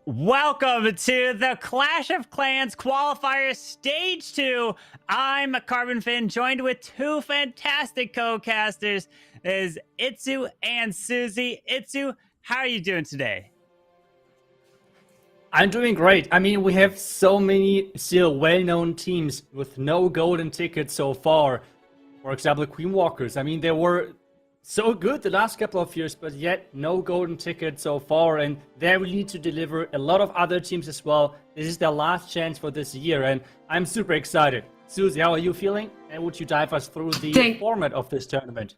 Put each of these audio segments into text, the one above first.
Welcome to the Clash of Clans Qualifiers Stage 2. I'm CarbonFin, joined with two fantastic co-casters, is iTzu and Susie. iTzu, how are you doing today? I'm doing great. I mean, we have so many still well-known teams with no golden tickets so far. For example, Queen Walkers. I mean, they were so good the last couple of years, but yet no golden ticket so far, and they will need to deliver. A lot of other teams as well. This is their last chance for this year, and I'm super excited. Susie, how are you feeling? And would you dive us through the format of this tournament?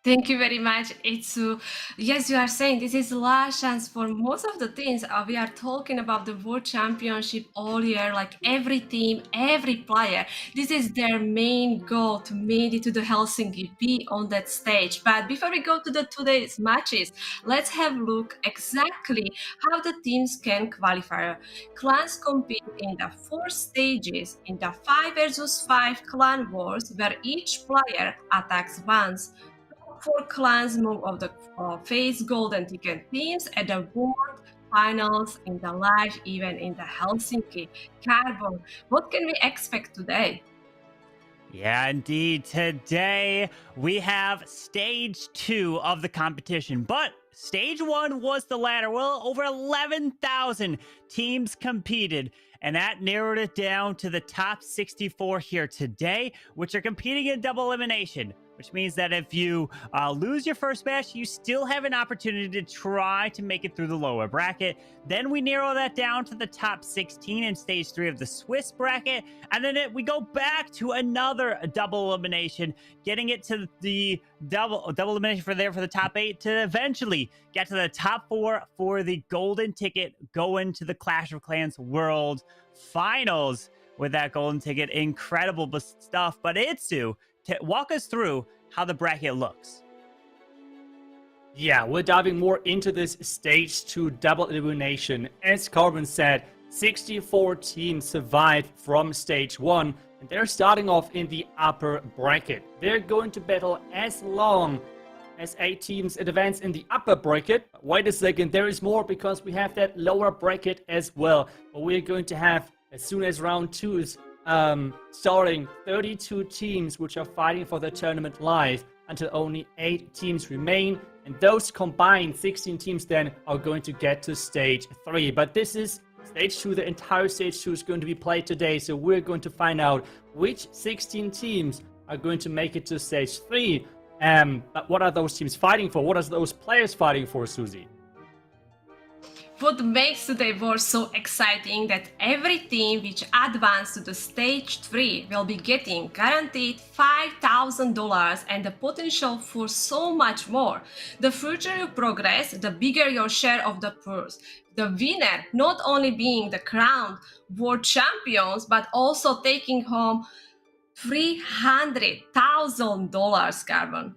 Thank you very much, iTzu. Yes, you are saying this is the last chance for most of the teams. We are talking about the World Championship all year, like every team, every player. This is their main goal to make it to the Helsinki, be on that stage. But before we go to the today's matches, let's have a look exactly how the teams can qualify. Clans compete in the 4 stages in the 5 versus 5 clan wars, where each player attacks once. 4 clans move of the face golden ticket teams at the World Finals in the live event in the Helsinki. Carbon, what can we expect today? Yeah, indeed. Today we have stage 2 of the competition, but stage 1 was the ladder. Well, over 11,000 teams competed, and that narrowed it down to the top 64 here today, which are competing in double elimination, which means that if you lose your first match, you still have an opportunity to try to make it through the lower bracket. Then we narrow that down to the top 16 in stage 3 of the Swiss bracket, and then we go back to another double elimination, getting it to the double elimination for the top 8 to eventually get to the top 4 for the golden ticket going to the Clash of Clans World Finals with that golden ticket. Incredible stuff. But iTzu, walk us through how the bracket looks. Yeah, we're diving more into this stage 2 double elimination. As Carbon said, 64 teams survived from stage 1, and they're starting off in the upper bracket. They're going to battle as long as 8 teams advance in the upper bracket. Wait a second, there is more because we have that lower bracket as well. But we're going to have, as soon as round 2 is starting, 32 teams which are fighting for the tournament live until only 8 teams remain. And those combined 16 teams then are going to get to stage 3. But this is stage 2. The entire stage 2 is going to be played today. So we're going to find out which 16 teams are going to make it to stage 3. But what are those teams fighting for? What are those players fighting for, Susie? What makes today war so exciting that every team which advanced to the stage 3 will be getting guaranteed $5,000 and the potential for so much more. The further you progress, the bigger your share of the purse. The winner not only being the crowned world champions, but also taking home $300,000, Carbon.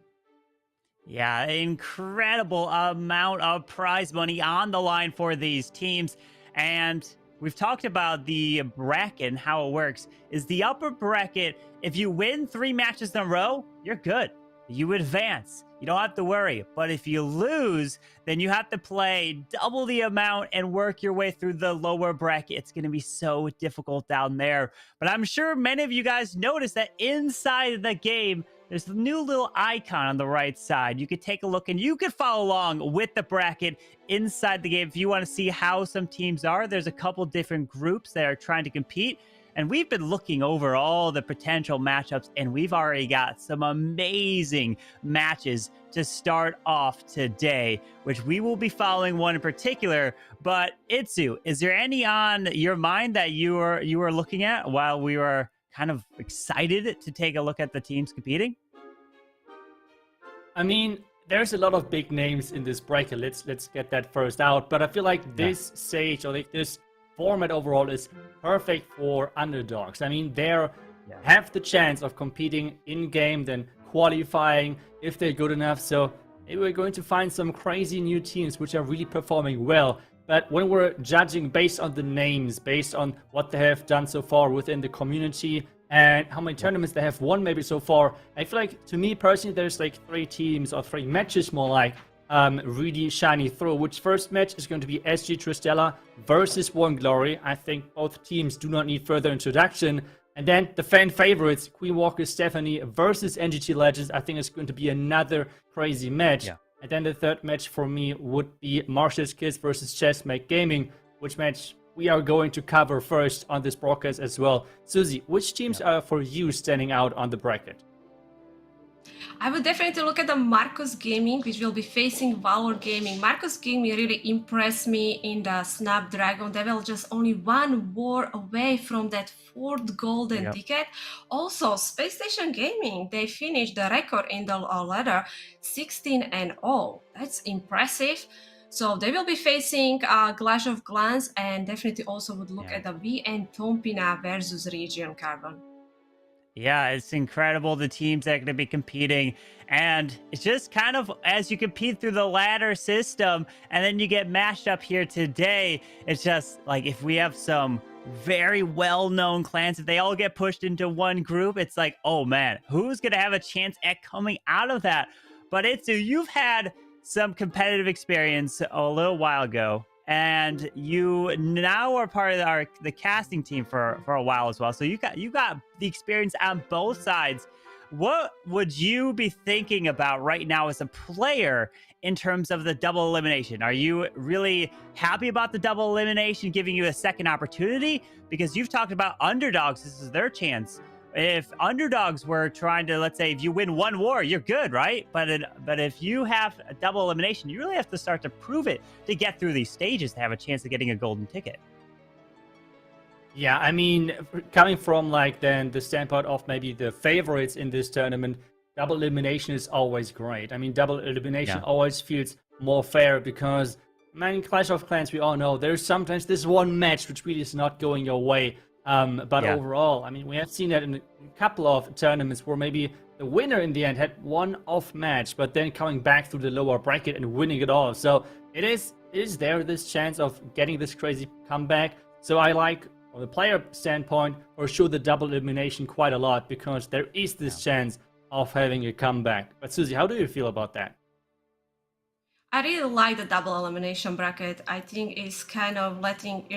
Yeah, incredible amount of prize money on the line for these teams. And we've talked about the bracket and how it works. Is the upper bracket, if you win 3 matches in a row, you're good. You advance. You don't have to worry. But if you lose, then you have to play double the amount and work your way through the lower bracket. It's going to be so difficult down there. But I'm sure many of you guys noticed that inside of the game, there's a new little icon on the right side. You could take a look and you could follow along with the bracket inside the game. If you want to see how some teams are, there's a couple different groups that are trying to compete. And we've been looking over all the potential matchups, and we've already got some amazing matches to start off today, which we will be following one in particular. But iTzu, is there any on your mind that you were looking at while we were kind of excited to take a look at the teams competing? I mean, there's a lot of big names in this bracket. Let's get that first out. But I feel like this stage, or like this format overall, is perfect for underdogs. I mean, they have the chance of competing in-game, then qualifying if they're good enough. So maybe we're going to find some crazy new teams which are really performing well. But when we're judging based on the names, based on what they have done so far within the community and how many tournaments they have won maybe so far, I feel like, to me personally, there's like 3 teams or 3 matches more like really shiny through. Which first match is going to be SG Tristella versus One Glory. I think both teams do not need further introduction. And then the fan favorites, Queen Walker Stephanie versus NGT Legends. I think it's going to be another crazy match. Yeah. And then the third match for me would be Marshall's Kids versus Chessmate Gaming, which match we are going to cover first on this broadcast as well. Susie, which teams are for you standing out on the bracket? I would definitely look at the Marcus Gaming, which will be facing Valor Gaming. Marcus Gaming really impressed me in the Snapdragon. They were just only 1 war away from that 4th golden ticket. Also, Space Station Gaming, they finished the record in the ladder, 16-0. That's impressive. So they will be facing Clash of Clans, and definitely also would look at the V and Tompina versus Region, Carbon. Yeah, it's incredible, the teams that are going to be competing. And it's just kind of as you compete through the ladder system and then you get mashed up here today, it's just like if we have some very well-known clans, if they all get pushed into one group, it's like, oh man, who's going to have a chance at coming out of that? But iTzu, you've had some competitive experience a little while ago, and you now are part of the casting team for a while as well. So you got the experience on both sides. What would you be thinking about right now as a player in terms of the double elimination? Are you really happy about the double elimination giving you a second opportunity? Because you've talked about underdogs. This is their chance. If underdogs were trying to, let's say, if you win 1 war, you're good, right? But if you have a double elimination, you really have to start to prove it to get through these stages to have a chance of getting a golden ticket. Yeah, I mean, coming from like then the standpoint of maybe the favorites in this tournament, double elimination is always great. I mean, double elimination always feels more fair because, man, in Clash of Clans, we all know there's sometimes this one match which really is not going your way. But overall, I mean, we have seen that in a couple of tournaments where maybe the winner in the end had one off match, but then coming back through the lower bracket and winning it all. So it is there this chance of getting this crazy comeback. So I like, from the player standpoint, for sure the double elimination quite a lot, because there is this chance of having a comeback. But Susie, how do you feel about that? I really like the double elimination bracket. I think it's kind of letting,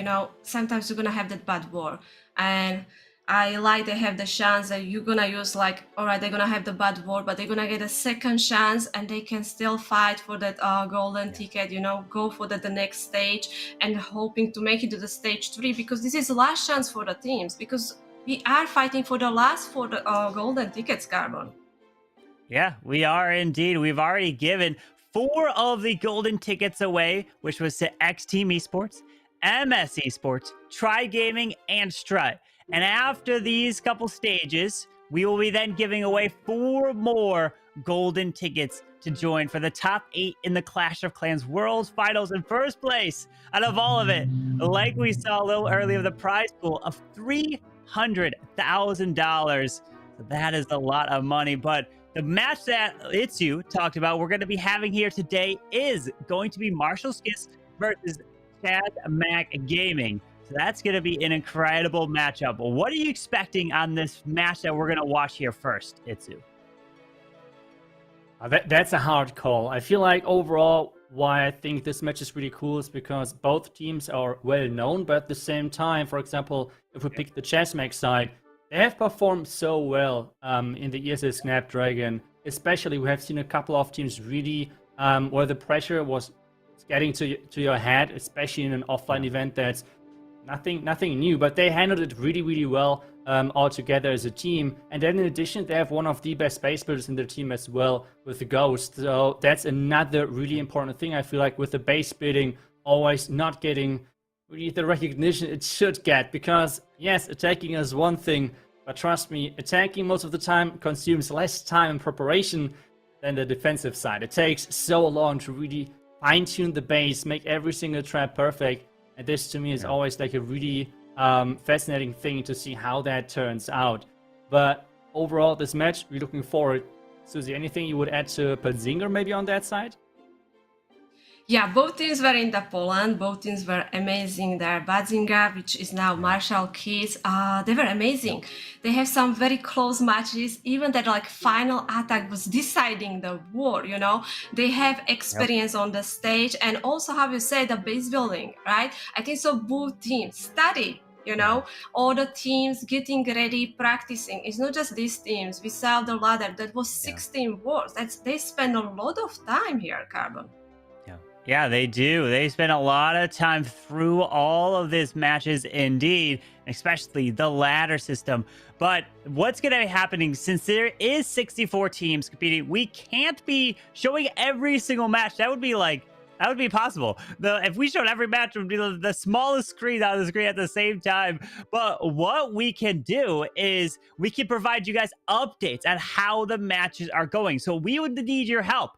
sometimes you're going to have that bad war. And I like they have the chance that you're going to use like, all right, they're going to have the bad war, but they're going to get a second chance and they can still fight for that golden ticket, go for the next stage and hoping to make it to the stage 3, because this is the last chance for the teams, because we are fighting for the last for the golden tickets, Carbon. Yeah, we are indeed. We've already given 4 of the golden tickets away, which was to X Team Esports, MS Esports, Tri Gaming, and Strut. And after these couple stages, we will be then giving away 4 more golden tickets to join for the top 8 in the Clash of Clans World Finals in first place. Out of all of it, like we saw a little earlier, the prize pool of $300,000. So that is a lot of money. But the match that iTzu talked about we're going to be having here today is going to be Marshall Skis versus Chad Mac Gaming. So that's going to be an incredible matchup. What are you expecting on this match that we're going to watch here first, iTzu? That's a hard call. I feel like overall why I think this match is really cool is because both teams are well known, but at the same time, for example, if we pick the ChessMax side, they have performed so well in the ESL Snapdragon. Especially, we have seen a couple of teams really where the pressure was getting to your head, especially in an offline event that's nothing new, but they handled it really, really well all together as a team. And then in addition, they have one of the best base builders in their team as well with the Ghost. So that's another really important thing, I feel like, with the base building always not getting really the recognition it should get. Because yes, attacking is one thing, but trust me, attacking most of the time consumes less time and preparation than the defensive side. It takes so long to really fine-tune the base, make every single trap perfect. And this to me is always like a really fascinating thing to see how that turns out. But overall, this match, we're looking forward. Susie, anything you would add to Pelzinger maybe on that side? Yeah, both teams were in the Poland. Both teams were amazing there. Bazinga, which is now Marshall Keys, they were amazing. They have some very close matches. Even that like final attack was deciding the war, They have experience on the stage, and also how you say the base building, right? I think so both teams studied, all the teams getting ready, practicing. It's not just these teams. We saw the ladder, that was 16 wars. They spend a lot of time here, Carbon. Yeah, they do. They spend a lot of time through all of these matches, indeed, especially the ladder system. But what's going to be happening, since there is 64 teams competing, we can't be showing every single match. That would be possible. If we showed every match, it would be the smallest screen on the screen at the same time. But what we can do is we can provide you guys updates on how the matches are going. So we would need your help.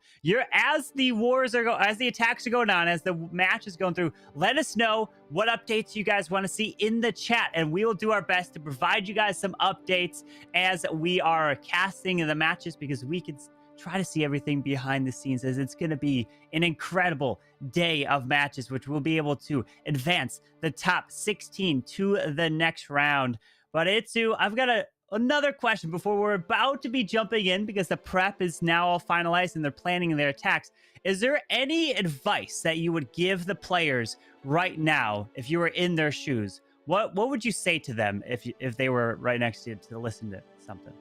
As the attacks are going on, as the match is going through, let us know what updates you guys want to see in the chat, and we will do our best to provide you guys some updates as we are casting the matches, because we can try to see everything behind the scenes, as it's going to be an incredible day of matches, which we'll be able to advance the top 16 to the next round. But iTzu, I've got another question before we're about to be jumping in, because the prep is now all finalized and they're planning their attacks. Is there any advice that you would give the players right now if you were in their shoes? What would you say to them if they were right next to you to listen to something?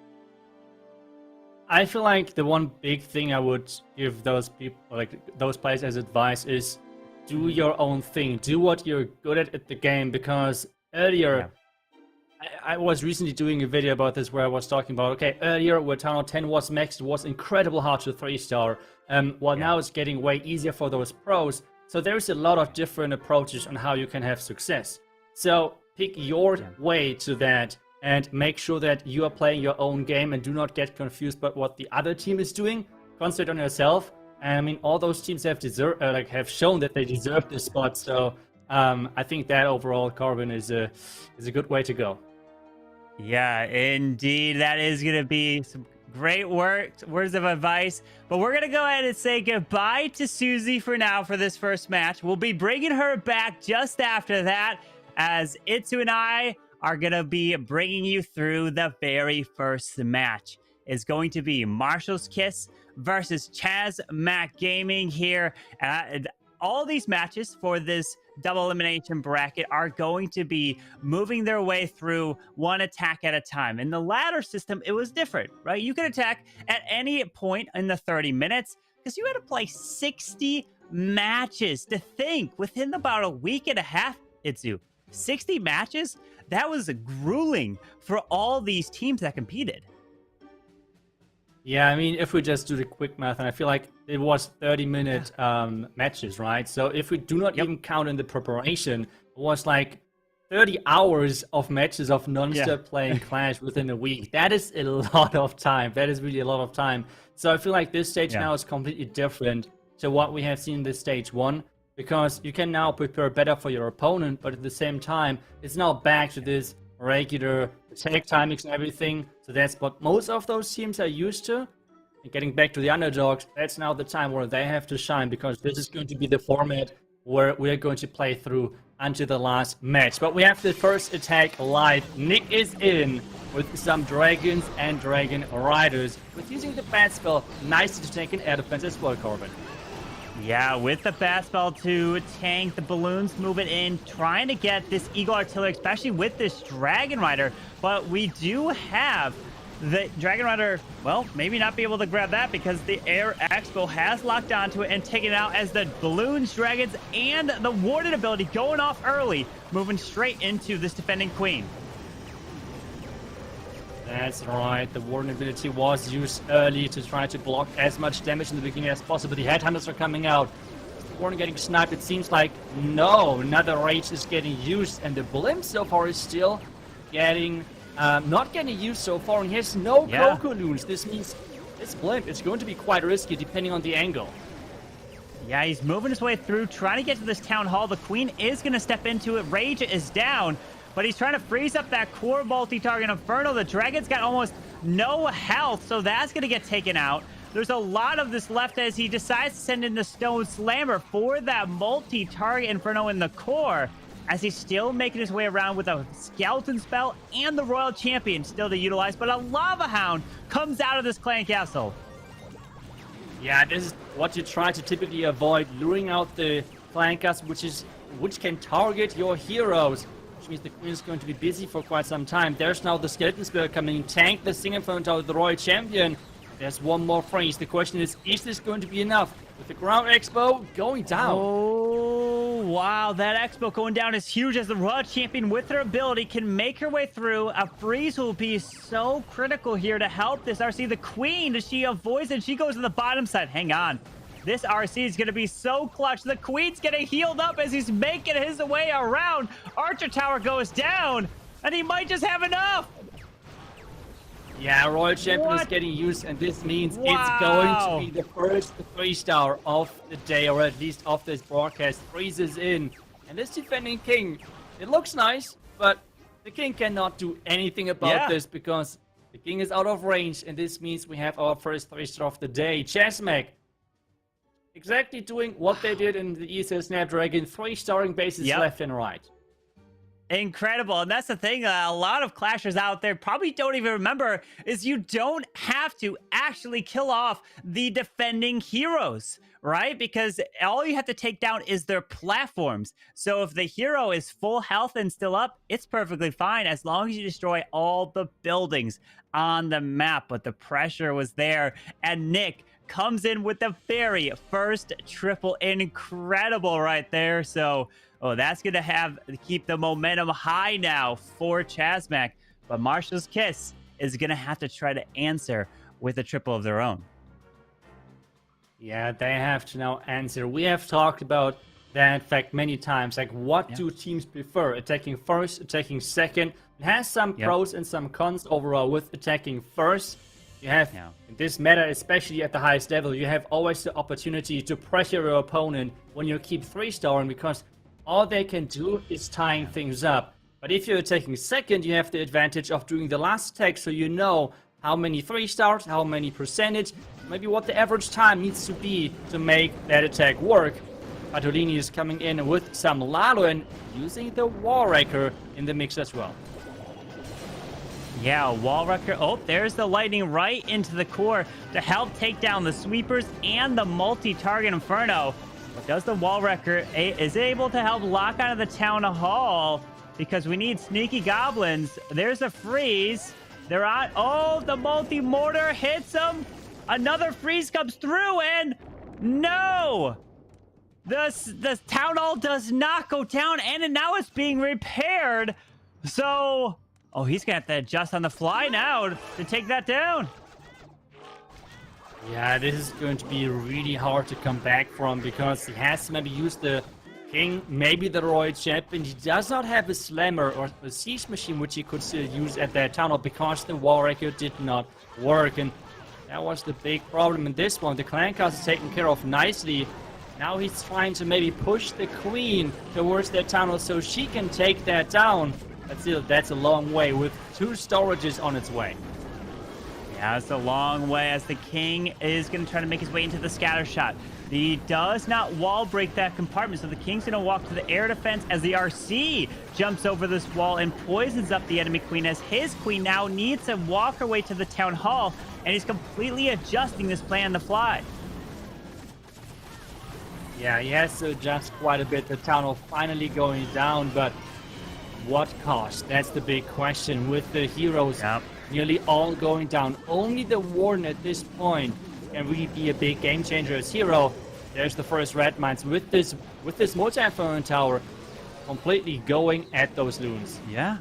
I feel like the one big thing I would give those people, like those players, as advice is do your own thing. Do what you're good at the game, because earlier, I was recently doing a video about this where I was talking about, okay, earlier where Town Hall 10 was maxed, it was incredible hard to 3-star, while now it's getting way easier for those pros. So there's a lot of different approaches on how you can have success. So pick your way to that, and make sure that you are playing your own game and do not get confused by what the other team is doing. Concentrate on yourself. And I mean, all those teams have shown that they deserve this spot. So I think that overall, Carbon is a good way to go. Yeah, indeed. That is going to be some Great words of advice. But we're going to go ahead and say goodbye to Susie for now for this first match. We'll be bringing her back just after that, as iTzu and I are going to be bringing you through the very first match. It's going to be Marshall's Kiss versus Chaz Mac Gaming here. All these matches for this double elimination bracket are going to be moving their way through one attack at a time. In the ladder system, it was different, right? You could attack at any point in the 30 minutes because you had to play 60 matches. To think, within about a week and a half, iTzu, 60 matches? That was grueling for all these teams that competed. Yeah, I mean, if we just do the quick math, and I feel like it was 30-minute matches, right? So if we do not even count in the preparation, it was like 30 hours of matches of non-stop playing Clash within a week. That is a lot of time. That is really a lot of time. So I feel like this stage now is completely different to what we have seen in this stage 1, because you can now prepare better for your opponent, but at the same time, it's now back to this regular attack timings and everything. So that's what most of those teams are used to. And getting back to the underdogs, that's now the time where they have to shine, because this is going to be the format where we're going to play through until the last match. But we have the first attack live. Nick is in with some dragons and dragon riders, with using the bat spell nicely to take an air defense as well, Corbin. Yeah, with the bat spell to tank the balloons, move it in, trying to get this Eagle Artillery, especially with this Dragon Rider. But we do have the Dragon Rider, well, maybe not be able to grab that because the Air Expo has locked onto it and taken it out, as the balloons, dragons, and the warded ability going off early, moving straight into this defending queen. That's right, the Warden ability was used early to try to block as much damage in the beginning as possible. The Headhunters are coming out. The Warden getting sniped, it seems like no, another Rage is getting used, and the Blimp so far is still getting, not getting used so far, and he has no Coco Loons. This means this Blimp is going to be quite risky depending on the angle. Yeah, he's moving his way through, trying to get to this Town Hall. The Queen is going to step into it. Rage is down, but he's trying to freeze up that core multi-target Inferno. The Dragon's got almost no health, so that's going to get taken out. There's a lot of this left as he decides to send in the Stone Slammer for that multi-target Inferno in the core, as he's still making his way around with a Skeleton Spell and the Royal Champion still to utilize. But a Lava Hound comes out of this clan castle. Yeah, this is what you try to typically avoid, luring out the clan castle, which can target your heroes. Which means the Queen is going to be busy for quite some time. There's now the Skeleton Spell coming, tank the Singing Front of the Royal Champion. There's one more phrase. The question is this going to be enough? With the Ground Expo going down. Oh, wow. That Expo going down is huge, as the Royal Champion with her ability can make her way through. A freeze will be so critical here to help this RC. The Queen, she avoids it. She goes to the bottom side. Hang on. This RC is going to be so clutch. The Queen's getting healed up as he's making his way around. Archer Tower goes down, and he might just have enough. Yeah, Royal Champion is getting used, and this means it's going to be the first 3-star of the day, or at least of this broadcast. Freezes in. And this defending King, it looks nice, but the King cannot do anything about this because the King is out of range, and this means we have our first 3-star of the day. Chessmac exactly doing what they did in the ESL Snapdragon, 3-starring bases left and right. Incredible. And that's the thing, a lot of Clashers out there probably don't even remember, is you don't have to actually kill off the defending heroes, right? Because all you have to take down is their platforms. So if the hero is full health and still up, it's perfectly fine as long as you destroy all the buildings on the map. But the pressure was there, and Nick comes in with the very first triple. Incredible right there. So that's going to keep the momentum high now for Chazmac. But Marshall's Kiss is going to have to try to answer with a triple of their own. Yeah, they have to now answer. We have talked about that fact many times. Like, what do teams prefer? Attacking first, attacking second? It has some pros and some cons overall with attacking first. You have, in this meta, especially at the highest level, you have always the opportunity to pressure your opponent when you keep 3-starring, because all they can do is tying things up. But if you're attacking second, you have the advantage of doing the last attack, so you know how many 3-stars, how many percentage, maybe what the average time needs to be to make that attack work. Patolini is coming in with some Lalo and using the Wall Wrecker in the mix as well. Yeah, Wall Wrecker. Oh, there's the lightning right into the core to help take down the sweepers and the multi-target Inferno. But does the Wall Wrecker is able to help lock onto the Town Hall because we need sneaky goblins. There's a freeze. They're on. Oh, the multi-mortar hits them. Another freeze comes through and no! The Town Hall does not go down and now it's being repaired. So... oh, he's going to have to adjust on the fly now to take that down. Yeah, this is going to be really hard to come back from because he has to maybe use the King, maybe the Royal Champion. He does not have a Slammer or a Siege Machine, which he could still use at that Town Hall because the Wall Wrecker did not work. And that was the big problem in this one. The Clan Cast is taken care of nicely. Now he's trying to maybe push the Queen towards that Town Hall so she can take that down. But still, that's a long way with 2 storages on its way. Yeah, it's a long way as the King is going to try to make his way into the scatter shot. He does not wall break that compartment, so the King's going to walk to the air defense as the RC jumps over this wall and poisons up the enemy Queen as his Queen now needs to walk her way to the Town Hall, and he's completely adjusting this plan on the fly. Yeah, he has to adjust quite a bit. The Town Hall finally going down, but what cost? That's the big question with the heroes nearly all going down. Only the Warden at this point can really be a big game changer as hero. There's the first red mines with this multi-inferno tower completely going at those loons. Yeah.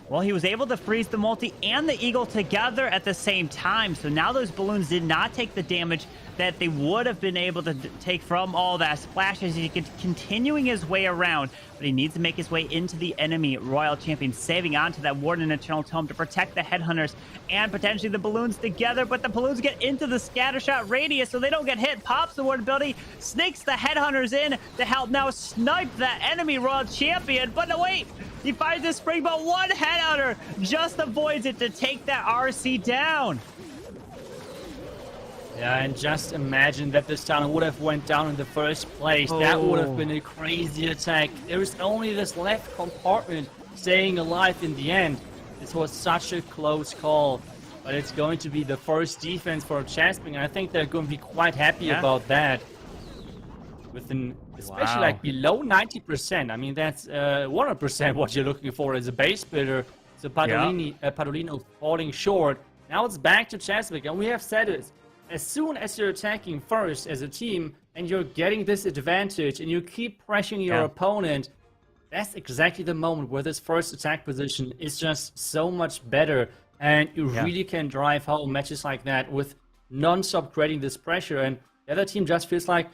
Well, he was able to freeze the multi and the eagle together at the same time. So now those balloons did not take the damage that they would have been able to take from all that splash as he continuing his way around. But he needs to make his way into the enemy Royal Champion, saving onto that Warden and Eternal Tome to protect the Headhunters and potentially the balloons together. But the balloons get into the scattershot radius so they don't get hit. Pops the Warden ability, sneaks the Headhunters in to help now snipe that enemy Royal Champion. But no, wait! He finds the spring, but one Headhunter just avoids it to take that RC down. Yeah, and just imagine that this town would have went down in the first place. That would have been a crazy attack. There is only this left compartment staying alive in the end. This was such a close call, but it's going to be the first defense for Chesping, and I think they're going to be quite happy about that. With an especially like below 90%. I mean, that's 100% what you're looking for as a base builder. So Padolino falling short. Now it's back to Chesping, and we have said it. As soon as you're attacking first as a team and you're getting this advantage and you keep pressuring your opponent, that's exactly the moment where this first attack position is just so much better, and you really can drive home matches like that with non-stop creating this pressure, and the other team just feels like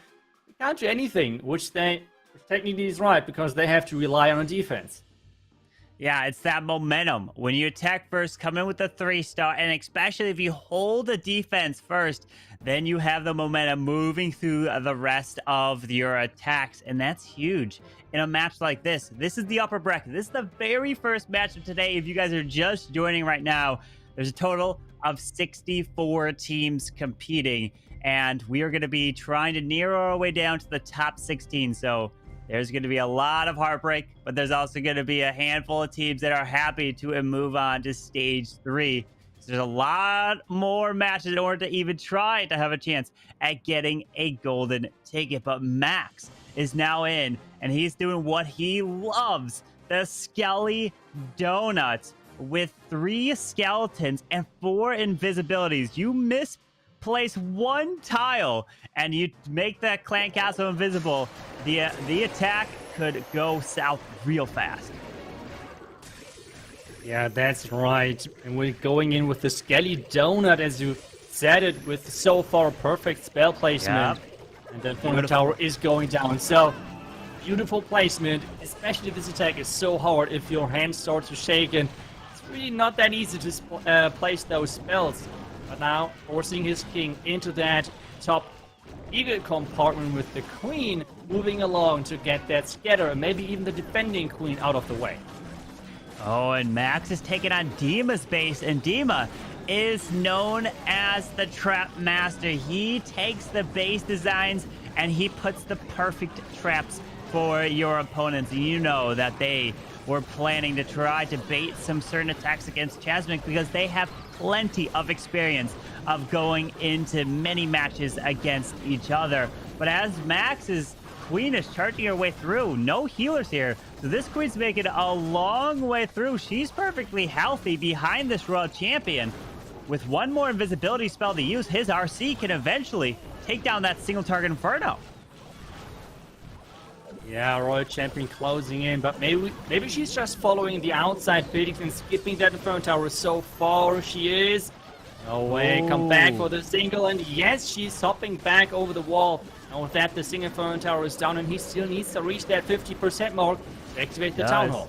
they can't do anything, which technically is right because they have to rely on a defense. Yeah, it's that momentum. When you attack first, come in with a 3-star, and especially if you hold the defense first, then you have the momentum moving through the rest of your attacks, and that's huge in a match like this. This is the upper bracket. This is the very first match of today. If you guys are just joining right now, there's a total of 64 teams competing, and we are going to be trying to narrow our way down to the top 16, so there's going to be a lot of heartbreak, but there's also going to be a handful of teams that are happy to move on to stage 3. So there's a lot more matches in order to even try to have a chance at getting a golden ticket. But Max is now in, and he's doing what he loves, the Skelly Donuts, with 3 skeletons and 4 invisibilities. You misplace 1 tile, and you make that clan castle invisible. The attack could go south real fast. Yeah, that's right. And we're going in with the Skelly Donut, as you said it, with so far perfect spell placement. And then the tower is going down. So, beautiful placement, especially if this attack is so hard if your hand starts to shake. And it's really not that easy to place those spells. But now, forcing his king into that top eagle compartment with the queen moving along to get that scatter, and maybe even the defending queen out of the way. Oh, and Max is taking on Dima's base, and Dima is known as the Trap Master. He takes the base designs and he puts the perfect traps for your opponents. And you know that they were planning to try to bait some certain attacks against Chasmic because they have plenty of experience of going into many matches against each other. But as Max's Queen is charging her way through, no healers here. So this Queen's making a long way through. She's perfectly healthy behind this World Champion. With one more invisibility spell to use, his RC can eventually take down that single target Inferno. Yeah, Royal Champion closing in, but maybe she's just following the outside buildings and skipping that Inferno Tower. So far she is. No way, come back for the single, and yes, she's hopping back over the wall. And with that, the single Inferno Tower is down, and he still needs to reach that 50% mark to activate the Town Hall.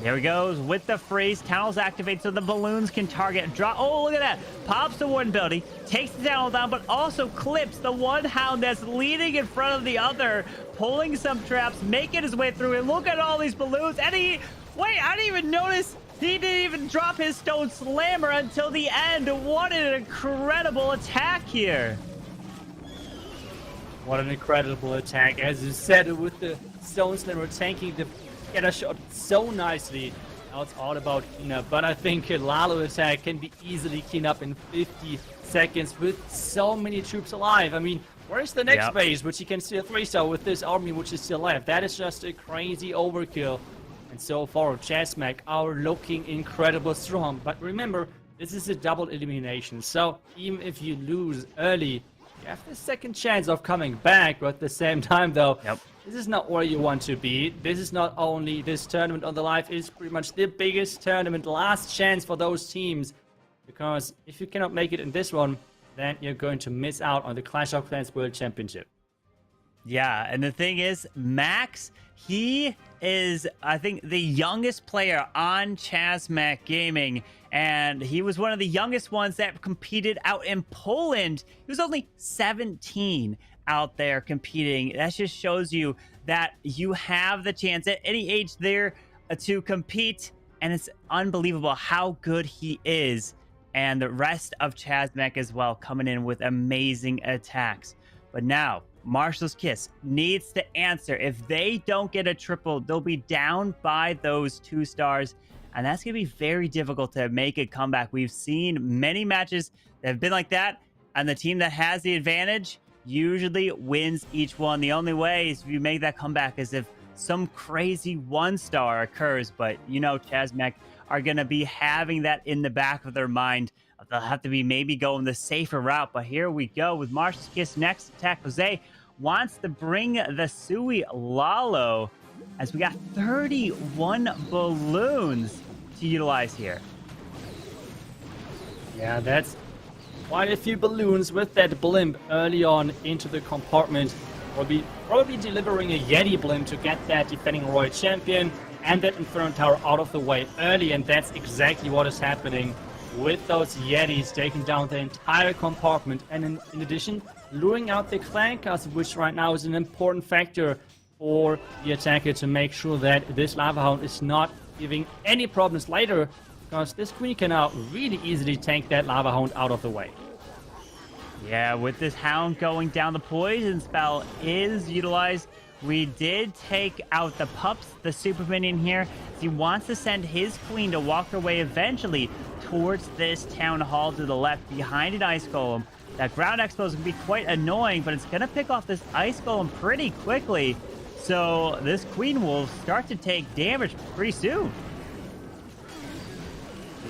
There he goes with the freeze. Town Hall's activated so the balloons can target and drop. Oh, look at that. Pops the one ability, takes the Town Hall down, but also clips the one hound that's leading in front of the other, pulling some traps, making his way through. And look at all these balloons. And wait, I didn't even notice. He didn't even drop his Stone Slammer until the end. What an incredible attack here. What an incredible attack. As you said, with the Stone Slammer tanking the Getter shot so nicely. Now it's all about cleanup. But I think a Lalo attack can be easily cleaned up in 50 seconds with so many troops alive. I mean, where's the next base, which he can still 3-star with this army, which is still left? That is just a crazy overkill. And so far, Chasmac are looking incredible strong. But remember, this is a double elimination. So even if you lose early, you have the second chance of coming back. But at the same time, though, this is not where you want to be. This is not only this tournament on the live, is pretty much the biggest tournament, last chance for those teams. Because if you cannot make it in this one, then you're going to miss out on the Clash of Clans World Championship. Yeah, and the thing is, Max, he is, I think, the youngest player on Chasmac Gaming, and he was one of the youngest ones that competed out in Poland. He was only 17 out there competing. That just shows you that you have the chance at any age there to compete, and it's unbelievable how good he is. And the rest of Chasmac as well coming in with amazing attacks. But now, Marshall's Kiss needs to answer. If they don't get a triple, they'll be down by those 2 stars. And that's going to be very difficult to make a comeback. We've seen many matches that have been like that. And the team that has the advantage usually wins each one. The only way is if you make that comeback is if some crazy 1-star occurs. But, you know, Chasmac are going to be having that in the back of their mind. They'll have to be maybe going the safer route. But here we go with Marshall's Kiss next attack. Jose wants to bring the Sui Lalo as we got 31 balloons to utilize here. Yeah, that's quite a few balloons with that blimp early on into the compartment. We'll be probably delivering a Yeti blimp to get that defending Royal Champion and that Inferno Tower out of the way early, and that's exactly what is happening with those Yetis, taking down the entire compartment, and in addition, luring out the Clan Castle, which right now is an important factor for the attacker to make sure that this Lava Hound is not giving any problems later, because this Queen can now really easily tank that Lava Hound out of the way. Yeah, with this Hound going down, the poison spell is utilized. We did take out the pups, the super minion here. He wants to send his Queen to walk her way eventually towards this Town Hall to the left behind an Ice Golem. That ground expo is going to be quite annoying, but it's going to pick off this Ice Golem pretty quickly. So this Queen will start to take damage pretty soon.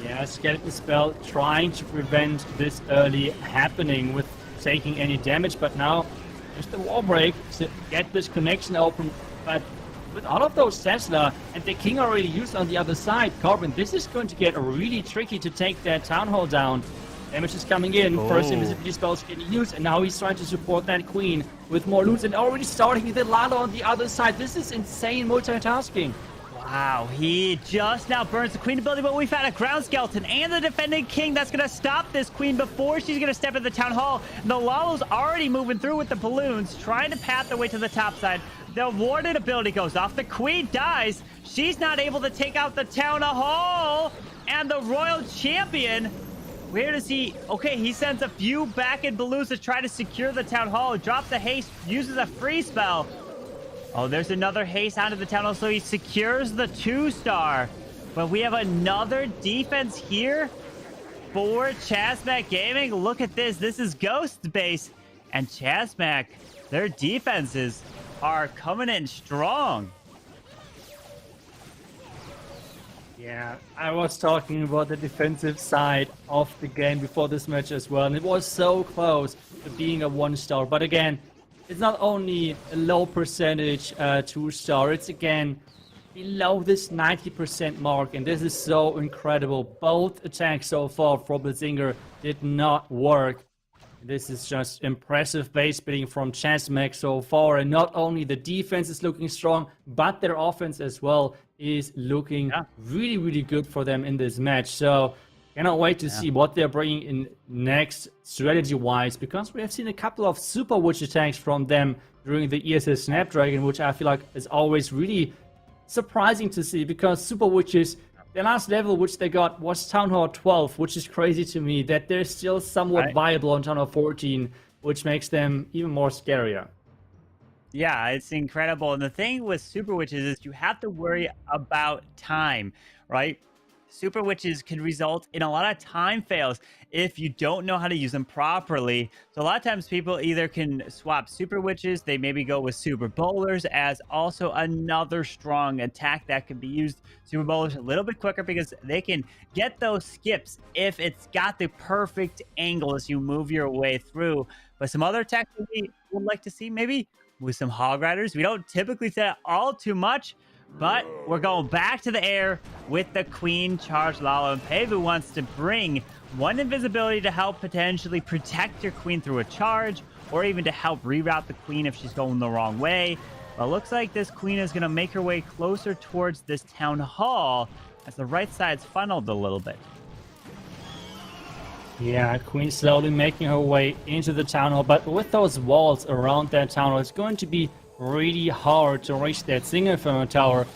Yeah, Skeleton Spell trying to prevent this early happening with taking any damage, but now just the wall break to get this connection open. But with all of those Tesla and the King already used on the other side, Carbon, this is going to get really tricky to take that Town Hall down. Damage is coming in, first invisibility spells getting used, and now he's trying to support that Queen with more loot and already starting the Lalo on the other side. This is insane multitasking. Wow, he just now burns the Queen ability, but we've had a ground skeleton and the defending King that's going to stop this Queen before she's going to step into the Town Hall. The Lalo's already moving through with the balloons, trying to path their way to the top side. The warded ability goes off. The Queen dies. She's not able to take out the Town Hall. And the Royal Champion Where does he... Okay, he sends a few back-end balloons to try to secure the Town Hall. Drops the haste, uses a free spell. Oh, there's another haste onto the Town Hall, so he secures the 2-star. But we have another defense here for Chasmac Gaming. Look at this. This is Ghost Base. And Chasmac, their defenses are coming in strong. Yeah, I was talking about the defensive side of the game before this match as well, and it was so close to being a 1-star. But again, it's not only a low percentage 2-star, it's again below this 90% mark, and this is so incredible. Both attacks so far from Blitzinger did not work. This is just impressive base building from Chasmac so far, and not only the defense is looking strong, but their offense as well is looking really, really good for them in this match. So cannot wait to see what they're bringing in next strategy-wise, because we have seen a couple of Super Witch attacks from them during the ESS Snapdragon, which I feel like is always really surprising to see, because Super Witches, the last level which they got was Town Hall 12, which is crazy to me that they're still somewhat viable on Town Hall 14, which makes them even more scarier. Yeah, it's incredible. And the thing with Super Witches is you have to worry about time, right? Super Witches can result in a lot of time fails if you don't know how to use them properly. So a lot of times people either can swap Super Witches, they maybe go with Super Bowlers as also another strong attack that can be used. Super Bowlers a little bit quicker because they can get those skips if it's got the perfect angle as you move your way through. But some other attacks we would like to see maybe with some Hog Riders. We don't typically say that all too much, but we're going back to the air with the Queen Charge Lalo. And Pavu wants to bring one invisibility to help potentially protect your Queen through a charge, or even to help reroute the Queen if she's going the wrong way. But it looks like this Queen is going to make her way closer towards this Town Hall as the right side's funneled a little bit. Yeah, Queen slowly making her way into the Town Hall, but with those walls around that Town Hall, it's going to be really hard to reach that single firmer tower.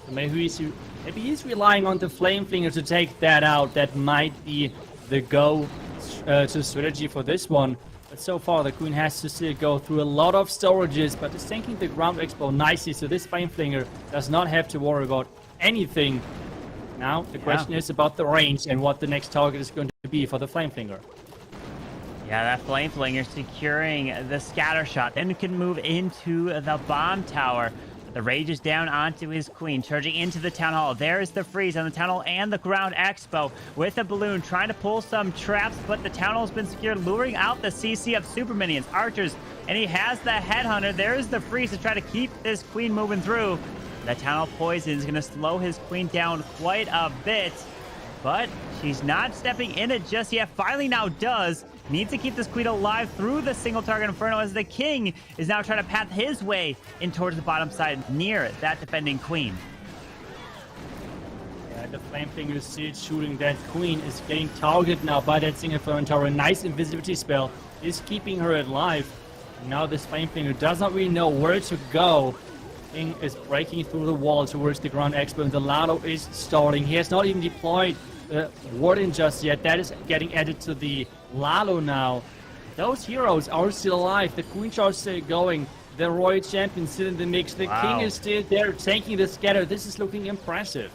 So maybe he's relying on the Flame Flinger to take that out. That might be the go-to strategy for this one. But so far, the Queen has to still go through a lot of storages, but is tanking the ground expo nicely, so this Flame Flinger does not have to worry about anything. Now, the question is about the range and what the next target is going to be for the Flame Flinger. Yeah, that Flame Flinger securing the scatter shot. Then can move into the bomb tower. The Rage is down onto his Queen, charging into the Town Hall. There's the freeze on the Town Hall and the ground expo with a balloon, trying to pull some traps, but the Town Hall's been secured, luring out the CC of super minions, archers, and he has the headhunter. There's the freeze to try to keep this Queen moving through. The Town Hall poison is going to slow his Queen down quite a bit, but she's not stepping in it just yet. Finally now does. Needs to keep this Queen alive through the single target Inferno, as the King is now trying to path his way in towards the bottom side near that defending Queen. Yeah, the Flame Flinger is still shooting that Queen, is getting targeted now by that single Inferno tower. A nice invisibility spell is keeping her alive. And now this Flame Flinger does not really know where to go. King is breaking through the wall towards the ground expo, and the Lalo is starting. He has not even deployed the Warden just yet. That is getting added to the Lalo now. Those heroes are still alive. The Queen Charge is still going. The Royal Champion still in the mix. The King is still there, taking the scatter. This is looking impressive.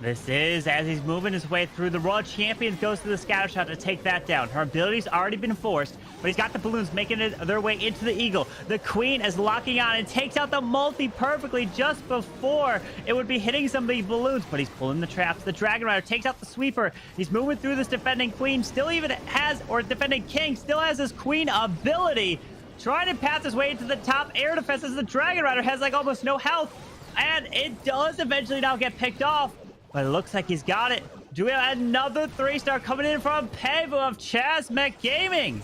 This is, as he's moving his way through, the World Champion goes to the scatter shot to take that down. Her ability's already been forced, but he's got the balloons making their way into the Eagle. The Queen is locking on and takes out the multi perfectly just before it would be hitting some of the balloons, but he's pulling the traps. The Dragon Rider takes out the Sweeper. He's moving through this defending Queen, still even has, or defending King, still has his Queen ability. Trying to path his way into the top air defense as the Dragon Rider has like almost no health. And it does eventually now get picked off. But it looks like he's got it. Do we have another 3-star coming in from Pavu of Chasmac Gaming?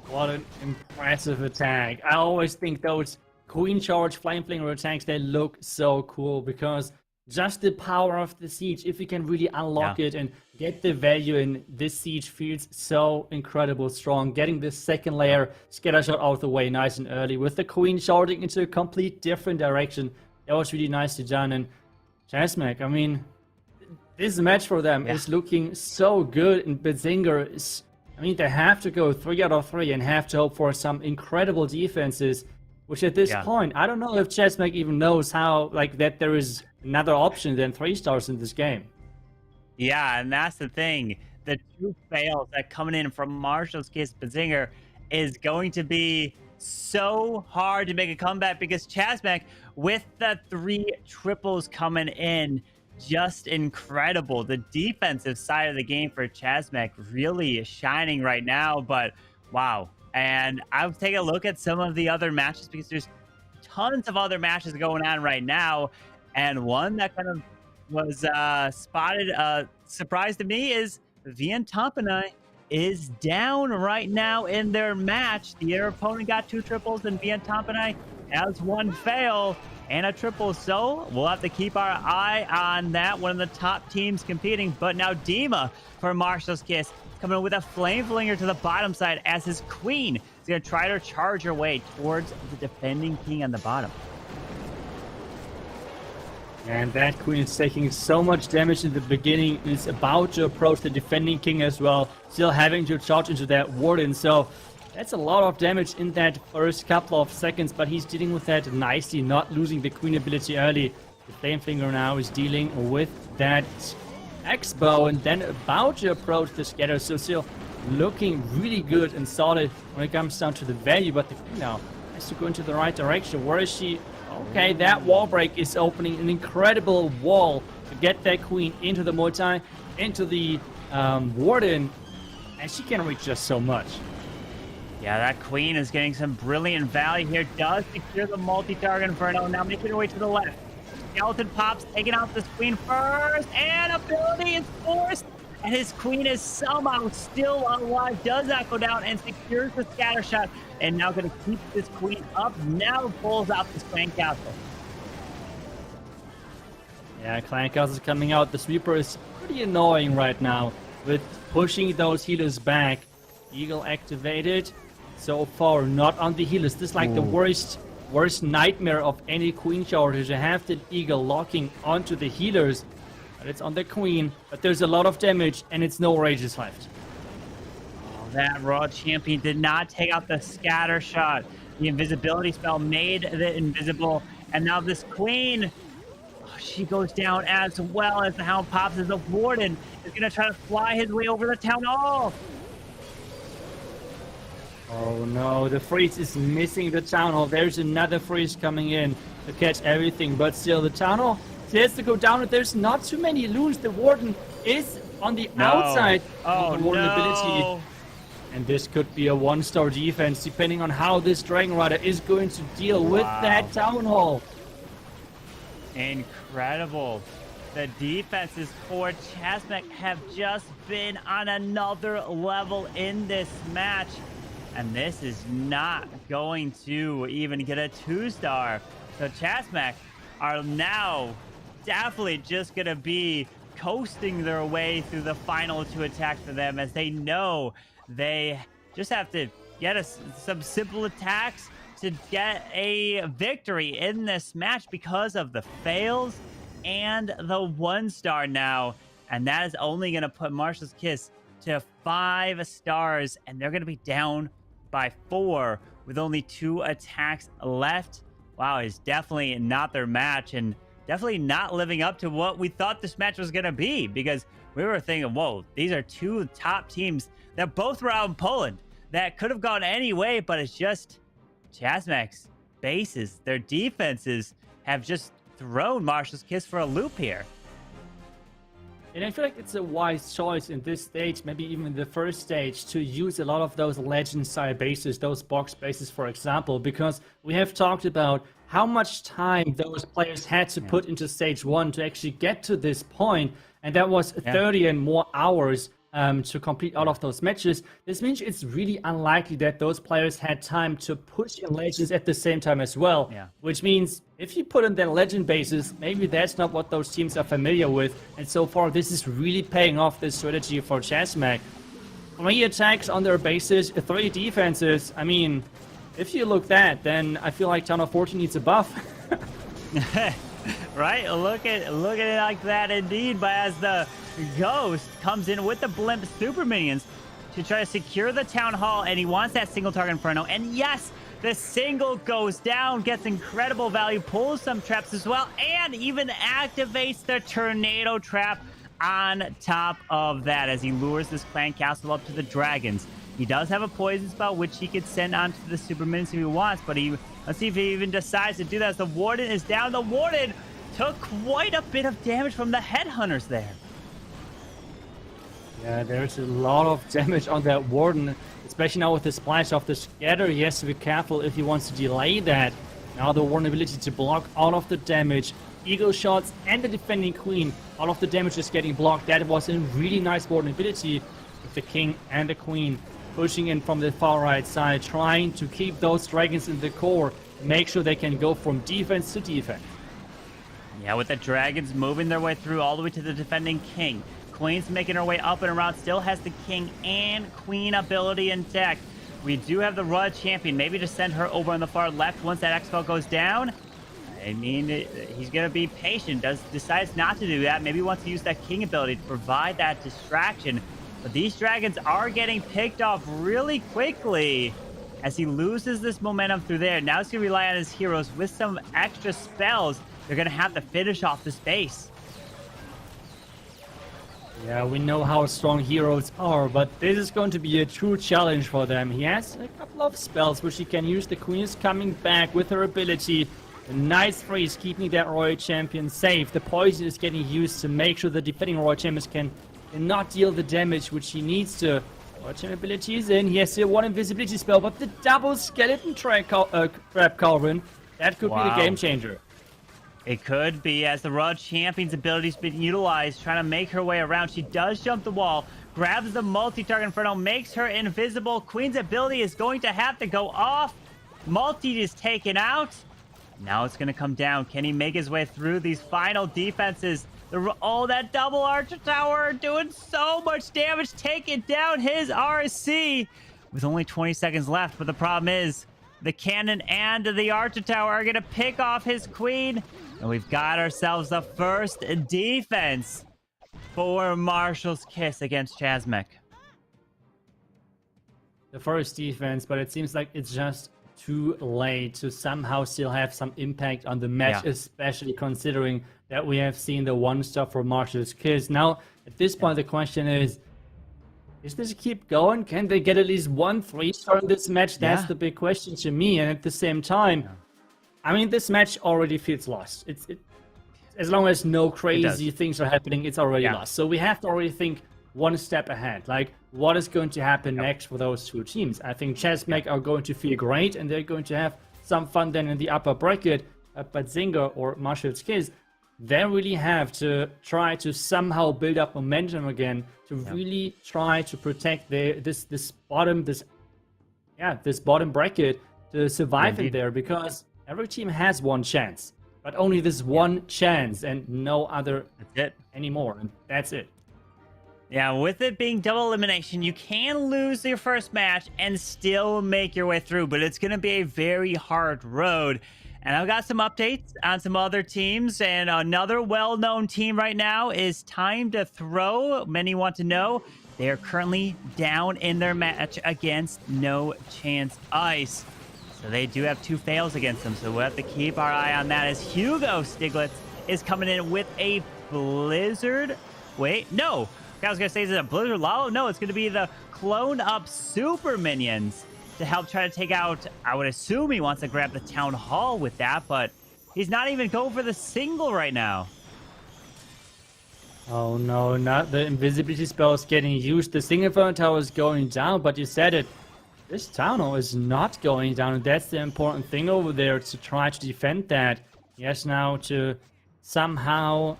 What an impressive attack. I always think those Queen Charge Flame Flinger attacks, they look so cool, because just the power of the siege, if you can really unlock it and get the value in this siege, feels so incredible strong. Getting this second layer scatter shot out of the way nice and early with the Queen charging into a complete different direction. That was really nicely done. And Chasmac, I mean, this match for them is looking so good, and Benzinger is, I mean, they have to go 3 out of 3 and have to hope for some incredible defenses, which at this point, I don't know if Chessmack even knows how, like, that there is another option than 3 stars in this game. Yeah, and that's the thing. The 2 fails that coming in from Marshall's Kiss Benzinger is going to be so hard to make a comeback, because Chessmack, with the 3 triples coming in, just incredible. The defensive side of the game for Chessmack really shining right now, but wow. And I'll take a look at some of the other matches, because there's tons of other matches going on right now. And one that kind of was spotted, surprise to me, is Vientimpani is down right now in their match. Their opponent got 2 triples, and Vientimpani has 1 fail and a triple, so we'll have to keep our eye on that. One of the top teams competing. But now Dima for Marshall's Kiss coming in with a flame flinger to the bottom side, as his queen is going to try to charge her way towards the defending king on the bottom. And that queen is taking so much damage in the beginning, is about to approach the defending king as well, still having to charge into that warden. So that's a lot of damage in that first couple of seconds, but he's dealing with that nicely, not losing the queen ability early. The flame finger now is dealing with that X-bow and then about to approach the scatter. So still looking really good and solid when it comes down to the value, but the queen now has to go into the right direction. Where is she? Okay, that wall break is opening an incredible wall to get that queen into the multi, into the warden, and she can reach just so much. Yeah, that queen is getting some brilliant value here. Does secure the multi-target Inferno. Now making her way to the left. Skeleton pops, taking out this queen first, and ability is forced. And his queen is somehow still alive, does not go down, and secures the scatter shot. And now going to keep this queen up. Now pulls out this clan castle. Yeah, clan castle is coming out. The sweeper is pretty annoying right now with pushing those healers back. Eagle activated. So far, not on the healers. This is like the worst nightmare of any queen shortage. You have the eagle locking onto the healers. But it's on the queen, but there's a lot of damage, and it's no rages left. Oh, that World Champion did not take out the scatter shot. The invisibility spell made it invisible, and now this queen, she goes down as well as the Hound pops, as the warden is going to try to fly his way over the town hall. Oh no, the freeze is missing the town hall. There's another freeze coming in to catch everything, but still the town hall has to go down. There's not too many loons. The warden is on the outside of the warden ability. And this could be a 1-star defense, depending on how this Dragon Rider is going to deal with that town hall. Incredible. The defenses for Chessmack have just been on another level in this match. And this is not going to even get a 2-star. So Chessmack are now definitely just going to be coasting their way through the final 2 attacks for them, as they know they just have to get some simple attacks to get a victory in this match because of the fails and the 1-star now. And that is only going to put Marshall's Kiss to 5 stars, and they're going to be down by 4 with only 2 attacks left. Wow, it's definitely not their match, and definitely not living up to what we thought this match was going to be, because we were thinking, whoa, these are 2 top teams that both were out in Poland that could have gone any way, but it's just Chessmack's bases, their defenses have just thrown Marshall's Kiss for a loop here. And I feel like it's a wise choice in this stage, maybe even in the first stage, to use a lot of those legend-style bases, those box bases, for example, because we have talked about how much time those players had to put into stage 1 to actually get to this point, and that was 30 and more hours to complete all of those matches. This means it's really unlikely that those players had time to push in legends at the same time as well, which means if you put in their legend bases, maybe that's not what those teams are familiar with, and so far this is really paying off this strategy for Chessmack. 3 attacks on their bases, 3 defenses. I mean, if you look that, then I feel like Town of 14 needs a buff. Right? Look at it like that indeed. But as the Ghost comes in with the Blimp Super Minions to try to secure the Town Hall, and he wants that single target Inferno. And yes, the single goes down, gets incredible value, pulls some traps as well, and even activates the Tornado Trap on top of that as he lures this Clan Castle up to the Dragons. He does have a poison spell, which he could send onto the Super Minions if he wants, but let's see if he even decides to do that as the Warden is down. The Warden took quite a bit of damage from the Headhunters there. Yeah, there's a lot of damage on that Warden, especially now with the splash of the Scatter. He has to be careful if he wants to delay that. Now the Warden ability to block all of the damage. Eagle shots and the defending Queen. All of the damage is getting blocked. That was a really nice Warden ability with the King and the Queen pushing in from the far right side, trying to keep those Dragons in the core, make sure they can go from defense to defense. Yeah, with the Dragons moving their way through all the way to the defending King. Queen's making her way up and around, still has the King and Queen ability intact. We do have the World Champion, maybe to send her over on the far left once that X-Spell goes down. I mean, he's going to be patient, decides not to do that. Maybe wants to use that King ability to provide that distraction. But these Dragons are getting picked off really quickly as he loses this momentum through there. Now he's going to rely on his heroes with some extra spells. They're going to have to finish off this base. Yeah, we know how strong heroes are, but this is going to be a true challenge for them. He has a couple of spells which he can use. The Queen is coming back with her ability. A nice freeze, keeping that Royal Champion safe. The poison is getting used to make sure the defending Royal Champions can not deal the damage which he needs to. Royal Champion ability is in. He has still one invisibility spell, but the double skeleton trap, Calvin, that could be the game changer. It could be, as the World Champion's ability's been utilized, trying to make her way around. She does jump the wall, grabs the multi-target Inferno, makes her invisible. Queen's ability is going to have to go off. Multi is taken out. Now it's going to come down. Can he make his way through these final defenses? Oh, that double Archer Tower doing so much damage, taking down his RC with only 20 seconds left. But the problem is the cannon and the Archer Tower are going to pick off his Queen. And we've got ourselves the first defense for Marshall's Kiss against Chasmek. The first defense, but it seems like it's just too late to somehow still have some impact on the match, especially considering that we have seen the one stop for Marshall's Kiss. Now, at this point, the question is this keep going? Can they get at least 1 3-star in this match? That's the big question to me. And at the same time, I mean, this match already feels lost. As long as no crazy things are happening, it's already lost. So we have to already think one step ahead. Like, what is going to happen next for those two teams? I think Chasmek are going to feel great, and they're going to have some fun then in the upper bracket. But Zinger or Marshall's Kiss, they really have to try to somehow build up momentum again to really try to protect this bottom bracket to survive in there, because every team has one chance, but only this one chance and no other anymore, and that's it. Yeah, with it being double elimination, you can lose your first match and still make your way through, but it's going to be a very hard road. And I've got some updates on some other teams, and another well-known team right now is Time to Throw. Many want to know they are currently down in their match against No Chance Ice. So they do have 2 fails against them, so we'll have to keep our eye on that as Hugo Stiglitz is coming in with a Blizzard. Wait, no. I was going to say, is it a Blizzard Lalo? No, it's going to be the clone up Super Minions to help try to take out, I would assume he wants to grab the Town Hall with that, but he's not even going for the single right now. Oh no, not the invisibility spell is getting used. The single front tower is going down, but you said it. This Town Hall is not going down, and that's the important thing over there, to try to defend that. He has now to somehow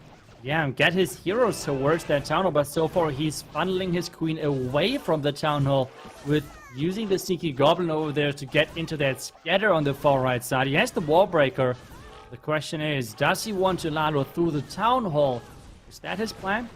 get his heroes towards that Town Hall, but so far he's funneling his Queen away from the Town Hall with using the Sneaky Goblin over there to get into that scatter on the far right side. He has the Wall Breaker. The question is, does he want to Lalo through the Town Hall? Is that his plan?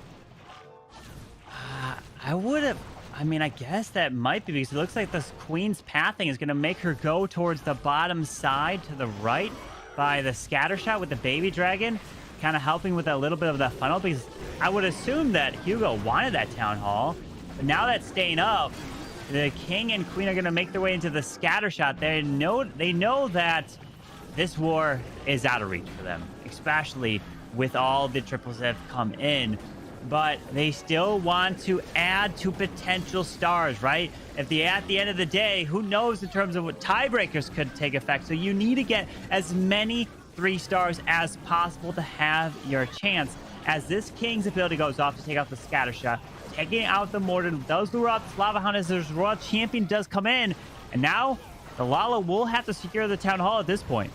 I mean, I guess that might be, because it looks like this Queen's pathing is going to make her go towards the bottom side to the right. by the scatter shot with the baby dragon, kind of helping with a little bit of that funnel, because I would assume that Hugo wanted that town hall. But now that's staying up, the king and queen are going to make their way into the scatter shot. They know that this war is out of reach for them, especially with all the triples that have come in. But they still want to add to potential stars, right? At the end of the day, who knows in terms of what tiebreakers could take effect. So you need to get as many 3 stars as possible to have your chance. As this king's ability goes off to take out the scatter shot, taking out the mortar, those lure out the lava hound as their royal champion does come in. And now the Lala will have to secure the town hall at this point.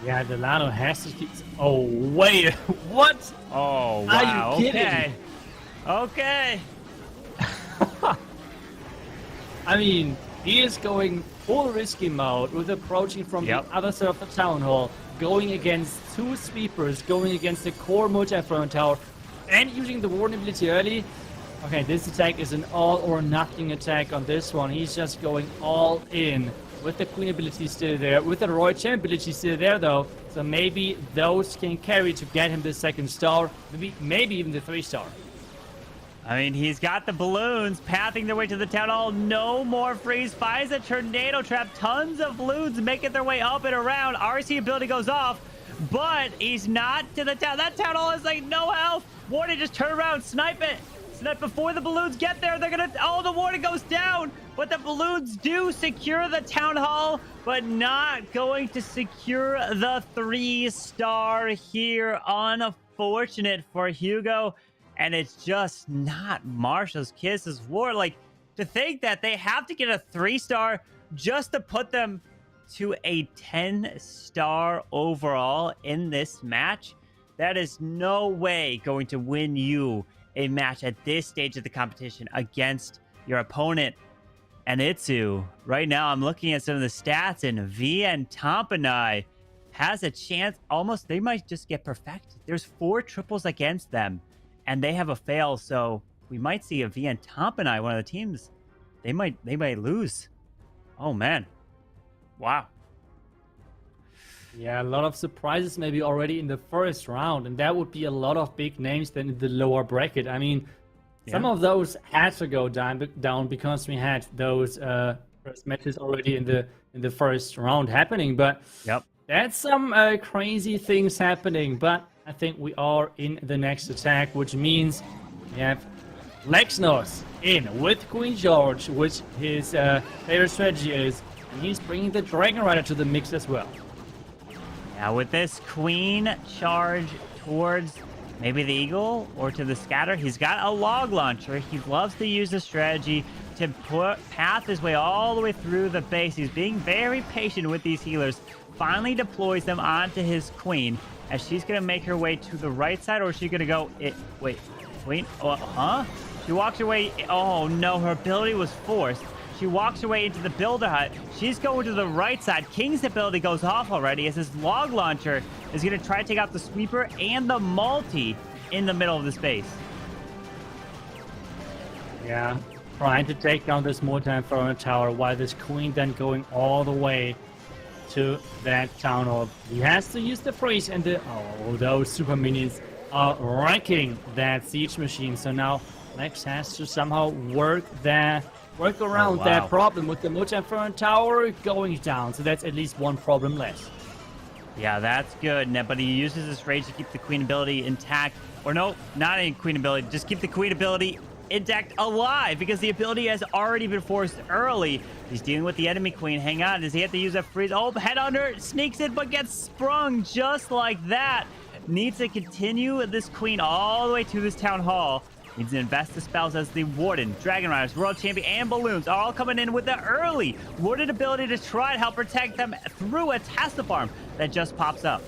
Yeah, the Lano has to keep... Oh, wait. What? Oh, wow. Are you kidding? Okay. I mean, he is going full risky mode with approaching from the other side of the town hall, going against 2 sweepers, going against the core multi-throne tower, and using the warden ability early. Okay, this attack is an all or nothing attack on this one. He's just going all in. With the queen ability still there, with the royal champ ability still there though, so maybe those can carry to get him the 2nd star, maybe even the 3 star. I mean, he's got the balloons pathing their way to the town hall. No more freeze. Finds a tornado trap. Tons of balloons making their way up and around. RC ability goes off, but he's not to the town. That town hall is like no health. Warden, just turn around, snipe it. Snipe before the balloons get there. They're gonna. Oh, the warden goes down. But the balloons do secure the town hall, but not going to secure the 3 star here. Unfortunate for Hugo. And it's just not Marshall's Kiss's war. Like, to think that they have to get a 3 star just to put them to a 10 star overall in this match, that is no way going to win you a match at this stage of the competition against your opponent. And iTzu, right now I'm looking at some of the stats, and VN Tompanai has a chance. Almost, they might just get perfected. There's 4 triples against them, and they have a fail. So we might see a VN Tompanai, one of the teams. They might lose. Oh man, wow. Yeah, a lot of surprises maybe already in the first round, and that would be a lot of big names then in the lower bracket. I mean, some of those had to go down because we had those first matches already in the first round happening. But that's some crazy things happening. But I think we are in the next attack, which means we have Lexnos in with Queen George, which his favorite strategy is, and he's bringing the Dragon Rider to the mix as well. Now with this queen charge towards maybe the eagle or to the scatter, he's got a log launcher. He loves to use the strategy to path his way all the way through the base. He's being very patient with these healers. Finally deploys them onto his queen as she's going to make her way to the right side, or is she going to go... Wait, queen? Huh? She walks her way... Oh no, her ability was forced. She walks her way into the builder hut. She's going to the right side. King's ability goes off already as his log launcher is going to try to take out the sweeper and the multi in the middle of the space. Yeah, trying to take down this multi-throne tower while this queen then going all the way to that town hall. He has to use the freeze, and those super minions are wrecking that siege machine. So now Lex has to somehow work around that problem with the multi-throne tower going down. So that's at least one problem less. Yeah, that's good. But he uses his rage to keep the queen ability intact. Or no, not a queen ability. Just keep the queen ability intact alive, because the ability has already been forced early. He's dealing with the enemy queen. Hang on. Does he have to use a freeze? Oh, head under. Sneaks in, but gets sprung just like that. Needs to continue this queen all the way to this town hall. Needs to invest the spells as the Warden, Dragon Riders, World Champion, and Balloons are all coming in with the early Warden ability to try to help protect them through a Tesla farm that just pops up.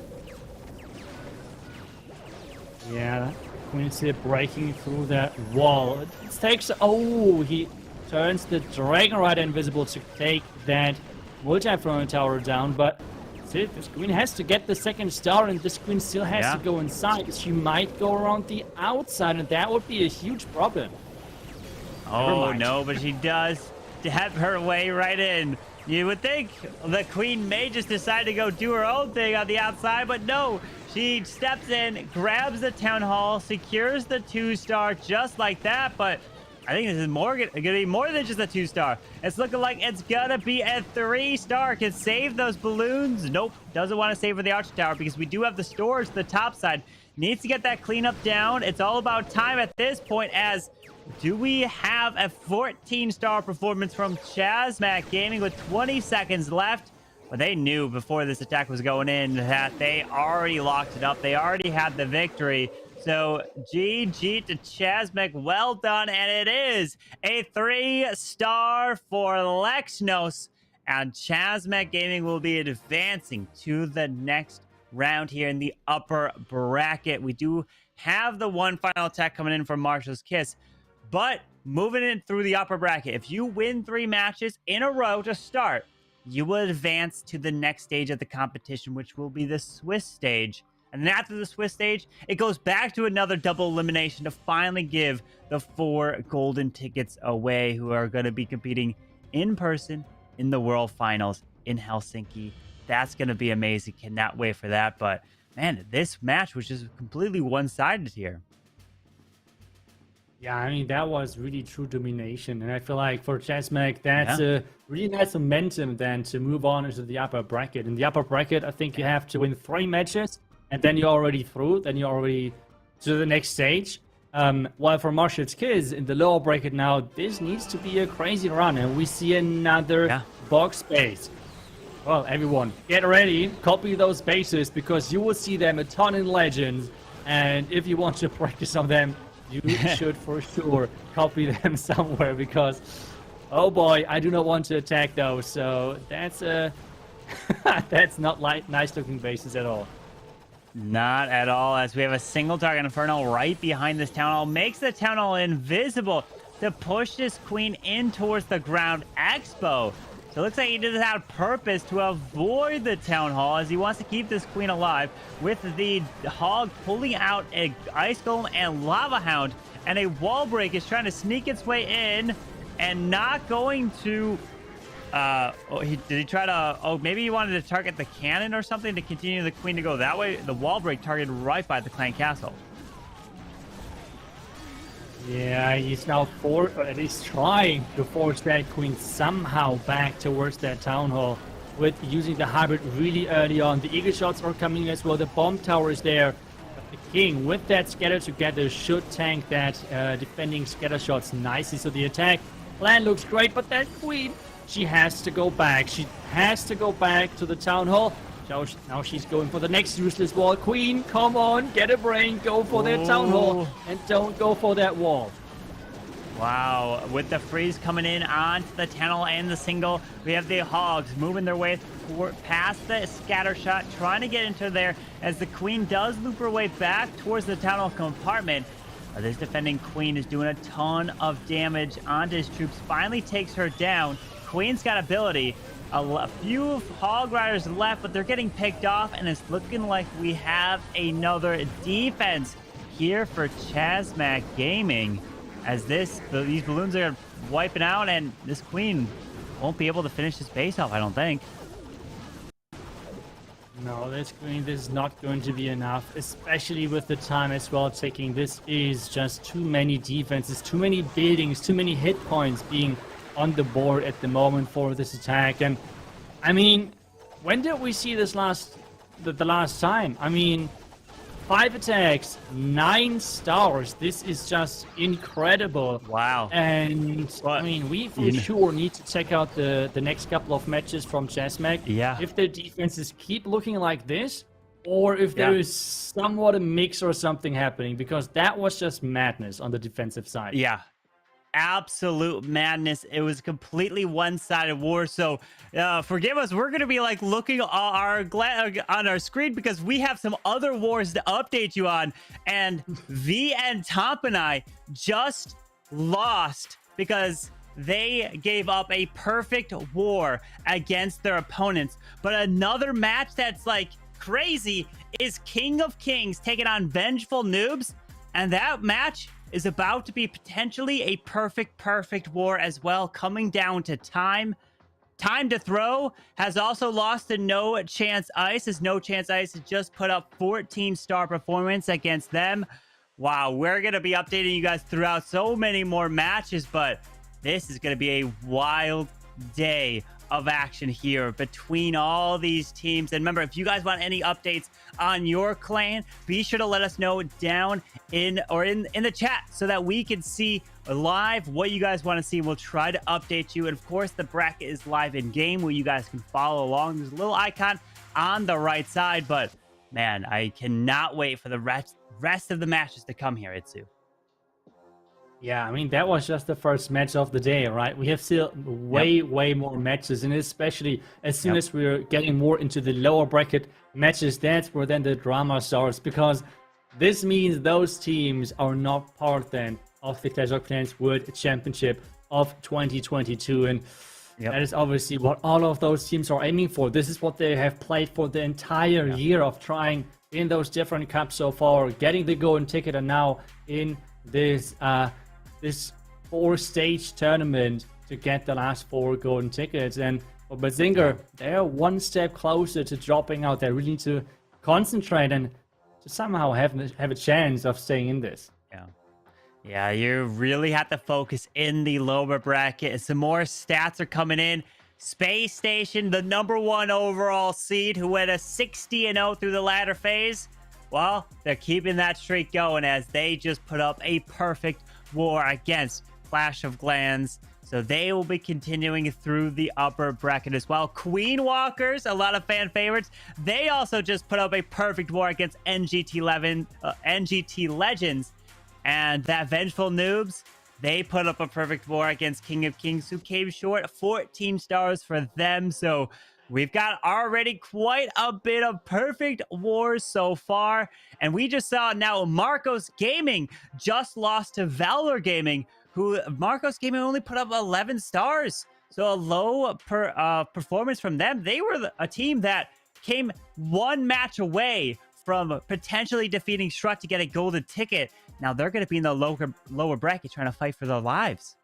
Yeah, Queen's here breaking through that wall. It takes... Oh, he turns the Dragon Rider invisible to take that multi-throne tower down, but this queen has to get the second star, and this queen still has to go inside. She might go around the outside, and that would be a huge problem. Oh, no, but she does have her way right in. You would think the queen may just decide to go do her own thing on the outside, but no. She steps in, grabs the town hall, secures the 2-star just like that, but I think this is going to be more than just a 2-star. It's looking like it's going to be a 3-star. Can save those balloons. Nope. Doesn't want to save for the Archer Tower because we do have the storage to the top side. Needs to get that cleanup down. It's all about time at this point as do we have a 14-star performance from Chazmac Gaming with 20 seconds left? But they knew before this attack was going in that they already locked it up. They already had the victory. So GG to Chazmac, well done, and it is a 3-star for Lexnos, and Chazmac Gaming will be advancing to the next round here in the upper bracket. We do have the one final attack coming in from Marshall's Kiss, but moving in through the upper bracket, if you win 3 matches in a row to start, you will advance to the next stage of the competition, which will be the Swiss stage. And then after the Swiss stage, it goes back to another double elimination to finally give the 4 golden tickets away who are going to be competing in person in the World Finals in Helsinki. That's going to be amazing. Cannot wait for that. But man, this match was just completely one-sided here. Yeah, I mean, that was really true domination. And I feel like for Chazmac, that's a really nice momentum then to move on into the upper bracket. In the upper bracket, I think you have to win 3 matches. And then you're already through. Then you're already to the next stage. While for Marshall's Kids in the lower bracket now, this needs to be a crazy run. And we see another box base. Well, everyone, get ready. Copy those bases because you will see them a ton in Legends. And if you want to practice on them, you should for sure copy them somewhere because, oh boy, I do not want to attack those. So that's that's not like nice looking bases at all. Not at all, as we have a single target Inferno right behind this Town Hall. Makes the Town Hall invisible to push this queen in towards the ground expo. So it looks like he did this on purpose to avoid the Town Hall as he wants to keep this queen alive with the Hog pulling out an Ice Golem and Lava Hound. And a Wall Break is trying to sneak its way in and not going to... did he try to... Oh, maybe he wanted to target the cannon or something to continue the queen to go that way. The Wall Break targeted right by the clan castle. Yeah, he's now at least trying to force that queen somehow back towards that town hall with using the hybrid really early on. The eagle shots are coming as well. The bomb tower is there. But the king with that scatter together should tank that defending scatter shots nicely. So the attack plan looks great, but that queen, she has to go back. She has to go back to the town hall. So now she's going for the next useless wall. Queen, come on, get a brain, go for that town hall, and don't go for that wall. Wow, with the freeze coming in onto the tunnel and the single, we have the Hogs moving their way past the scatter shot, trying to get into there as the queen does loop her way back towards the tunnel compartment. This defending queen is doing a ton of damage onto his troops, finally takes her down. Queen's got ability. A few Hog Riders left, but they're getting picked off, and it's looking like we have another defense here for Chazmac Gaming, as these balloons are wiping out, and this queen won't be able to finish this base off, I don't think. No, this queen, this is not going to be enough, especially with the time as well taking. This is just too many defenses, too many buildings, too many hit points being on the board at the moment for this attack. And I mean, when did we see this the last time? I mean, 5 attacks, 9 stars. This is just incredible. Wow. And I mean, we for sure need to check out the next couple of matches from Chazmac. Yeah. If their defenses keep looking like this, or if there is somewhat a mix or something happening, because that was just madness on the defensive side. Yeah. Absolute madness. It was completely one-sided war. So forgive us, we're gonna be like looking on our screen because we have some other wars to update you on, and V and Tomp and I just lost because they gave up a perfect war against their opponents. But another match that's like crazy is King of Kings taking on Vengeful Noobs, and that match is about to be potentially a perfect war as well, coming down to time. Time to Throw has also lost to No Chance Ice, as No Chance Ice has just put up 14-star performance against them. Wow, we're going to be updating you guys throughout so many more matches, but this is going to be a wild day of action here between all these teams. And remember, if you guys want any updates on your clan, be sure to let us know down in the chat so that we can see live what you guys want to see. We'll try to update you. And of course, the bracket is live in game where you guys can follow along. There's a little icon on the right side, but man, I cannot wait for the rest of the matches to come here, iTzu. Yeah, I mean, that was just the first match of the day, right? We have still way more matches, and especially as soon as we're getting more into the lower bracket matches, that's where then the drama starts, because this means those teams are not part then of the Clash of Clans World Championship of 2022, and that is obviously what all of those teams are aiming for. This is what they have played for the entire year of trying in those different cups so far, getting the golden ticket, and now in this this 4-stage tournament to get the last 4 golden tickets. And for Benzinger, they're one step closer to dropping out. They really need to concentrate and to somehow have a chance of staying in this. Yeah, you really have to focus in the lower bracket. Some more stats are coming in. Space Station, the #1 overall seed, who went a 60-0 through the ladder phase. Well, they're keeping that streak going as they just put up a perfect war against Clash of Clans. So they will be continuing through the upper bracket as well. Queen Walkers, a lot of fan favorites. They also just put up a perfect war against NGT Legends. And that Vengeful Noobs, they put up a perfect war against King of Kings, who came short. 14 stars for them. So we've got already quite a bit of perfect wars so far. And we just saw now Marcos Gaming just lost to Valor Gaming, who Marcos Gaming only put up 11 stars. So a low performance from them. They were a team that came one match away from potentially defeating Shrut to get a golden ticket. Now they're going to be in the lower bracket trying to fight for their lives.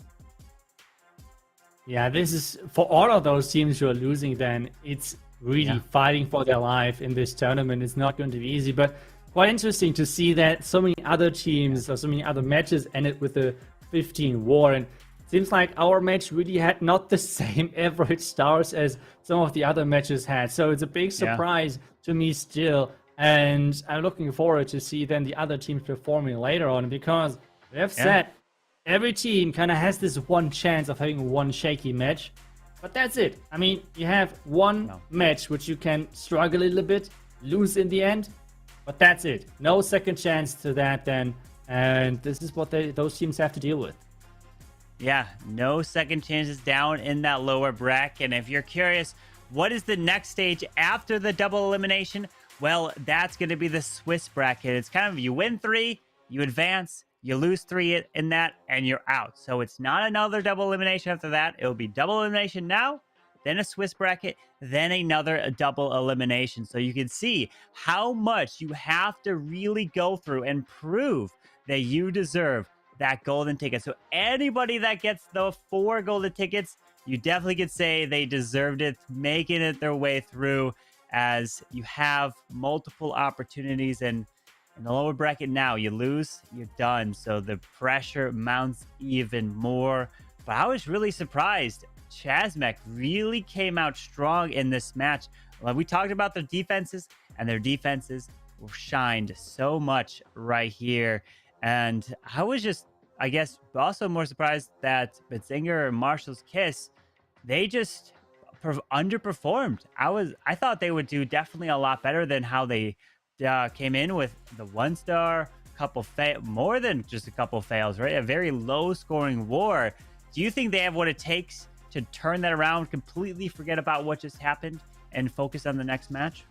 Yeah, this is for all of those teams who are losing, then it's really fighting for their life in this tournament. It's not going to be easy, but quite interesting to see that so many other teams or so many other matches ended with a 15 war. And it seems like our match really had not the same average stars as some of the other matches had. So it's a big surprise to me still. And I'm looking forward to see then the other teams performing later on, because they have said every team kind of has this one chance of having one shaky match, but that's it. I mean, you have one match which you can struggle a little bit, lose in the end, but that's it. No second chance to that then, and this is what those teams have to deal with. Yeah, no second chances down in that lower bracket. And if you're curious, what is the next stage after the double elimination? Well, that's going to be the Swiss bracket. It's kind of you win 3, you advance, you lose 3 in that, and you're out. So it's not another double elimination after that. It'll be double elimination now, then a Swiss bracket, then another double elimination. So you can see how much you have to really go through and prove that you deserve that golden ticket. So anybody that gets the 4 golden tickets, you definitely could say they deserved it, making it their way through, as you have multiple opportunities. And in the lower bracket now, you lose, you're done. So the pressure mounts even more. But I was really surprised. Chasmek really came out strong in this match. We talked about their defenses, and their defenses shined so much right here. And I was just, I guess, also more surprised that Benzinger and Marshall's Kiss, they just underperformed. I thought they would do definitely a lot better than how they came in with the 1-star, more than just a couple fails, right? A very low scoring war. Do you think they have what it takes to turn that around, completely forget about what just happened, and focus on the next match?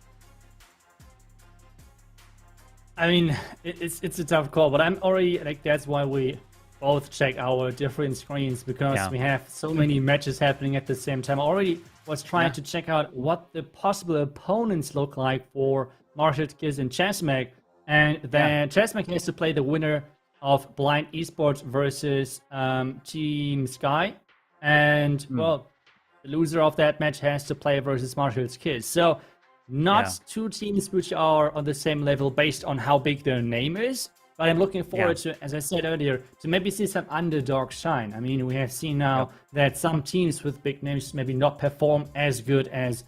I mean, it's a tough call, but I'm already like, that's why we both check our different screens, because we have so many matches happening at the same time. I already was trying to check out what the possible opponents look like for Marshall Kiss and Chasmek, and then Chasmek has to play the winner of Blind Esports versus Team Sky, and well, the loser of that match has to play versus Marshall's Kiss. So not Yeah. two teams which are on the same level based on how big their name is. But I'm looking forward to, as I said earlier, to maybe see some underdog shine. I mean, we have seen now that some teams with big names maybe not perform as good as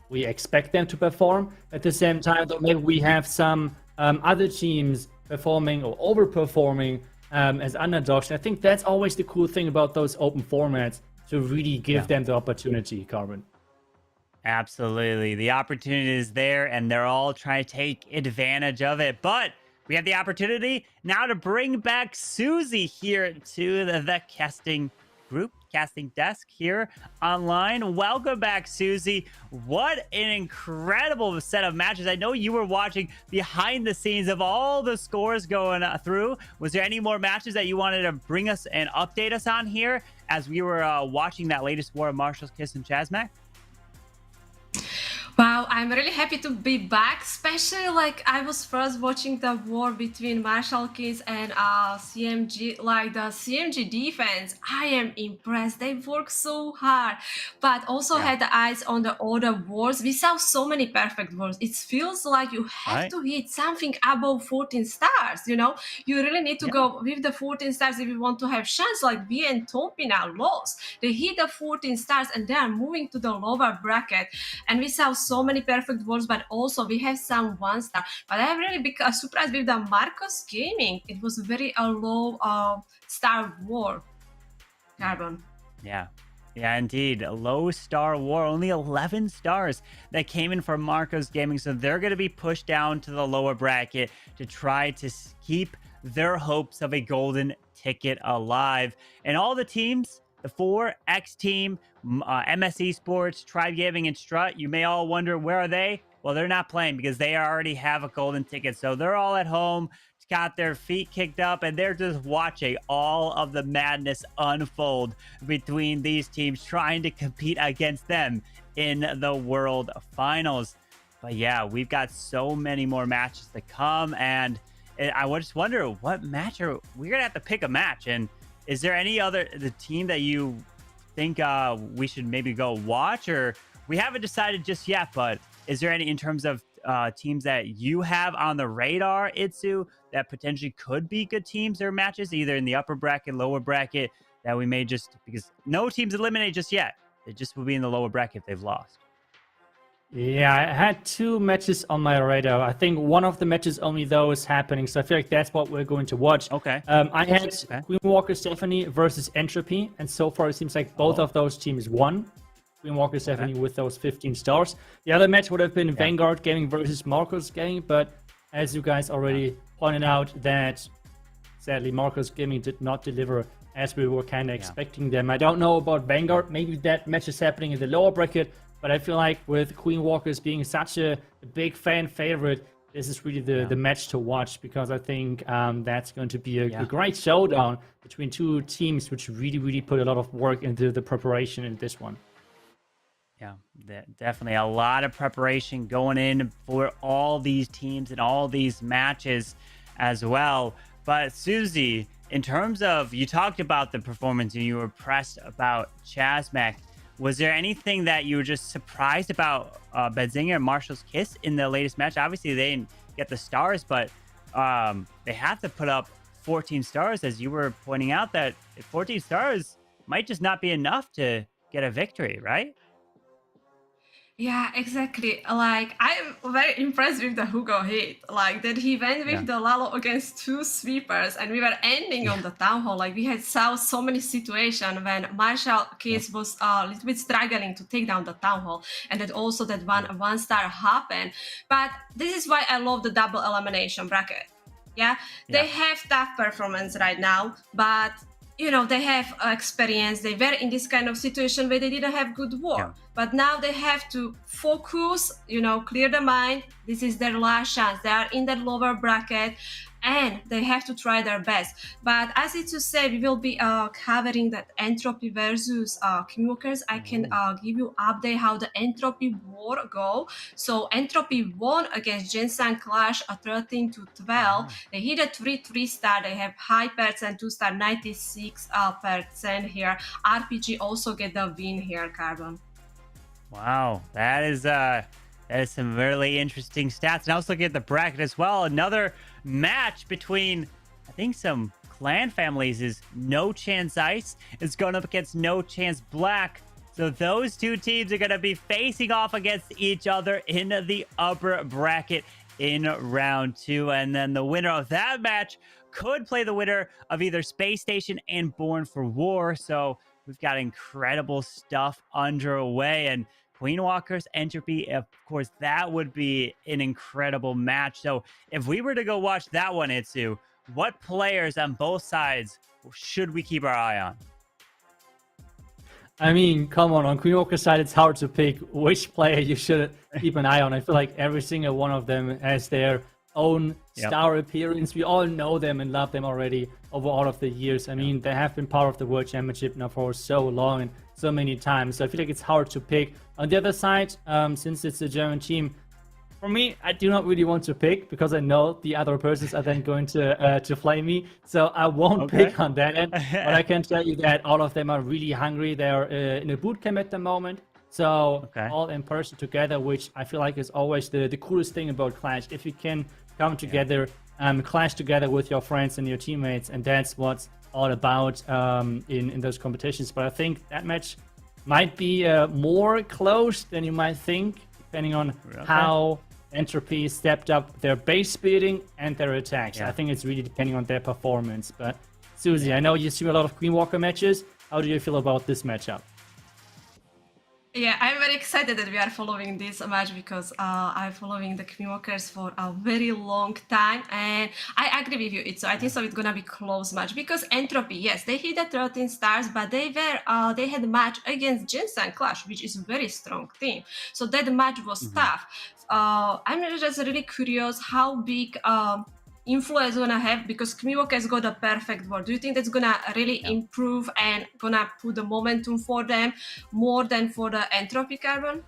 we expect them to perform. At the same time, though, maybe we have some other teams performing or overperforming as underdogs. I think that's always the cool thing about those open formats, to really give them the opportunity, Carbon. Absolutely. The opportunity is there, and they're all trying to take advantage of it. But we have the opportunity now to bring back Susie here to the casting group, casting desk here online. Welcome back, Susie. What an incredible set of matches. I know you were watching behind the scenes of all the scores going through. Was there any more matches that you wanted to bring us and update us on here as we were watching that latest war of Marshall's Kiss and Chazmac? Wow, I'm really happy to be back, especially like I was first watching the war between Marshall Kids and CMG, like the CMG defense. I am impressed. They work so hard, but also had the eyes on the other wars. We saw so many perfect wars. It feels like you have to hit something above 14 stars, you know? You really need to go with the 14 stars if you want to have chance. Like V and Topi now lost. They hit the 14 stars and they are moving to the lower bracket. And we saw so many perfect wars, but also we have some 1 star. But I'm really surprised with the Marcos Gaming. It was very low star war, Carbon. Yeah, indeed. A low star war, only 11 stars that came in from Marcos Gaming. So they're going to be pushed down to the lower bracket to try to keep their hopes of a golden ticket alive. And all the teams, the 4X team, MS Esports, Tribe Gaming, and Strut, you may all wonder, where are they? Well, they're not playing because they already have a golden ticket. So they're all at home, got their feet kicked up, and they're just watching all of the madness unfold between these teams, trying to compete against them in the World Finals. But yeah, we've got so many more matches to come, and I just wonder, what match we're gonna have to pick a match. And is there any other team that you think we should maybe go watch? Or we haven't decided just yet, but is there any in terms of teams that you have on the radar, iTzu, that potentially could be good teams or matches, either in the upper bracket, lower bracket, that we may just, because no teams eliminated just yet, they just will be in the lower bracket if they've lost? Yeah, I had 2 matches on my radar. I think one of the matches only though is happening, so I feel like that's what we're going to watch. Okay. I had Queen Walker Stephanie versus Entropy, and so far it seems like both of those teams won. Queen Walker Stephanie with those 15 stars. The other match would have been Vanguard Gaming versus Marcos Gaming, but as you guys already pointed out, that sadly Marcos Gaming did not deliver as we were kind of expecting them. I don't know about Vanguard. Maybe that match is happening in the lower bracket. But I feel like with Queen Walkers being such a big fan favorite, this is really the match to watch, because I think that's going to be a great showdown between two teams which really put a lot of work into the preparation in this one. Yeah, definitely a lot of preparation going in for all these teams and all these matches as well. But Susie, in terms of, you talked about the performance and you were impressed about Chazmac. Was there anything that you were just surprised about Benzinger and Marshall's Kiss in the latest match? Obviously, they didn't get the stars, but they have to put up 14 stars, as you were pointing out, that 14 stars might just not be enough to get a victory, right? Yeah, exactly. Like, I'm very impressed with the Hugo hit. Like, that he went with the Lalo against 2 sweepers, and we were ending on the town hall. Like, we had saw so many situations when Marshall Kiss was a little bit struggling to take down the town hall, and that also that one star happened. But this is why I love the double elimination bracket. Yeah, they have tough performance right now, but you know, they have experience. They were in this kind of situation where they didn't have good work. But now they have to focus, you know, clear the mind. This is their last chance. They are in that lower bracket. and they have to try their best. But as iTzu said, we will be covering that Entropy versus Kingwalkers. I can give you update how the Entropy war go. So Entropy won against Jensen Clash 13-12. They hit a 3-3 star. They have high percent 2-star 96% here. RPG also get the win here, Carbon. Wow, that is some really interesting stats. And also get the bracket as well. Another match between, I think, some clan families is No Chance Ice is going up against No Chance Black. So those two teams are going to be facing off against each other in the upper bracket in round 2. And then the winner of that match could play the winner of either Space Station and Born for War. So we've got incredible stuff underway. And Queen Walkers, Entropy, of course, that would be an incredible match. So if we were to go watch that one, iTzu, what players on both sides should we keep our eye on? I mean, come on Queen Walker's side, it's hard to pick which player you should keep an eye on. I feel like every single one of them has their own star appearance. We all know them and love them already over all of the years. I mean, they have been part of the World Championship now for so long and so many times. So I feel like it's hard to pick. On the other side, since it's a German team, for me, I do not really want to pick because I know the other persons are then going to flame me. So I won't pick on that end. But I can tell you that all of them are really hungry. They're in a boot camp at the moment. So all in person together, which I feel like is always the coolest thing about Clash. If you can come together, clash together with your friends and your teammates, and that's what's all about in those competitions. But I think that match might be more close than you might think, depending on how Entropy stepped up their base speeding and their attacks. I think it's really depending on their performance. But Susie, I know you see a lot of Queen Walker matches. How do you feel about this matchup? Yeah, I'm very excited that we are following this match because I'm following the Queen Walkers for a very long time, and I agree with you. It's it's gonna be close match because Entropy, yes, they hit the 13 stars, but they had a match against Jensen Clash, which is a very strong team. So that match was tough. I'm just really curious how big influence gonna have because Queen Walkers got a perfect ward. Do you think that's gonna really improve and gonna put the momentum for them more than for the Entropy, Carbon?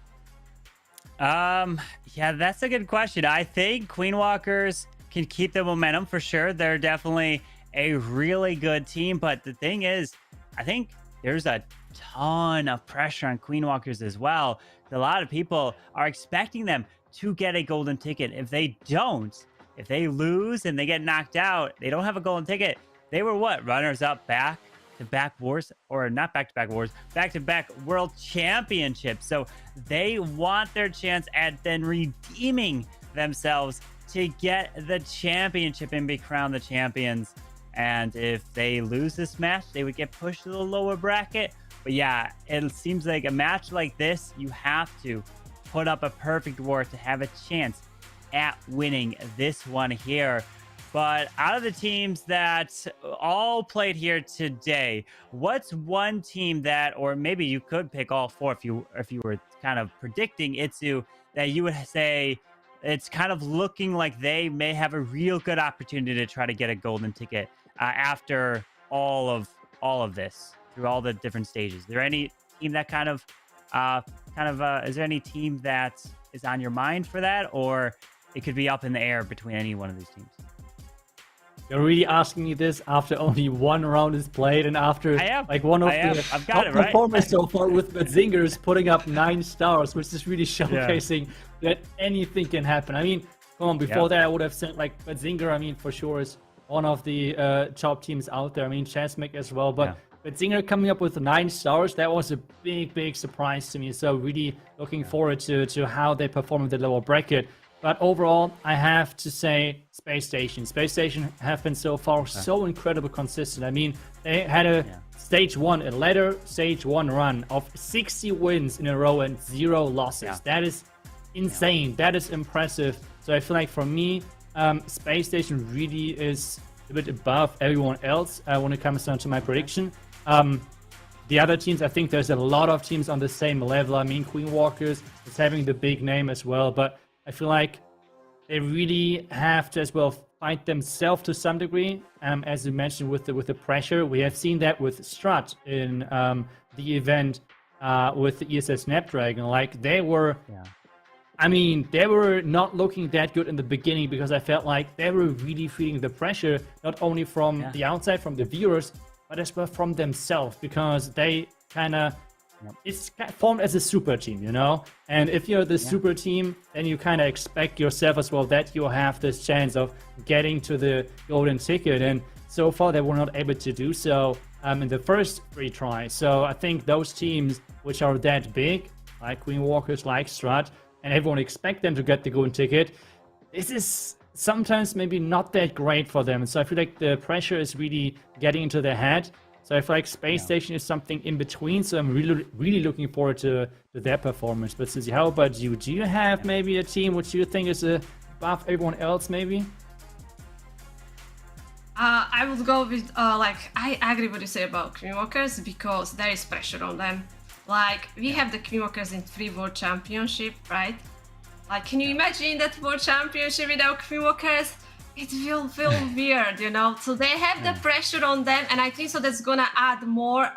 Yeah, that's a good question. I think Queen Walkers can keep the momentum for sure. They're definitely a really good team, but the thing is, I think there's a ton of pressure on Queen Walkers as well. A lot of people are expecting them to get a golden ticket. If they don't, if they lose and they get knocked out, they don't have a golden ticket. They were what? Runners up back-to-back wars, or not back-to-back wars, back-to-back World Championships. So they want their chance at then redeeming themselves to get the championship and be crowned the champions. And if they lose this match, they would get pushed to the lower bracket. But yeah, it seems like a match like this, you have to put up a perfect war to have a chance at winning this one here. But out of the teams that all played here today, what's one team that, or maybe you could pick all four if you were kind of predicting iTzu, that you would say it's kind of looking like they may have a real good opportunity to try to get a golden ticket after all of this, through all the different stages? Is there any team that is there any team that is on your mind for that, or it could be up in the air between any one of these teams? You're really asking me this after only one round is played and after like one of the top performers so far with Zingers putting up 9 stars, which is really showcasing that anything can happen. I mean, come on, before that I would have said like Zinger, I mean, for sure is one of the top teams out there. I mean, Chasmic as well, but Zinger coming up with 9 stars, that was a big surprise to me. So really looking forward to how they perform in the lower bracket. But overall, I have to say Space Station. Space Station have been so far so incredibly consistent. I mean, they had a ladder stage 1 run of 60 wins in a row and 0 losses. That is insane. That is impressive. So I feel like for me, Space Station really is a bit above everyone else when it comes down to my prediction. The other teams, I think there's a lot of teams on the same level. I mean, Queen Walkers is having the big name as well, but I feel like they really have to as well fight themselves to some degree. As you mentioned, with the pressure, we have seen that with Strut in the event with the ESS Snapdragon. Like they were, I mean, they were not looking that good in the beginning because I felt like they were really feeling the pressure, not only from the outside, from the viewers, but as well from themselves, because they kind of, it's formed as a super team, you know? And if you're the super team, then you kind of expect yourself as well that you have this chance of getting to the golden ticket. And so far, they were not able to do so in the first 3 tries. So I think those teams which are that big, like Queen Walkers, like Strut, and everyone expect them to get the golden ticket, this is sometimes maybe not that great for them. So I feel like the pressure is really getting into their head. So I feel like Space Station is something in between. So I'm really looking forward to their performance. But Susie, how about you? Do you have maybe a team which you think is above everyone else maybe? I would go with I agree what you say about Queen Walkers because there is pressure on them. Like we have the Queen Walkers in 3 World Championship, right? Like, can you imagine that World Championship without Queen Walkers? It will feel weird, you know. So they have the pressure on them, and I think so that's gonna add more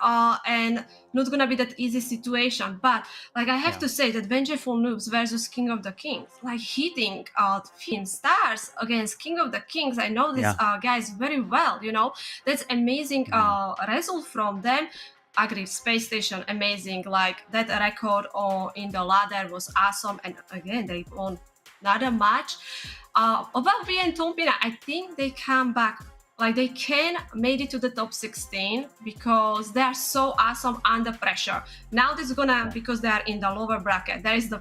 and not gonna be that easy situation. But like I have to say that Vengeful Noobs versus King of the Kings, like hitting Team Stars against King of the Kings. I know this guys very well, you know. That's amazing result from them. Agree, Space Station, amazing. Like that record in the ladder was awesome, and again they won another match. About V and Tompina, I think they come back, like they can made it to the top 16 because they are so awesome under pressure. Now this is gonna, because they are in the lower bracket, there is the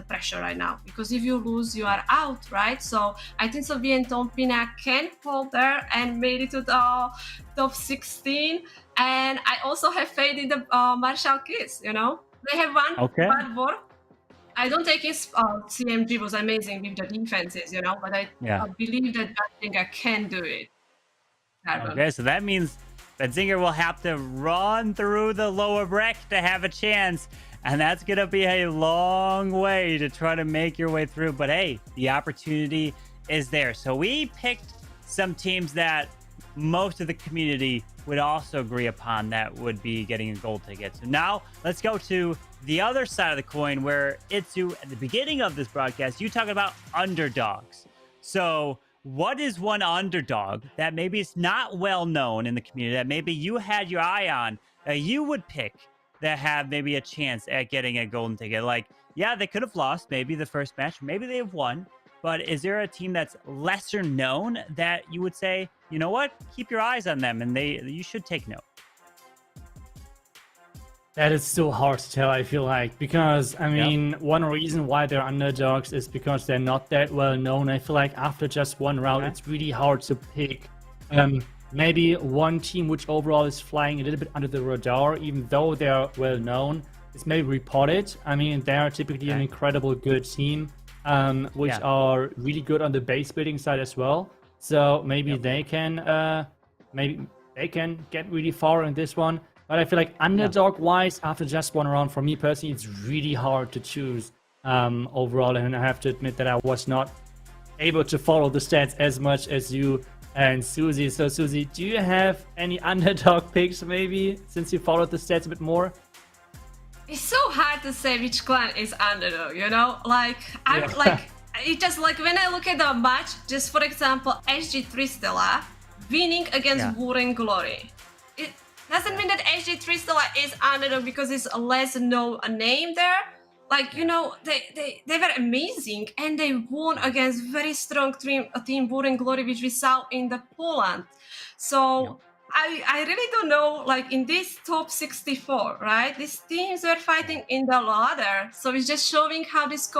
pressure right now, because if you lose, you are out, right? So I think so V and Tompina can hold there and made it to the top 16. And I also have faith in the Marshall kids, you know? They have one bad war. I don't take his CMG was amazing with the defenses, you know, but I believe that Zinger can do it. Okay, so that means that Zinger will have to run through the lower bracket to have a chance, and that's going to be a long way to try to make your way through. But hey, the opportunity is there. So we picked some teams that most of the community would also agree upon that would be getting a gold ticket. So now let's go to the other side of the coin, where iTzu, at the beginning of this broadcast, you talking about underdogs. So what is one underdog that maybe is not well known in the community that maybe you had your eye on that you would pick that have maybe a chance at getting a golden ticket? Like, yeah, they could have lost maybe the first match, maybe they have won, but is there a team that's lesser known that you would say, you know what, keep your eyes on them and you should take note? That is so hard to tell, I feel like, because, I mean, one reason why they're underdogs is because they're not that well known. I feel like after just one round, it's really hard to pick maybe one team which overall is flying a little bit under the radar, even though they're well known, is maybe Repotted. I mean, they are typically an incredible good team, which are really good on the base building side as well. So maybe they can get really far in this one. But I feel like underdog-wise, after just one round, for me personally, it's really hard to choose overall. And I have to admit that I was not able to follow the stats as much as you and Susie. So Susie, do you have any underdog picks maybe, since you followed the stats a bit more? It's so hard to say which clan is underdog, you know? Like, it just like when I look at the match, just for example, SG3 Stella winning against War and Glory. It doesn't mean that SG3 Stella is underdog because it's a less known name there. Like, you know, they were amazing and they won against very strong team War and Glory, which we saw in the Poland. So I really don't know, like in this top 64, right? These teams were fighting in the ladder. So it's just showing how this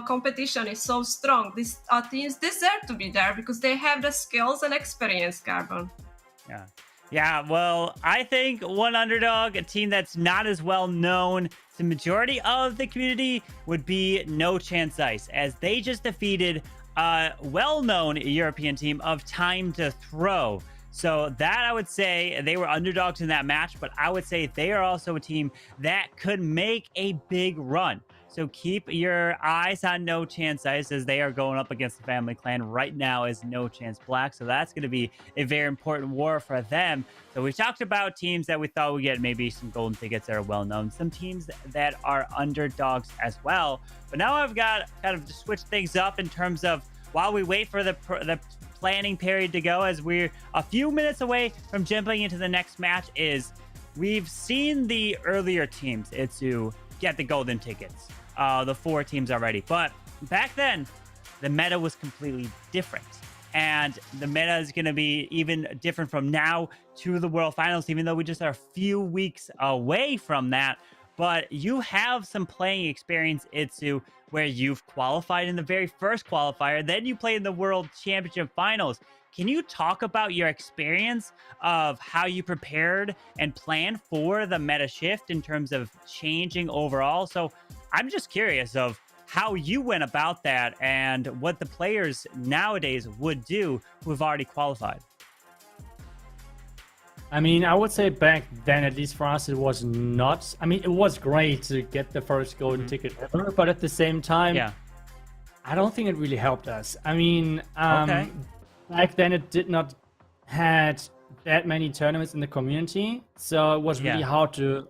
competition is so strong. These teams deserve to be there because they have the skills and experience, Carbon. Yeah, well, I think one underdog, a team that's not as well known to the majority of the community, would be No Chance Ice, as they just defeated a well-known European team of Time to Throw. So that, I would say, they were underdogs in that match, but I would say they are also a team that could make a big run. So keep your eyes on No Chance Ice as they are going up against the Family Clan right now as No Chance Black. So that's going to be a very important war for them. So we talked about teams that we thought would get maybe some golden tickets that are well known, some teams that are underdogs as well. But now I've got kind of to switch things up in terms of while we wait for the planning period to go, as we're a few minutes away from jumping into the next match, is we've seen the earlier teams, iTzu, get the golden tickets, the 4 teams already. But back then, the meta was completely different. And the meta is going to be even different from now to the World Finals, even though we just are a few weeks away from that. But you have some playing experience, iTzu, where you've qualified in the very first qualifier, then you played in the World Championship Finals. Can you talk about your experience of how you prepared and planned for the meta shift in terms of changing overall? So I'm just curious of how you went about that and what the players nowadays would do who have already qualified. I mean, I would say back then, at least for us, it was not. I mean, it was great to get the first golden ticket ever, but at the same time, I don't think it really helped us. I mean, back then it did not had that many tournaments in the community, so it was really hard to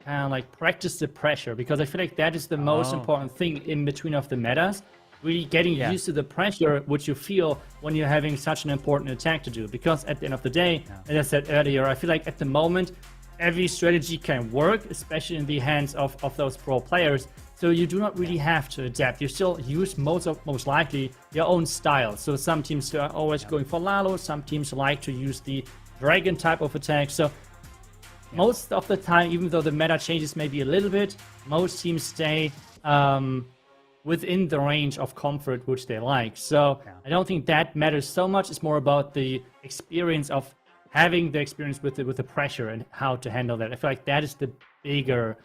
kind of like practice the pressure, because I feel like that is the most important thing in between of the metas. Really getting used to the pressure which you feel when you're having such an important attack to do. Because at the end of the day, as I said earlier, I feel like at the moment, every strategy can work, especially in the hands of those pro players. So you do not really have to adapt. You still use most likely your own style. So some teams are always going for Lalo, some teams like to use the dragon type of attack. So most of the time, even though the meta changes maybe a little bit, most teams stay within the range of comfort which they like. So I don't think that matters so much. It's more about the experience of having the experience with the pressure and how to handle that. I feel like that is the bigger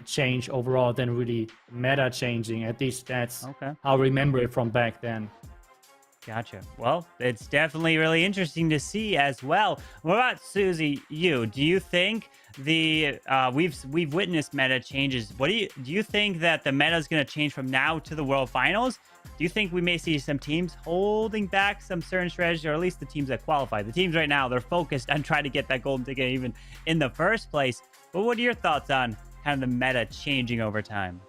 change overall than really meta changing. At least that's how I remember it from back then. Gotcha. Well, it's definitely really interesting to see as well. What about Susie? Do you think the we've witnessed meta changes? What do you think that the meta is going to change from now to the World Finals? Do you think we may see some teams holding back some certain strategies, or at least the teams that qualify? The teams right now, they're focused on trying to get that golden ticket even in the first place. But what are your thoughts on kind of the meta changing over time?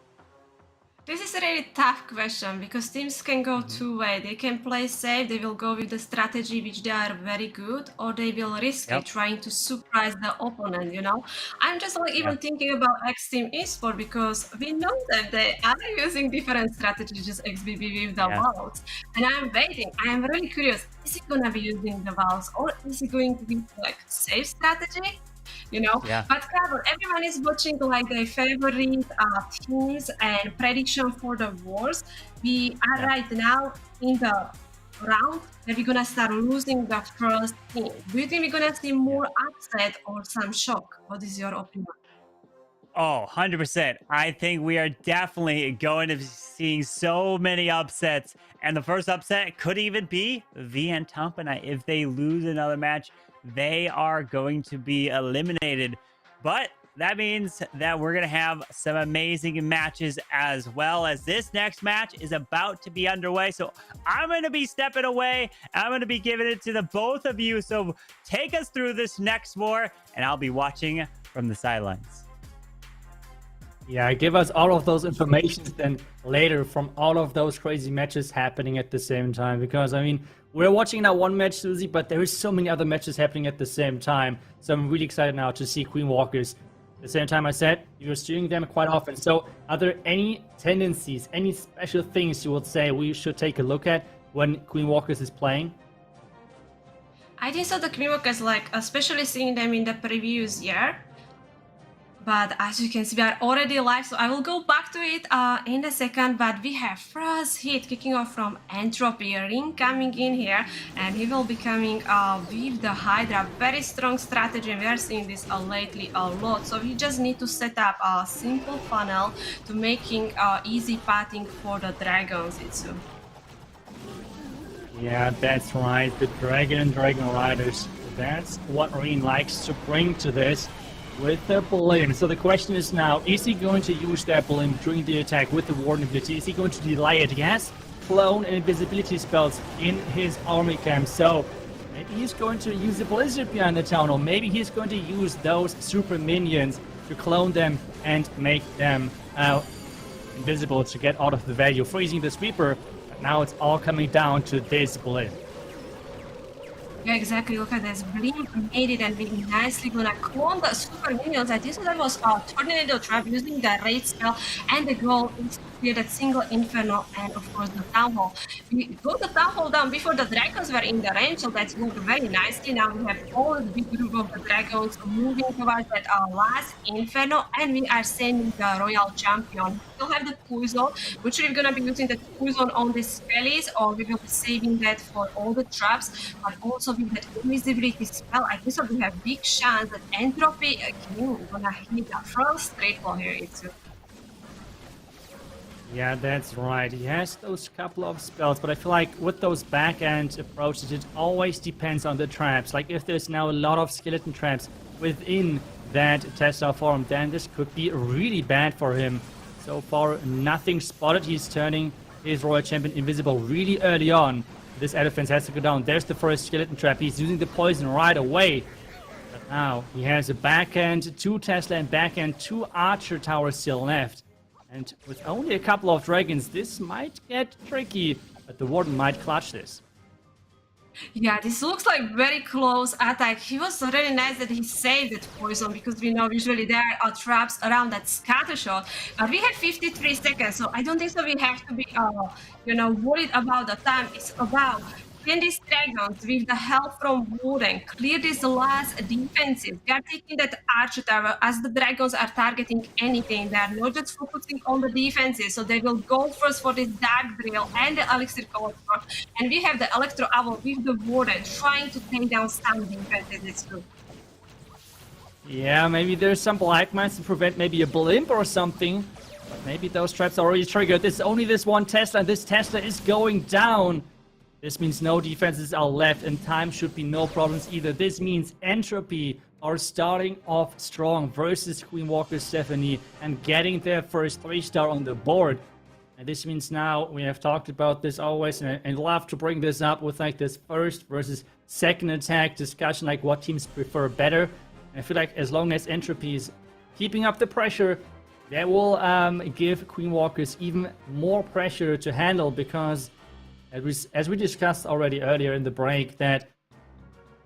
This is a really tough question, because teams can go two ways. They can play safe, they will go with the strategy which they are very good, or they will risk it, trying to surprise the opponent, you know? I'm just like even thinking about X Team Esports, because we know that they are using different strategies, just XBB with the valves. And I'm waiting, I am really curious, is he gonna be using the valves, or is he going to be like safe strategy? You know, but Carbon, everyone is watching like their favorite teams and prediction for the wars. We are right now in the round that we're gonna start losing the first team. Do you think we're gonna see more upset or some shock? What is your opinion? Oh, 100%. I think we are definitely going to be seeing so many upsets. And the first upset could even be VN Tampana. If they lose another match, they are going to be eliminated. But that means that we're going to have some amazing matches, as well as this next match is about to be underway. So I'm going to be stepping away. I'm going to be giving it to the both of you. So take us through this next war, and I'll be watching from the sidelines. Yeah, give us all of those informations then later from all of those crazy matches happening at the same time. Because, I mean, we're watching now one match, Susie, but there is so many other matches happening at the same time. So I'm really excited now to see Queen Walkers. At the same time, I said, you're streaming them quite often. So are there any tendencies, any special things you would say we should take a look at when Queen Walkers is playing? I think so. The Queen Walkers, like, especially seeing them in the previous year. But as you can see, we are already live, so I will go back to it in a second. But we have first hit kicking off from Entropy, Ring coming in here, and he will be coming with the Hydra. Very strong strategy, and we are seeing this lately a lot. So we just need to set up a simple funnel to making easy pathing for the dragons, iTzu. Yeah, that's right. The Dragon and Dragon Riders. That's what Ring likes to bring to this. with the blimp. So the question is now, is he going to use that blimp during the attack with the Warden ability? Is he going to delay it? He has clone and invisibility spells in his army camp, so maybe he's going to use the Blizzard behind the town, or maybe he's going to use those super minions to clone them and make them invisible to get out of the value, freezing the sweeper. But now it's all coming down to this blimp. Yeah, exactly. Look at this. Blim made it and we nicely gonna clone the super minions. I think that was a tornado trap using the raid spell, and the goal is to clear that single inferno and of course the town hall. We got the town hall down before the dragons were in the range, so that's worked very nicely. Now we have all the big group of the dragons moving towards that last inferno, and we are sending the royal champion. We still have the poison, which we're gonna be using the poison on the spellies, or we will be saving that for all the traps, but also with that invisibility spell, I guess we have big chance that Entropy again is gonna hit a first straight ball here, iTzu. Yeah, that's right. He has those couple of spells, but I feel like with those back-end approaches, it always depends on the traps. Like if there's now a lot of skeleton traps within that Tesla form, then this could be really bad for him. So far, nothing spotted. He's turning his Royal Champion invisible really early on. This air defense has to go down. There's the first skeleton trap. He's using the poison right away. But now he has a backhand, 2 Tesla and backhand, 2 Archer towers still left. And with only a couple of dragons, this might get tricky. But the Warden might clutch this. Yeah, this looks like very close attack. He was really nice that he saved that poison, because we know usually there are traps around that scatter shot. We have 53 seconds, so I don't think so we have to be worried about the time. It's about, can these dragons, with the help from Warden, clear these last defenses? They are taking that Archer Tower as the dragons are targeting anything. They are not just focusing on the defenses, so they will go first for this Dark Drill and the Elixir Collector. And we have the Electro Owl with the Warden trying to take down some defenses too. Yeah, maybe there's some Black Mines to prevent maybe a blimp or something. But maybe those traps are already triggered. There's only this one Tesla, and this Tesla is going down. This means no defenses are left, and time should be no problems either. This means Entropy are starting off strong versus Queen Walker Stephanie and getting their first 3-star on the board. And this means now, we have talked about this always, and love to bring this up with like this first versus second attack discussion, like what teams prefer better. And I feel like as long as Entropy is keeping up the pressure, that will give Queen Walkers even more pressure to handle, because as we discussed already earlier in the break, that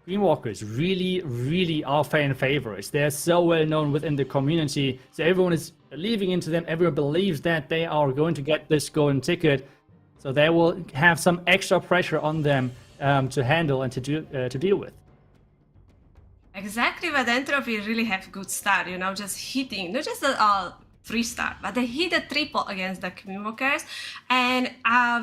Queen Walkers really are fan favorites. They're so well known within the community, so everyone is believing into them. Everyone believes that they are going to get this golden ticket, so they will have some extra pressure on them to handle and to deal with. Exactly, but Entropy really have good start, just hitting, not just a 3-star, but they hit a triple against the Queen Walkers, and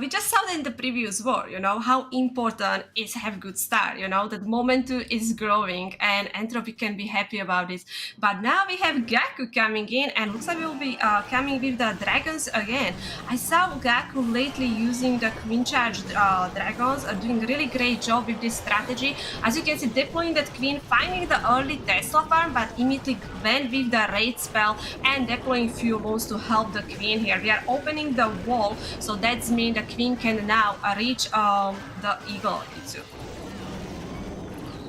we just saw that in the previous war, how important is have good start, that momentum is growing, and Entropy can be happy about this. But now we have Gaku coming in, and looks like we will be coming with the dragons again. I saw Gaku lately using the Queen Charge dragons, doing a really great job with this strategy. As you can see, deploying that Queen, finding the early Tesla farm, but immediately went with the raid spell and deploying few walls to help the Queen here. We are opening the wall, so that means the Queen can now reach the Eagle, iTzu.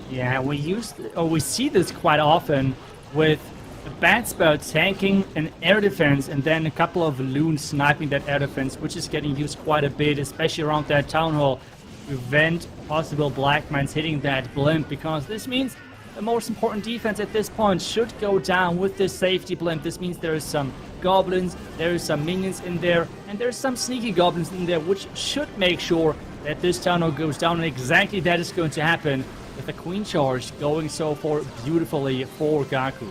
Yeah, we see this quite often with a bad spell tanking an air defense and then a couple of loons sniping that air defense, which is getting used quite a bit, especially around that town hall, to prevent possible Black Mines hitting that blimp, because this means the most important defense at this point should go down with this safety blimp. This means there is some goblins, there is some minions in there, and there's some sneaky goblins in there, which should make sure that this tunnel goes down, and exactly that is going to happen with the Queen Charge going so far beautifully for Gaku.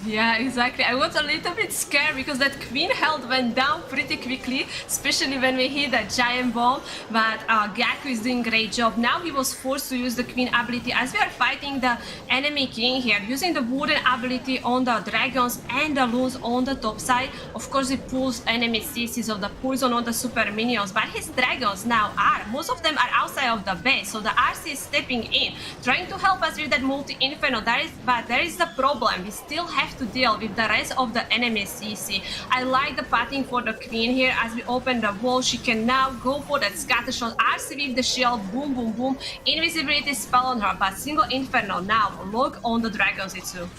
Yeah, exactly. I was a little bit scared because that queen health went down pretty quickly, especially when we hit that giant bomb. But Gaku is doing a great job. Now he was forced to use the queen ability as we are fighting the enemy king here, using the wooden ability on the dragons and the loons on the top side. Of course, he pulls enemy CCs of the poison on the super minions, but his dragons now most of them are outside of the base, so the RC is stepping in, trying to help us with that multi-inferno. But there is the problem. We still have to deal with the rest of the enemy CC. I like the pathing for the queen here. As we open the wall, she can now go for that scatter shot. RC with the shield, boom, boom, boom. Invisibility spell on her, but single inferno now. Look on the dragons, iTzu.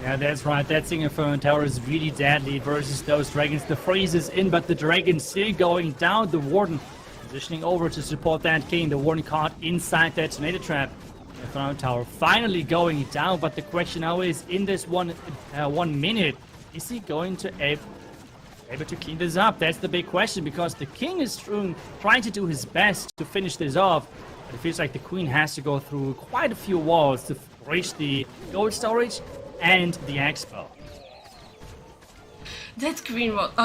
Yeah, that's right. That single inferno tower is really deadly versus those dragons. The freeze is in, but the dragon still going down. The warden positioning over to support that king. The warden caught inside that tornado trap. The Inferno Tower finally going down, but the question now is, in this 1 minute, is he going to able to clean this up? That's the big question, because the king is trying to do his best to finish this off, but it feels like the queen has to go through quite a few walls to reach the gold storage and the expo. That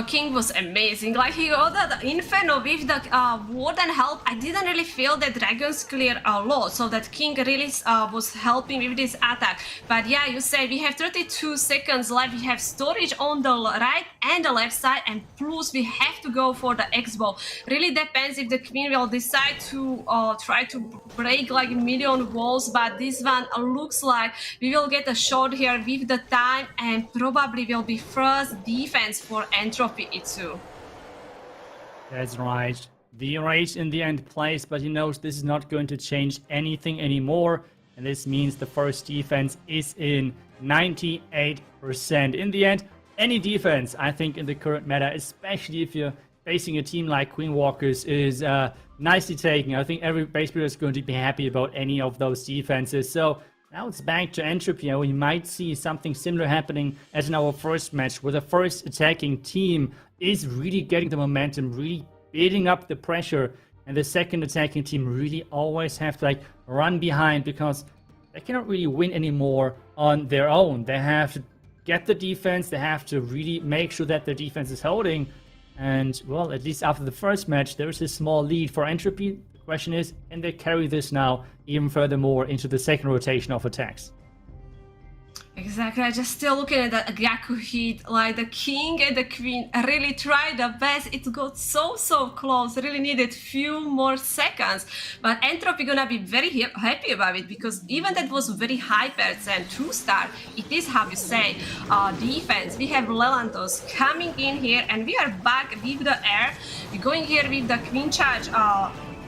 king was amazing. Like, he got that inferno with the warden help. I didn't really feel that dragons clear a lot, so that king really was helping with this attack. But yeah, you say we have 32 seconds left. We have storage on the right and the left side, and plus we have to go for the expo. Really depends if the queen will decide to try to break like a million walls, but this one looks like we will get a shot here with the time, and probably will be first defense for Entropy, iTzu. That's right. The rage in the end plays, but he knows this is not going to change anything anymore. And this means the first defense is in 98%. In the end, any defense, I think, in the current meta, especially if you're facing a team like Queen Walkers, is nicely taken. I think every base builder is going to be happy about any of those defenses. So now it's back to Entropy, and we might see something similar happening as in our first match, where the first attacking team is really getting the momentum, really building up the pressure, and the second attacking team really always have to run behind, because they cannot really win anymore on their own. They have to get the defense, they have to really make sure that their defense is holding, and well, at least after the first match, there is a small lead for Entropy. Question is, can they carry this now even furthermore into the second rotation of attacks? Exactly, I just still looking at that Gaku hit, like the king and the queen really tried their best. It got so close, really needed few more seconds. But Entropy gonna be very happy about it, because even that was very high percent 2-star, it is how you say defense. We have Lelantos coming in here, and we are back with the air. We're going here with the queen charge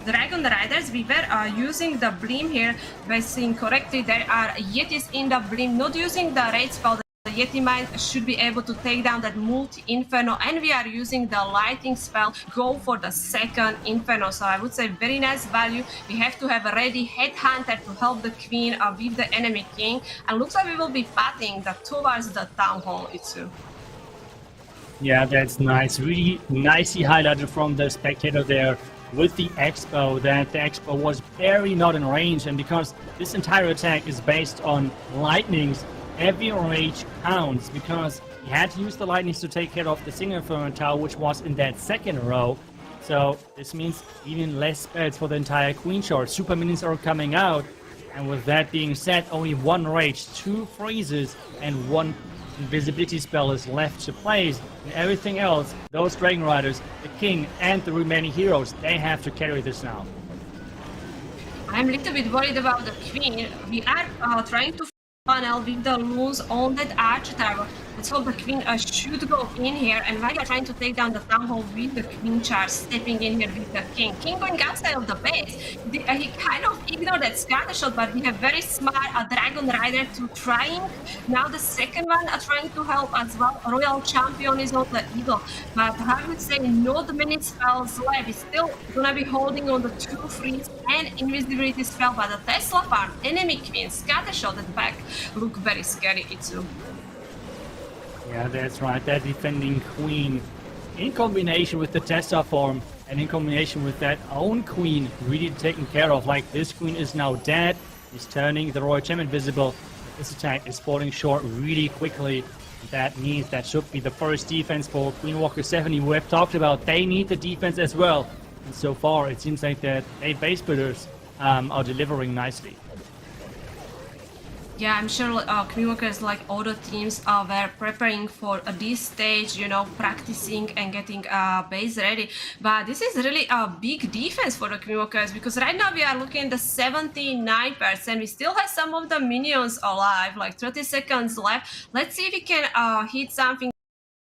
Dragon Riders. We were using the Bleam here. By seeing correctly, there are Yetis in the Bleam, not using the raid spell. The Yeti Mine should be able to take down that multi-inferno, and we are using the lighting spell, go for the second inferno. So I would say very nice value. We have to have a ready headhunter to help the queen with the enemy king, and looks like we will be pathing towards the town hall, iTzu. Yeah, that's nice. Really nicely highlighted from the spectator there with the expo, that the expo was very not in range, and because this entire attack is based on lightnings, every rage counts, because he had to use the lightnings to take care of the single inferno tower, which was in that second row. So this means even less spells for the entire queen shard. Super minions are coming out, and with that being said, only one rage, 2 freezes, and 1 invisibility spell is left to place, and everything else, those Dragon Riders, the king, and the remaining heroes, they have to carry this now. I'm a little bit worried about the queen. We are trying to funnel with the loons on that arch tower. Let's hope the queen should go in here, and while we are trying to take down the town hall with the queen charge, stepping in here with the king. King going outside of the base. He kind of ignored that scatter shot, but we have very smart Dragon Rider to trying. Now the second one trying to help as well. Royal Champion is on the eagle, but I would say not many spells left. He's still gonna be holding on the 2 freeze and invisibility spell, but the Tesla farm, enemy queen, scatter shot at back look very scary, iTzu. Yeah, that's right. That defending queen, in combination with the Tesla form, and in combination with that own queen really taken care of. Like, this queen is now dead. He's turning the Royal Champion invisible. This attack is falling short really quickly. That means that should be the first defense for Queen Walker 70. We have talked about they need the defense as well. And so far, it seems like that they base builders are delivering nicely. Yeah, I'm sure Queen Walkers, like other teams, were preparing for this stage, you know, practicing and getting base ready. But this is really a big defense for the Queen Walkers, because right now we are looking at the 79%. We still have some of the minions alive, like 30 seconds left. Let's see if we can hit something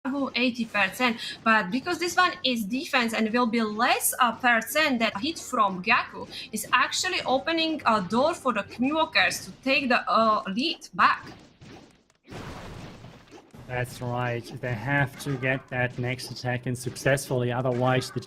above 80%, but because this one is defense and will be less percent that hit from Gaku, is actually opening a door for the Queen Walkers to take the lead back. That's right. They have to get that next attack in successfully, otherwise the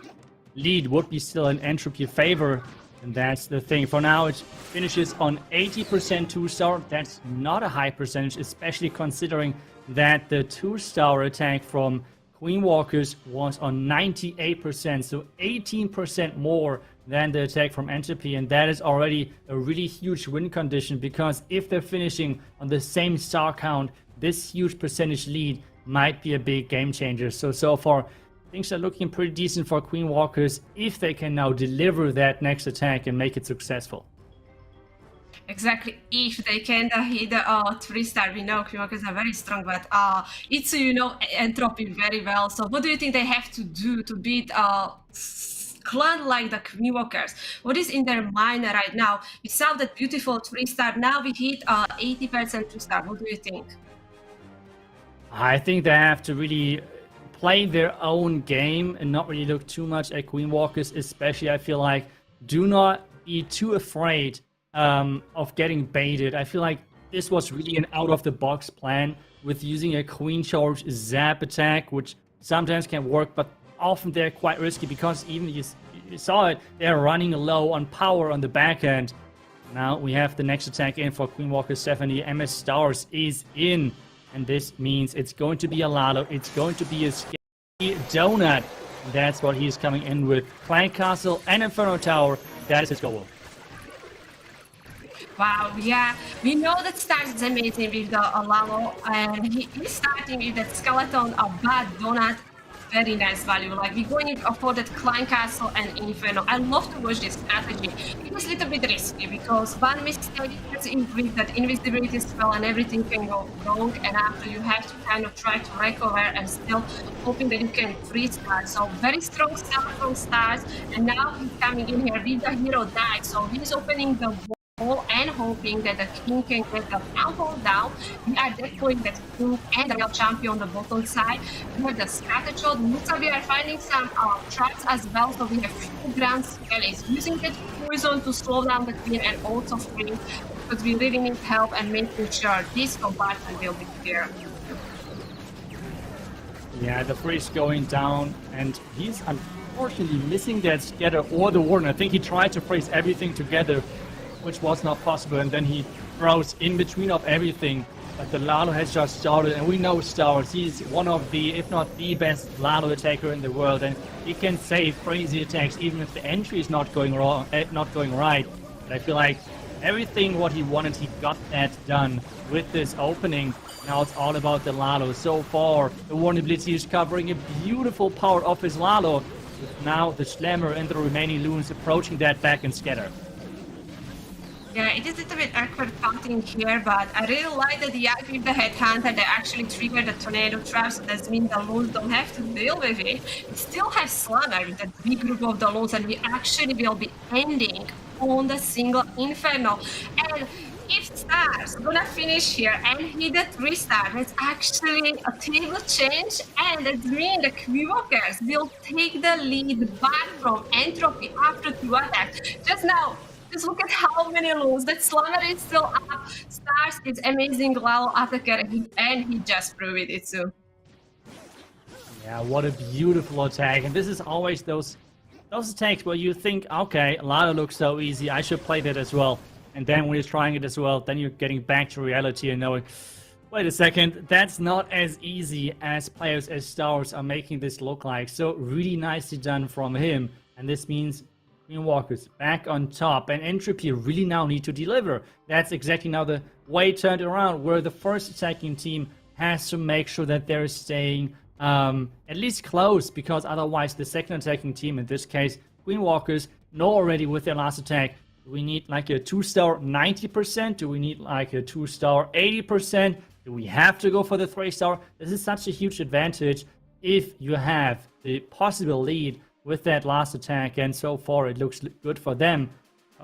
lead would be still in entropy favor. And that's the thing. For now, it finishes on 80% 2-star. That's not a high percentage, especially considering that the 2-star attack from Queen Walkers was on 98%, so 18% more than the attack from Entropy, and that is already a really huge win condition, because if they're finishing on the same star count, this huge percentage lead might be a big game changer. So far, things are looking pretty decent for Queen Walkers if they can now deliver that next attack and make it successful. Exactly, if they can hit the 3-star, we know Queen Walkers are very strong, but iTzu, you know Entropy very well. So what do you think they have to do to beat clan like the Queen Walkers? What is in their mind right now? We saw that beautiful 3-star, now we hit 80% 2-star. What do you think? I think they have to really play their own game and not really look too much at Queen Walkers, especially I feel like do not be too afraid of getting baited. I feel like this was really an out-of-the-box plan with using a Queen Charge Zap attack, which sometimes can work, but often they're quite risky because even you saw it, they're running low on power on the back end. Now we have the next attack in for Queen Walker 70. MS Stars is in, and this means it's going to be a Lalo, it's going to be a scary donut. That's what he's coming in with. Clan Castle and Inferno Tower, that is his goal. Wow, yeah, we know that Stars is amazing with the Lalo, and he is starting with that skeleton, a bad donut, very nice value. Like, we're going for that Clan Castle and Inferno. I love to watch this strategy. It is a little bit risky because one mistake with that invisibility spell and everything can go wrong, and after you have to kind of try to recover and still hoping that you can 3-star. So very strong start from Stars, and now he's coming in here with the hero die, so he's opening the and hoping that the king can get the downfall down. We are deploying that king and the real champion on the bottom side. We have the strategy. We are finding some traps as well, so we have few grand skellies using that poison to slow down the queen and also freeze, because we really need help and making sure this compartment will be clear. Yeah, the freeze going down, and he's unfortunately missing that scatter or the warden. I think he tried to freeze everything together, which was not possible, and then he throws in between of everything. But the Lalo has just started, and we know Stars, he's one of the, if not the best Lalo attacker in the world, and he can save crazy attacks even if the entry is not going wrong, not going right. But I feel like everything what he wanted, he got that done with this opening. Now it's all about the Lalo. So far, the vulnerability is covering a beautiful power of his Lalo, with now the Slammer and the remaining loons approaching that back and scatter. Yeah, it is a little bit awkward fighting here, but I really like that the Yak with the Headhunter, they actually trigger the tornado trap, so that means the loons don't have to deal with it. We still have Slammer with that big group of the loons, and we actually will be ending on the single Inferno. And if Stars gonna finish here and hit the 3-star, that's actually a table change, and that means the Queen Walkers will take the lead back from Entropy after 2 attacks. Just now, just look at how many loons. That Slammer is still up. Stars is amazing Lalo attacker, and he just proved it too. Yeah, what a beautiful attack. And this is always those attacks where you think, okay, Lalo looks so easy, I should play that as well. And then when you're trying it as well, then you're getting back to reality and knowing, wait a second, that's not as easy as players as Stars are making this look like. So really nicely done from him. And this means Queen Walkers back on top, and Entropy really now need to deliver. That's exactly now the way turned around, where the first attacking team has to make sure that they're staying at least close, because otherwise the second attacking team, in this case Queen Walkers, know already with their last attack, do we need like a 2-star 90%? Do we need like a 2-star 80%? Do we have to go for the 3-star? This is such a huge advantage if you have the possible lead with that last attack, and so far it looks good for them.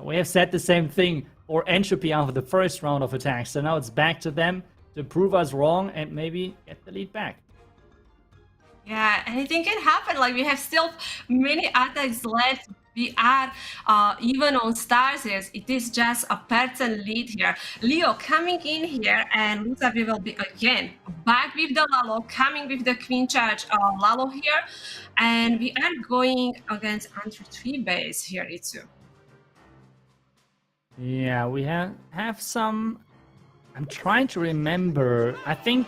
We have said the same thing for Entropy after the first round of attacks, so now it's back to them to prove us wrong and maybe get the lead back. Yeah, anything can happen. Like, we have still many attacks left. We are even on stars here. It is just a person lead here. Leo coming in here, and looks like we will be again back with the Lalo, coming with the Queen Charge Lalo here. And we are going against Andrew 3 base here, iTzu. Yeah, we have some... I'm trying to remember. I think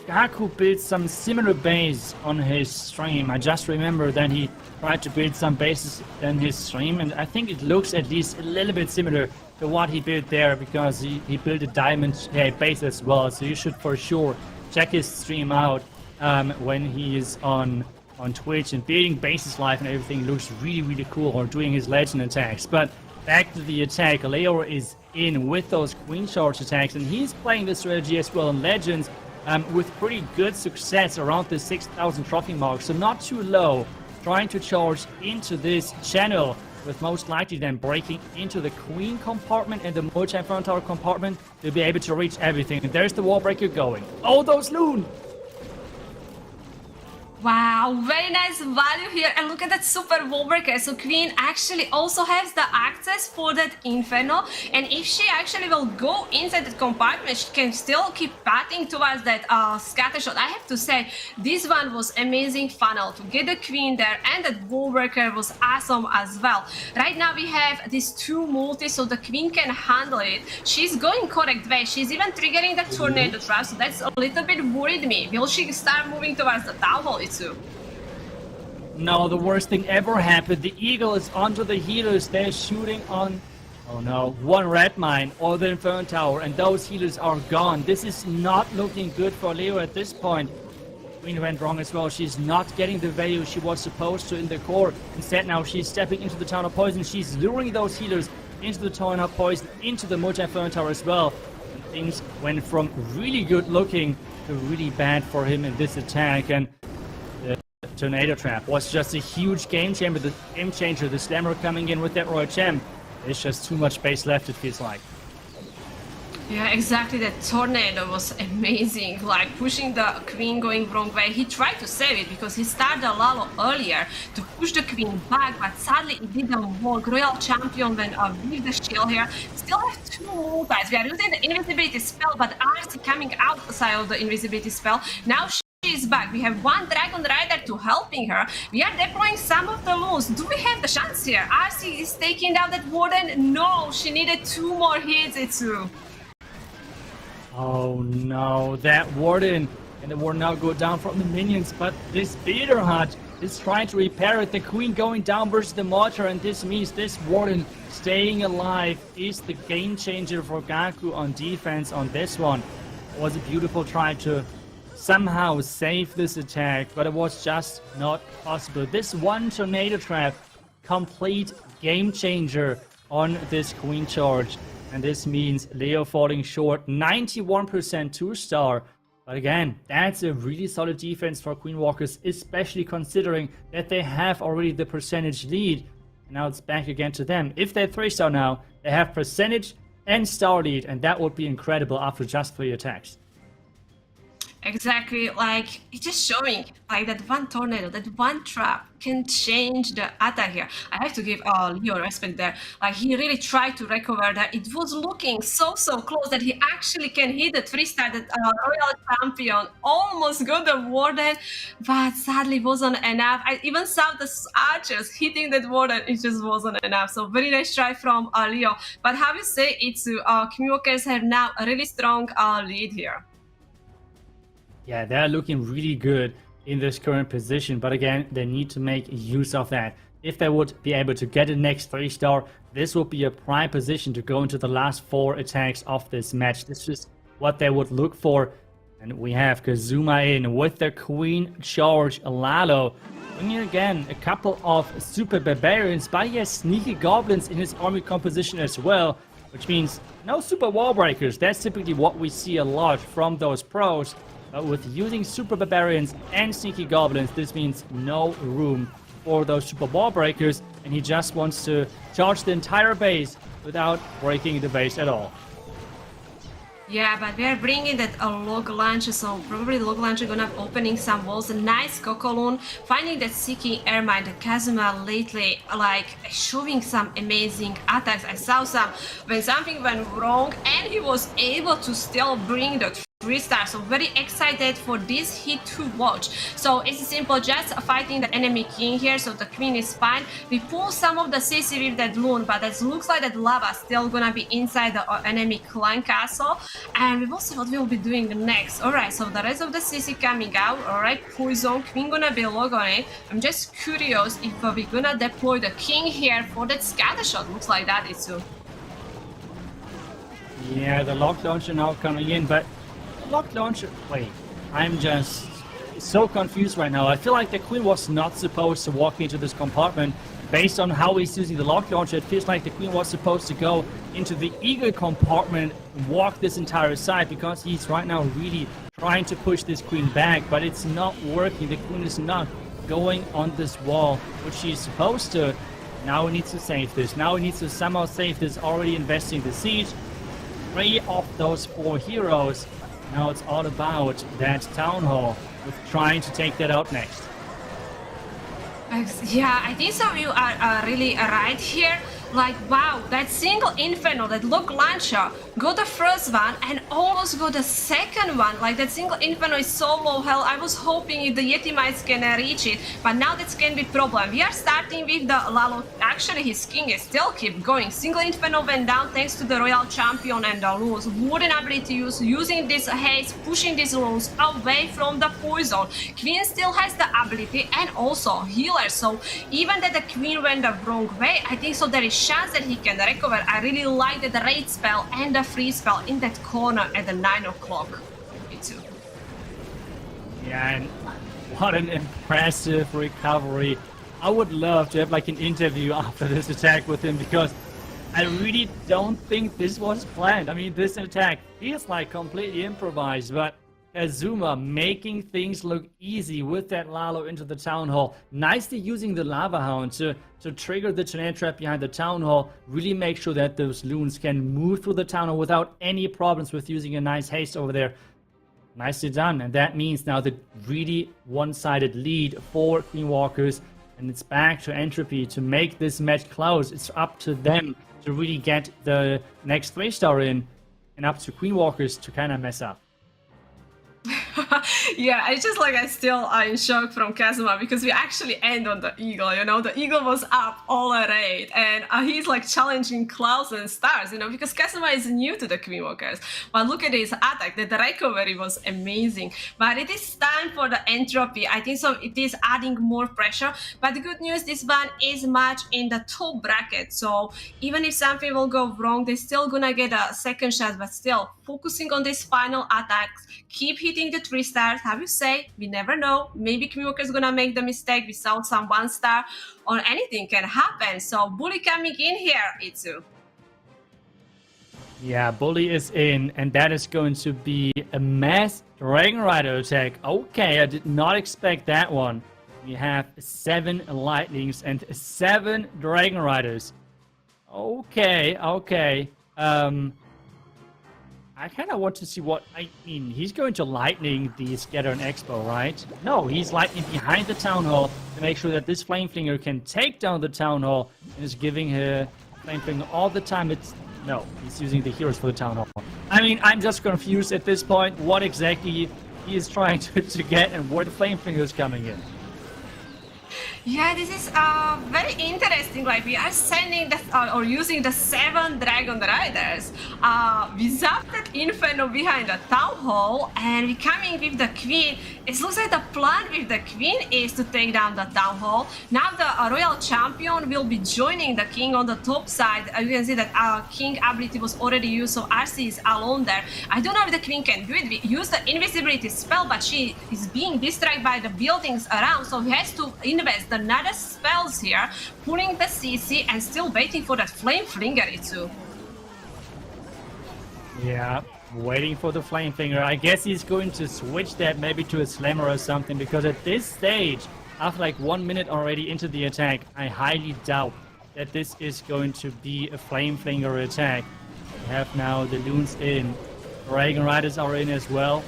Gaku built some similar base on his stream. I just remember that he tried to build some bases in his stream, and I think it looks at least a little bit similar to what he built there, because he built a diamond base as well. So you should for sure check his stream out when he is on Twitch and building bases live, and everything looks really, really cool, or doing his legend attacks. But back to the attack, Leo is in with those Queen Charge attacks, and he's playing this strategy as well in Legends with pretty good success around the 6,000 trophy mark, so not too low, trying to charge into this channel, with most likely then breaking into the Queen compartment and the multi-Inferno Tower compartment to be able to reach everything. And there's the wall breaker going. Oh, those Loon! Wow, very nice value here, and look at that super wall breaker. So Queen actually also has the access for that Inferno, and if she actually will go inside that compartment, she can still keep patting towards that scatter shot. I have to say, this one was amazing funnel to get the Queen there, and that wall breaker was awesome as well. Right now we have these two multis, so the Queen can handle it. She's going correct way. She's even triggering the tornado trap, so that's a little bit worried me. Will she start moving towards the town hall? No, the worst thing ever happened. The Eagle is onto the healers. They're shooting on, oh no, one red mine or the Inferno Tower, and those healers are gone. This is not looking good for Leo at this point. Queen went wrong as well. She's not getting the value she was supposed to in the core. Instead, now she's stepping into the Town of Poison. She's luring those healers into the Town of Poison, into the multi-Inferno Tower as well. And things went from really good looking to really bad for him in this attack. And Tornado Trap was just a huge game changer. The Slammer coming in with that Royal Champ. There's just too much base left, it feels like. Yeah, exactly. That tornado was amazing. Like, pushing the Queen going wrong way. He tried to save it because he started a Lalo earlier to push the Queen back, but sadly it didn't work. Royal Champion went with the shield here. Still have two multis. We are using the invisibility spell, but RC coming outside of the invisibility spell. Now she is back. We have one Dragon Rider to helping her. We are deploying some of the loons. Do we have the chance here? RC is taking down that Warden. No, she needed two more hits, iTzu. Oh no, that Warden. And the Warden now go down from the minions, but this Beater Hut is trying to repair it. The Queen going down versus the Mortar, and this means this Warden staying alive is the game changer for Gaku on defense on this one. It was a beautiful try to somehow save this attack, but it was just not possible. This one Tornado Trap, complete game changer on this Queen Charge. And this means Leo falling short, 91% 2-star. But again, that's a really solid defense for Queen Walkers, especially considering that they have already the percentage lead. And now it's back again to them. If they're 3-star now, they have percentage and star lead, and that would be incredible after just 3 attacks. Exactly, like, it's just showing, like, that one tornado, that one trap can change the attack here. I have to give Leo respect there. Like, he really tried to recover that. It was looking so close that he actually can hit the 3-star, that Royal Champion. Almost got the Warden, but sadly wasn't enough. I even saw the archers hitting that Warden. It just wasn't enough. So very nice try from Leo. But how you say, iTzu, Queen Walkers have now a really strong lead here. Yeah, they're looking really good in this current position, but again, they need to make use of that. if they would be able to get the next 3-star, this would be a prime position to go into the last 4 attacks of this match. This is what they would look for. And we have Kazuma in with the Queen Charge Lalo. Bringing again a couple of Super Barbarians, but he has Sneaky Goblins in his army composition as well, which means no Super Wall Breakers. That's typically what we see a lot from those pros. But with using Super Barbarians and Sneaky Goblins, this means no room for those Super Wall Breakers, and he just wants to charge the entire base without breaking the base at all. Yeah, but we are bringing that log launcher, so probably log launcher gonna be opening some walls. A nice Kokoloon, finding that Seeking Airmine, the Kazuma lately, like showing some amazing attacks. I saw some when something went wrong, and he was able to still bring the 3-star. So very excited for this hit to watch. So it's simple, just fighting the enemy king here. So the queen is fine. We pull some of the CC with that loon, but it looks like that lava still gonna be inside the enemy clan castle. And we will see what we'll be doing next. Alright, so the rest of the CC coming out. Alright, poison, queen gonna be log on it. I'm just curious if we're gonna deploy the king here for that scatter shot. Looks like that, iTzu. Yeah, the lock launcher now coming in, but lock launcher. Wait, I'm just so confused right now. I feel like the queen was not supposed to walk into this compartment. Based on how he's using the lock launcher, it feels like the queen was supposed to go into the eagle compartment and walk this entire side, because he's right now really trying to push this queen back, but it's not working. The queen is not going on this wall, which she's supposed to. Now he needs to save this. Now he needs to somehow save this, already investing the siege. 3 of those 4 heroes. Now it's all about that town hall, with trying to take that out next. Yeah, I think so. You are really right here. Like, wow, that single Inferno, that log launcher, got the first one and almost got the second one. Like, that single Inferno is so low health. I was hoping if the Yeti Mites can reach it, but now that's can be problem. We are starting with the Lalo. Actually, his king is still keep going. Single Inferno went down thanks to the Royal Champion and the loons. Wooden ability use, using this haste, pushing these loons away from the poison. Queen still has the ability and also healer. So even that the queen went the wrong way, I think so there is chance that he can recover. I really like the raid spell and the free spell in that corner at the 9 o'clock. Me too. Yeah, and what an impressive recovery. I would love to have like an interview after this attack with him, because I really don't think this was planned. I mean, this attack feels like completely improvised, but Kazuma making things look easy with that Lalo into the town hall. Nicely using the lava hound to trigger the tornado trap behind the town hall. Really make sure that those loons can move through the town hall without any problems with using a nice haste over there. Nicely done. And that means now the really one-sided lead for Queen Walkers. And it's back to Entropy to make this match close. It's up to them to really get the next 3-star in, and up to Queen Walkers to kind of mess up. Yeah, I just like I still are in shock from Kazuma, because we actually end on the eagle, you know, the eagle was up all raid, and he's like challenging clouds and stars, you know, because Kazuma is new to the Queen Walkers. But look at his attack, the recovery was amazing. But it is time for the Entropy. I think so it is adding more pressure, but the good news, this one is much in the top bracket, so even if something will go wrong, they're still gonna get a second shot. But still focusing on these final attacks, keep hitting the 3-stars. How you say, we never know, maybe Queen Walker is gonna make the mistake, we saw some 1-star, or anything can happen. So Bully coming in here, iTzu. Yeah, Bully is in, and that is going to be a mass Dragon Rider attack. Okay, I did not expect that one. We have 7 Lightnings and 7 Dragon Riders. Okay. I kind of want to see what, I mean, he's going to lightning the Scatter and Expo, right? No, he's lightning behind the Town Hall to make sure that this Flameflinger can take down the Town Hall, and is giving her Flameflinger all the time. No, he's using the heroes for the Town Hall. I mean, I'm just confused at this point what exactly he is trying to get and where the Flameflinger is coming in. Yeah, this is very interesting. Like we are sending the or using the 7 Dragon Riders. We zapped that Inferno behind the Town Hall, and we coming with the Queen. It looks like the plan with the Queen is to take down the Town Hall. Now the Royal Champion will be joining the King on the top side. You can see that our King ability was already used, so RC is alone there. I don't know if the Queen can do it. We use the invisibility spell, but she is being distracted by the buildings around, so he has to invest another spells here, pulling the CC and still waiting for that Flame Flinger iTzu. Yeah, waiting for the Flame Finger. I guess he's going to switch that maybe to a Slammer or something, because at this stage, after like 1 minute already into the attack, I highly doubt that this is going to be a Flame Finger attack. We have now the Loons in, Dragon Riders are in as well,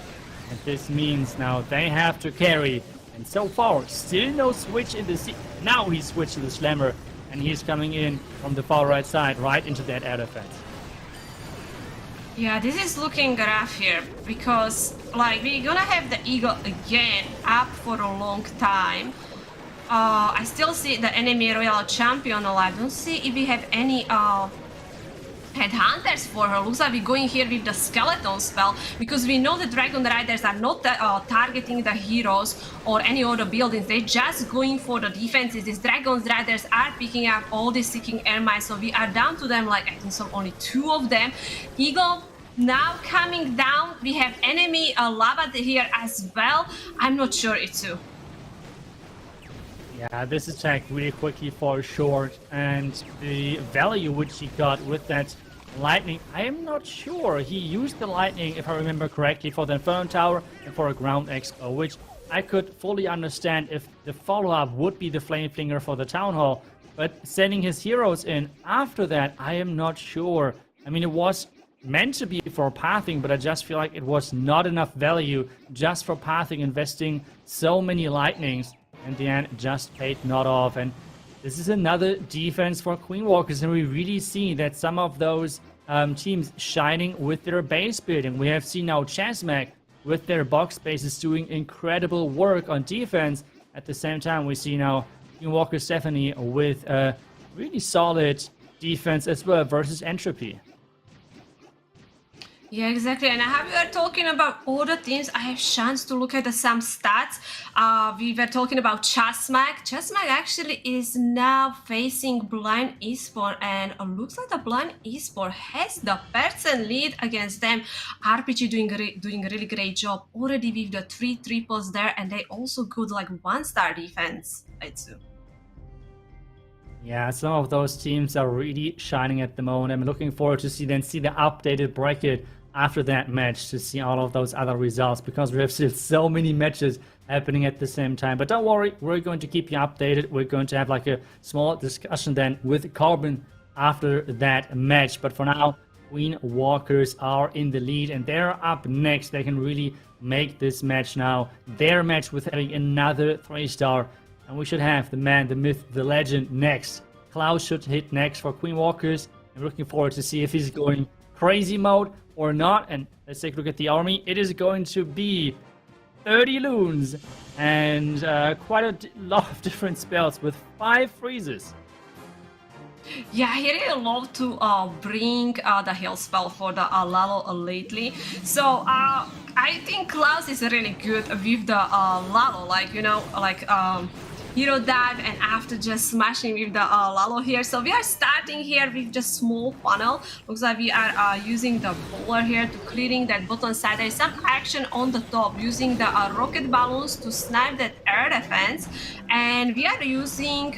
and this means now they have to carry. And so far, still no switch in the now he switched to the Slammer, and he's coming in from the far right side, right into that air defense. Yeah, this is looking rough here, because like we're gonna have the Eagle again up for a long time. I still see the enemy Royal Champion alive. I don't see if we have any headhunters for her. Looks like we're going here with the skeleton spell, because we know the Dragon Riders are not targeting the heroes or any other buildings. They're just going for the defenses. These Dragon Riders are picking up all the seeking air mines, so we are down to them, like I think so only 2 of them. Eagle now coming down. We have enemy lava here as well. I'm not sure iTzu. Yeah, this attack really quickly falls short, and the value which he got with that lightning, I am not sure. He used the lightning, if I remember correctly, for the Inferno Tower and for a ground expo, which I could fully understand if the follow-up would be the Flame Flinger for the Town Hall. But sending his heroes in after that, I am not sure. I mean, it was meant to be for pathing, but I just feel like it was not enough value just for pathing, investing so many lightnings. In the end, just paid not off. And this is another defense for Queen Walkers, and we really see that some of those teams shining with their base building. We have seen now Chasmac with their box bases doing incredible work on defense. At the same time, we see now Queen Walker Stephanie with a really solid defense as well versus Entropy. Yeah, exactly. And how we are talking about other teams, I have chance to look at some stats. We were talking about Chasmac. Chasmac actually is now facing Blind Esports, and looks like the Blind Esports has the percent lead against them. RPG doing a really great job already with the 3 triples there, and they also good like 1-star defense. iTzu. Yeah, some of those teams are really shining at the moment. I'm looking forward to see the updated bracket after that match to see all of those other results, because we have still so many matches happening at the same time. But don't worry, we're going to keep you updated. We're going to have like a small discussion then with Carbon after that match. But for now, Queen Walkers are in the lead, and they're up next. They can really make this match now their match with having another 3-star. And we should have the man, the myth, the legend next. Klaus should hit next for Queen Walkers. I'm looking forward to see if he's going crazy mode or not. And let's take a look at the army. It is going to be 30 Loons and quite a lot of different spells with 5 freezes. Yeah, I really love to bring the heal spell for the Lalo lately. So I think Klaus is really good with the Lalo, like, you know, like hero dive, and after just smashing with the Lalo here. So we are starting here with just small funnel. Looks like we are using the bowler here to clearing that bottom side. There is some action on the top using the rocket balloons to snipe that air defense, and we are using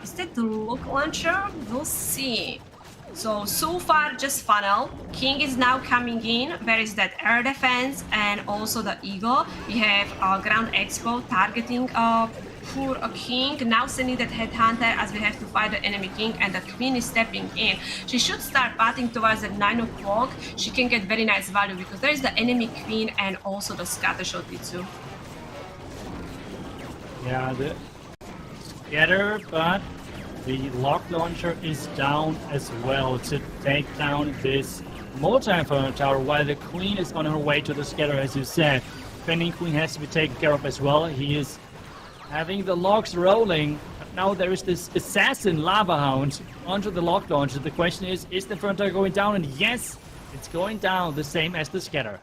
is that the lock launcher? We'll see. So far just funnel. King is now coming in. Where is that air defense and also the eagle? We have ground expo targeting for a king, now sending that headhunter as we have to fight the enemy king, and the queen is stepping in. She should start pathing towards at 9 o'clock. She can get very nice value because there is the enemy queen and also the scattershot iTzu. Yeah, the scatter, but the lock launcher is down as well to take down this multi-inferno tower, while the queen is on her way to the scatter, as you said. Defending queen has to be taken care of as well. He is having the logs rolling. Now there is this assassin lava hound onto the log launcher. The question is the Inferno Tower going down? And yes, it's going down, the same as the scatter.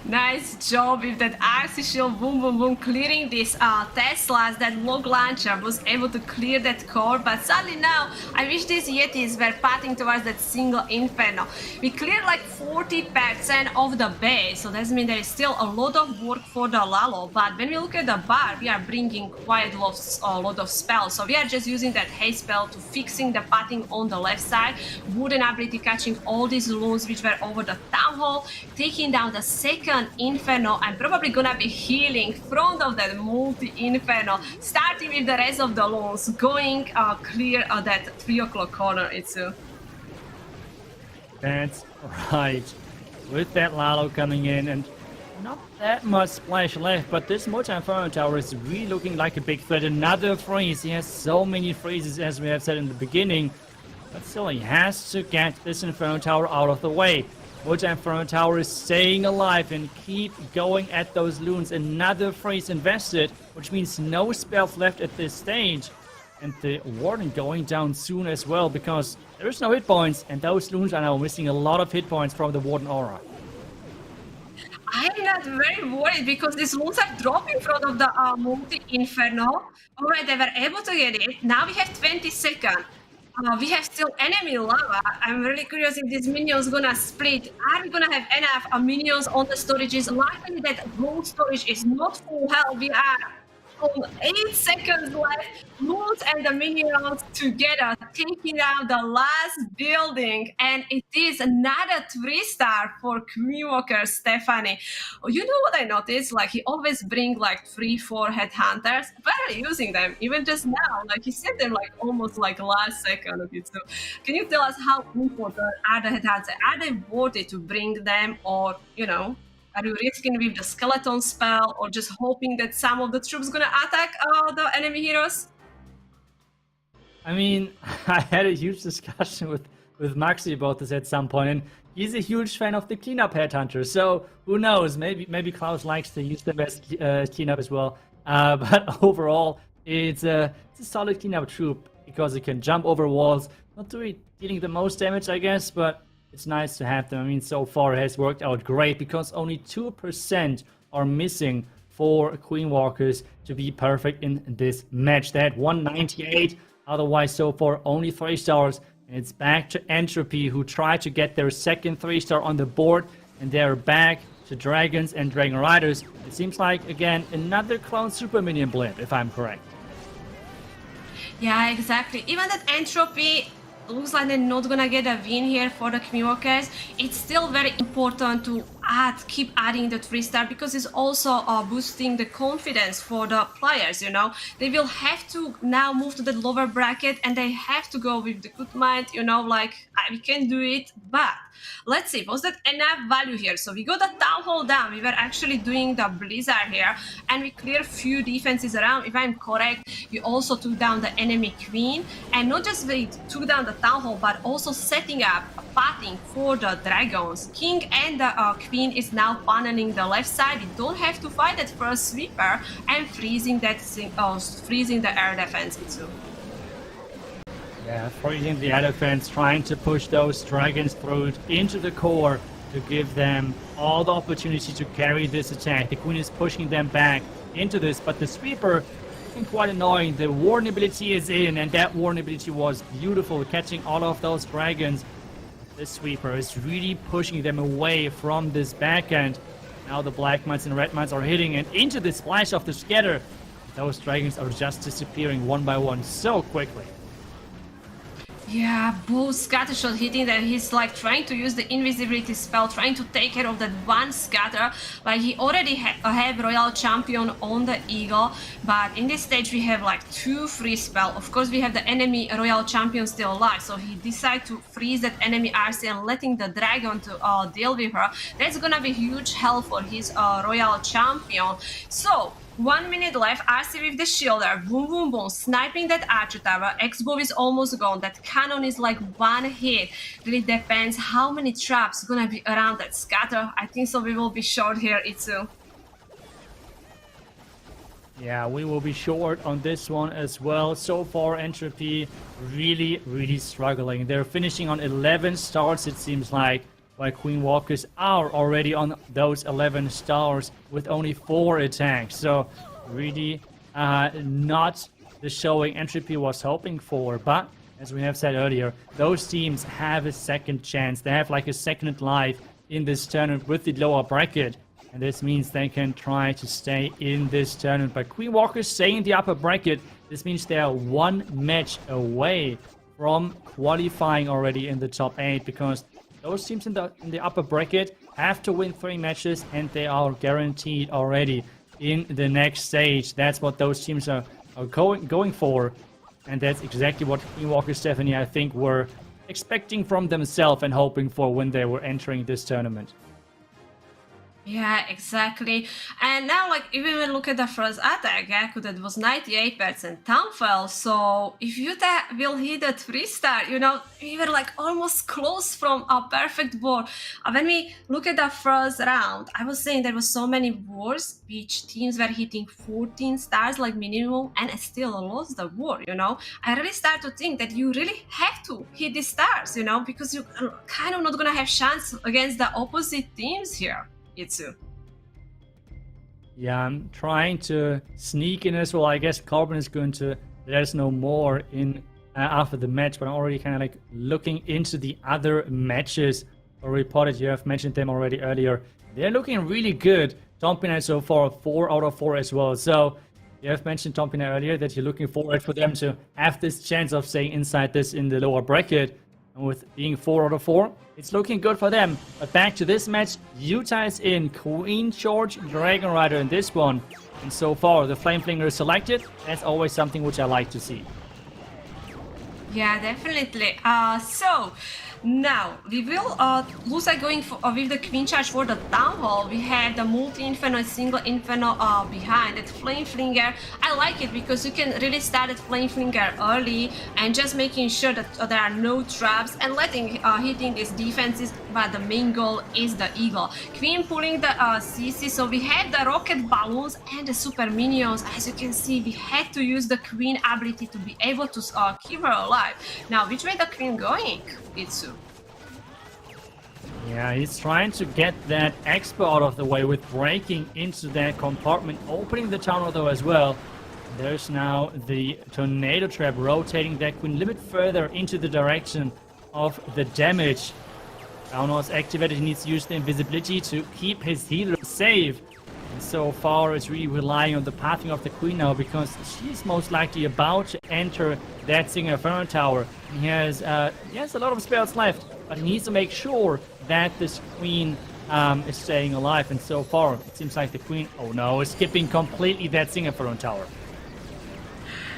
Nice job with that RC shield, boom, boom, boom, clearing these Teslas. That log launcher was able to clear that core, but sadly now, I wish these Yetis were pathing towards that single Inferno. We cleared like 40% of the base, so that means there is still a lot of work for the Lalo, but when we look at the bar, we are bringing quite a lot of spells, so we are just using that haste spell to fixing the pathing on the left side, wooden ability catching all these loons which were over the town hall, taking down the second Inferno. I'm probably gonna be healing front of that multi-Inferno, starting with the rest of the loans, going clear that 3 o'clock corner, iTzu. That's right. With that Lalo coming in and not that much splash left, but this multi-Inferno Tower is really looking like a big threat. Another freeze. He has so many freezes, as we have said in the beginning, but still he has to get this Inferno Tower out of the way. Multi-Inferno Tower is staying alive and keep going at those loons. Another freeze invested, which means no spells left at this stage. And the Warden going down soon as well, because there's no hit points, and those loons are now missing a lot of hit points from the Warden aura. I'm not very worried because these loons are dropping in front of the multi-Inferno. Alright, they were able to get it. Now we have 20 seconds. We have still enemy lava. I'm really curious if these minions gonna split. Are we gonna have enough minions on the storages? Luckily that gold storage is not full health. We are on 8 seconds left. Loot and the minions together taking out the last building, and it is another 3-star for Queen Walker Stephanie. You know what I noticed? Like he always bring like 3-4 headhunters, barely using them. Even just now, like he sent them like almost like last second of it. So can you tell us how important are the headhunters? Are they worth it to bring them, or you know? Are you risking with the skeleton spell, or just hoping that some of the troops gonna attack the enemy heroes? I mean, I had a huge discussion with Maxi about this at some point, and he's a huge fan of the cleanup headhunters. So who knows? Maybe Klaus likes to use them as cleanup as well. But overall, it's a solid cleanup troop because it can jump over walls. Not really dealing the most damage, I guess, but it's nice to have them. I mean, so far it has worked out great because only 2% are missing for Queen Walkers to be perfect in this match. They had 198, otherwise so far only 3 stars. And it's back to Entropy, who tried to get their second 3-star on the board, and they're back to Dragons and Dragon Riders. It seems like, again, another clone super minion blip, if I'm correct. Yeah, exactly. Even that Entropy looks like they're not gonna get a win here for the Queen Walkers. It's still very important to keep adding the 3-star because it's also boosting the confidence for the players, you know. They will have to now move to the lower bracket and they have to go with the good mind, you know, like we can do it, but let's see, was that enough value here? So we got the town hall down, we were actually doing the blizzard here and we cleared few defenses around. If I'm correct, we also took down the enemy queen, and not just we took down the town hall, but also setting up a pathing for the dragons. King and the queen is now paneling the left side. We don't have to fight that first sweeper and freezing the air defense too. Yeah, freezing the air defense, trying to push those dragons through into the core to give them all the opportunity to carry this attack. The queen is pushing them back into this, but the sweeper is quite annoying. The warden ability is in, and that warden ability was beautiful, catching all of those dragons. This sweeper is really pushing them away from this backhand. Now the black mines and red mines are hitting, and into the splash of the scatter, those dragons are just disappearing one by one so quickly. Yeah, both scatter shot hitting that. He's like trying to use the invisibility spell, trying to take care of that one scatter. Like he already have Royal Champion on the Eagle, but in this stage we have like 2 free spell. Of course we have the enemy Royal Champion still alive, so he decided to freeze that enemy RC and letting the dragon to deal with her. That's gonna be huge help for his Royal Champion. So 1 minute left, RC with the shielder, boom boom boom, sniping that archer tower. X-bow is almost gone, that cannon is like 1 hit. Really depends how many traps gonna be around that scatter. I think so we will be short here, iTzu. Yeah, we will be short on this one as well. So far, Entropy really struggling. They're finishing on 11 stars, it seems like, while Queen Walkers are already on those 11 stars with only 4 attacks. So really not the showing Entropy was hoping for. But as we have said earlier, those teams have a second chance. They have like a second life in this tournament with the lower bracket. And this means they can try to stay in this tournament. But Queen Walkers stay in the upper bracket. This means they are 1 match away from qualifying already in the top 8. Because those teams in the upper bracket have to win 3 matches. And they are guaranteed already in the next stage. That's what those teams are going for. And that's exactly what Queen Walkers, Stephanie, I think, were expecting from themselves and hoping for when they were entering this tournament. Yeah, exactly. And now, like, even when we look at the first attack, Gaku, that was 98% downfall. So if you will hit a 3-star, you know, we were like almost close from a perfect board. When we look at the first round, I was saying there was so many wars which teams were hitting 14 stars like minimum and still lost the war, you know. I really start to think that you really have to hit the stars, you know, because you're kind of not gonna have chance against the opposite teams here. iTzu. Yeah, I'm trying to sneak in as well. I guess Carbon is going to let us know more in after the match, but I'm already kind of like looking into the other matches or reported. You have mentioned them already earlier. They're looking really good. Tompina so far 4 out of 4 as well. So you have mentioned Tompina earlier that you're looking forward for them to have this chance of staying inside this in the lower bracket. And with being 4 out of 4, it's looking good for them. But back to this match, Utah is in. Queen George, Dragon Rider in this one. And so far, the Flame Flinger is selected. That's always something which I like to see. Yeah, definitely. So now we will looks like going for, with the Queen Charge for the Town Hall. We have the multi-inferno, single inferno behind that Flame Flinger. I like it because you can really start at Flame Flinger early and just making sure that there are no traps and letting hitting these defenses. But the main goal is the Eagle. Queen pulling the CC, so we have the rocket balloons and the super minions. As you can see, we had to use the Queen ability to be able to keep her alive. Now, which way the Queen going, iTzu? Yeah, he's trying to get that Expo out of the way with breaking into that compartment, opening the tunnel though as well. There's now the Tornado Trap rotating that Queen limit further into the direction of the damage. Now is activated, he needs to use the invisibility to keep his healer safe. And so far it's really relying on the pathing of the Queen now because she's most likely about to enter that Singer Inferno Tower. He has a lot of spells left, but he needs to make sure that this Queen is staying alive. And so far it seems like the Queen, oh no, is skipping completely that Singer Inferno Tower.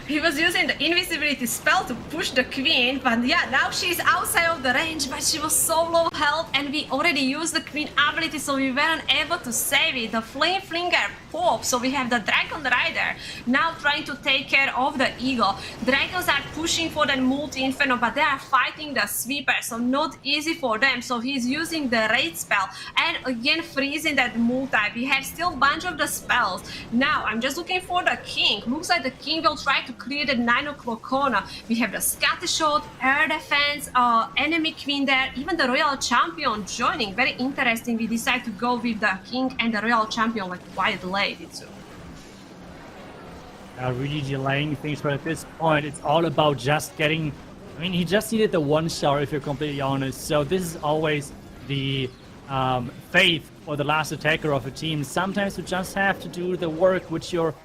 He was using the invisibility spell to push the Queen, but yeah, now she's outside of the range, but she was so low health and we already used the Queen ability, so we weren't able to save it. The Flame Flinger popped, so we have the Dragon Rider now trying to take care of the Eagle. Dragons are pushing for the multi-inferno, but they are fighting the Sweeper, so not easy for them. So he's using the Raid spell and again freezing that multi. We have still a bunch of the spells. Now I'm just looking for the King. Looks like the King will try to clear the 9 o'clock corner. We have the scatter shot, air defense, enemy Queen there, even the Royal Champion joining. Very interesting. We decide to go with the King and the Royal Champion like quite late. iTzu. Really delaying things, but at this point it's all about just getting, I mean, he just needed the 1-star if you're completely honest. So this is always the faith for the last attacker of a team. Sometimes you just have to do the work which you're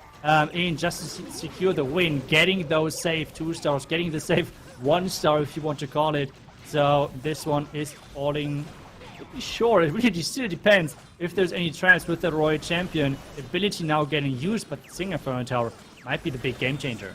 in just to secure the win, getting those safe 2-stars, getting the safe 1-star if you want to call it. So this one is falling pretty short. It really still depends if there's any traps with the Royal Champion ability now getting used, but the Singer Inferno Tower might be the big game changer.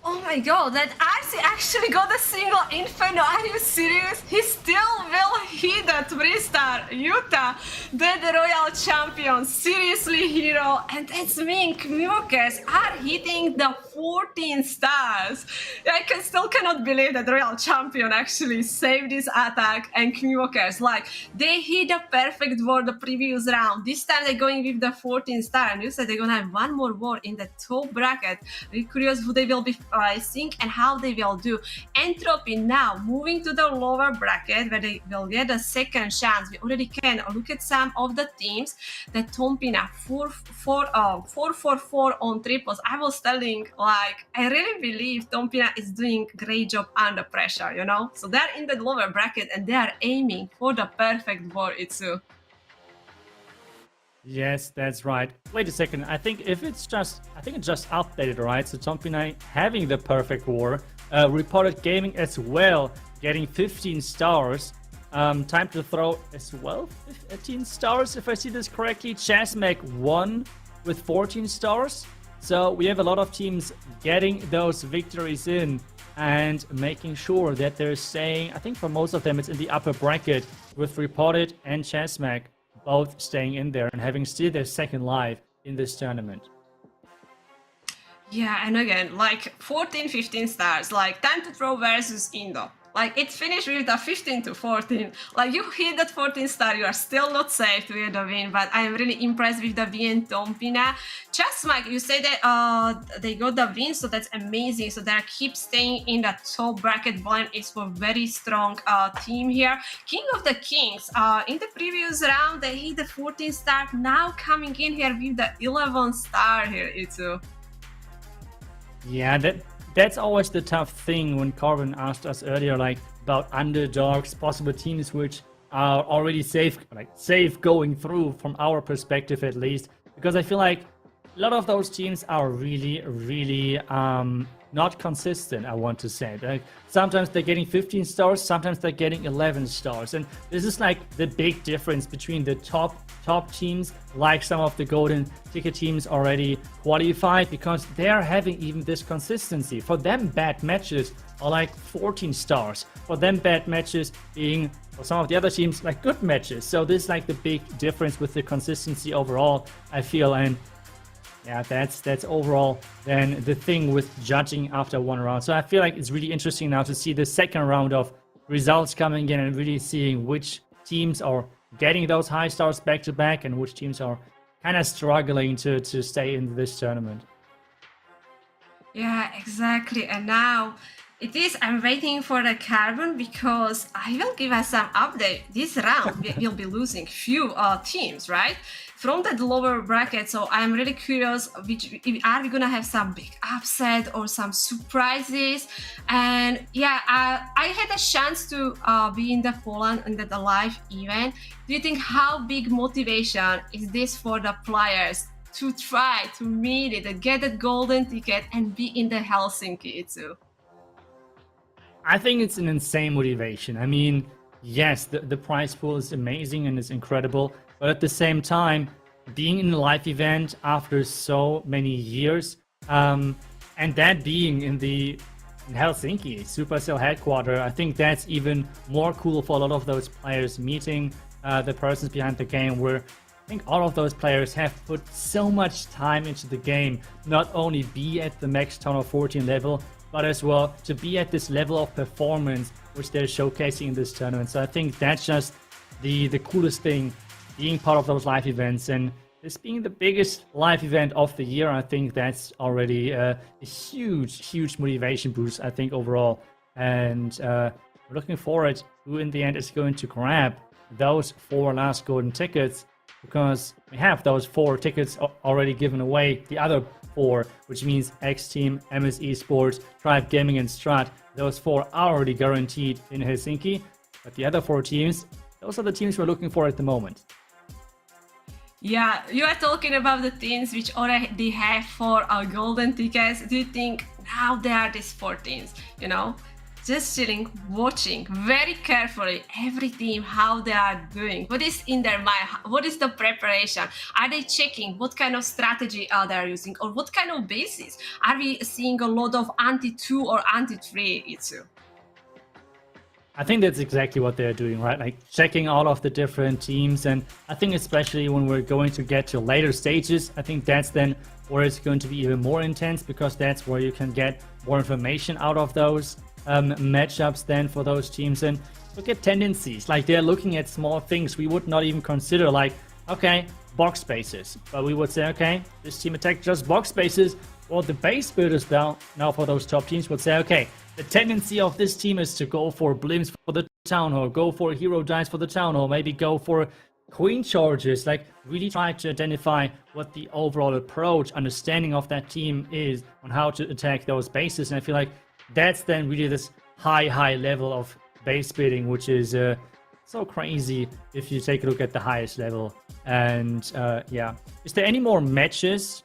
Oh my god, that iTzu actually got a single inferno. Are you serious? He still will hit the 3-star. Utah, they're the royal champions, seriously hero, and that's mean Kmukers are hitting the 14 stars. Still cannot believe that royal champion actually saved this attack, and Kmukers, like, they hit the perfect war the previous round. This time they're going with the 14 star, and you said they're gonna have one more war in the top bracket. We're curious who they will be facing and how they will do. Entropy now moving to the lower bracket where they will get a second chance. We already can look at some of the teams that Tompina 4-4-4 on triples. I was telling, like, I really believe Tompina is doing great job under pressure, you know? So they're in the lower bracket and they are aiming for the perfect war, iTzu. Yes, that's right. Wait a second. I think it just updated, right? So Tompina having the perfect war. Reported gaming as well, getting 15 stars. Time to throw as well, 15 stars if I see this correctly. Chasmac 1 with 14 stars. So we have a lot of teams getting those victories in and making sure that they're staying. I think for most of them it's in the upper bracket with Reported and Chasmac both staying in there and having still their second life in this tournament. Yeah, and again, like 14, 15 stars, like time to throw versus Indo. Like it's finished with the 15-14. Like you hit that 14 star, you are still not safe to get the win. But I am really impressed with the win, Tompina. Chasmac, you say that they got the win, so that's amazing. So they keep staying in the top bracket. Blind is for very strong team here. King of the Kings. In the previous round, they hit the 14 star. Now coming in here with the 11 star here, iTzu. Yeah, that's always the tough thing when Carbon asked us earlier, like about underdogs, possible teams which are already safe going through from our perspective at least, because I feel like a lot of those teams are really not consistent, I want to say. Like sometimes they're getting 15 stars, sometimes they're getting 11 stars, and this is like the big difference between the top teams, like some of the golden ticket teams already qualified, because they are having even this consistency. For them, bad matches are like 14 stars. For them, bad matches being, for some of the other teams, like good matches. So this is like the big difference with the consistency overall, I feel. And yeah, that's overall then the thing with judging after one round. So I feel like it's really interesting now to see the second round of results coming in and really seeing which teams are getting those high stars back to back and which teams are kind of struggling to stay in this tournament. Yeah, exactly. And now I'm waiting for the Carbon because I will give us some update. This round we will be losing few teams, right? From that lower bracket. So I'm really curious, are we gonna have some big upset or some surprises? And yeah, I had a chance to be in the Poland in the live event. Do you think how big motivation is this for the players to try to meet it and get that golden ticket and be in the Helsinki, iTzu? I think it's an insane motivation. I mean, yes, the prize pool is amazing and it's incredible, but at the same time, being in a live event after so many years, and that being in Helsinki, Supercell headquarters, I think that's even more cool for a lot of those players, meeting the persons behind the game, where I think all of those players have put so much time into the game, not only be at the max ton of 14 level, but as well to be at this level of performance which they're showcasing in this tournament. So I think that's just the coolest thing, being part of those live events, and this being the biggest live event of the year. I think that's already a huge motivation boost, I think, overall. And we're looking forward who in the end is going to grab those 4 last golden tickets, because we have those 4 tickets already given away. The other 4, which means X Team, MS Esports, Tribe Gaming, and Strat, those 4 are already guaranteed in Helsinki. But the other 4 teams, those are the teams we're looking for at the moment. Yeah, you are talking about the teams which already have 4 golden tickets. Do you think now there are these 4 teams, you know? Just chilling, watching very carefully every team, how they are doing, what is in their mind, what is the preparation, are they checking what kind of strategy are they using, or what kind of bases? Are we seeing a lot of anti-2 or anti-3, iTzu? I think that's exactly what they're doing, right? Like checking all of the different teams. And I think especially when we're going to get to later stages, I think that's then where it's going to be even more intense, because that's where you can get more information out of those matchups then for those teams. And look at tendencies. Like they're looking at small things we would not even consider, like, okay, box spaces. But we would say, okay, this team attacked just box spaces. Well, the base builders now for those top teams would say, okay, the tendency of this team is to go for blimps for the town hall, go for hero giants for the town hall, maybe go for queen charges, like really try to identify what the overall approach, understanding of that team is on how to attack those bases. And I feel like that's then really this high level of base building, which is so crazy if you take a look at the highest level. And yeah, is there any more matches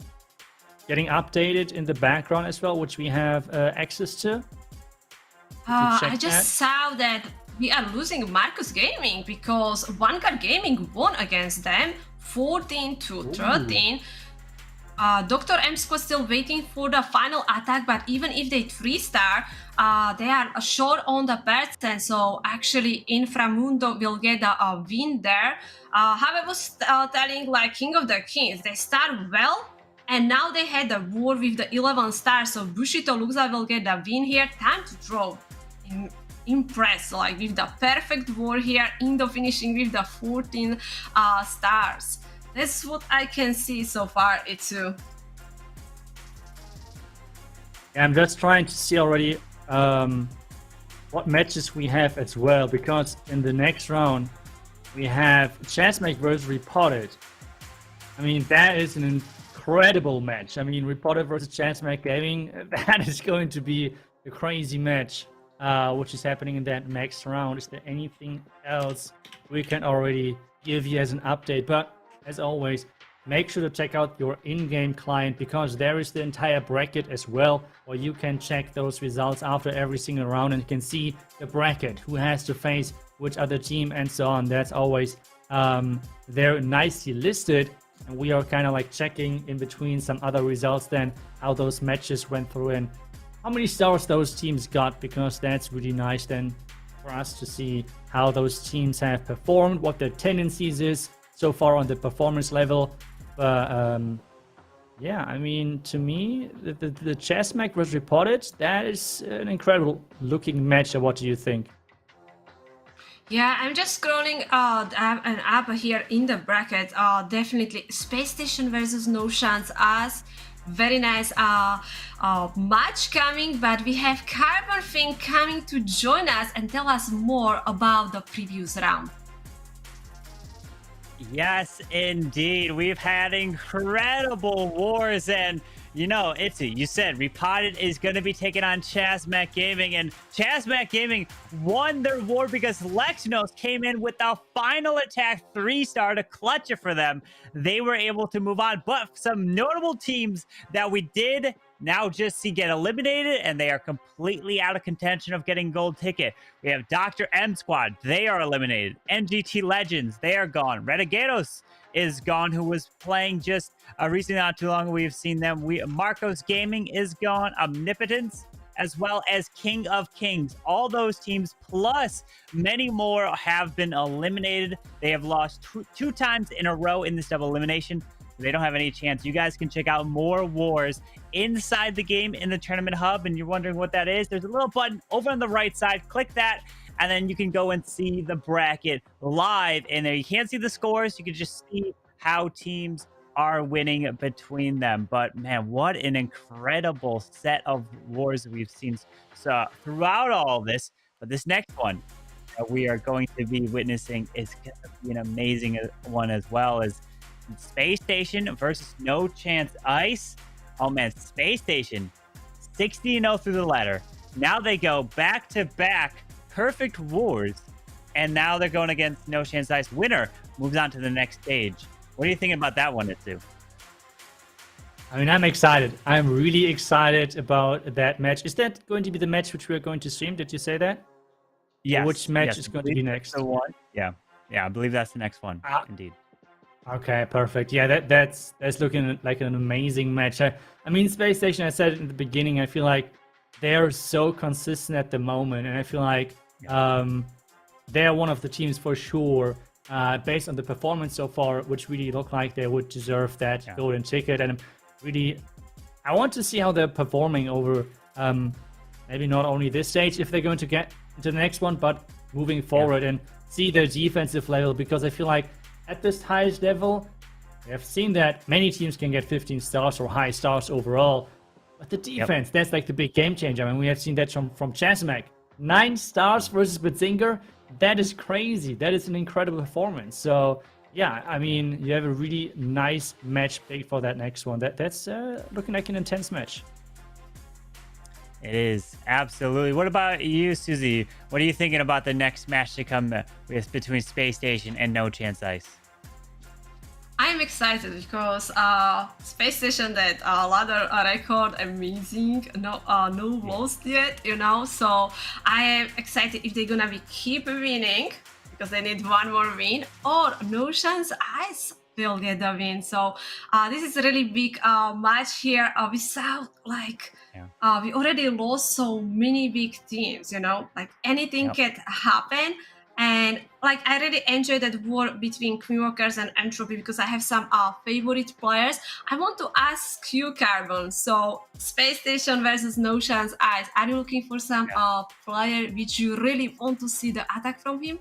getting updated in the background as well, which we have access to? I just saw that we are losing Marcus Gaming because One Card Gaming won against them 14-13. Dr. M Squad still waiting for the final attack, but even if they 3-star, they are short on the percent, so actually Inframundo will get a win there. How I was telling, like King of the Kings, they start well, and now they had a war with the 11 stars, so Bushido Luxa will get the win here. Time to draw. Impressed, like with the perfect war here in the finishing with the 14 stars. That's what I can see so far, iTzu. Yeah, I'm just trying to see already what matches we have as well, because in the next round we have Chessmake versus Repotted. I mean, that is an incredible match. I mean, Repotted versus Chessmake Gaming, that is going to be a crazy match, which is happening in that next round. Is there anything else we can already give you as an update? But as always, make sure to check out your in-game client, because there is the entire bracket as well, where you can check those results after every single round and you can see the bracket, who has to face which other team and so on. That's always there nicely listed, and we are kind of like checking in between some other results then how those matches went through and how many stars those teams got, because that's really nice then for us to see how those teams have performed, what their tendencies is so far on the performance level. But yeah, I mean, to me, the Chessmake was reported. That is an incredible looking match. What do you think? Yeah, I'm just scrolling an up here in the bracket. Definitely Space Station versus No Chance Us. Very nice match coming, but we have CarbonFin coming to join us and tell us more about the previous round. Yes, indeed. We've had incredible wars, and you know, iTzu, you said Repotted is going to be taking on Chessmake Gaming, and Chessmake Gaming won their war because Lexnos came in with the final attack 3-star to clutch it for them. They were able to move on, but some notable teams that we did now just see get eliminated, and they are completely out of contention of getting gold ticket. We have Dr. M Squad, they are eliminated. NGT Legends, they are gone. Renegados is gone, who was playing just recently, not too long. We've seen them. Marcos Gaming is gone. Omnipotence, as well as King of Kings. All those teams, plus many more, have been eliminated. They have lost two times in a row in this double elimination. They don't have any chance. You guys can check out more wars inside the game in the tournament hub, and you're wondering what that is. There's a little button over on the right side. Click that, and then you can go and see the bracket live in there. You can't see the scores. You can just see how teams are winning between them. But man, what an incredible set of wars we've seen throughout all this. But this next one that we are going to be witnessing is going to be an amazing one, as well as Space Station versus No Chance Ice. Oh man, Space Station 60-0 through the ladder. Now they go back-to-back perfect wars, and now they're going against No Chance Ice. Winner moves on to the next stage. What do you think about that one, iTzu? I mean, I'm excited. I'm really excited about that match. Is that going to be the match which we are going to stream? Did you say that? Yes. Or which match is going to be next? The one. Yeah, I believe that's the next one. Indeed. Okay, perfect. Yeah, that's looking like an amazing match. I mean, Space Station, I said it in the beginning, I feel like they're so consistent at the moment, and I feel like They're one of the teams for sure, based on the performance so far, which really look like they would deserve that golden ticket. And really, I want to see how they're performing over maybe not only this stage, if they're going to get into the next one, but moving forward and see their defensive level, because I feel like at this highest level, we have seen that many teams can get 15 stars or high stars overall. But the defense, that's like the big game changer. I mean, we have seen that from Chasmac. 9 stars versus Betzinger. That is crazy. That is an incredible performance. So, yeah, I mean, you have a really nice match picked for that next one. That's looking like an intense match. It is, absolutely. What about you, Susie? What are you thinking about the next match to come with between Space Station and No Chance Ice? I'm excited because Space Station that ladder record amazing, no lost yet, you know. So I am excited if they're gonna be keep winning because they need one more win, or No Chance Ice will get the win. So this is a really big match here. We saw like we already lost so many big teams, you know, like anything can happen. And like I really enjoyed that war between Queenwalkers and Entropy because I have some favorite players. I want to ask you, Carbon. So Space Station versus No Chance Ice. Are you looking for some player which you really want to see the attack from him?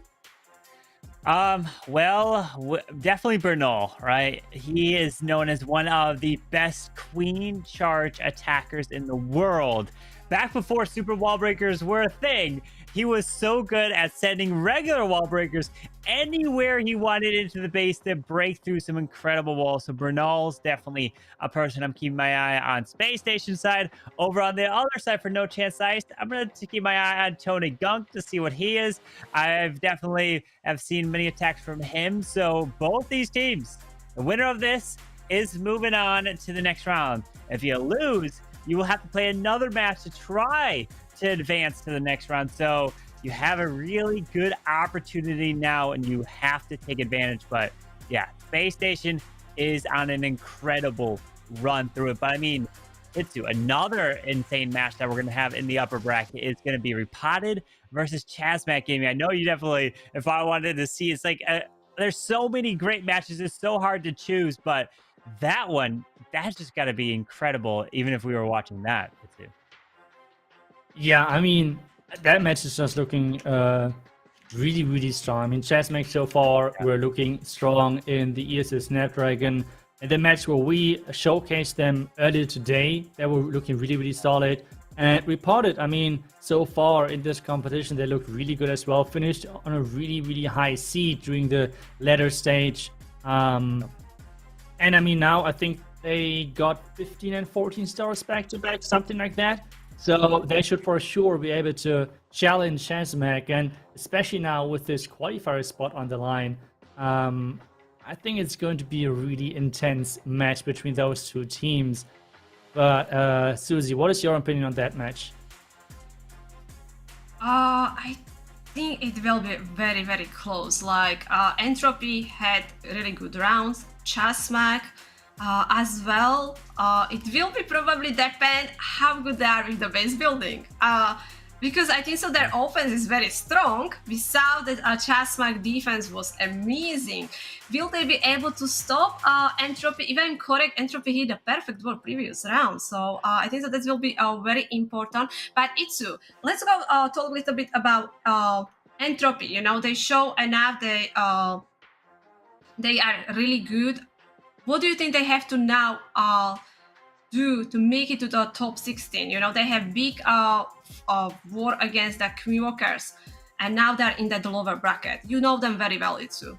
Well, definitely Bernal, right? He is known as one of the best queen charge attackers in the world. Back before super wall breakers were a thing, he was so good at sending regular wall breakers anywhere he wanted into the base to break through some incredible walls. So Bernal's definitely a person I'm keeping my eye on Space Station side. Over on the other side for No Chance Ice, I'm going to keep my eye on Tony Gunk to see what he is. I've definitely have seen many attacks from him. So both these teams, the winner of this is moving on to the next round. If you lose, you will have to play another match to try to advance to the next round. So you have a really good opportunity now and you have to take advantage. But yeah, Space Station is on an incredible run through it. But I mean, iTzu, another insane match that we're going to have in the upper bracket is going to be Repotted versus Chasmac Gaming. I know you definitely, if I wanted to see, it's like, there's so many great matches. It's so hard to choose, but that one, that's just got to be incredible, even if we were watching that. Too. Yeah, I mean, that match is just looking really, really strong. I mean, Chasmac so far, we're looking strong in the ESS Snapdragon. And the match where we showcased them earlier today, they were looking really, really solid. And Repotted, I mean, so far in this competition, they look really good as well. Finished on a really, really high seed during the ladder stage. And I mean, now I think they got 15 and 14 stars back to back, something like that. So they should for sure be able to challenge Chasmac, and especially now with this qualifier spot on the line, I think it's going to be a really intense match between those two teams. But Susie, what is your opinion on that match? I think it will be very, very close. Like Entropy had really good rounds, Chasmac as well. It will be probably depend how good they are with the base building. Because I think so their offense is very strong. We saw that Chasmac defense was amazing. Will they be able to stop Entropy? If I'm correct, Entropy hit a perfect wall previous round. So I think that will be very important. But iTzu, let's go talk a little bit about Entropy. You know, they show enough. They are really good. What do you think they have to now do to make it to the top 16? You know, they have big war against the Queenwalkers, and now they're in that lower bracket. You know them very well, iTzu.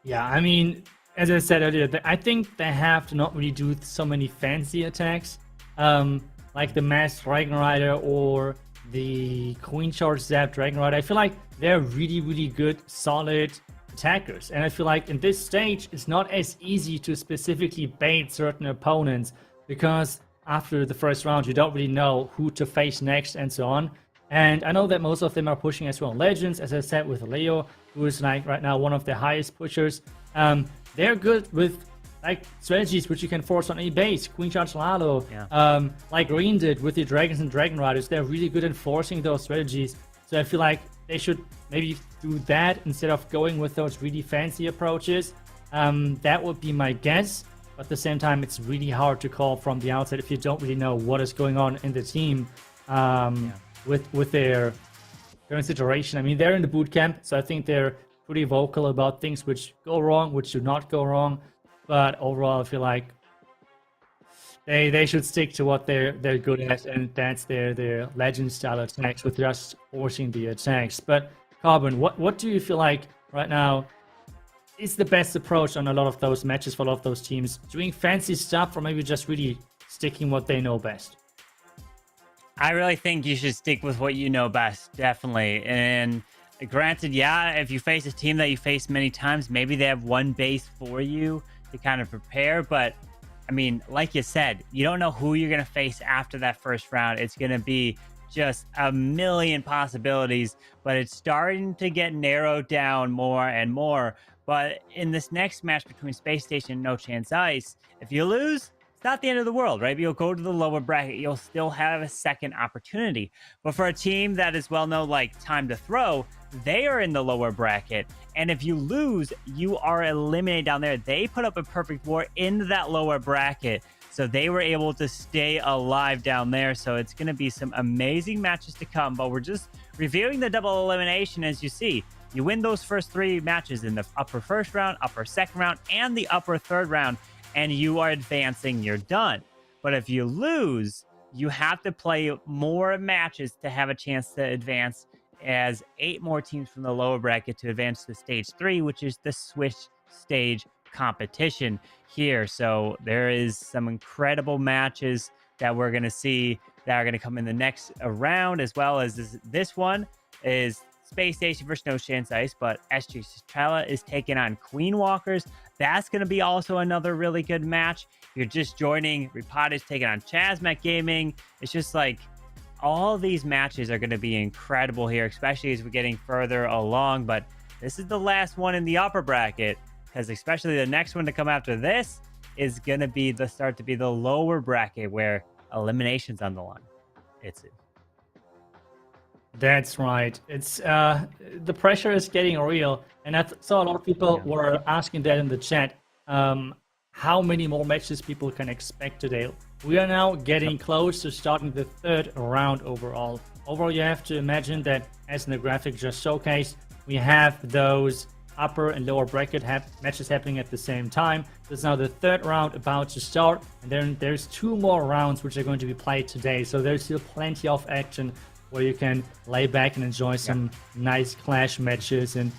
Yeah, I mean, as I said earlier, I think they have to not really do so many fancy attacks, like the Masked Dragon Rider or the Queen Charge Zap Dragon Rider. I feel like they're really, really good, solid attackers, and I feel like in this stage it's not as easy to specifically bait certain opponents, because after the first round you don't really know who to face next and so on. And I know that most of them are pushing as well Legends, as I said, with Leo, who is like right now one of the highest pushers. They're good with like strategies which you can force on any base. Queen Charge Lalo, like Green did with the Dragons and Dragon Riders. They're really good at forcing those strategies. So I feel like they should maybe do that instead of going with those really fancy approaches. That would be my guess. But at the same time, it's really hard to call from the outside if you don't really know what is going on in the team with their current situation. I mean, they're in the boot camp, so I think they're pretty vocal about things which go wrong, which do not go wrong. But overall, I feel like they should stick to what they're good at, and that's their legend style attacks with just forcing the attacks. But Carbon, what do you feel like right now is the best approach on a lot of those matches for a lot of those teams? Doing fancy stuff, or maybe just really sticking what they know best? I really think you should stick with what you know best, definitely. And granted, yeah, if you face a team that you face many times, maybe they have one base for you to kind of prepare. But I mean, like you said, you don't know who you're going to face after that first round. It's going to be just a million possibilities, but it's starting to get narrowed down more and more. But in this next match between Space Station and No Chance Ice, if you lose, it's not the end of the world, right? You'll go to the lower bracket. You'll still have a second opportunity. But for a team that is well known like Time to Throw, they are in the lower bracket. And if you lose, you are eliminated down there. They put up a perfect war in that lower bracket. So they were able to stay alive down there. So it's going to be some amazing matches to come. But we're just reviewing the double elimination. As you see, you win those first 3 matches in the upper first round, upper second round, and the upper third round, and you are advancing, you're done. But if you lose, you have to play more matches to have a chance to advance, as 8 more teams from the lower bracket to advance to stage 3, which is the Switch stage competition here. So there is some incredible matches that we're going to see that are going to come in the next round, as well as this one is Space Station versus No Chance Ice, but SG Strela is taking on Queen Walkers. That's going to be also another really good match. If you're just joining, Repod is taking on Chasmac Gaming. It's just like all these matches are going to be incredible here, especially as we're getting further along. But this is the last one in the upper bracket, because especially the next one to come after this is going to be the start to be the lower bracket where elimination's on the line. It's it. That's right. It's the pressure is getting real, and I saw a lot of people were asking that in the chat. How many more matches people can expect today? We are now getting close to starting the 3rd round overall. Overall, you have to imagine that, as in the graphic just showcased, we have those upper and lower bracket matches happening at the same time. So it's now the 3rd round about to start, and then there's 2 more rounds which are going to be played today. So there's still plenty of action where you can lay back and enjoy some nice clash matches and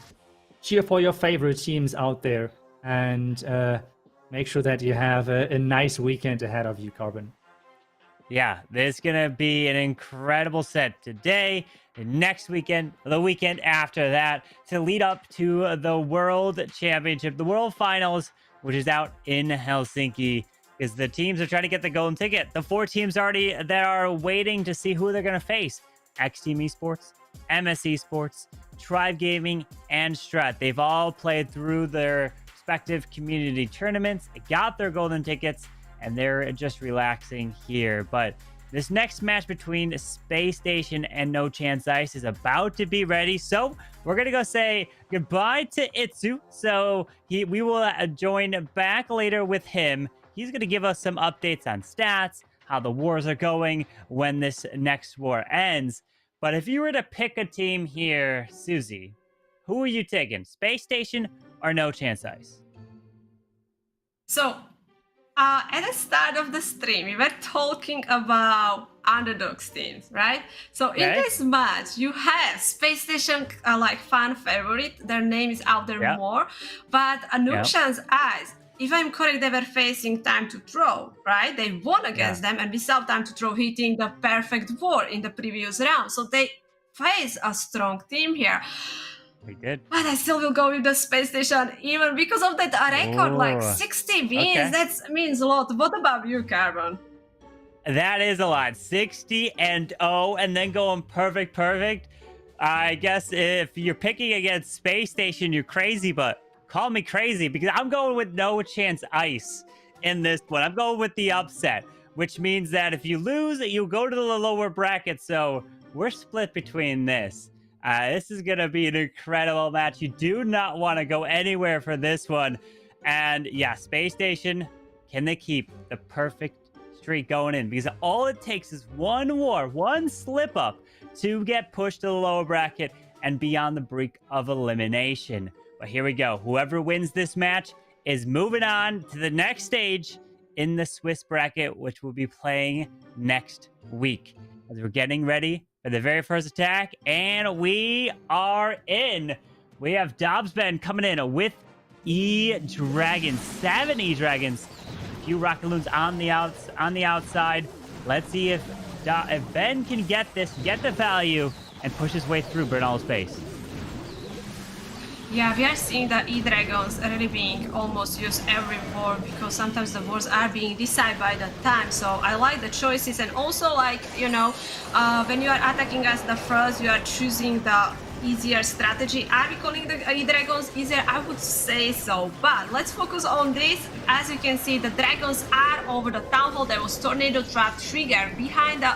cheer for your favorite teams out there, and make sure that you have a nice weekend ahead of you, Carbon. Yeah, there's going to be an incredible set today, next weekend, the weekend after that, to lead up to the World Championship, the World Finals, which is out in Helsinki, because the teams are trying to get the golden ticket. The 4 teams already that are waiting to see who they're going to face. X Team Esports, MS Esports, Tribe Gaming, and Strat. They've all played through their respective community tournaments, got their golden tickets, and they're just relaxing here. But this next match between Space Station and No Chance Ice is about to be ready. So we're going to go say goodbye to iTzu. So we will join back later with him. He's going to give us some updates on stats, how the wars are going when this next war ends. But if you were to pick a team here, Susie, who are you taking? Space Station or No Chance Ice? So, at the start of the stream, we were talking about underdogs teams, right? So in this match, you have Space Station like fan favorite. Their name is out there more, but No Chance Ice, if I'm correct, they were facing Time to Throw, right? They won against them, and we saw Time to Throw hitting the perfect war in the previous round. So they face a strong team here. We did. But I still will go with the Space Station, even because of that record, like 60 wins. That means a lot. What about you, Carbon? That is a lot. 60-0, and then going perfect. I guess if you're picking against Space Station, you're crazy, but call me crazy because I'm going with No Chance Ice in this one. I'm going with the upset, which means that if you lose, you go to the lower bracket. So we're split between this. This is going to be an incredible match. You do not want to go anywhere for this one. And yeah, Space Station, can they keep the perfect streak going in? Because all it takes is one war, one slip up to get pushed to the lower bracket and be on the brink of elimination. But here we go. Whoever wins this match is moving on to the next stage in the Swiss bracket, which we'll be playing next week. As we're getting ready for the very first attack, and we are in. We have Dobbsben coming in with E-Dragons, 7 E-Dragons, a few Rocket Loons on the outside. Let's see if Ben can get the value, and push his way through Bernal's base. Yeah, we are seeing the E-Dragons really being almost used every war, because sometimes the wars are being decided by the time. So I like the choices, and also like, you know, when you are attacking us the first, you are choosing the easier strategy. Are we calling the dragons easier? I would say so, but let's focus on this. As you can see, the dragons are over the town hall. There was tornado trap trigger behind the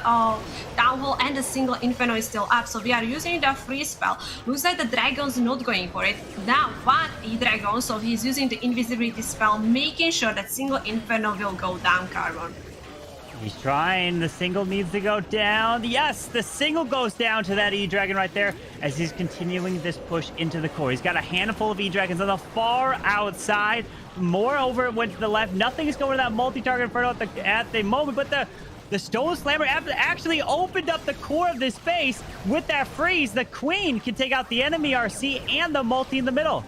town hall, and the single inferno is still up, so we are using the free spell. Looks like the dragon's not going for it. Now one E-dragon, so he's using the invisibility spell, making sure that single inferno will go down, Carbon. He's trying. The single needs to go down. Yes, the single goes down to that E-Dragon right there as he's continuing this push into the core. He's got a handful of E-Dragons on the far outside. Moreover, it went to the left. Nothing is going to that multi-target inferno at the moment, but the Stone Slammer actually opened up the core of this base with that freeze. The Queen can take out the enemy RC and the multi in the middle.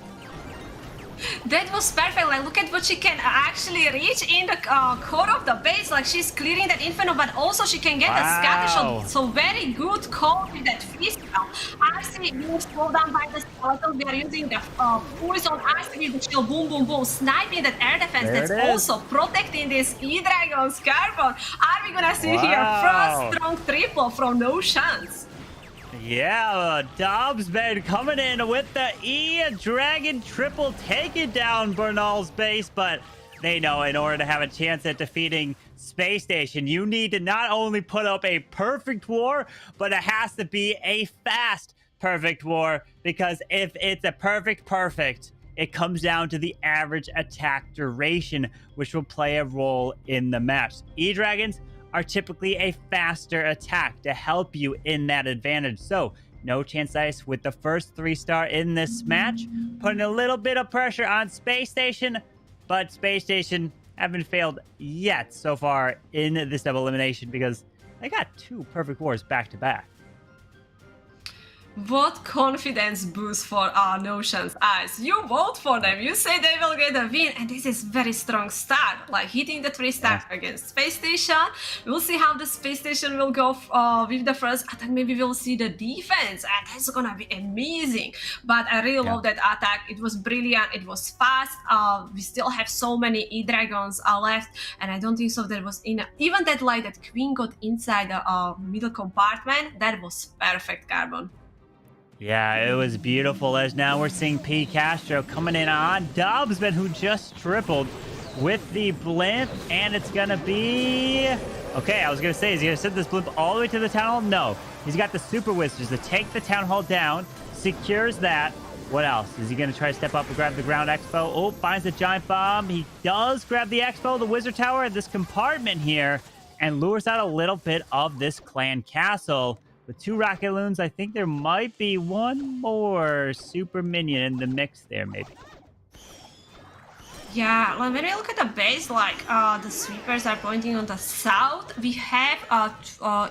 That was perfect. Like, look at what she can actually reach in the core of the base. Like, she's clearing that inferno, but also she can get the scatter shot. So very good call with that free spell. RC being slowed down by the skeleton. We are using the poison RC with the shield. Boom, boom, boom. Sniping that air defense. That's also protecting this E-Dragon's Carbon. Are we gonna see here first strong triple from No Chance? Yeah, Dobbsben coming in with the E-Dragon triple, taking down Bernal's base, but they know in order to have a chance at defeating Space Station, you need to not only put up a perfect war, but it has to be a fast perfect war, because if it's a perfect, it comes down to the average attack duration, which will play a role in the match. E-Dragons are typically a faster attack to help you in that advantage. So, No Chance Ice with the first 3-star in this match, putting a little bit of pressure on Space Station, but Space Station haven't failed yet so far in this double elimination because they got 2 perfect wars back to back. What confidence boost for our No Chance Ice. You vote for them, you say they will get a win, and this is very strong start, like hitting the 3-star against Space Station. We'll see how the Space Station will go with the first attack. Maybe we'll see the defense, and that's gonna be amazing. But I really love that attack. It was brilliant, it was fast. We still have so many E-Dragons left, and I don't think so there was enough. Even that like that Queen got inside the middle compartment, that was perfect, Carbon. Yeah, it was beautiful, as now we're seeing P. Castro coming in on Dobbsben, who just tripled with the blimp, and it's gonna be... Okay, I was gonna say, is he gonna send this blimp all the way to the town hall? No. He's got the super wizards to take the town hall down, secures that. What else? Is he gonna try to step up and grab the ground expo? Oh, finds the giant bomb. He does grab the expo, the wizard tower, this compartment here, and lures out a little bit of this clan castle. With 2 Rocket Loons, I think there might be one more super minion in the mix there, maybe. Yeah, when we look at the base, like the sweepers are pointing on the south, we have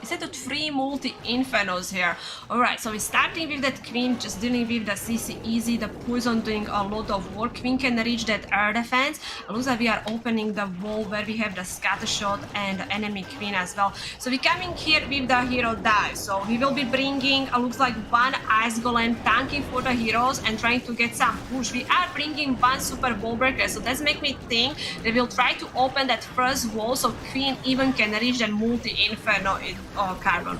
is it the 3 multi-infernos here? Alright, so we're starting with that Queen, just dealing with the CC easy, the poison doing a lot of work. Queen can reach that air defense. It looks like we are opening the wall where we have the scatter shot and the enemy Queen as well. So we're coming here with the hero dive. So we will be bringing, looks like 1 ice golem tanking for the heroes and trying to get some push. We are bringing 1 super wall breaker, so that's make me think they will try to open that first wall so Queen even can reach that multi-inferno in Carbon.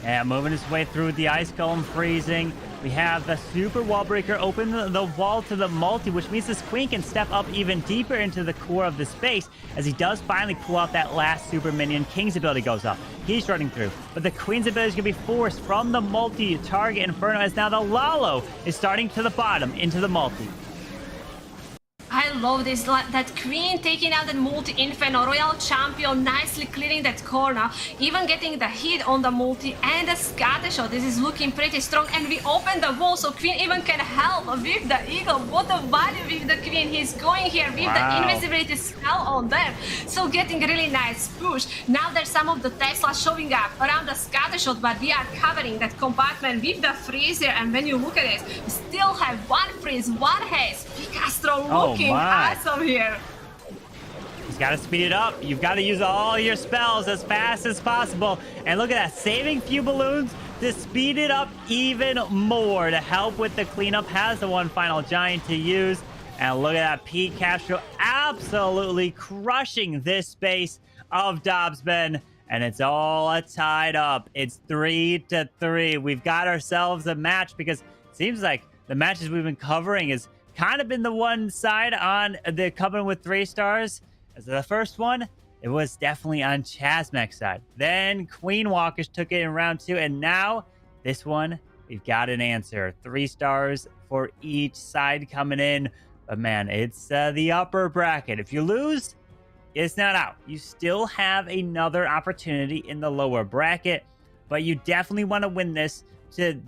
Yeah, moving his way through the ice golem freezing. We have the super wall breaker open the wall to the multi, which means this queen can step up even deeper into the core of the space as he does finally pull out that last super minion. King's ability goes up. He's running through, but the queen's ability is going to be forced from the multi target Inferno as now the Lalo is starting to the bottom into the multi. I love this, that queen taking out the multi-inferno, Royal Champion nicely clearing that corner, even getting the hit on the multi and the scatter shot. This is looking pretty strong, and we open the wall so queen even can help with the eagle. What a value with the queen. He's going here with the invisibility spell on them, so getting really nice push. Now there's some of the Tesla showing up around the scatter shot, but we are covering that compartment with the freezer, and when you look at it, we still have one freeze, one haze. Castro looking awesome here. He's got to speed it up. You've got to use all your spells as fast as possible. And look at that, saving few balloons to speed it up even more to help with the cleanup. Has the one final giant to use. And look at that, Pete Castro absolutely crushing this space of Dobbsman. And it's all tied up. It's 3-3. We've got ourselves a match because it seems like the matches we've been covering is kind of been the one side on the Covenant with 3 stars. As the first one, it was definitely on Chasmek's side. Then Queen Walkers took it in round 2, and now this one, we've got an answer. 3 stars for each side coming in. But man, it's the upper bracket. If you lose, it's not out. You still have another opportunity in the lower bracket, but you definitely want to win this to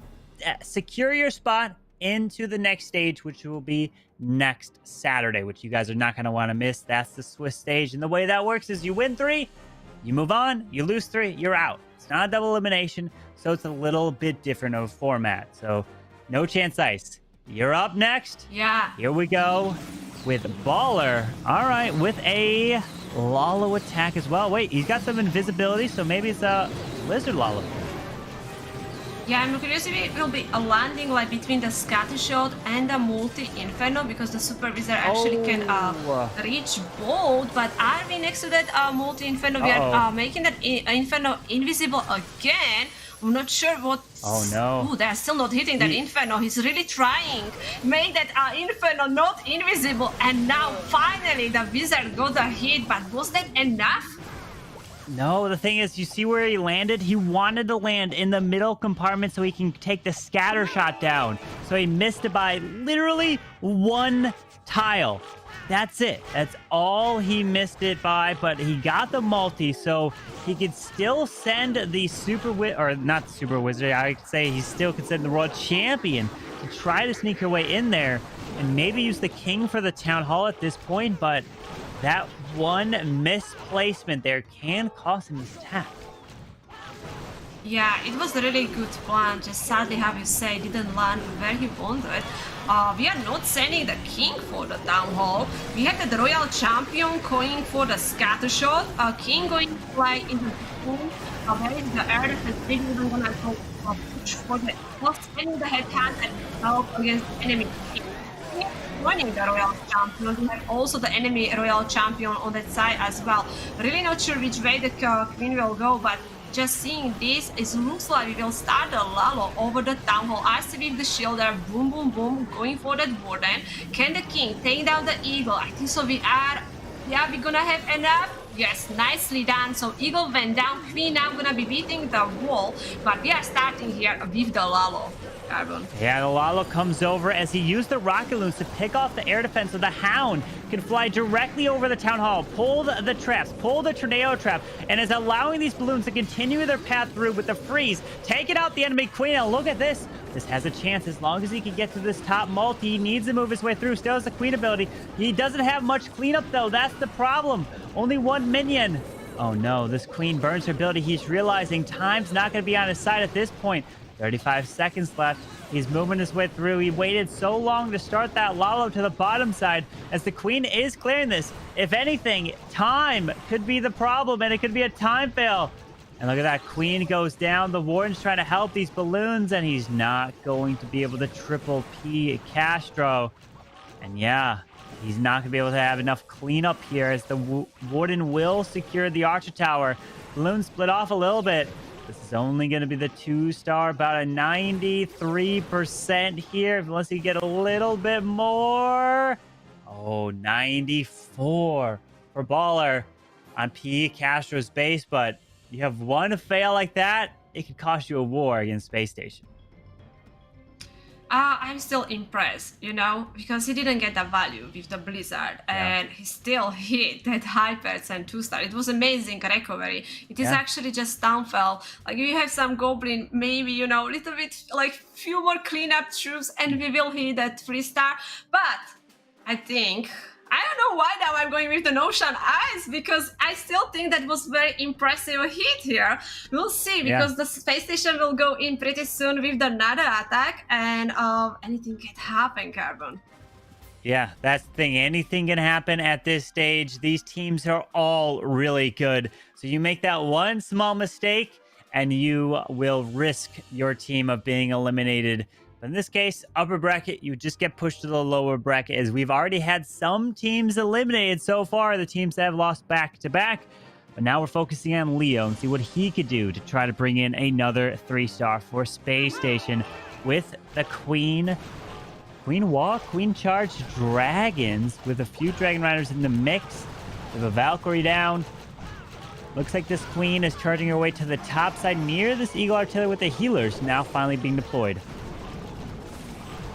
secure your spot into the next stage, which will be next Saturday, which you guys are not going to want to miss. That's the Swiss stage, and the way that works is you win 3, you move on, you lose 3, you're out. It's not a double elimination, so it's a little bit different of a format. So no chance ice. You're up next. Yeah, here we go with Baller. All right, with a Lalo attack as well. Wait, he's got some invisibility, so maybe it's a Lizard Lalo. Yeah, I'm curious if it will be a landing like between the scatter shot and the multi-inferno, because the super wizard actually can reach both. But are we next to that multi-inferno? We are making that inferno invisible again. I'm not sure what. Oh no! Oh, they're still not hitting that inferno. He's really trying. Make that inferno not invisible, and now finally the wizard got a hit. But was that enough? No, the thing is, you see where he landed? He wanted to land in the middle compartment so he can take the scatter shot down. So he missed it by literally 1 tile. That's it. That's all he missed it by, but he got the multi, so he could still send the not super wizard, I could say he's still considered the world champion to try to sneak her way in there and maybe use the king for the town hall at this point, but that one misplacement there can cost him his attack. Yeah, it was a really good plan. Just sadly, how you say, didn't land where he wanted. We are not sending the king for the town hall. We have the royal champion going for the scatter shot. King going to fly into the pool. Where is the air defense? Maybe even gonna go push for the sending the headhunt and help against the enemy king. Running the royal champion. We have also the enemy royal champion on that side as well. Really not sure which way the queen will go, but just seeing this, it looks like we will start the Lalo over the town hall. iTzu with the shield there, boom, boom, boom, going for that warden. Can the king take down the eagle? I think so. We're gonna have enough. Yes, nicely done. So eagle went down. Queen now gonna be beating the wall, but we are starting here with the Lalo. Carbon. Yeah, the Lalo comes over as he used the rocket loons to pick off the air defense, so the Hound can fly directly over the town hall, pull the traps, pull the tornado trap, and is allowing these balloons to continue their path through with the freeze, taking out the enemy queen. And look at this. This has a chance as long as he can get to this top multi. He needs to move his way through. Still has the queen ability. He doesn't have much cleanup though. That's the problem. Only 1 minion. Oh no, this queen burns her ability. He's realizing time's not going to be on his side at this point. 35 seconds left. He's moving his way through. He waited so long to start that Lalo to the bottom side as the queen is clearing this. If anything, time could be the problem, and it could be a time fail. And look at that. Queen goes down. The warden's trying to help these balloons, and he's not going to be able to triple P Castro. And yeah, he's not going to be able to have enough cleanup here as the warden will secure the Archer Tower. Balloons split off a little bit. This is only going to be the 2-star, about a 93% here, unless you get a little bit more. Oh, 94 for Baller on P. Castro's base, but you have one fail like that, it could cost you a war against Space Station. I'm still impressed, because he didn't get that value with the Blizzard, and he still hit that high percent 2-star. It was amazing recovery. It is actually just downfall. Like, you have some Goblin, maybe, little bit, like, few more cleanup troops, and we will hit that 3-star. But I think, I don't know why now I'm going with the Notion Eyes, because I still think that was very impressive hit here. We'll see, because the Space Station will go in pretty soon with another attack, and anything can happen, Carbon. Yeah, that's the thing. Anything can happen at this stage. These teams are all really good. So you make that one small mistake, and you will risk your team of being eliminated. In this case, upper bracket, you just get pushed to the lower bracket, as we've already had some teams eliminated so far, the teams that have lost back-to-back. But now we're focusing on Leo and see what he could do to try to bring in another 3-star for Space Station with the Queen Charge Dragons, with a few Dragon Riders in the mix, with a Valkyrie down. Looks like this Queen is charging her way to the top side near this Eagle Artillery, with the healers now finally being deployed.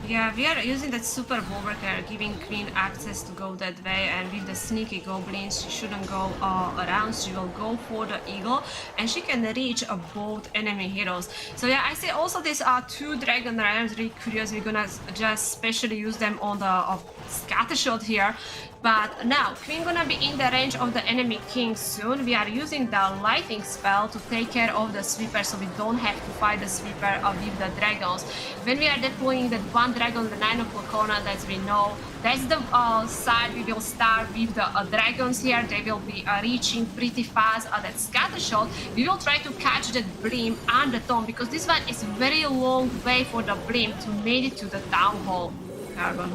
Yeah, we are using that super Wolverker, giving Queen access to go that way, and with the sneaky goblins, she shouldn't go around. She will go for the eagle, and she can reach both enemy heroes. So yeah, I see also these are 2 Dragon Riders. Really curious. We're gonna just specially use them on the scatter shot here. But now, Queen gonna be in the range of the enemy king soon. We are using the lightning spell to take care of the sweeper, so we don't have to fight the sweeper with the dragons. When we are deploying that one dragon, the 9 o'clock corner, as we know, that's the side we will start with the dragons here. They will be reaching pretty fast at that scatter shot. We will try to catch that Blim and the Tom, because this one is very long way for the Blim to make it to the town hall, Carbon.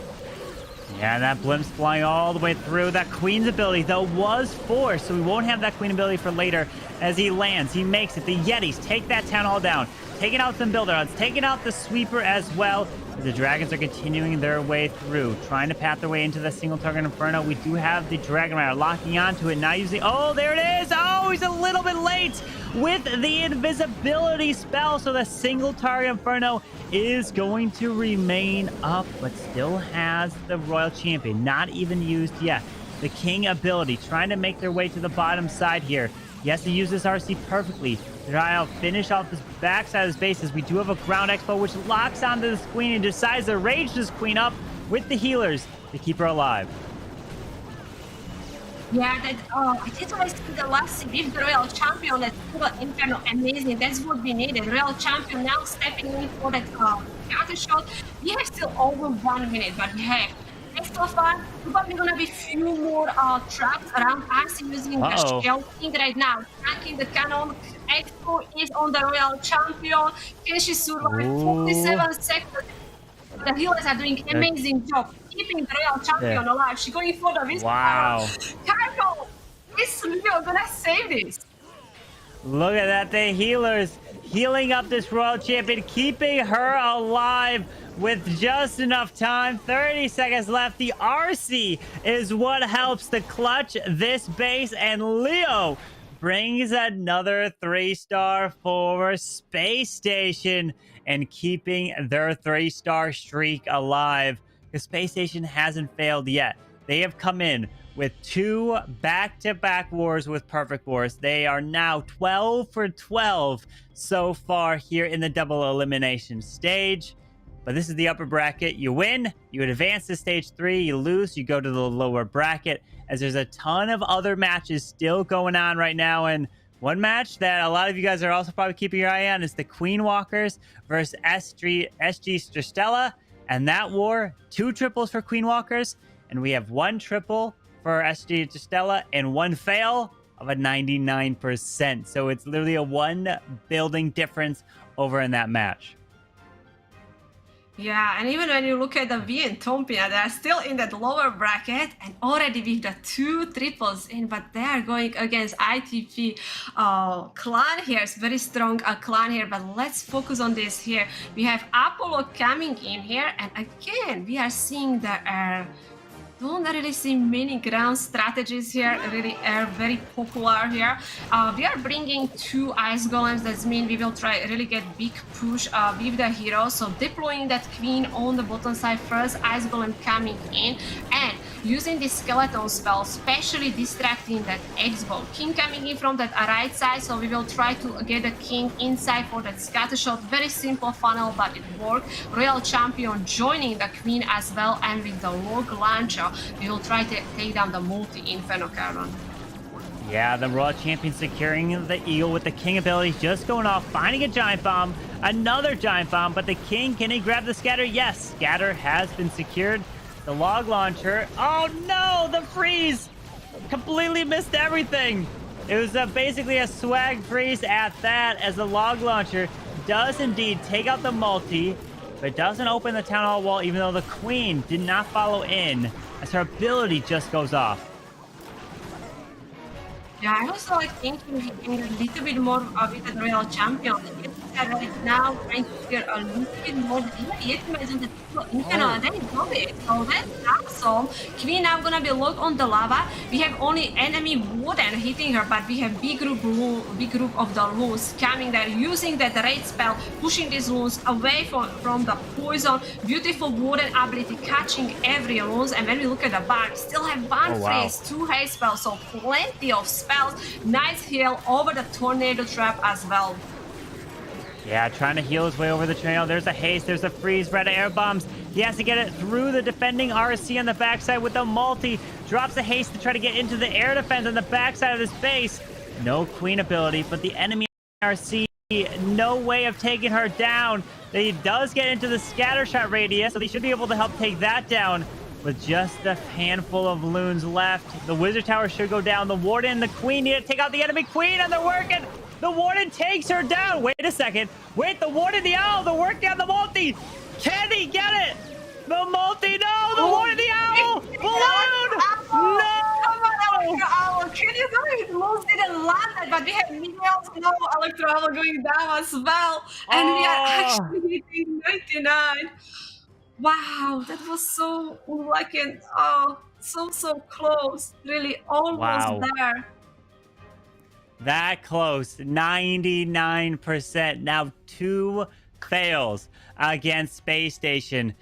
Yeah, that Blimp's flying all the way through. That Queen's ability, though, was forced, so we won't have that Queen ability for later. As he lands, he makes it. The Yetis take that town hall down, taking out some builder odds, taking out the sweeper as well. The dragons are continuing their way through, trying to path their way into the single target Inferno. We do have the Dragon Rider locking onto it, not using... Oh, there it is! Oh, he's a little bit late with the invisibility spell, so the single target Inferno is going to remain up, but still has the Royal Champion, not even used yet. The King ability, trying to make their way to the bottom side here. He has to use this RC perfectly to try to finish off this backside of his bases. We do have a Ground Expo, which locks onto this Queen and decides to rage this Queen up with the healers to keep her alive. Yeah, that I did always see the last with the Royal Champion, that Inferno, amazing. That's what we needed. Royal Champion now stepping in for that counter shot. We have still over 1 minute, but we have extra fun. Probably gonna be few more traps around us using the shell king right now. Tanking the cannon. Expo is on the Royal Champion. Can she survive? 47 seconds. The healers are doing amazing job keeping the Royal Champion alive. She's going for the whisper. Wow. Cargo! Is Leo gonna save this? Look at that. The healers healing up this Royal Champion, keeping her alive with just enough time. 30 seconds left. The RC is what helps to clutch this base, and Leo brings another 3-star for Space Station and keeping their 3-star streak alive. The Space Station hasn't failed yet. They have come in with 2 back-to-back wars with perfect wars. They are now 12 for 12 so far here in the double elimination stage. But this is the upper bracket. You win, you advance to stage 3. You lose, you go to the lower bracket, as there's a ton of other matches still going on right now. And one match that a lot of you guys are also probably keeping your eye on is the Queen Walkers versus SG Stristella. And that war, 2 triples for Queen Walkers, and we have 1 triple for SG Stristella and 1 fail of a 99%. So it's literally a 1 building difference over in that match. Yeah, and even when you look at the V and Tompina, they are still in that lower bracket and already with the 2 triples in, but they are going against ITP clan here. It's very strong clan here, but let's focus on this here. We have Apollo coming in here, and again, we are seeing the don't really see many ground strategies here, really are very popular here. We are bringing 2 ice golems, that means we will try really get big push with the hero. So deploying that queen on the bottom side first, ice golem coming in, and using the skeleton spell, especially distracting that X-bow. King coming in from that right side, so we will try to get the king inside for that scatter shot. Very simple funnel, but it worked. Royal Champion joining the queen as well, and with the log launcher, we will try to take down the multi-inferno Carbon. Yeah, the Royal Champion securing the eagle with the king ability, just going off, finding a giant bomb, another giant bomb, but the king, can he grab the scatter? Yes, scatter has been secured. The log launcher, oh no, the freeze! Completely missed everything. It was basically a swag freeze at that, as the log launcher does indeed take out the multi, but doesn't open the town hall wall, even though the queen did not follow in, as her ability just goes off. Yeah, I also like thinking a little bit more with the Royal Champion. Right now trying to figure a little bit more. Yet imagine the Inferno, then got it. So that's awesome. Queen now gonna be locked on the lava. We have only enemy warden hitting her, but we have big group of the loons coming there, using that raid spell, pushing these loons away from the poison. Beautiful warden ability, catching every loons. And when we look at the bar, we still have one freeze, 2 haste spells, so plenty of spells. Nice heal over the tornado trap as well. Yeah, trying to heal his way over the trail. There's a haste, there's a freeze, red air bombs. He has to get it through the defending RC on the backside with the multi. Drops a haste to try to get into the air defense on the backside of this base. No queen ability, but the enemy RC, no way of taking her down. He does get into the scatter shot radius, so they should be able to help take that down with just a handful of loons left. The wizard tower should go down. The warden, the queen need to take out the enemy queen, and they're working. The warden takes her down. Wait a second. Wait, the warden, the owl, they're working on the multi. Can he get it? The multi, no, the warden, the owl, balloon, no. Come on, Electro Owl. Can you do it? Moose didn't land it, but we have minions, no Electro Owl going down as well. And we are actually hitting 99. Wow, that was so unlucky and so close. Really almost there. That close, 99%. Now 2 fails against Space Station.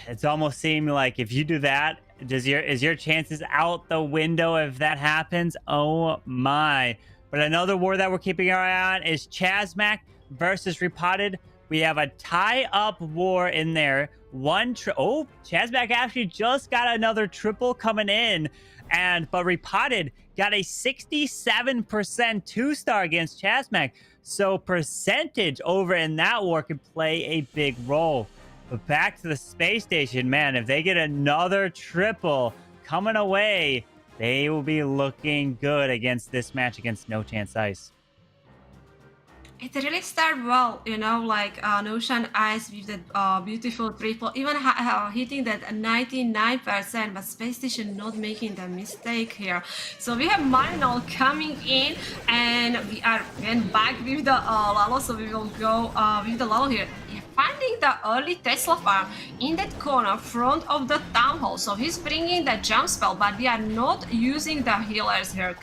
It's almost seeming like if you do that, is your chances out the window if that happens? Oh my. But another war that we're keeping our eye on is Chasmac versus Repotted. We have a tie-up war in there. Chasmac actually just got another triple coming in. But Repotted got a 67% 2-star against Chasmac. So percentage over in that war could play a big role. But back to the Space Station, man, if they get another triple coming away, they will be looking good against this match against No Chance Ice. It really started well, you know, like Notion Ice with that beautiful triple, even hitting that 99%, but Space Station not making the mistake here. So we have Marinol coming in, and we are again back with the Lalo, so we will go with the Lalo here. Finding the early Tesla farm in that corner front of the town hall. So he's bringing the jump spell, but we are not using the healers here.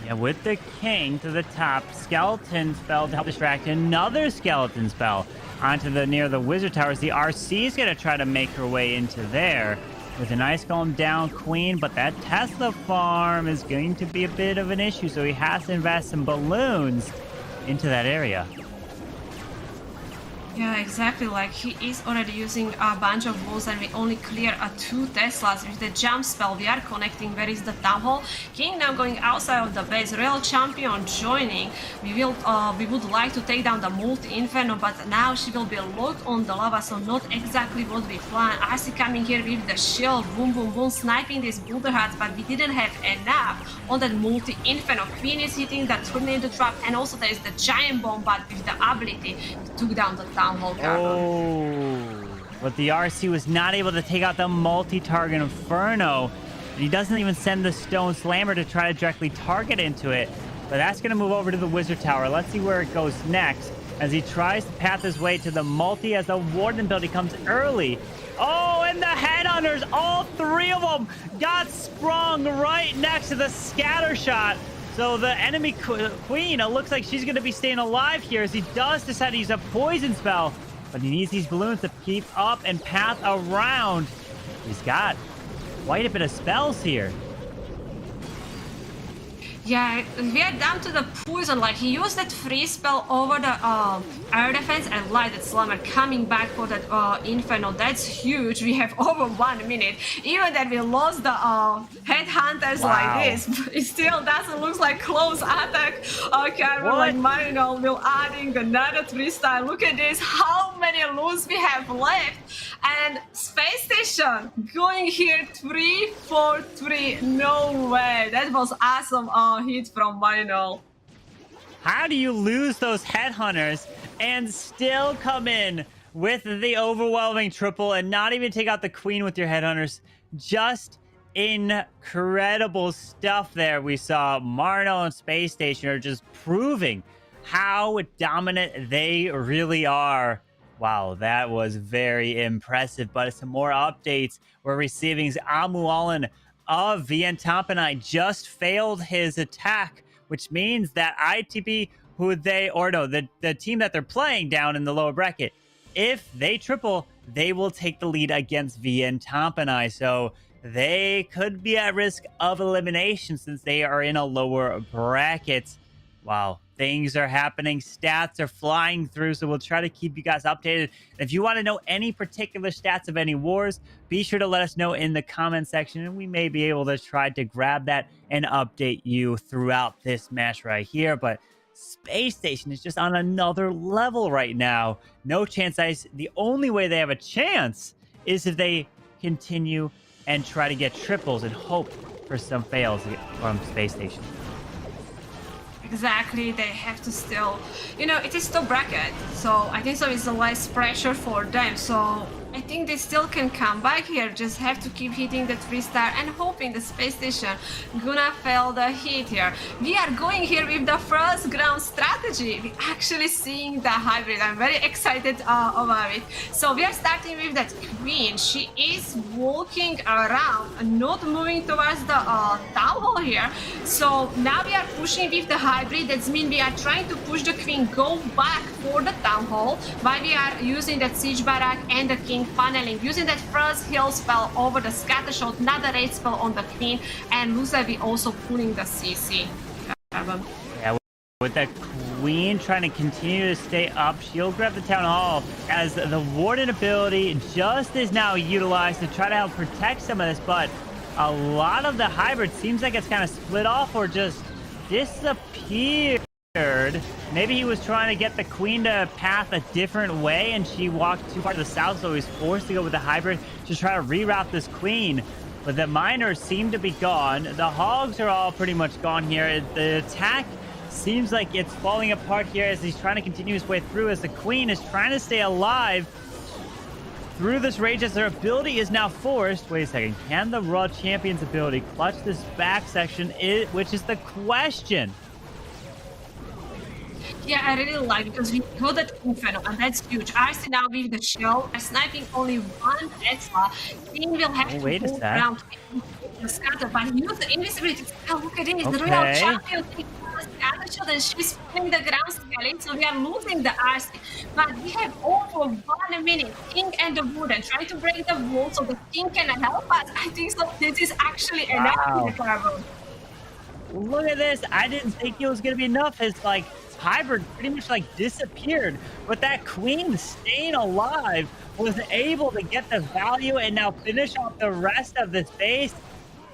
Yeah, with the king to the top, skeleton spell to help distract, another skeleton spell onto near the wizard towers. The RC is going to try to make her way into there with an ice golem down, queen, but that Tesla farm is going to be a bit of an issue, so he has to invest some balloons into that area. Yeah, exactly. Like he is already using a bunch of balls, and we only clear 2 Teslas with the jump spell. We are connecting. Where is the town hall? King now going outside of the base. Royal Champion joining. We would like to take down the multi inferno, but now she will be locked on the lava, so not exactly what we plan. RC coming here with the shield, boom boom boom, sniping these boulder hearts, but we didn't have enough on that multi inferno. Queen is hitting that tornado trap, and also there is the giant bomb, but with the ability took down the Town Hall Carbon. Oh, but the RC was not able to take out the multi-target Inferno. And he doesn't even send the Stone Slammer to try to directly target into it. But that's going to move over to the Wizard Tower. Let's see where it goes next as he tries to path his way to the multi as the Warden ability comes early. Oh, and the Headhunters, all three of them got sprung right next to the scatter shot. So the enemy queen, it looks like she's going to be staying alive here as he does decide to use a poison spell. But he needs these balloons to keep up and path around. He's got quite a bit of spells here. Yeah, we are down to the poison. Like, he used that freeze spell over the air defense and lighted slammer coming back for that Inferno. That's huge. We have over 1 minute. Even that we lost the headhunters like this, it still doesn't look like close attack. Carbon, like Marino will adding another 3-star. Look at this, how many loots we have left. And Space Station going here 3-4-3. No way. That was awesome hit from Marino. How do you lose those headhunters and still come in with the overwhelming triple and not even take out the queen with your headhunters? Just incredible stuff there. We saw Marno and Space Station are just proving how dominant they really are. Wow, that was very impressive. But some more updates we're receiving is Amualan of Vien Tampanai just failed his attack, which means that ITP, the team that they're playing down in the lower bracket, if they triple, they will take the lead against Vien Tampanai. So they could be at risk of elimination since they are in a lower bracket. Wow, things are happening. Stats are flying through, so we'll try to keep you guys updated. If you want to know any particular stats of any wars, be sure to let us know in the comment section, and we may be able to try to grab that and update you throughout this match right here. But Space Station is just on another level right now. No chance ice. The only way they have a chance is if they continue and try to get triples and hope for some fails from Space Station. Exactly, they have to still, it is still bracket, so I think so it's less pressure for them. So I think they still can come back here. Just have to keep hitting the 3-star and hoping the Space Station gonna fail the hit here. We are going here with the first ground strategy. We're actually seeing the hybrid. I'm very excited about it. So we are starting with that queen. She is walking around and not moving towards the town hall here. So now we are pushing with the hybrid. That means we are trying to push the queen go back for the town hall while we are using that siege barrack and the king funneling, using that first heal spell over the scatter shot, another raid spell on the queen, and Lusavi also pulling the CC. Yeah, with that queen trying to continue to stay up, she'll grab the town hall as the warden ability just is now utilized to try to help protect some of this, but a lot of the hybrid seems like it's kind of split off or just disappeared. Maybe he was trying to get the queen to path a different way and she walked too far to the south, so he's forced to go with the hybrid to try to reroute this queen. But the miners seem to be gone. The hogs are all pretty much gone here. The attack seems like it's falling apart here as he's trying to continue his way through, as the queen is trying to stay alive through this rage as their ability is now forced. Wait a second, can the World Champion's ability clutch this back section, which is the question. Yeah, I really like it because we got that Inferno, and that's huge. RC now with the shell, sniping only one Tesla. Team will have to move around the scatter, but use the invisibility. Oh, look at this, the Royal Champion takes the scatter shot and she's pulling the ground scaling, so we are losing the RC. But we have over 1 minute. King and the Wooden trying to break the wall so the King can help us. I think so. This is actually enough in the Carbon. Look at this. I didn't think it was going to be enough. It's like hybrid pretty much like disappeared, but that queen staying alive was able to get the value and now finish off the rest of this base.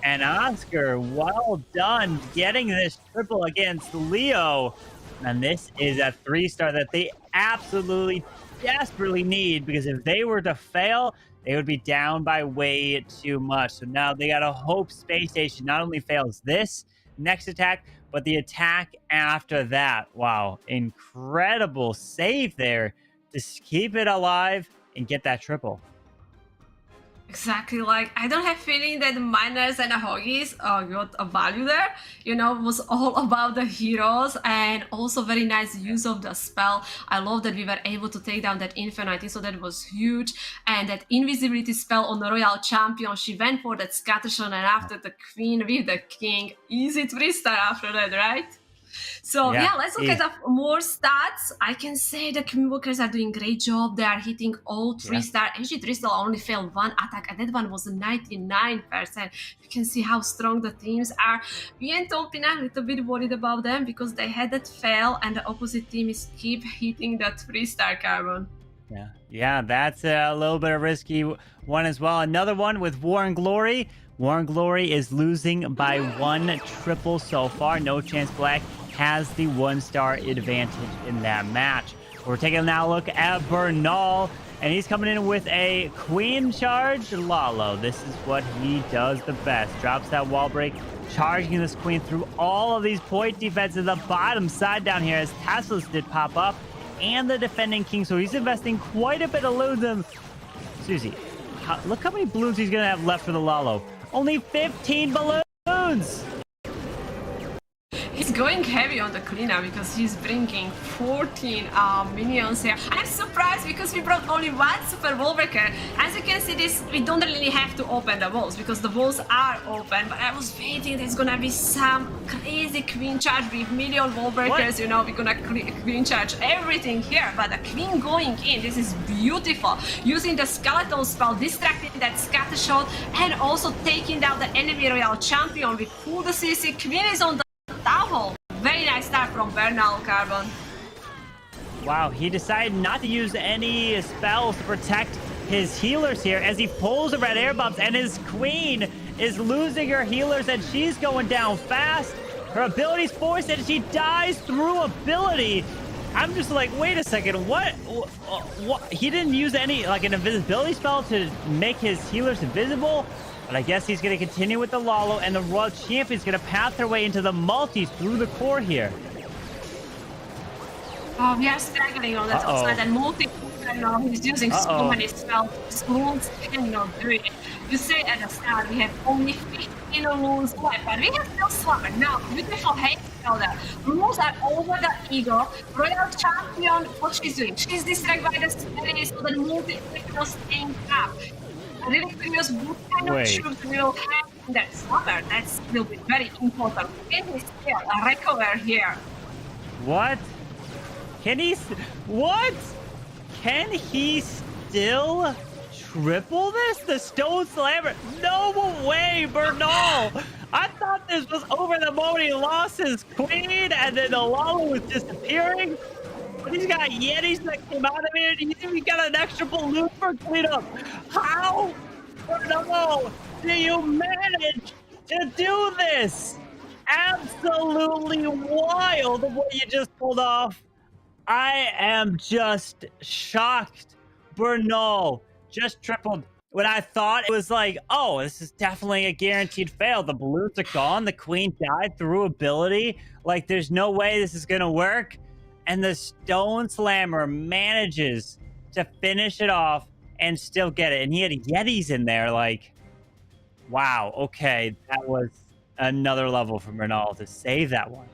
And Oscar, well done getting this triple against Leo. And this is a 3-star that they absolutely desperately need, because if they were to fail, they would be down by way too much. So now they gotta hope Space Station not only fails this next attack, but the attack after that. Wow, incredible save there Just keep it alive and get that triple. Exactly, like I don't have feeling that the miners and the hoggies got a value there. You know, it was all about the heroes and also very nice use of the spell. I love that we were able to take down that Infinity, so that was huge. And that invisibility spell on the Royal Champion, she went for that scattershot, and after the Queen with the King, easy 3-star after that, right? So yeah, let's look at the more stats. I can say the Queen Walkers are doing great job. They are hitting all 3-star. Actually, 3-star only failed one attack, and that one was 99%. You can see how strong the teams are. Me and Tompina a little bit worried about them because they had that fail, and the opposite team is keep hitting that 3-star Carbon. Yeah, that's a little bit of risky one as well. Another one with War and Glory. War and Glory is losing by 1 triple so far. No Chance Black has the 1-star advantage in that match. We're taking now a look at Bernal, and he's coming in with a Queen charge Lalo. This is what he does the best. Drops that wall break, charging this Queen through all of these point defenses. The bottom side down here as Teslas did pop up, and the defending King. So he's investing quite a bit of loot. Susie, look how many balloons he's going to have left for the Lalo. Only 15 balloons! He's going heavy on the cleanup because he's bringing 14 minions here. I'm surprised because we brought only 1 super wall breaker. As you can see, this we don't really have to open the walls because the walls are open. But I was waiting there's gonna be some crazy Queen charge with million wall breakers. You know, we're gonna Queen charge everything here. But the Queen going in, this is beautiful. Using the skeleton spell, distracting that scatter shot, and also taking down the enemy Royal Champion with full the CC. Queen is on the double. Very nice start from Bernal, Carbon. Wow, he decided not to use any spells to protect his healers here as he pulls the red air bumps, and his Queen is losing her healers and she's going down fast. Her ability's forced and she dies through ability. I'm just like, wait a second, what? He didn't use any, like, an invisibility spell to make his healers invisible? But I guess he's going to continue with the Lalo, and the World Champion's going to path their way into the multis through the core here. Oh, we are struggling on that side, and multi, he's using so many spells. Loons cannot do it. You say at the start we have only 15 loons left, but we have no slumber. Now, beautiful hate spell there. Loons are over the Eagle. Royal Champion, what she's doing? She's distracted by the spirit, so the multi is staying up. Really curious what kind of troops we will have in that summer. That will be very important. Can he still recover here? What? Can he? What? Can he still triple this? The Stone Slammer? No way, Bernal! I thought this was over the moment he lost his Queen and then the Lalo was disappearing. But he's got Yetis that came out of it. He's even got an extra balloon for cleanup. How? Bernal, do you manage to do this? Absolutely wild what you just pulled off. I am just shocked. Bernal just tripled when I thought it was like, oh, this is definitely a guaranteed fail. The balloons are gone. The Queen died through ability. Like, there's no way this is going to work. And the Stone Slammer manages to finish it off and still get it. And he had Yetis in there. Like, wow. Okay, that was another level for Bernal to save that one.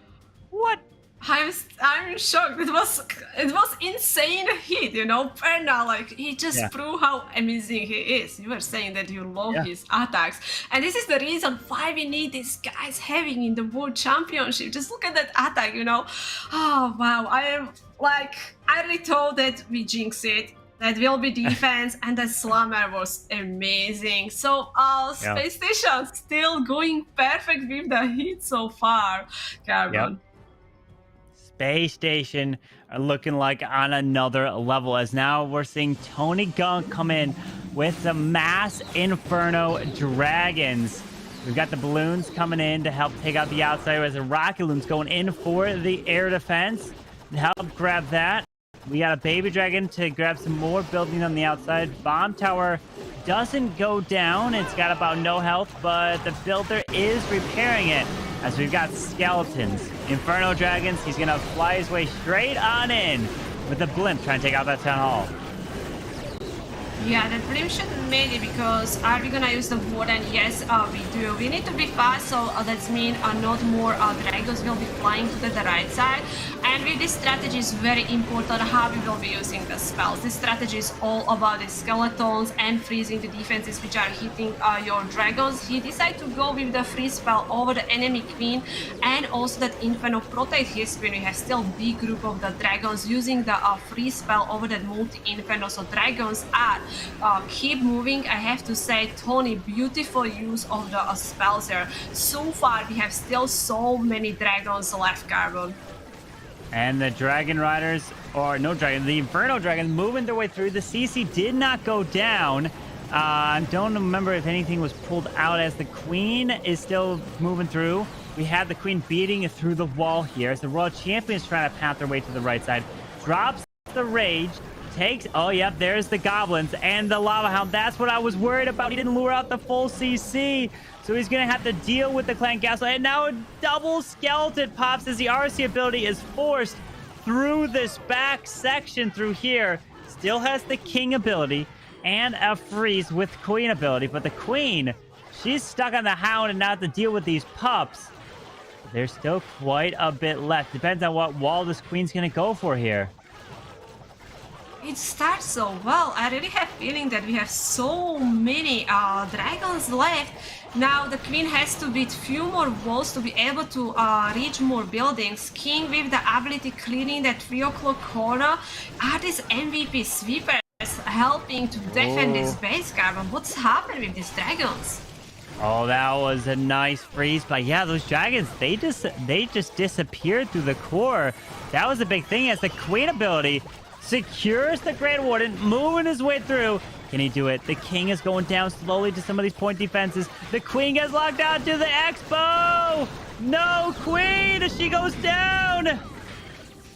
What? I'm shocked. It was insane hit, you know. Bernal, like, he just proved how amazing he is. You were saying that you love his attacks, and this is the reason why we need these guys having in the World Championship. Just look at that attack, you know. Oh wow, I am like, I really thought that we jinx it. That will be defense, and the slammer was amazing. So Space Station still going perfect with the hit so far, Carbon. Space Station are looking like on another level, as now we're seeing Tony Gunk come in with the Mass Inferno Dragons. We've got the balloons coming in to help take out the outsider, as the rocket balloons going in for the air defense to help grab that. We got a baby dragon to grab some more building on the outside. Bomb tower doesn't go down. It's got about no health, but the builder is repairing it, as we've got skeletons. Inferno dragons, he's gonna fly his way straight on in with the blimp trying to take out that town hall. Yeah, that blimp should made it because are we gonna use the warden? Yes, we do. We need to be fast, so that means not more dragons will be flying to the right side. And with this strategy is very important how we will be using the spells. This strategy is all about the skeletons and freezing the defenses which are hitting your dragons. He decided to go with the freeze spell over the enemy queen and also that Inferno protect his queen. We have still big group of the dragons using the freeze spell over that multi-inferno, so dragons are keep moving. I have to say, Tony, beautiful use of the spells here. So far, we have still so many dragons left, Carbon. And the Dragon Riders, or no dragon, the Inferno Dragons moving their way through. The CC did not go down. I don't remember if anything was pulled out as the Queen is still moving through. We have the Queen beating through the wall here as the World Champions trying to path their way to the right side. Drops the Rage. Takes, oh yep, there's the goblins and the lava hound. That's what I was worried about. He didn't lure out the full CC, so he's gonna have to deal with the clan castle. And now a double skeleton pops as the RC ability is forced through this back section through here. Still has the king ability and a freeze with queen ability, but the queen, she's stuck on the hound and now have to deal with these pups. There's still quite a bit left. Depends on what wall this queen's gonna go for here. It starts so well. I really have feeling that we have so many dragons left. Now the queen has to beat few more walls to be able to reach more buildings. King with the ability clearing that 3 o'clock corner. Are these MVP sweepers helping to defend this base, Carbon? What's happened with these dragons? Oh, that was a nice freeze. But yeah, those dragons, they just disappeared through the core. That was a big thing as the queen ability secures the Grand Warden, moving his way through. Can he do it? The king is going down slowly to some of these point defenses. The queen gets locked out to the expo. No, queen, she goes down.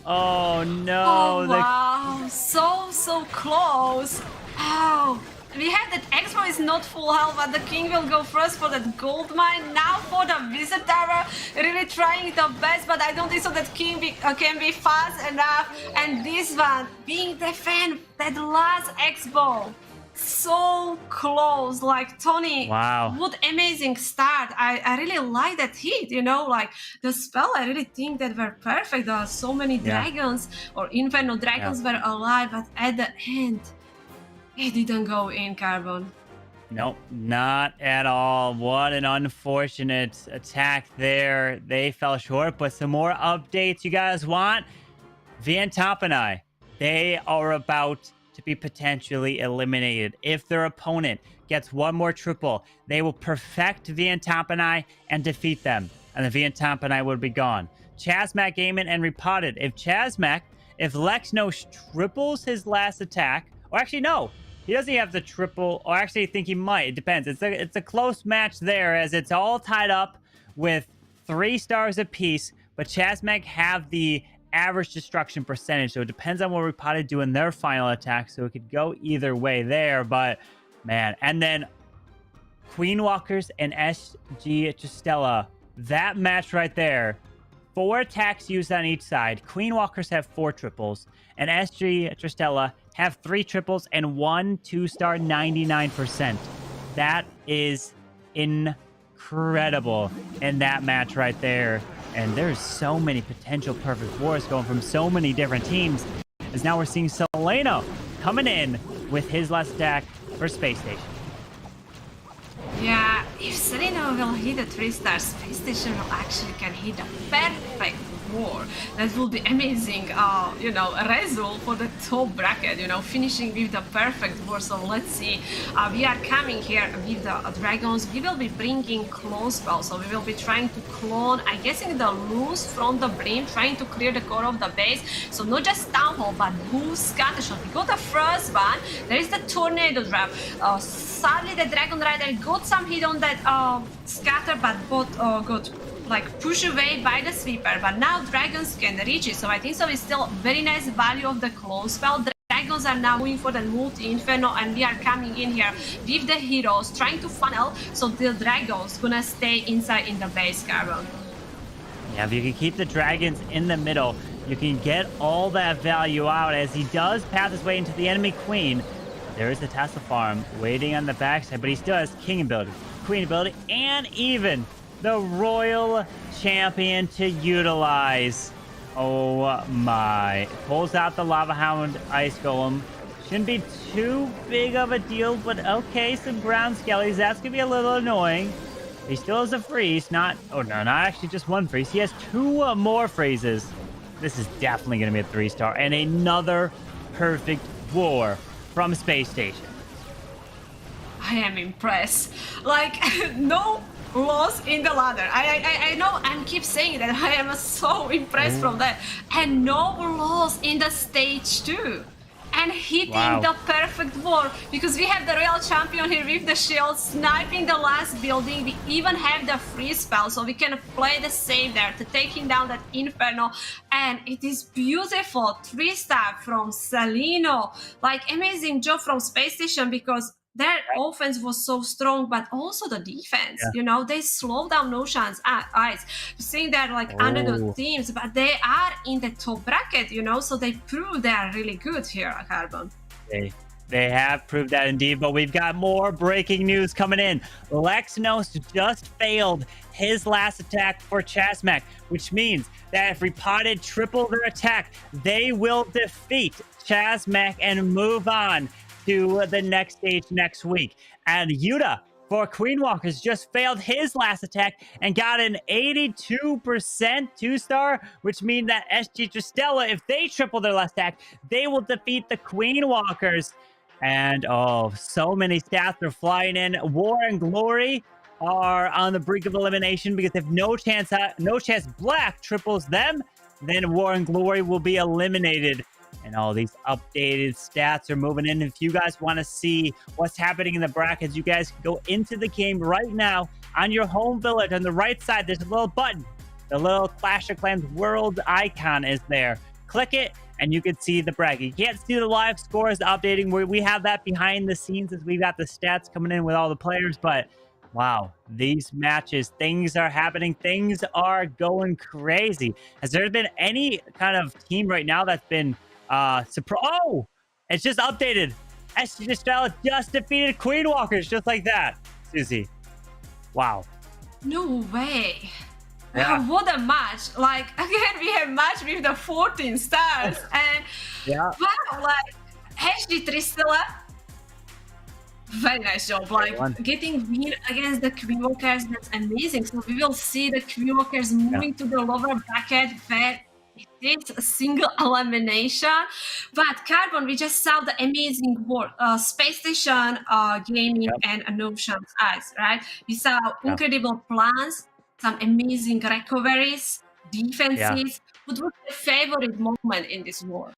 Oh no. Oh wow, so close. Oh. We have that Expo is not full health, but the king will go first for that gold mine. Now for the wizard tower, really trying the best, but I don't think so that king can be fast enough. And this one being defend that last Expo. So close, like Tony. Wow. What amazing start. I really like that hit, you know, like the spell, I really think that were perfect. There are so many dragons or inferno dragons were alive, but at the end, it didn't go in, Carbon. Nope, not at all. What an unfortunate attack there. They fell short, but some more updates you guys want? Van Tompenai, they are about to be potentially eliminated. If their opponent gets one more triple, they will perfect Van Tompenai and defeat them, and the Van Tompenai would be gone. Chasmac Gaiman and Repotted. If Lexnos triples his last attack, or actually no, he doesn't have the triple, or actually I think he might. It depends. It's a close match there as it's all tied up with 3 stars apiece, but Chasmac have the average destruction percentage, so it depends on what Repotted do in their final attack, so it could go either way there, but man. And then Queen Walkers and SG Tristella, that match right there, 4 attacks used on each side. Queen Walkers have 4 triples, and SG Tristella have 3 triples and 1 2-star 99%. That is incredible in that match right there. And there's so many potential perfect wars going from so many different teams. As now we're seeing Soleno coming in with his last attack for Space Station. Yeah, if Selena will hit a 3-star space station, will actually can hit a perfect war. That will be amazing, you know, result for the top bracket, you know, finishing with the perfect war. So let's see. We are coming here with the dragons. We will be bringing clone spells. So we will be trying to clone, I'm guessing, the loose from the brim, trying to clear the core of the base. So not just Town Hall, but boost scatter shot. We got the first one. There is the tornado trap. Sadly, the Dragon Rider got some hit on that scatter, but both got like pushed away by the sweeper. But now dragons can reach it, so I think so it's still very nice value of the clone spell. Dragons are now moving for the multi-inferno, and we are coming in here with the heroes trying to funnel, so the dragons gonna stay inside in the base, Carbon. Yeah, if you can keep the dragons in the middle, you can get all that value out as he does path his way into the enemy queen. There is the Tesla farm waiting on the backside, but he still has king ability, queen ability, and even the royal champion to utilize. Oh my. Pulls out the lava hound ice golem. Shouldn't be too big of a deal, but okay, some ground skellies. That's gonna be a little annoying. He still has a freeze, not actually just one freeze. He has two more freezes. This is definitely gonna be a 3-star and another perfect war from Space Station. I am impressed. Like, no loss in the ladder. I know I keep saying that. I am so impressed from that. And no loss in the stage 2. And hitting the perfect wall, because we have the real champion here with the shield sniping the last building. We even have the free spell, so we can play the save there to taking down that inferno. And it is beautiful 3-star from Salino. Like, amazing job from Space Station, because their offense was so strong, but also the defense. You know, they slowed down Notion's eyes. Seeing they're like under the teams, but they are in the top bracket, you know, so they prove they are really good here at Carbon. They have proved that indeed, but we've got more breaking news coming in. Lexnos just failed his last attack for Chasmac, which means that if Repotted triple their attack, they will defeat Chasmac and move on to the next stage next week. And Yuta for Queen Walkers just failed his last attack and got an 82% 2-star, which means that SG Tristella, if they triple their last attack, they will defeat the Queen Walkers. And so many stats are flying in. War and Glory are on the brink of elimination, because if no chance Black triples them, then War and Glory will be eliminated. And all these updated stats are moving in. If you guys want to see what's happening in the brackets, you guys can go into the game right now on your home village. On the right side, there's a little button. The little Clash of Clans world icon is there. Click it, and you can see the bracket. You can't see the live scores updating. We have that behind the scenes as we've got the stats coming in with all the players. But wow, these matches, things are happening. Things are going crazy. Has there been any kind of team right now that's been it's just updated. SG Stella just defeated Queen Walkers just like that, Susie. Wow. No way. What a match. Like, again, we have match with the 14 stars. And wow, like, SG Tristella, very nice job. Like, getting win against the Queen Walkers, that's amazing. So we will see the Queen Walkers moving to the lower bracket where it is a single elimination. But Carbon, we just saw the amazing work, Space Station, Gaming, and Notion's eyes, right? We saw incredible plans, some amazing recoveries, defenses. What was your favorite moment in this war?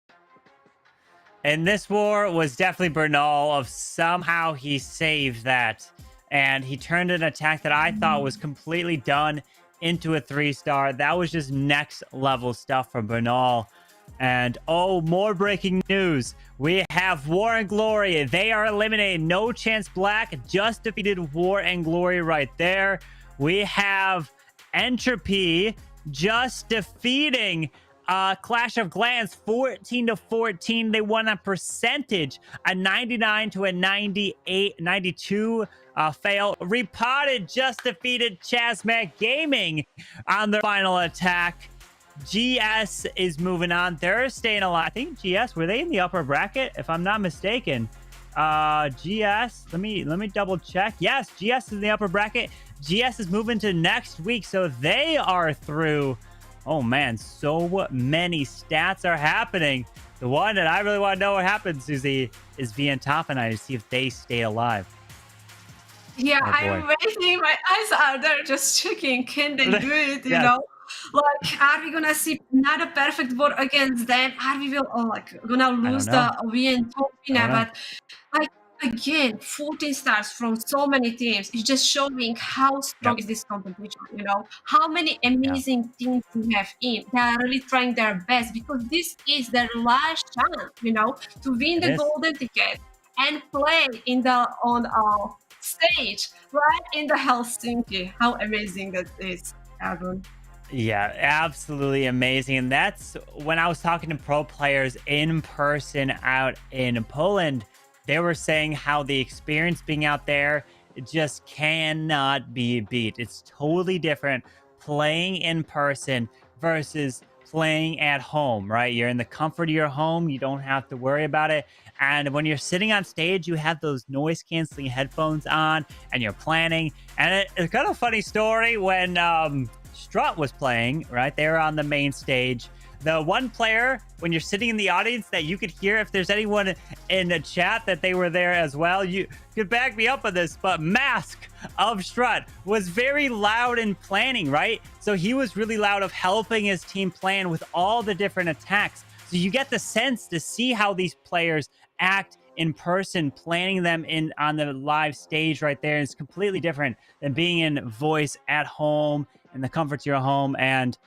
And this war was definitely Bernal. Of somehow he saved that, and he turned an attack that I thought was completely done into a 3-star. That was just next level stuff from Bernal. And more breaking news. We have War and Glory. They are eliminated. No Chance Black just defeated War and Glory right there. We have Entropy just defeating Clash of Clans 14-14. They won a percentage, a 99 to a 92 fail. Repotted just defeated Chasmac Gaming on their final attack. GS is moving on. They're staying alive. I think GS, were they in the upper bracket? If I'm not mistaken. GS, let me double check. Yes, GS is in the upper bracket. GS is moving to next week, so they are through. Oh man, so many stats are happening. The one that I really want to know what happens, Susie, is VN Top and I to see if they stay alive. Yeah, I'm waiting. My eyes are there just checking. Can they do it? You know? Like, are we gonna see another perfect board against them? Are we gonna lose the VN Top winner? But like, again, 14 stars from so many teams is just showing how strong is this competition, you know, how many amazing teams we have in. They are really trying their best, because this is their last chance, you know, to win the golden ticket and play on stage right in the Helsinki. How amazing that is, Carbon. Yeah, absolutely amazing. And that's when I was talking to pro players in person out in Poland. They were saying how the experience being out there just cannot be beat. It's totally different playing in person versus playing at home, right? You're in the comfort of your home, you don't have to worry about it. And when you're sitting on stage, you have those noise canceling headphones on and you're planning. And it's kind of a funny story when Strut was playing, right? They were on the main stage. The one player, when you're sitting in the audience, that you could hear if there's anyone in the chat that they were there as well. You could back me up on this, but Mask of Strut was very loud in planning, right? So he was really loud of helping his team plan with all the different attacks. So you get the sense to see how these players act in person, planning them in on the live stage right there. It's completely different than being in voice at home in the comforts of your home. And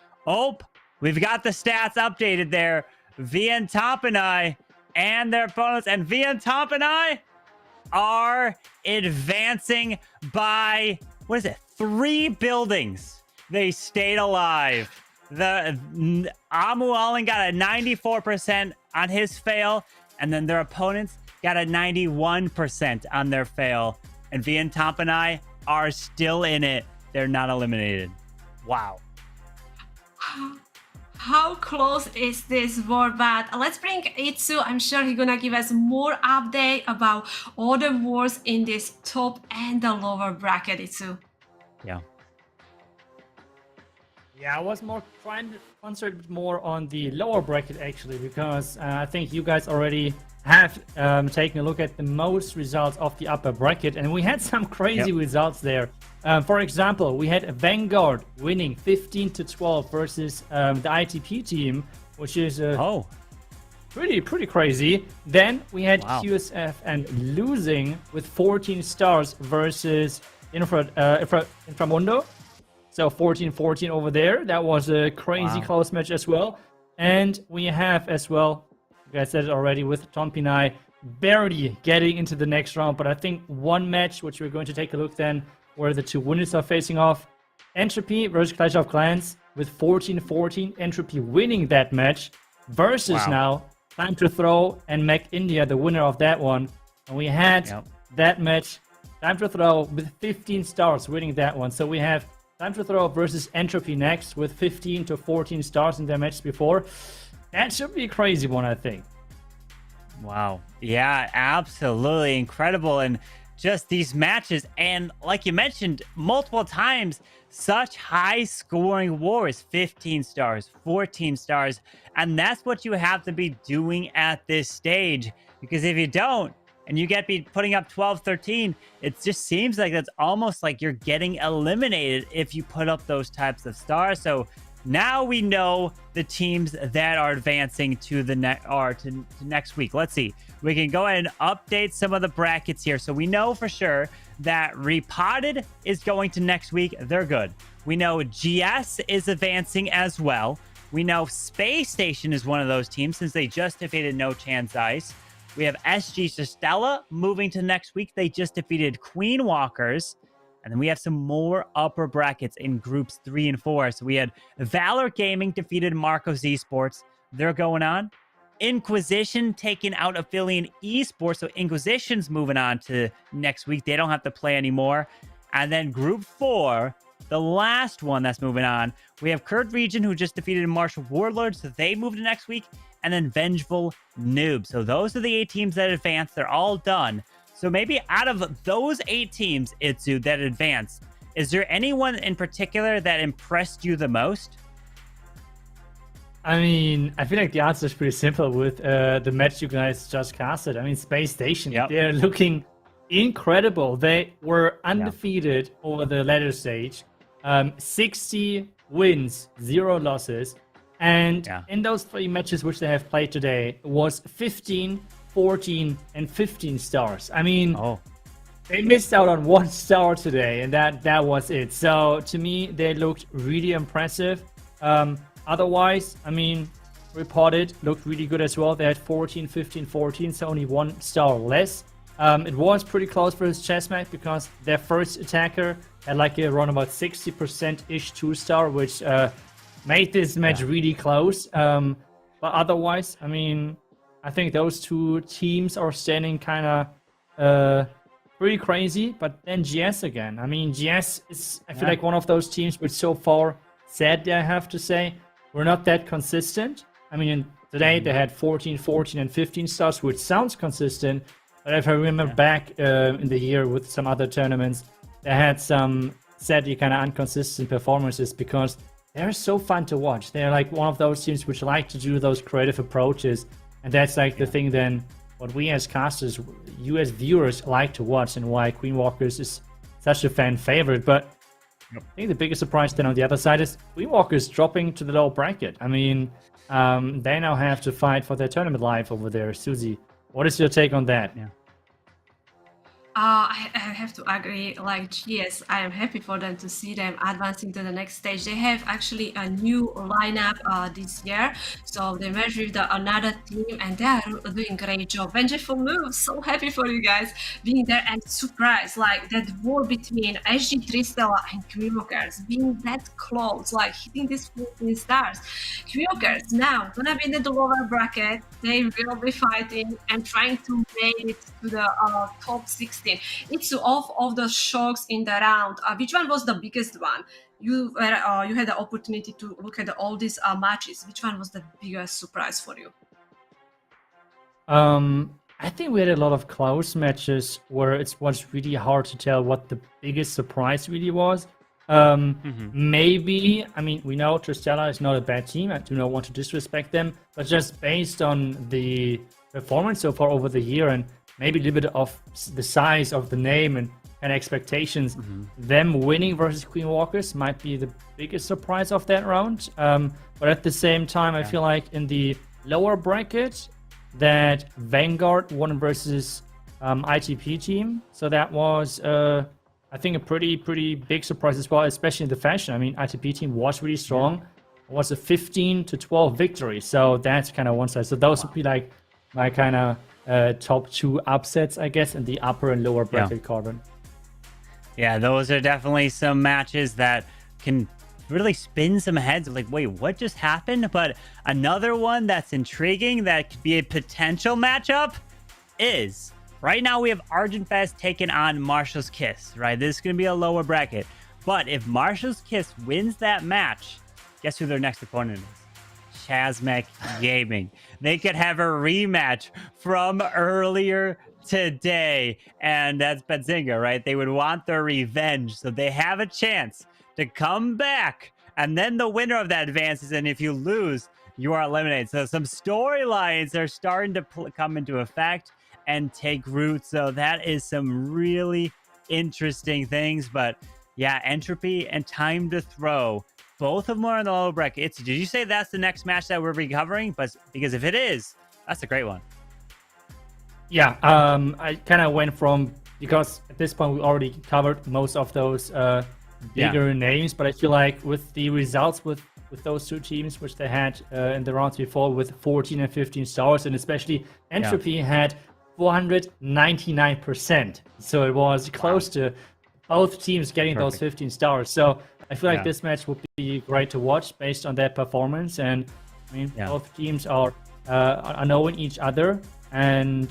we've got the stats updated there. VN Top and I and their opponents, and VN Top and I are advancing by, 3 buildings. They stayed alive. The Amu Allen got a 94% on his fail, and then their opponents got a 91% on their fail. And VN Top and I are still in it. They're not eliminated. Wow. How close is this war? But let's bring iTzu. I'm sure he's gonna give us more update about all the wars in this top and the lower bracket, iTzu. Yeah. Yeah, I was more trying to concentrate more on the lower bracket actually, because I think you guys already have taken a look at the most results of the upper bracket, and we had some crazy results there. For example, we had Vanguard winning 15-12 versus the ITP team, which is pretty crazy. Then we had QSF and losing with 14 stars versus Inframundo. So 14-14 over there. That was a crazy close match as well. And we have as well, you guys said it already, with Tonpinai barely getting into the next round. But I think one match, which we're going to take a look then, where the two winners are facing off. Entropy versus Clash of Clans with 14-14. Entropy winning that match versus now Time to Throw and Mac India, the winner of that one. And we had that match, Time to Throw with 15 stars winning that one. So we have Time to Throw versus Entropy next with 15-14 stars in their matches before. That should be a crazy one, I think. Wow. Yeah, absolutely incredible. And just these matches, and like you mentioned multiple times, such high scoring wars, 15 stars, 14 stars, and that's what you have to be doing at this stage, because if you don't and you be putting up 12-13, it just seems like that's almost like you're getting eliminated if you put up those types of stars. So now we know the teams that are advancing to the next week. Let's see. We can go ahead and update some of the brackets here. So we know for sure that Repotted is going to next week. They're good. We know GS is advancing as well. We know Space Station is one of those teams since they just defeated No Chance Ice. We have SG Stella moving to next week. They just defeated Queen Walkers. And then we have some more upper brackets in groups 3 and 4. So we had Valor Gaming defeated Marcos Esports. They're going on. Inquisition taking out Affiliate Esports. So Inquisition's moving on to next week. They don't have to play anymore. And then group 4, the last one that's moving on, we have Kurt Region, who just defeated Martial Warlord. So they move to next week. And then Vengeful Noob. So those are the 8 teams that advanced. They're all done. So maybe out of those 8 teams, iTzu, that advanced, is there anyone in particular that impressed you the most? I mean, I feel like the answer is pretty simple with the match you guys just casted. I mean, Space Station, they're looking incredible. They were undefeated over the ladder stage. 60 wins, 0 losses. And in those 3 matches which they have played today, it was 15, 14, and 15 stars. I mean, they missed out on 1 star today, and that was it. So to me, they looked really impressive. Otherwise, I mean, Reported looked really good as well. They had 14, 15, 14, so only 1 star less. It was pretty close for his chessmatch because their first attacker had like around about 60%-ish 2-star, which made this match really close. But otherwise, I mean, I think those two teams are standing kind of pretty crazy. But then GS again. I mean, GS is, I feel like, one of those teams which so far, sadly, I have to say, we're not that consistent. I mean, today they had 14, 14, and 15 stars, which sounds consistent. But if I remember back in the year with some other tournaments, they had some sadly kind of inconsistent performances because they're so fun to watch. They're like one of those teams which like to do those creative approaches. And that's like the thing then, what we as casters, you as viewers like to watch, and why Queen Walkers is such a fan favorite. But I think the biggest surprise then on the other side is Queen Walkers dropping to the low bracket. I mean, they now have to fight for their tournament life over there. Susie, what is your take on that? I have to agree. Like, yes, I am happy for them to see them advancing to the next stage. They have actually a new lineup this year, so they merged with another team, and they are doing great job. Vengeful moves, so happy for you guys being there, and surprised like that war between SG Tristella and Queenwalkers being that close, like hitting these 14 stars. Queenwalkers now gonna be in the lower bracket. They will be fighting and trying to make it to the top 16. It's off of the shocks in the round. Which one was the biggest one? You had the opportunity to look at all these matches. Which one was the biggest surprise for you? I think we had a lot of close matches where it was really hard to tell what the biggest surprise really was. Maybe, I mean, we know Tristella is not a bad team. I do not want to disrespect them, but just based on the performance so far over the year, and maybe a little bit of the size of the name and expectations, them winning versus Queen Walkers might be the biggest surprise of that round. But at the same time, I feel like in the lower bracket, that Vanguard won versus ITP team. So that was, I think, a pretty big surprise as well, especially in the fashion. I mean, ITP team was really strong. It was a 15-12 victory. So that's kind of one side. So those would be like my kind of top two upsets, I guess, in the upper and lower bracket, Carbon. Yeah, those are definitely some matches that can really spin some heads. Like, wait, what just happened? But another one that's intriguing that could be a potential matchup is, right now we have Argentfest taking on Marshall's Kiss, right? This is going to be a lower bracket. But if Marshall's Kiss wins that match, guess who their next opponent is? Chasmec Gaming. They could have a rematch from earlier today, and that's Benzinga, right? They would want their revenge, so they have a chance to come back, and then the winner of that advances, and if you lose, you are eliminated. So some storylines are starting to come into effect and take root, so that is some really interesting things. But yeah, Entropy and Time to Throw, both of them are in the low bracket. Did you say that's the next match that we're recovering? But because if it is, that's a great one. Yeah, I kind of went from, because at this point we already covered most of those bigger names, but I feel like with the results with those two teams, which they had in the rounds before with 14 and 15 stars, and especially Entropy had 499%. So it was close to both teams getting those 15 stars. So I feel like this match would be great to watch based on their performance. And I mean, both teams are knowing each other. And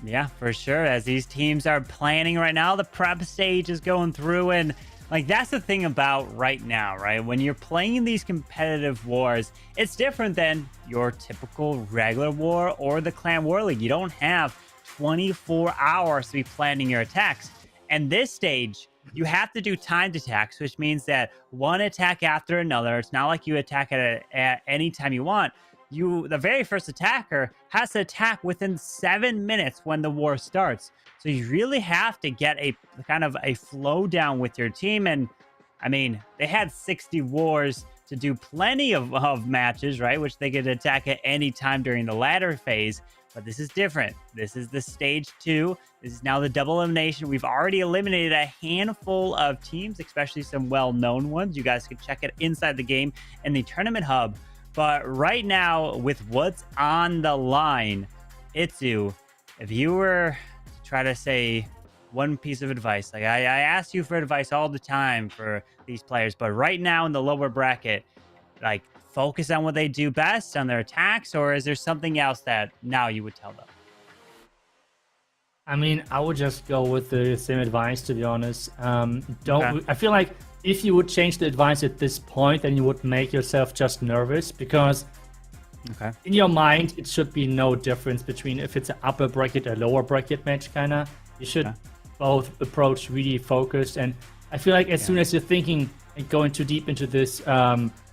yeah, for sure. As these teams are planning right now, the prep stage is going through, and like that's the thing about right now, right? When you're playing these competitive wars, it's different than your typical regular war or the Clan War League. You don't have 24 hours to be planning your attacks. And this stage, you have to do timed attacks, which means that one attack after another. It's not like you attack at any time you want. The very first attacker has to attack within 7 minutes when the war starts. So you really have to get a kind of a flow down with your team. And I mean, they had 60 wars to do plenty of matches, right? Which they could attack at any time during the ladder phase. But this is different. This is the stage 2. This is now the double elimination. We've already eliminated a handful of teams, especially some well-known ones. You guys can check it inside the game in the tournament hub. But right now, with what's on the line, iTzu, if you were to try to say one piece of advice. Like I ask you for advice all the time for these players, but right now in the lower bracket, like focus on what they do best on their attacks, or is there something else that now you would tell them? I mean, I would just go with the same advice, to be honest. Don't. Okay. I feel like if you would change the advice at this point, then you would make yourself just nervous, because Okay. in your mind, it should be no difference between if it's an upper bracket or lower bracket match, kind of. You should both approach really focused. And I feel like as soon as you're thinking and going too deep into this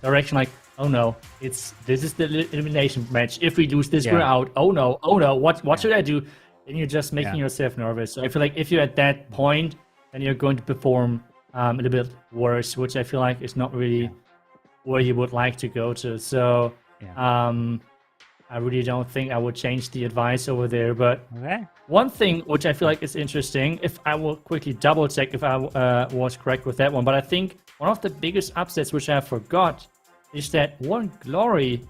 direction, like, oh no, this is the elimination match. If we lose this, we're out. Oh no, what should I do? Then you're just making yourself nervous. So I feel like if you're at that point, then you're going to perform a little bit worse, which I feel like is not really where you would like to go to. So I really don't think I would change the advice over there. But one thing which I feel like is interesting, if I will quickly double check if I was correct with that one, but I think one of the biggest upsets which I forgot is that One Glory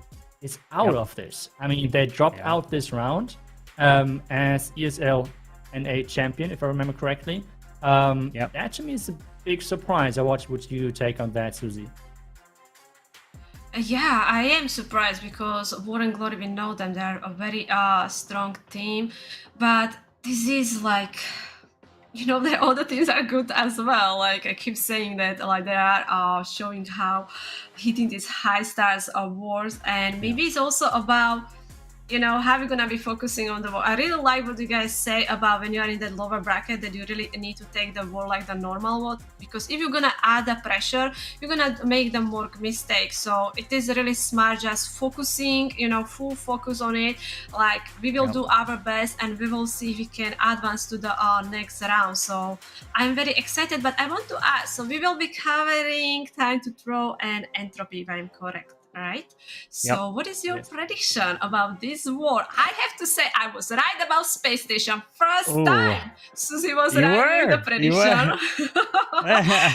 is out of this. I mean, they dropped out this round as ESL NA champion, if I remember correctly. That to me is a big surprise. What would you take on that, Susie? Yeah, I am surprised because War Glory, we know them, they're a very strong team, but this is like, you know, the other teams are good as well. Like I keep saying that, like they are showing how hitting these high stars are worth, and maybe it's also about, you know, how we're gonna be focusing on the war. I really like what you guys say about when you are in the lower bracket that you really need to take the war like the normal one, because if you're gonna add the pressure, you're gonna make the more mistakes. So it is really smart just focusing, you know, full focus on it. Like we will do our best and we will see if we can advance to the next round. So I'm very excited, but I want to ask, so we will be covering time to throw and entropy, if I'm correct. Right. So what is your prediction about this war? I have to say I was right about Space Station first time. Susie was right with the prediction.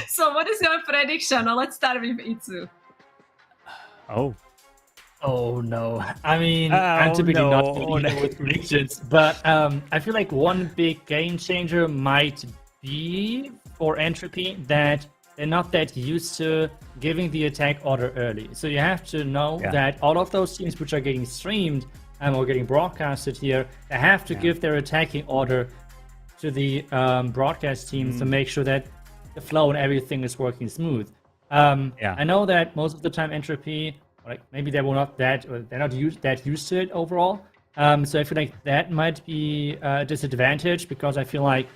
So what is your prediction? Let's start with iTzu. Oh no. I mean, I'm typically not good with predictions, but I feel like one big game changer might be for Entropy that they're not that used to giving the attack order early. So you have to know that all of those teams which are getting streamed or getting broadcasted here, they have to give their attacking order to the broadcast teams to make sure that the flow and everything is working smooth. I know that most of the time Entropy, like maybe they were not that, or they're not that used to it overall. So I feel like that might be a disadvantage, because I feel like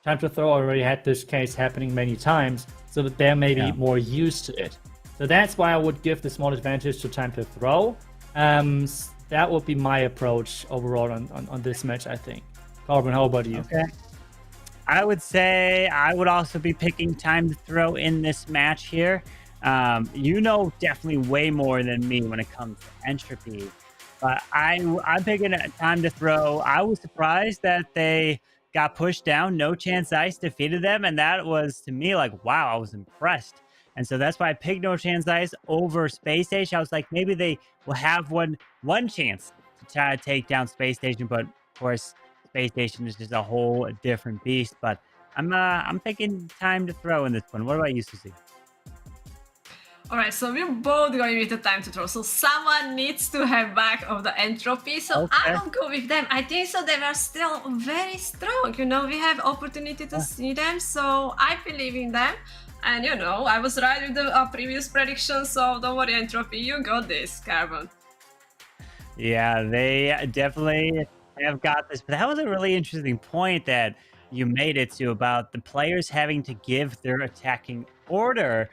Time to Throw already had this case happening many times, so that they're maybe more used to it. So that's why I would give the small advantage to Time to Throw. That would be my approach overall on this match, I think. Carbon, how about you? Okay. I would say I would also be picking Time to Throw in this match here. You know definitely way more than me when it comes to Entropy. But I'm picking Time to Throw. I was surprised that they got pushed down. No Chance Ice defeated them, and that was, to me, like, wow, I was impressed. And so that's why I picked No Chance Ice over Space Station. I was like, maybe they will have one chance to try to take down Space Station, but of course Space Station is just a whole different beast. But I'm picking Time to Throw in this one. What about you, Susie? All right, so we're both going with the Time to Throw. So someone needs to have back of the Entropy. So I will go with them. I think so. They are still very strong. You know, we have opportunity to see them. So I believe in them. And, you know, I was right with the previous prediction. So don't worry, Entropy. You got this, Carbon. Yeah, they definitely have got this. But that was a really interesting point that you made it to, about the players having to give their attacking order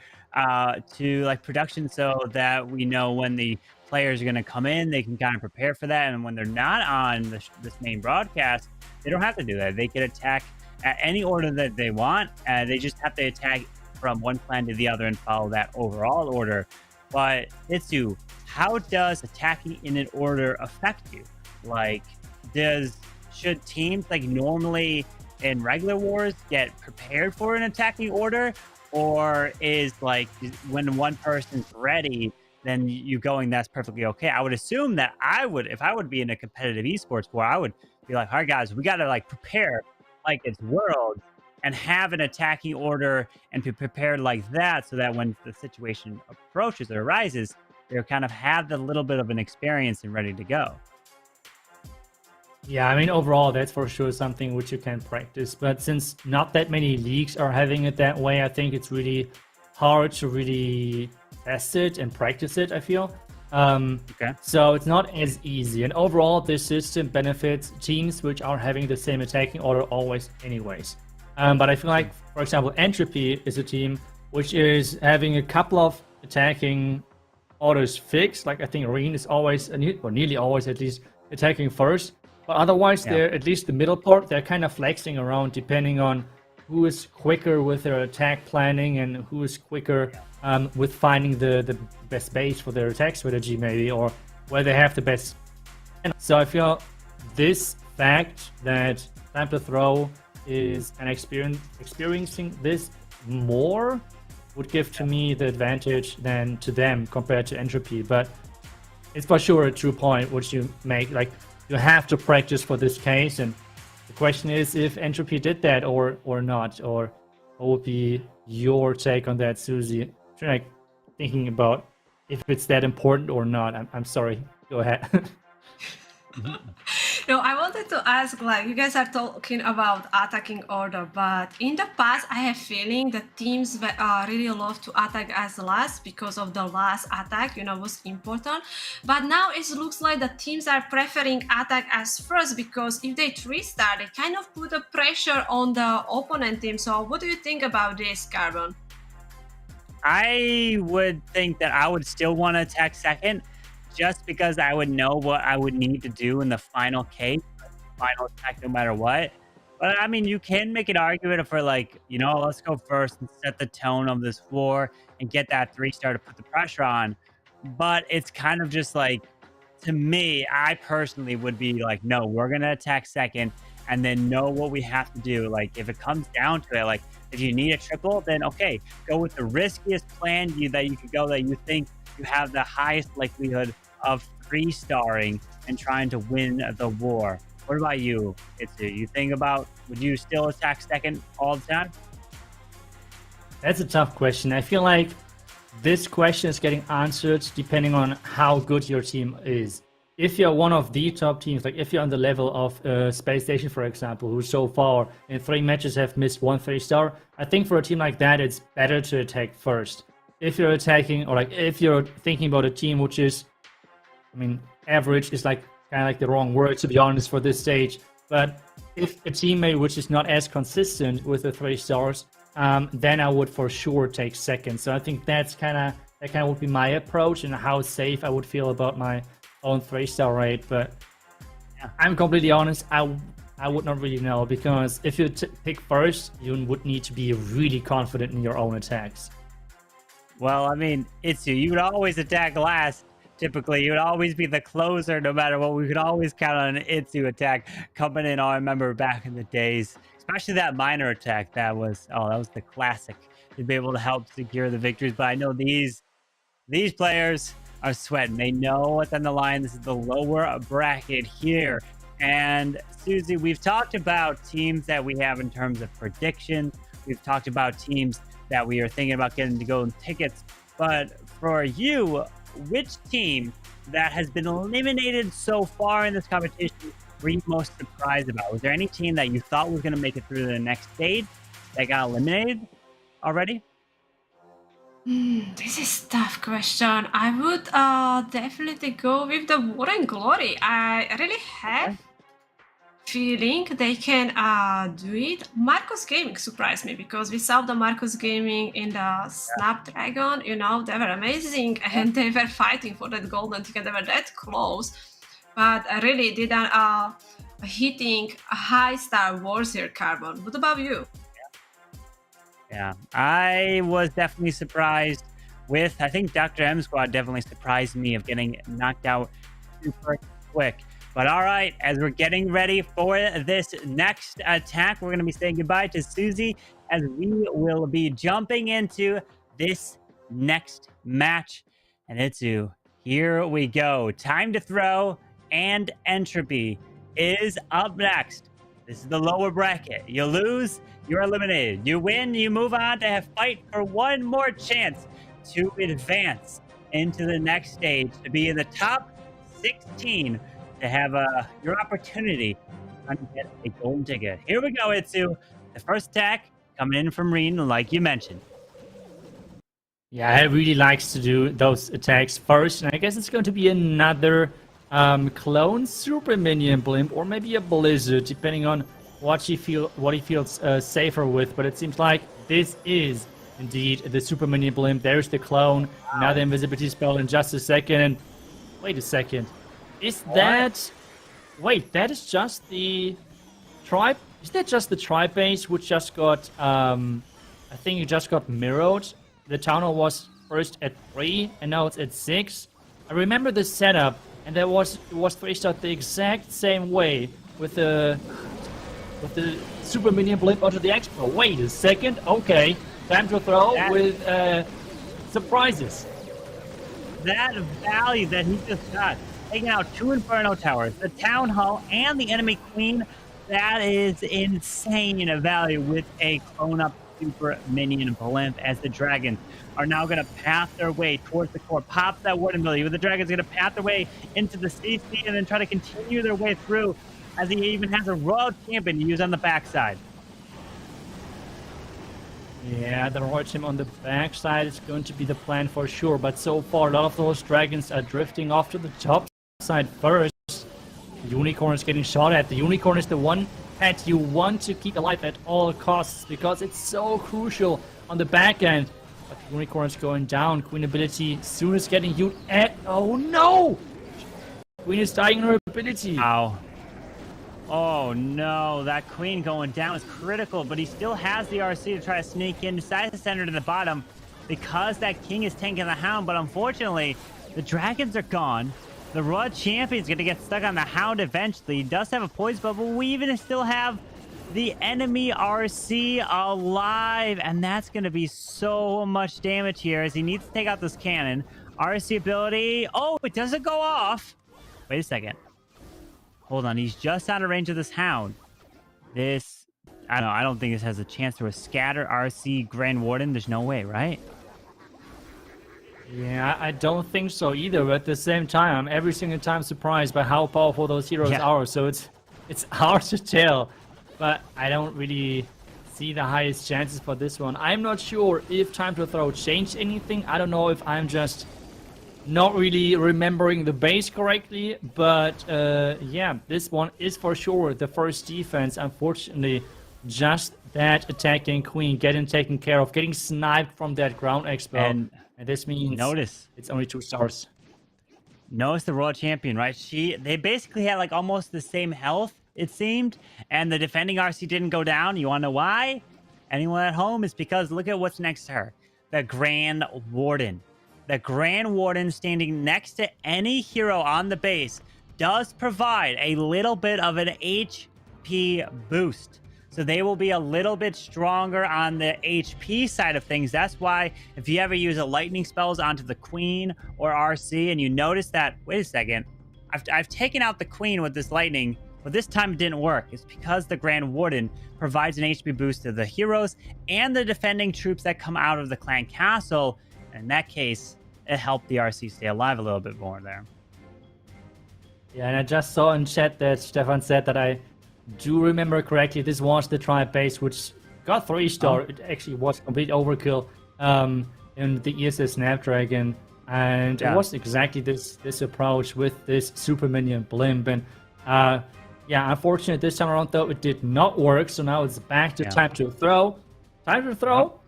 to like production, so that we know when the players are going to come in, they can kind of prepare for that. And when they're not on this main broadcast, they don't have to do that. They can attack at any order that they want. They just have to attack from one clan to the other and follow that overall order. But iTzu, how does attacking in an order affect you? Like, should teams like normally in regular wars get prepared for an attacking order? Or is like when one person's ready, then you going, that's perfectly okay. I would assume that if I would be in a competitive esports war, I would be like, all right, guys, we got to like prepare like it's Worlds. and have an attacking order and be prepared like that, so that when the situation approaches or arises, they kind of have the little bit of an experience and ready to go. Yeah, I mean, overall, that's for sure something which you can practice. But since not that many leagues are having it that way, I think it's really hard to really test it and practice it, I feel. Okay. So it's not as easy. And overall, this system benefits teams which are having the same attacking order always anyways. But I feel like, for example, Entropy is a team which is having a couple of attacking orders fixed. Like I think Reen is always, or nearly always at least, attacking first. But otherwise, they're at least the middle part, they're kind of flexing around depending on who is quicker with their attack planning and who is quicker with finding the best base for their attack strategy, maybe, or where they have the best. And so I feel this fact that Time to Throw is an experiencing this more would give to me the advantage than to them compared to Entropy. But it's for sure a true point which you make. Like, you have to practice for this case, and the question is if Entropy did that or not, or what would be your take on that, Susie? I'm like thinking about if it's that important or not. I'm sorry. Go ahead. No, I wanted to ask, like, you guys are talking about attacking order, but in the past, I have feeling that teams really love to attack as last because of the last attack, was important. But now it looks like the teams are preferring attack as first, because if they 3-star, they kind of put a pressure on the opponent team. So what do you think about this, Carbon? I would think that I would still want to attack second, just because I would know what I would need to do in the final case, final attack, no matter what. But I mean, you can make an argument for, like, let's go first and set the tone of this floor and get that 3-star to put the pressure on. But it's kind of just like, to me, I personally would be like, no, we're going to attack second and then know what we have to do. Like, if it comes down to it, like, if you need a triple, then okay, go with the riskiest plan that you could go, that you think you have the highest likelihood of 3-starring and trying to win the war. What about you, iTzu? You think about, would you still attack second all the time? That's a tough question. I feel like this question is getting answered depending on how good your team is. If you're one of the top teams, like if you're on the level of Space Station, for example, who so far in 3 matches have missed 1 3-star, I think for a team like that, it's better to attack first. If you're attacking, or like if you're thinking about a team which is, I mean, average is like kind of like the wrong word, to be honest, for this stage. But if a teammate which is not as consistent with the 3 stars, then I would for sure take second. So I think that kind of would be my approach, and how safe I would feel about my own 3-star rate. But I'm completely honest, I would not really know, because if you pick first, you would need to be really confident in your own attacks. Well, I mean, iTzu, you would always attack last. Typically, you would always be the closer no matter what. We could always count on an iTzu attack coming in. I remember back in the days, especially that minor attack. That was the classic. To be able to help secure the victories. But I know these players are sweating. They know what's on the line. This is the lower bracket here. And Susie, we've talked about teams that we have in terms of predictions. We've talked about teams that we are thinking about getting to golden tickets. But for you, which team that has been eliminated so far in this competition were you most surprised about? Was there any team that you thought was going to make it through to the next stage that got eliminated already? This is a tough question. I would definitely go with the War and Glory. I really have feeling they can do it. Marcus Gaming surprised me, because we saw the Marcus Gaming in the Snapdragon, they were amazing, and they were fighting for that golden ticket. They were that close, but I really didn't hitting a high star wars here, Carbon. What about you? Yeah, I was definitely surprised with, I think Dr. M Squad definitely surprised me of getting knocked out super quick. But all right, as we're getting ready for this next attack, we're going to be saying goodbye to Susie, as we will be jumping into this next match. And iTzu, here we go. Time to Throw and Entropy is up next This is the lower bracket. You lose, you're eliminated. You win, you move on to fight for one more chance to advance into the next stage, to be in the top 16, to have your opportunity to get a golden ticket. Here we go, iTzu. The first attack coming in from Reen, like you mentioned. Yeah, he really likes to do those attacks first, and I guess it's going to be another clone super minion blimp, or maybe a blizzard, depending on what he feels safer with. But it seems like this is indeed the super minion blimp. There's the clone, another invisibility spell in just a second. And wait a second, is that? Wait, that is just the tribe. Is that just the tribe base which just got? I think it just got mirrored. The town hall was first at 3, and now it's at 6. I remember the setup, and it was placed out the exact same way with the super minion blimp onto the expo. Wait a second. Okay, time to throw with surprises. That value that he just got, taking out 2 Inferno Towers, the Town Hall, and the enemy Queen, that is insane a value with a clone-up super minion blimp, as the dragons are now going to path their way towards the core. Pop that word ability, with the dragons going to path their way into the CC and then try to continue their way through, as he even has a Royal Champion to use on the backside. Yeah, the Royal Champion on the backside is going to be the plan for sure, but so far a lot of those dragons are drifting off to the top side first. The Unicorn is getting shot at. The Unicorn is the one pet you want to keep alive at all costs, because it's so crucial on the back end. But the Unicorn is going down. Queen ability soon is getting used at. Oh no! Queen is dying in her ability. Ow. Oh no, that Queen going down is critical, but he still has the RC to try to sneak in, decides to send her to the bottom because that King is tanking the Hound. But unfortunately, the dragons are gone. The Royal Champion's going to get stuck on the Hound eventually. He does have a poison bubble. We even still have the enemy RC alive, and that's going to be so much damage here as he needs to take out this cannon. RC ability. Oh, it doesn't go off. Wait a second. Hold on. He's just out of range of this Hound. This, I don't think this has a chance to a scatter RC Grand Warden. There's no way, right? Yeah, I don't think so either, but at the same time, I'm every single time surprised by how powerful those heroes are, so it's hard to tell, but I don't really see the highest chances for this one. I'm not sure if time to throw changed anything. I don't know if I'm just not really remembering the base correctly, but yeah, this one is for sure the first defense. Unfortunately, just that attacking Queen getting taken care of, getting sniped from that ground expo. And this means it's only 2 stars. Notice the Royal Champion, right? They basically had like almost the same health, it seemed, and the defending RC didn't go down. You want to know why? Anyone at home? It's because look at what's next to her. The Grand Warden. The Grand Warden standing next to any hero on the base does provide a little bit of an HP boost. So they will be a little bit stronger on the HP side of things. That's why if you ever use a lightning spells onto the Queen or RC and you notice that, wait a second, I've taken out the Queen with this lightning, but this time it didn't work. It's because the Grand Warden provides an HP boost to the heroes and the defending troops that come out of the clan castle. And in that case, it helped the RC stay alive a little bit more there. Yeah, and I just saw in chat that Stefan said that I do remember correctly, this was the tribe base which got 3-star. It actually was complete overkill in the ESS Snapdragon, and it was exactly this approach with this super minion blimp. And yeah, unfortunately this time around though it did not work, so now it's back to time to throw.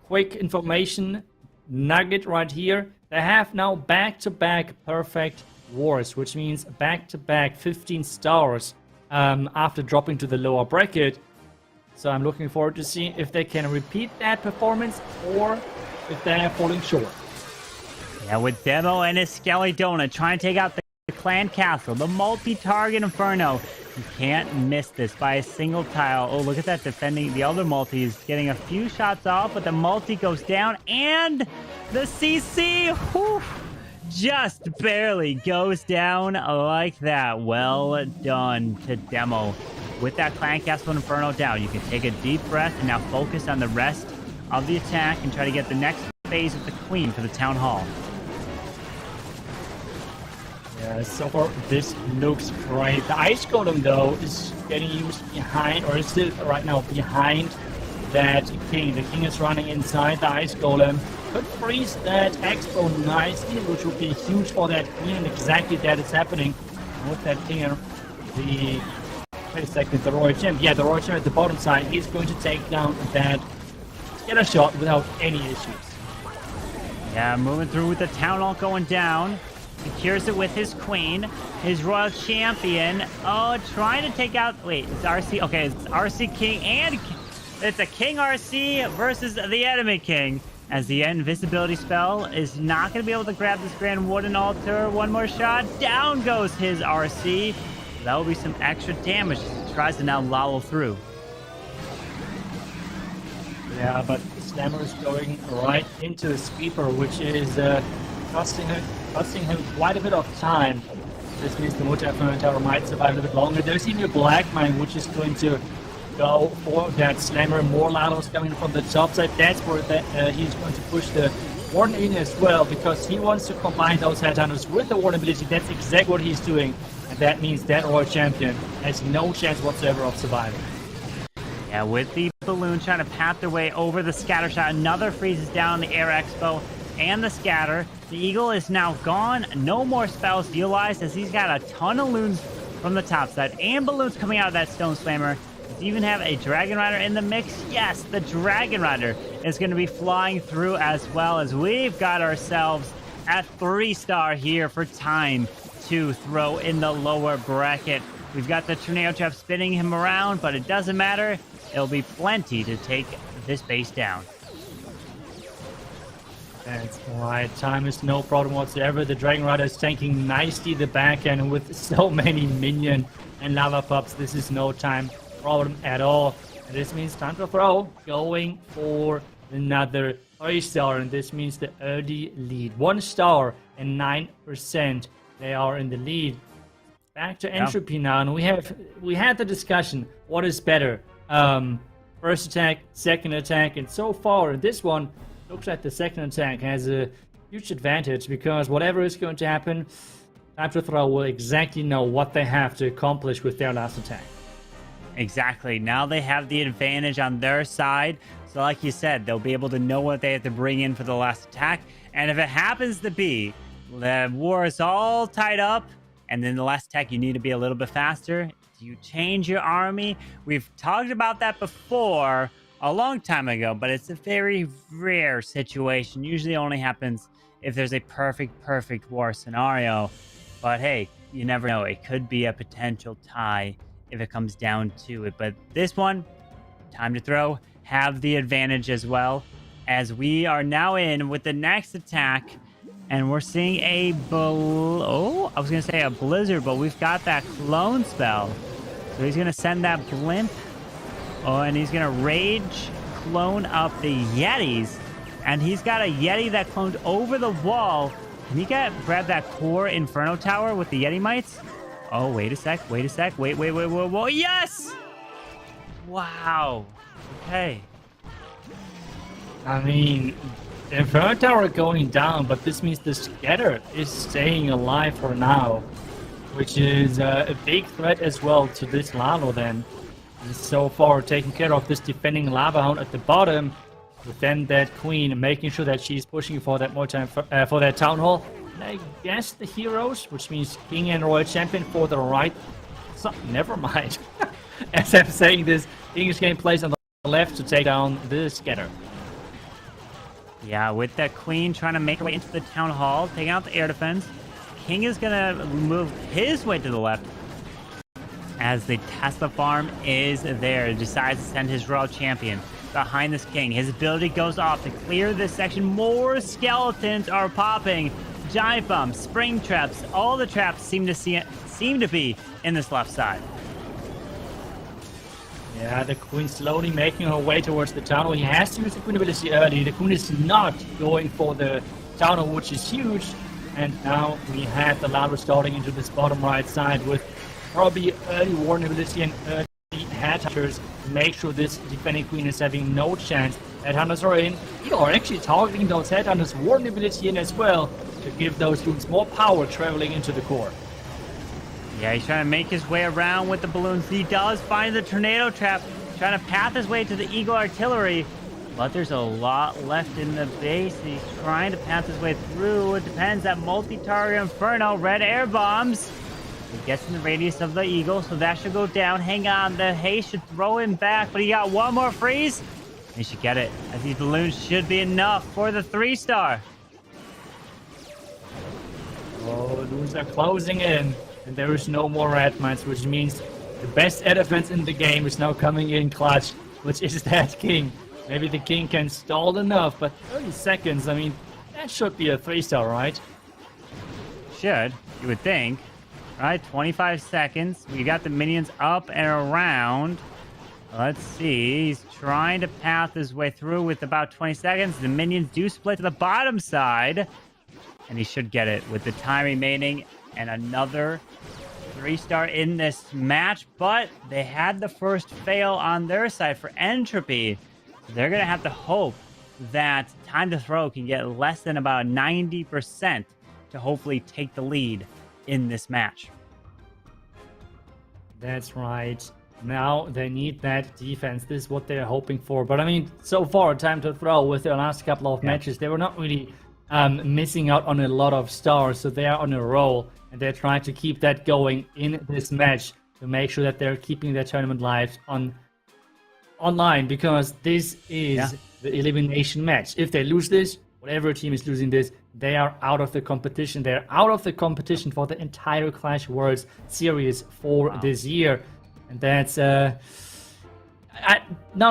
Quick information nugget right here. They have now back-to-back perfect wars, which means back-to-back 15 stars after dropping to the lower bracket. So I'm looking forward to see if they can repeat that performance or if they're falling short. Yeah, with Demo and his Skelly Donut trying to take out the clan castle, the multi-target Inferno. You can't miss this by a single tile. Oh, look at that defending. The other multi is getting a few shots off, but the multi goes down, and the CC, whew, just barely goes down like that. Well done to Demo. with that Clan Castle Inferno down, you can take a deep breath and now focus on the rest of the attack and try to get the next phase of the Queen for the Town Hall. Yeah, so far this looks great. The Ice Golem though is getting used behind, or is still right now behind that King. The King is running inside the Ice Golem. Could freeze that Expo nicely, which would be huge for that Queen, and exactly that is happening with that King. The wait a second, the Royal Champ. Yeah, the Royal Champ at the bottom side. He's going to take down that scatter shot without any issues. Yeah, moving through with the Town Hall going down. Secures it with his Queen. His Royal Champion. Oh, trying to take out... Wait, it's RC... Okay, it's RC King and... It's a King RC versus the enemy King. As the invisibility spell is not going to be able to grab this Grand Wooden Altar. One more shot. Down goes his RC. That will be some extra damage as he tries to now lollo through. Yeah, but Slammer is going right into the Sweeper, which is costing him quite a bit of time. This means the Multi-Inferno Tower might survive a little bit longer. There's even a Black Mine, which is going to go for that Slammer. More Lalos coming from the top side. That's where he's going to push the Warden in as well, because he wants to combine those Headhunters with the Warden ability. That's exactly what he's doing. And that means that Royal Champion has no chance whatsoever of surviving. Yeah, with the balloon trying to pat their way over the scatter shot. Another freezes down the Air Expo and the scatter. The Eagle is now gone. No more spells utilized as he's got a ton of loons from the top side and balloons coming out of that Stone Slammer. Does he even have a Dragon Rider in the mix? Yes, the Dragon Rider is going to be flying through as well, as we've got ourselves at 3-star here for time to throw in the lower bracket. We've got the Tornado Trap spinning him around, but it doesn't matter. It'll be plenty to take this base down. That's right. Time is no problem whatsoever. The Dragon Rider is tanking nicely the back end with so many minion and lava pups. This is no time problem at all. And this means time to throw. Going for another 3-star, and this means the early lead. 1 star and 9%. They are in the lead. Back to entropy now, and we had the discussion. What is better? First attack, second attack, and so far this one looks like the second attack has a huge advantage, because whatever is going to happen, Time to Throw will exactly know what they have to accomplish with their last attack. Exactly. Now they have the advantage on their side. So like you said, they'll be able to know what they have to bring in for the last attack. And if it happens to be the war is all tied up, and then the last attack you need to be a little bit faster, do you change your army? We've talked about that before a long time ago, but it's a very rare situation. Usually only happens if there's a perfect war scenario. But hey, you never know. It could be a potential tie if it comes down to it. But this one, Time to Throw, have the advantage as well, as we are now in with the next attack, and we're seeing a I was gonna say a blizzard, but we've got that clone spell. So he's gonna send that blimp. Oh, and he's gonna rage clone up the Yetis, and he's got a Yeti that cloned over the wall. Can he grab that core Inferno Tower with the Yeti mites? Oh, wait a sec. Wait. Yes! Wow. Okay. I mean, the Inferno Tower going down, but this means the Scatter is staying alive for now, which is a big threat as well to this Lalo then. And so far taking care of this defending Lava Hound at the bottom, with then that Queen making sure that she's pushing for that more time for that Town Hall. And I guess the heroes, which means King and Royal Champion for the right. So, never mind. As I'm saying this, King is getting placed on the left to take down the Scatter. Yeah, with that Queen trying to make her way into the Town Hall, taking out the air defense. King is going to move his way to the left as the Tesla farm is there. Decides to send his Royal Champion behind this King. His ability goes off to clear this section. More skeletons are popping. Giant bombs, spring traps, all the traps seem to be in this left side. Yeah, the Queen slowly making her way towards the tunnel. He has to use the Queen ability early. The Queen is not going for the tunnel, which is huge. And now we have the Lava starting into this bottom right side with probably early Warden ability and early headhunters, make sure this defending queen is having no chance. Headhunters are in, or actually targeting those headhunters, warden ability in as well, to give those dudes more power traveling into the core. Yeah, he's trying to make his way around with the balloons. He does find the tornado trap, trying to path his way to the Eagle artillery. But there's a lot left in the base. He's trying to path his way through. It depends. That multi-target Inferno, red air bombs. He gets in the radius of the Eagle, so that should go down. Hang on, the haste should throw him back, but he got one more freeze. He should get it, as these balloons should be enough for the 3-star. Oh, balloons are closing in, and there is no more red mines, which means the best air defense in the game is now coming in clutch, which is that king. Maybe the king can stall enough, but 30 seconds, I mean, that should be a 3-star, right? Should, you would think. Right, 25 seconds. We got the minions up and around. Let's see. He's trying to path his way through with about 20 seconds. The minions do split to the bottom side. And he should get it with the time remaining. And another 3-star in this match. But they had the first fail on their side for Entropy. So they're going to have to hope that time to throw can get less than about 90% to hopefully take the lead in this match. That's right. Now they need that defense. This is what they're hoping for. But I mean, so far, time to throw with their last couple of matches, they were not really missing out on a lot of stars. So they are on a roll, and they're trying to keep that going in this match to make sure that they're keeping their tournament lives online, because this is the elimination match. If they lose this, whatever team is losing this, they are out of the competition. They're out of the competition for the entire Clash Worlds series for this year. And that's... none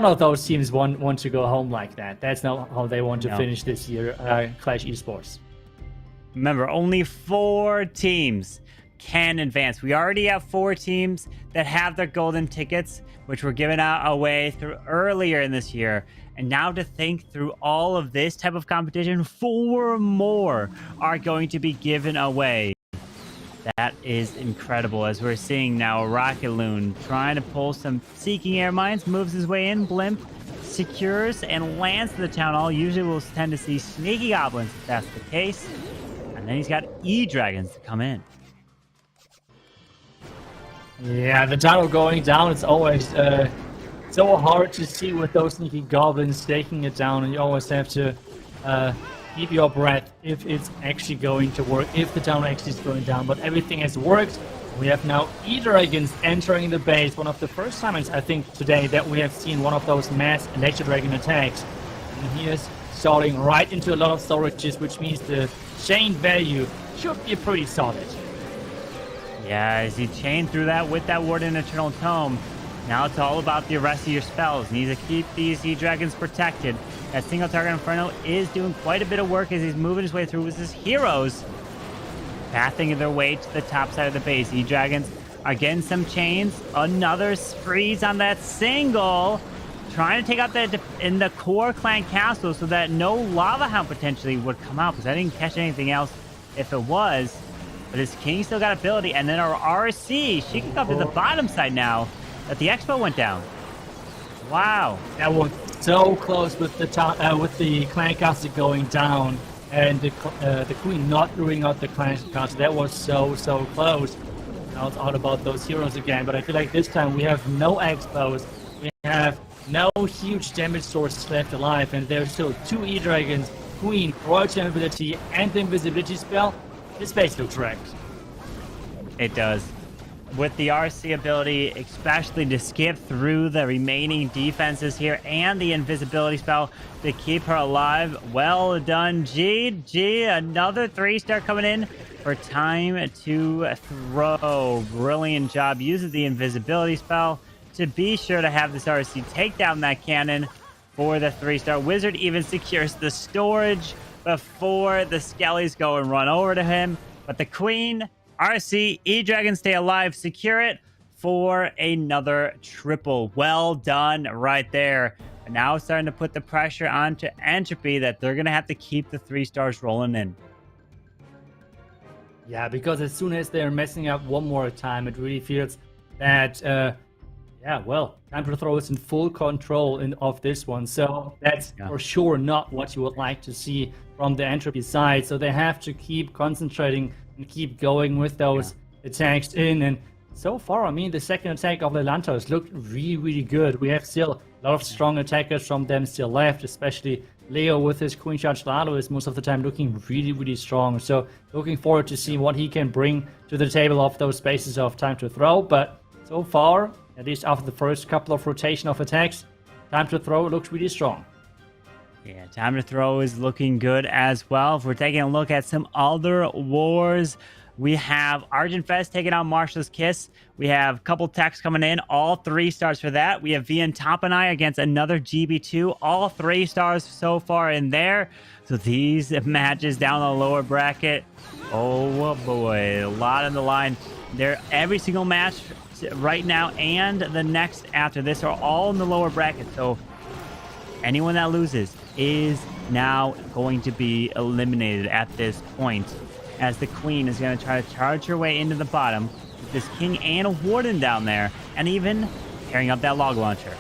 of those teams want to go home like that. That's not how they want to finish this year, Clash Esports. Remember, only 4 teams can advance. We already have 4 teams that have their golden tickets, which were given out away through earlier in this year. And now to think through all of this type of competition, 4 more are going to be given away. That is incredible, as we're seeing now Rocket Loon trying to pull some Seeking Air Mines, moves his way in, Blimp secures and lands to the Town Hall. Usually we'll tend to see Sneaky Goblins if that's the case. And then he's got E-Dragons to come in. Yeah, the tunnel going down, it's always so hard to see with those Sneaky Goblins taking it down, and you always have to keep your breath if it's actually going to work, if the tunnel actually is going down. But everything has worked. We have now E-Dragons entering the base. One of the first times, I think, today that we have seen one of those mass Electro Dragon attacks. And he is starting right into a lot of storages, which means the chain value should be pretty solid. Yeah, as he chained through that with that Warden Eternal Tome, now it's all about the rest of your spells. Need to keep these E-Dragons protected. That single target Inferno is doing quite a bit of work as he's moving his way through with his heroes, pathing their way to the top side of the base. E-Dragons are getting some chains. Another freeze on that single. Trying to take out that in the core clan castle so that no Lava Hound potentially would come out, because I didn't catch anything else if it was. But his king still got ability, and then our RC, she can come to the bottom side now that the Expo went down. Wow. That was so close with the clan castle going down, and the queen not throwing out the clan castle. That was so close. Now it's all about those heroes again, but I feel like this time we have no Expos. We have no huge damage sources left alive, and there's still 2 E-Dragons, Queen, Royal Championship ability, and the invisibility spell. This base looks wrecked. It does. With the RC ability, especially to skip through the remaining defenses here and the invisibility spell to keep her alive. Well done, GG. Another 3-star coming in for time to throw. Brilliant job. Uses the invisibility spell to be sure to have this RC take down that cannon for the 3-star. Wizard even secures the storage before the Skellies go and run over to him. But the Queen, RC, E-Dragon stay alive, secure it for another triple. Well done right there. And now starting to put the pressure onto Entropy that they're going to have to keep the 3-stars rolling in. Yeah, because as soon as they're messing up one more time, it really feels that Yeah, well, Time to Throw is in full control of this one, so that's for sure not what you would like to see from the Entropy side. So they have to keep concentrating and keep going with those attacks in. And so far, I mean, the second attack of the Lantos looked really, really good. We have still a lot of strong attackers from them still left, especially Leo with his Queen Charge Lalo is most of the time looking really, really strong. So looking forward to see what he can bring to the table of those spaces of Time to Throw. But so far, at least after the first couple of rotation of attacks, Time to Throw looks really strong. Yeah, Time to Throw is looking good as well. If we're taking a look at some other wars, we have Argent Fest taking on Marshall's Kiss. We have a couple techs coming in, all 3 stars for that. We have Vian Topanai against another GB2, all 3 stars so far in there. So these matches down the lower bracket, oh boy, a lot on the line. They're every single match right now and the next after this are all in the lower bracket. So anyone that loses is now going to be eliminated at this point, as the Queen is going to try to charge her way into the bottom with this King and a Warden down there, and even carrying up that log launcher.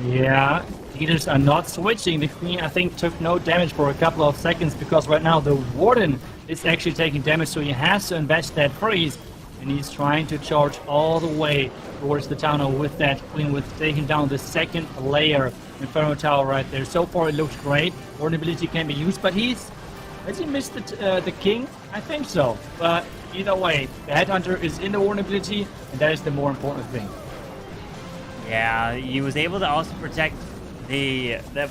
Yeah, healers are not switching. The Queen, I think, took no damage for a couple of seconds because right now the Warden is actually taking damage, so he has to invest that freeze. And he's trying to charge all the way towards the tower with that Queen, with taking down the second layer Inferno Tower right there. So far it looks great. Warden ability can be used, but has he missed the King? I think so. But either way, the Headhunter is in the Warden ability, and that is the more important thing. Yeah, he was able to also protect indeed, the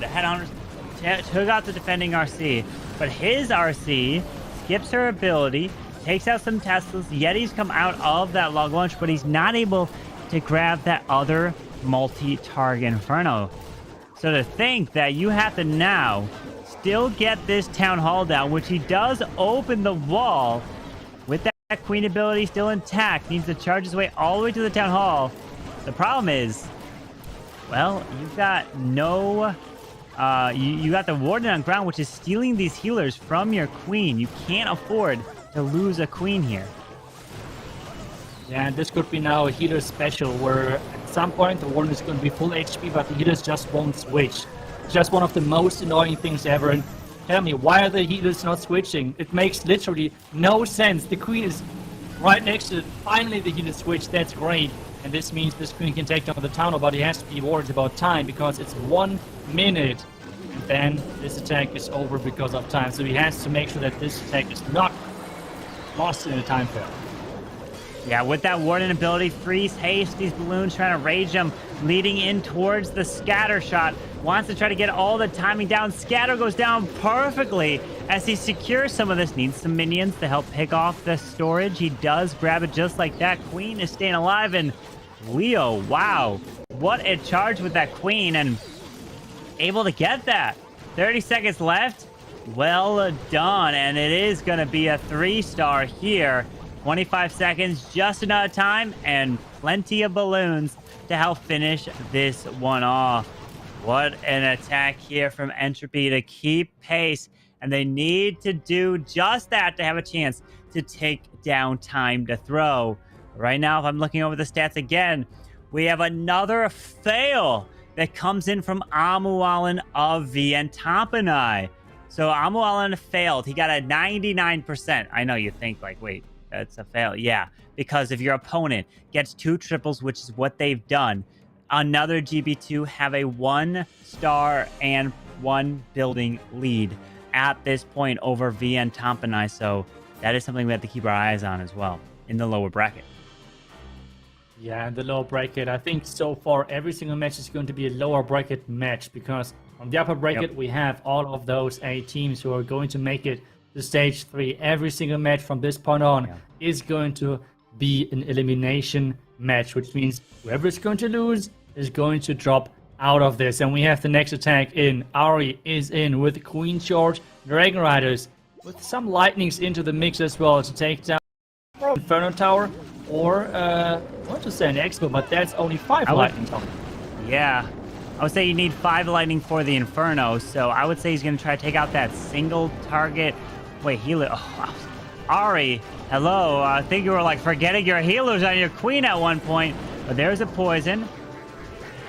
Headhunters took out the defending RC, but his RC skips her ability, takes out some Teslas. Yetis come out of that log launch, but he's not able to grab that other multi-target Inferno. So to think that you have to now still get this Town Hall down, which he does open the wall with that Queen ability still intact, needs to charge his way all the way to the Town Hall. The problem is, well, you've got no... you got the Warden on ground, which is stealing these healers from your Queen. You can't afford to lose a Queen here. Yeah, and this could be now a healer special, where at some point the Warden is going to be full HP, but the healers just won't switch. It's just one of the most annoying things ever. And tell me, why are the healers not switching? It makes literally no sense. The Queen is right next to it. Finally, the healer switched. That's great. And this means this Queen can take down the tower, but he has to be worried about time because it's 1 minute. And then this attack is over because of time. So he has to make sure that this attack is not lost in a time fail. Yeah, with that Warden ability, freeze, haste, these balloons trying to rage them, leading in towards the scatter shot. Wants to try to get all the timing down. Scatter goes down perfectly as he secures some of this. Needs some minions to help pick off the storage. He does grab it just like that. Queen is staying alive, and Leo, wow, what a charge with that Queen, and able to get that. 30 seconds left. Well done, and it is going to be a 3-star here. 25 seconds, just enough time, and plenty of balloons to help finish this one off. What an attack here from Entropy to keep pace, and they need to do just that to have a chance to take down Time to Throw. Right now, if I'm looking over the stats again, we have another fail that comes in from Amualan of Vian Topanai. So Amualan failed. He got a 99%. I know you think like, wait, that's a fail. Yeah, because if your opponent gets 2 triples, which is what they've done, another GB2 have a 1-star and 1 building lead at this point over Vian Topanai. So that is something we have to keep our eyes on as well in the lower bracket. Yeah, in the lower bracket, I think so far every single match is going to be a lower bracket match, because on the upper bracket we have all of those 8 teams who are going to make it to stage 3. Every single match from this point on is going to be an elimination match, which means whoever is going to lose is going to drop out of this. And we have the next attack in. Ari is in with Queen Charge, Dragon Riders, with some lightnings into the mix as well to take down Inferno Tower, or I want to say an Expo, but that's only 5 lightning tower. Yeah, I would say you need 5 lightning for the Inferno, so I would say he's going to try to take out that single target. Wait, healer. Oh, Ari, hello. I think you were like forgetting your healers on your queen at one point. But there's a poison.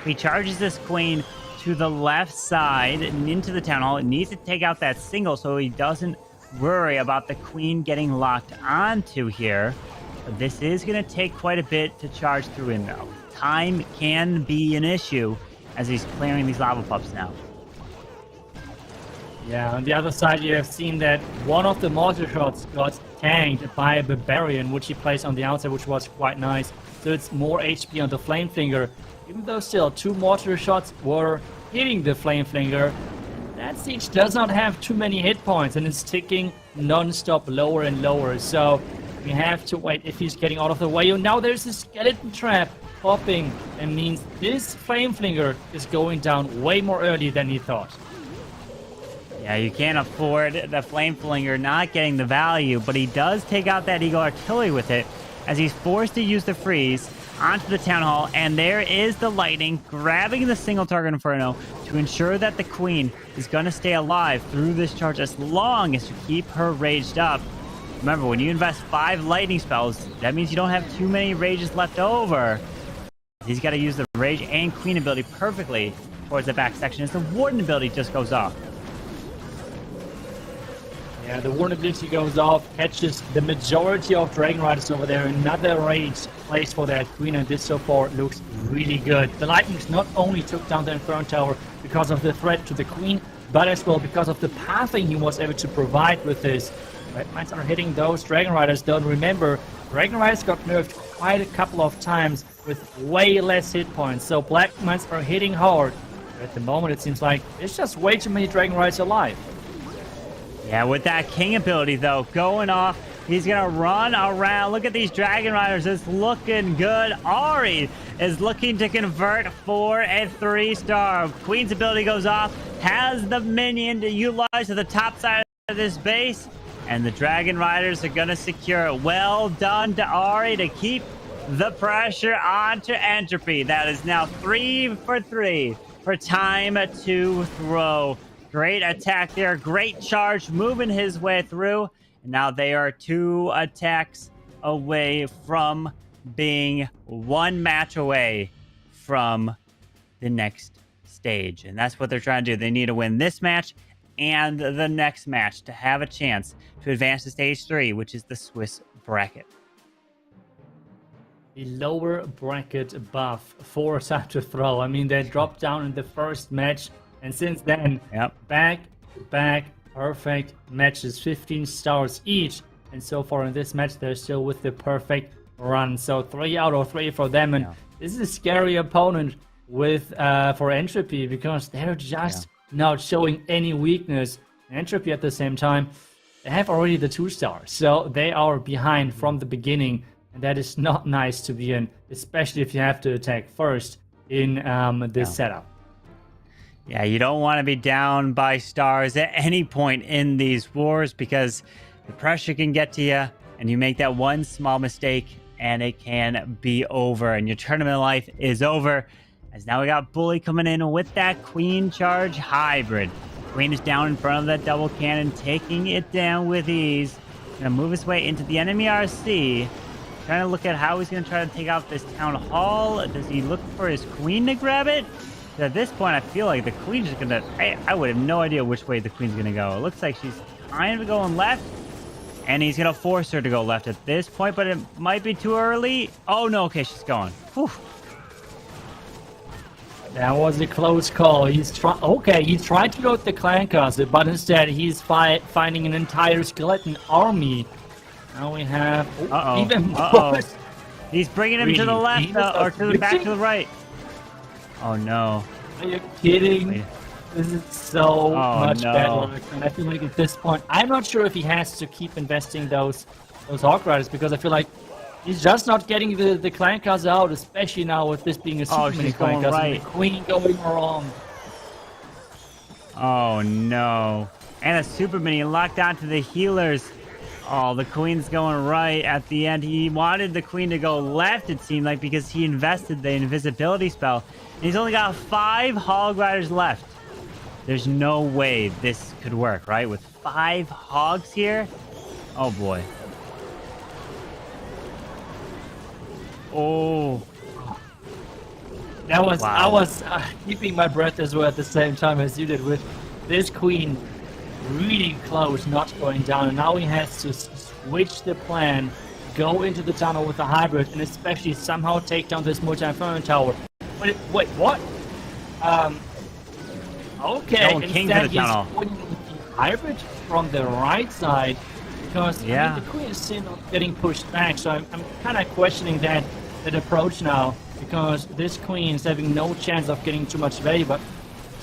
He charges this queen to the left side and into the town hall. It needs to take out that single so he doesn't worry about the queen getting locked onto here. But this is going to take quite a bit to charge through in, though. Time can be an issue as he's clearing these lava pups now. Yeah, on the other side, you have seen that one of the mortar shots got tanked by a barbarian, which he placed on the outside, which was quite nice. So it's more HP on the flame flinger. Even though still 2 mortar shots were hitting the flame flinger, that siege does not have too many hit points and it's ticking non-stop lower and lower. So we have to wait if he's getting out of the way. And now there's a skeleton trap popping, and means this flame flinger is going down way more early than he thought. Yeah, you can't afford the flame flinger not getting the value, but he does take out that Eagle Artillery with it as he's forced to use the freeze onto the town hall, and there is the lightning grabbing the single target Inferno to ensure that the queen is going to stay alive through this charge as long as you keep her raged up. Remember, when you invest 5 lightning spells, that means you don't have too many rages left over. He's got to use the rage and queen ability perfectly towards the back section as the warden ability just goes off. Yeah, the warden ability goes off, catches the majority of Dragon Riders over there. Another rage placed for that queen, and this so far looks really good. The lightnings not only took down the Inferno Tower because of the threat to the queen, but as well because of the pathing he was able to provide with this. Red Mines are hitting those Dragon Riders. Don't remember, Dragon Riders got nerfed quite a couple of times with way less hit points, so Black Mines are hitting hard. But at the moment, it seems like there's just way too many Dragon Riders alive. Yeah, with that king ability, though, going off, he's going to run around. Look at these Dragon Riders. It's looking good. Ari is looking to convert for a 3-star. Queen's ability goes off, has the minion to utilize to the top side of this base, and the Dragon Riders are going to secure it. Well done to Ari to keep the pressure onto Entropy. That is now 3 for 3 for time to throw. Great attack there. Great charge moving his way through. And now they are 2 attacks away from being 1 match away from the next stage. And that's what they're trying to do. They need to win this match and the next match to have a chance to advance to stage 3, which is the Swiss bracket. The lower bracket buff for time to throw. I mean, they dropped down in the first match. And since then, back-to-back perfect matches, 15 stars each. And so far in this match, they're still with the perfect run. So 3 out of 3 for them. And this is a scary opponent with for Entropy, because they're just not showing any weakness. Entropy at the same time, they have already the 2 stars. So they are behind from the beginning. And that is not nice to be in, especially if you have to attack first in this setup. Yeah, you don't want to be down by stars at any point in these wars, because the pressure can get to you and you make that one small mistake and it can be over and your tournament life is over. As now we got Bully coming in with that Queen Charge Hybrid. Queen is down in front of that double cannon, taking it down with ease. Gonna move his way into the enemy RC. Trying to look at how he's gonna try to take out this town hall. Does he look for his queen to grab it? At this point, I feel like the queen's just gonna... I would have no idea which way the queen's gonna go. It looks like she's kind of going left, and he's gonna force her to go left at this point, but it might be too early. Oh, no, okay, she's going. Whew. That was a close call. He tried to go with the clan castle, but instead he's finding an entire skeleton army. Now we have even more. He's bringing him to the left, or to the back to the right. Oh no. Are you kidding? Wait. This is so much better. And I feel like at this point, I'm not sure if he has to keep investing those Hawk Riders, because I feel like he's just not getting the clan castle out, especially now with this being a super mini clan castle. Right. The queen going wrong. Oh no. And a super mini locked onto the healers. Oh, the queen's going right at the end. He wanted the queen to go left, it seemed like, because he invested the invisibility spell. And he's only got 5 Hog Riders left. There's no way this could work, right? With 5 hogs here? Oh boy. Oh, That was Wow. I was keeping my breath as well at the same time as you did, with this queen really close, not going down. And now he has to switch the plan, go into the tunnel with the hybrid, and especially somehow take down this multi-inferno tower. Wait, what? Okay, Going king to instead the tunnel. he's going with the hybrid from the right side, because Yeah. I mean, the queen is still not getting pushed back. So I'm kind of questioning that approach now, because this queen is having no chance of getting too much value. But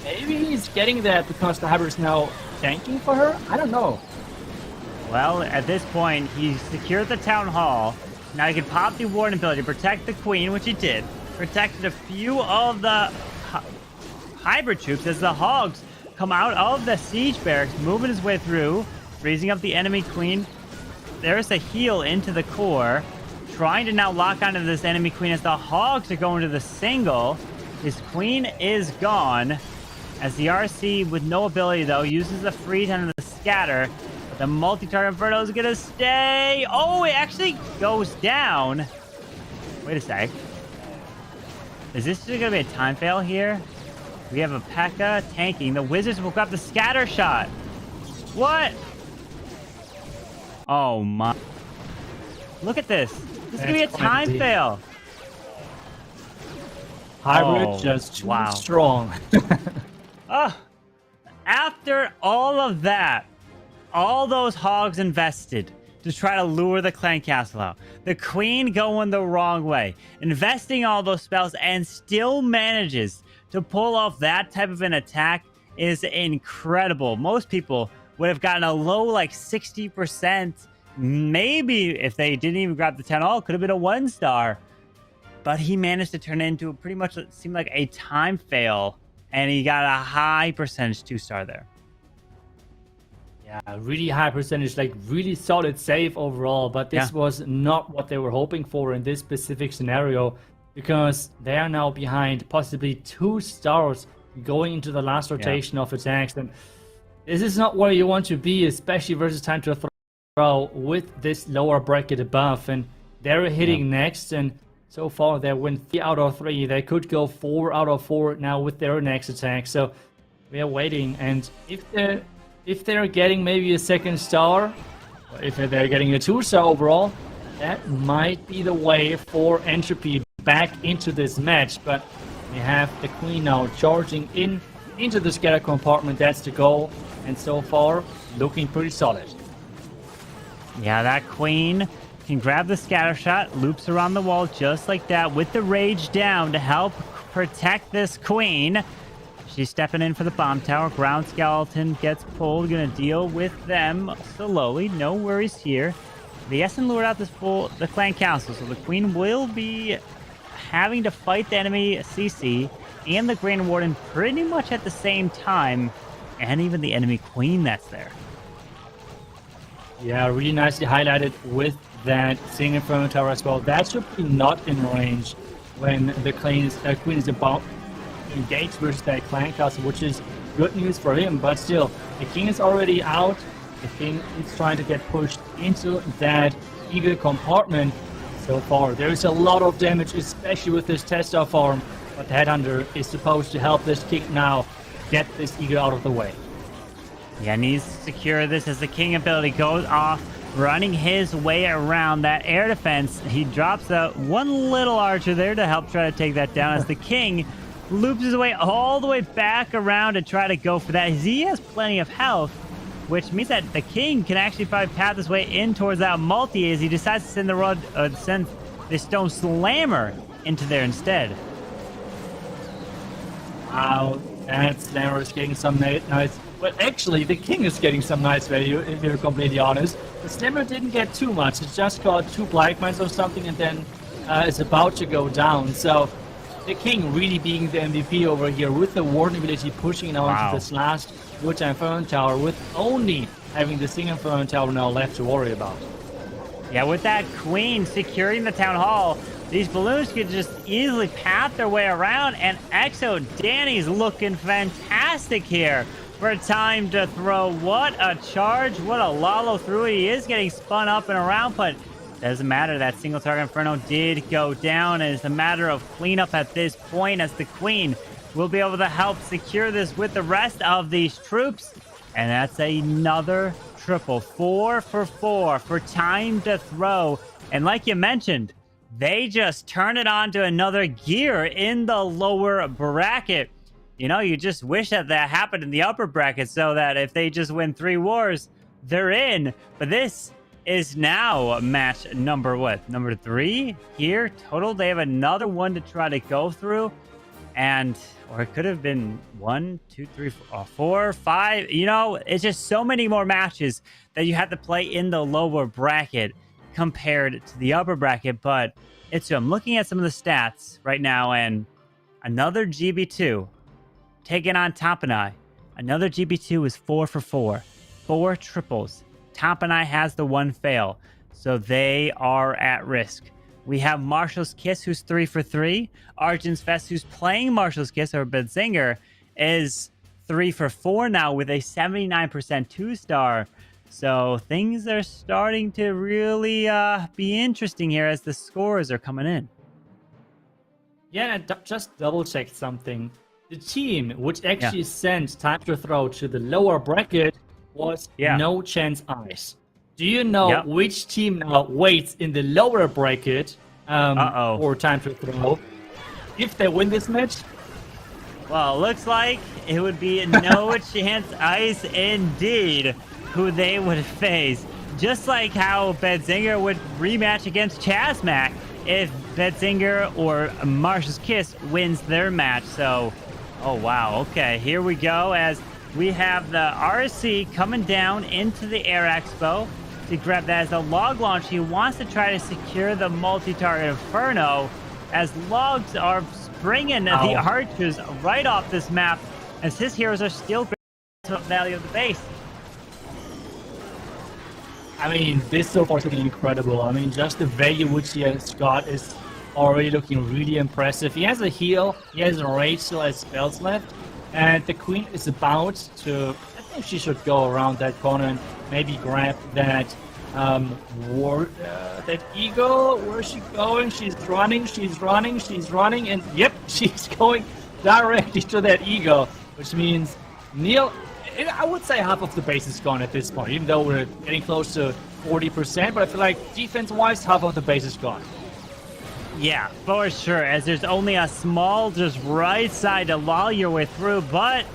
maybe he's getting that because the hybrid is now tanking for her. I don't know. well, at this point, he secured the town hall. Now he can pop the warden ability to protect the queen, which he did. Protected a few of the hybrid troops as the hogs come out of the siege barracks, moving his way through, freezing up the enemy queen. There's a heal into the core, trying to now lock onto this enemy queen as the hogs are going to the single. His queen is gone, as the RC with no ability though uses the freeze under the scatter, but the multi-target inferno is gonna stay. Oh, it actually goes down. Wait a sec. Is this just gonna be a time fail here? We have a P.E.K.K.A tanking. The wizards will grab the scatter shot. What? Oh my. Look at this. This is gonna be a That's time crazy. fail. Hybrid Oh, just too wow. strong. After all of that, all those hogs invested to try to lure the clan castle out, the queen going the wrong way, investing all those spells, and still manages to pull off that type of an attack is incredible. Most people would have gotten a low like 60%. Maybe if they didn't even grab the 10 all, could have been a 1-star. But he managed to turn it into pretty much what seemed like a time fail, and he got a high percentage 2-star there. Yeah, really high percentage, like really solid save overall, but this Yeah. was not what they were hoping for in this specific scenario, because they are now behind possibly 2 stars going into the last rotation of attacks. And this is not where you want to be, especially versus time to throw with this lower bracket above. And they're hitting next, and so far they win 3 out of 3. They could go 4 out of 4 now with their next attack. So we are waiting, and if they're getting maybe a 2nd star, or if they're getting a 2-star overall, that might be the way for Entropy back into this match. But we have the queen now charging into the scatter compartment. That's the goal, and so far looking pretty solid. Yeah, that queen can grab the scatter shot, loops around the wall just like that with the rage down to help protect this queen. She's stepping in for the bomb tower. Ground skeleton gets pulled. Gonna deal with them slowly. No worries here. The Essen lured out the clan council, so the queen will be having to fight the enemy CC and the Grand Warden pretty much at the same time, and even the enemy queen that's there. Yeah, really nicely highlighted with that single inferno tower as well. That should be not in range when the queen is about to engage versus that clan castle, which is good news for him. But still, the king is already out. The king is trying to get pushed into that eagle compartment. So far, there is a lot of damage, especially with this tester farm. But the headhunter is supposed to help this king now get this eagle out of the way. Yeah, needs to secure this as the king ability goes off, running his way around that air defense. He drops one little archer there to help try to take that down as the king loops his way all the way back around to try to go for that. He has plenty of health, which means that the king can actually probably path his way in towards that multi as he decides to send the stone slammer into there instead. Wow, that slammer is getting some nice. Well, actually, the king is getting some nice value, if you're completely honest. The slammer didn't get too much. It just got 2 black mines or something, and then is about to go down. So the king really being the MVP over here with the warden ability pushing now into this last World Championship tower, with only having the single inferno tower now left to worry about. Yeah, with that queen securing the town hall, these balloons could just easily path their way around, and Exo Danny's looking fantastic here for time to throw. What a charge, what a lalo through it. He is getting spun up and around, but doesn't matter. That single target Inferno did go down, and it's a matter of cleanup at this point as the Queen will be able to help secure this with the rest of these troops. And that's another triple. 4 for 4 for time to throw. And like you mentioned, they just turn it on to another gear in the lower bracket. You know, you just wish that happened in the upper bracket so that if they just win 3 wars, they're in. But this is now match number 3 here total. They have another one to try to go through, or it could have been 1, 2, 3, 4, 5. You know, it's just so many more matches that you have to play in the lower bracket compared to the upper bracket. But I'm looking at some of the stats right now, and another GB2 taking on Tampanai. Another GB2 is 4 for 4. 4 triples. Tampanai has the 1 fail, so they are at risk. We have Marshall's Kiss, who's 3 for 3. Arjun's Fest, who's playing Marshall's Kiss, or Bedzinger, is 3 for 4 now with a 79% 2-star. So things are starting to really be interesting here as the scores are coming in. Yeah, and just double-checked something. The team which actually sent Time to Throw to the lower bracket was No Chance Ice. Do you know which team now waits in the lower bracket for Time to Throw if they win this match? Well, looks like it would be No Chance Ice indeed who they would face. Just like how Bedzinger would rematch against Chasmac if Bedzinger or Marshall's Kiss wins their match. So, oh wow, okay, here we go as we have the RSC coming down into the Air Expo to grab that as a log launch. He wants to try to secure the multi-target Inferno as logs are springing the archers right off this map as his heroes are still the value of the base. I mean, this so far is looking incredible. I mean, just the value which he has got is already looking really impressive. He has a heal, he has a rage, still has spells left. And the Queen is about to, I think she should go around that corner and maybe grab that that eagle. Where's she going? She's running, and yep, she's going directly to that eagle, which means Neil, I would say half of the base is gone at this point, even though we're getting close to 40%, but I feel like defense-wise, half of the base is gone. Yeah, for sure, as there's only a small just right side to lull your way through, but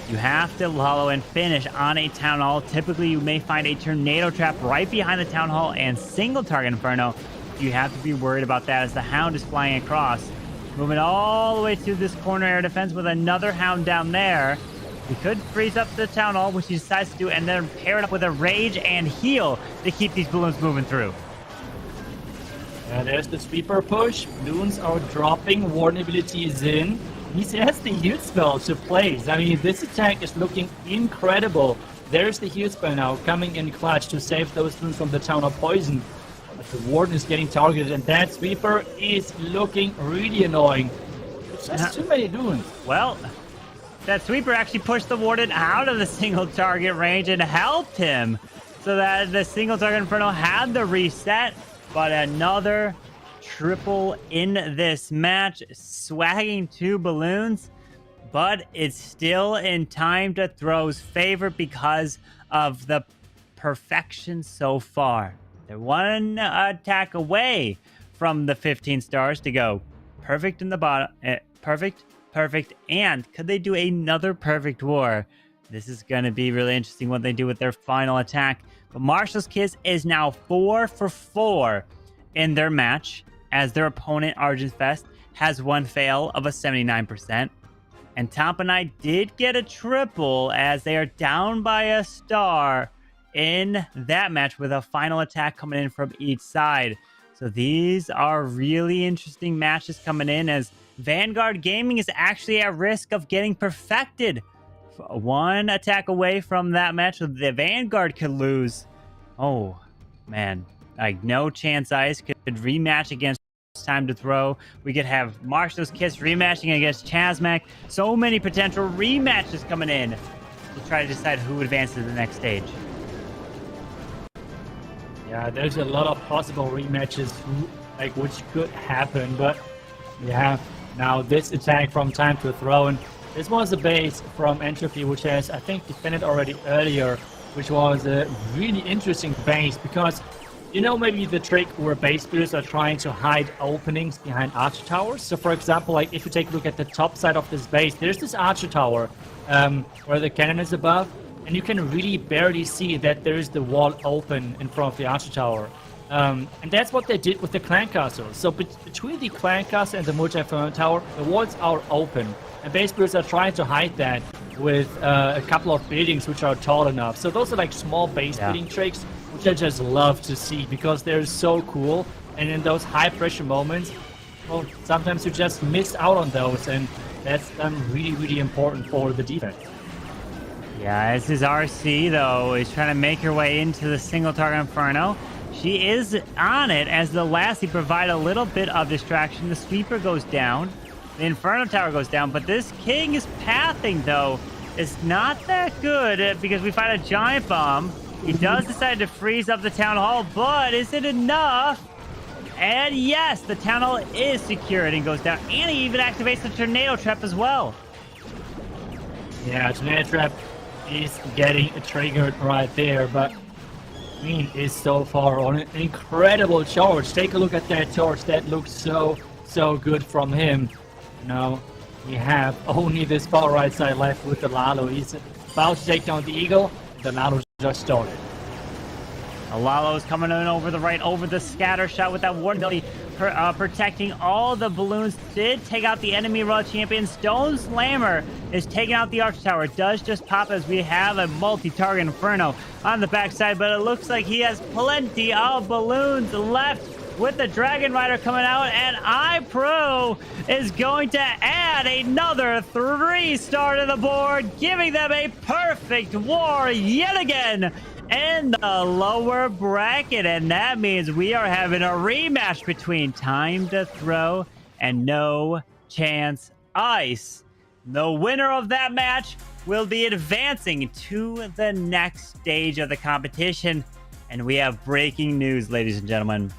you have to hollow and finish on a Town Hall. Typically, you may find a Tornado Trap right behind the Town Hall and single target Inferno. You have to be worried about that as the Hound is flying across. Moving all the way through this corner air defense with another Hound down there. We could freeze up the Town Hall, which he decides to do, and then pair it up with a Rage and Heal to keep these balloons moving through. Yeah, there's the sweeper push. Balloons are dropping. Warden ability is in. He has the heal spell to place. I mean, this attack is looking incredible. There's the heal spell now coming in clutch to save those balloons from the Town of Poison. But the Warden is getting targeted, and that sweeper is looking really annoying. It's just too many balloons. Well, that sweeper actually pushed the Warden out of the single target range and helped him so that the single target Inferno had the reset. But another triple in this match, swagging 2 balloons, but it's still in Time to Throw's favor because of the perfection so far. They're 1 attack away from the 15 stars to go perfect in the bottom, perfect, and could they do another perfect war? This is going to be really interesting what they do with their final attack. But Marshall's Kiss is now 4 for 4 in their match, as their opponent, Arjun's Fest, has 1 fail of a 79%. And Tampanai did get a triple as they are down by a star in that match with a final attack coming in from each side. So these are really interesting matches coming in as Vanguard Gaming is actually at risk of getting perfected. 1 attack away from that match, the Vanguard could lose. Oh, man. Like, No Chance Ice could rematch against Time to Throw. We could have Marshall's Kiss rematching against Chasmac. So many potential rematches coming in to try to decide who advances to the next stage. Yeah, there's a lot of possible rematches, like which could happen, but yeah, now this attack from Time to Throne. This was a base from Entropy, which has, I think, defended already earlier, which was a really interesting base because, you know, maybe the trick where base builders are trying to hide openings behind archer towers. So, for example, like if you take a look at the top side of this base, there's this archer tower where the cannon is above, and you can really barely see that there is the wall open in front of the archer tower. And that's what they did with the clan castle. So between the clan castle and the multi-inferno tower, the walls are open. And base builders are trying to hide that with a couple of buildings which are tall enough. So those are like small base building tricks, which I just love to see because they're so cool. And in those high pressure moments, well, sometimes you just miss out on those. And that's really, really important for the defense. Yeah, this is RC, though, is trying to make her way into the single target Inferno. She is on it as the Lassie provide a little bit of distraction. The sweeper goes down. The Inferno Tower goes down, but this King's pathing, though, is not that good because we find a Giant Bomb. He does decide to freeze up the Town Hall, but is it enough? And yes, the Town Hall is secured and goes down, and he even activates the Tornado Trap as well. Yeah, Tornado Trap is getting triggered right there, but Queen is so far on an incredible charge. Take a look at that charge. That looks so good from him. Now we have only this far right side left with the Lalo. He's about to take down the Eagle. The Lalo just started. Lalo's coming in over the right, over the scatter shot with that ward ability, protecting all the balloons. Did take out the enemy World Champion. Stone Slammer is taking out the Arch Tower. It does just pop as we have a multi-target Inferno on the backside, but it looks like he has plenty of balloons left with the Dragon Rider coming out, and iPro is going to add another 3-star to the board, giving them a perfect war yet again in the lower bracket, and that means we are having a rematch between Time to Throw and No Chance Ice. The winner of that match will be advancing to the next stage of the competition, and we have breaking news, ladies and gentlemen.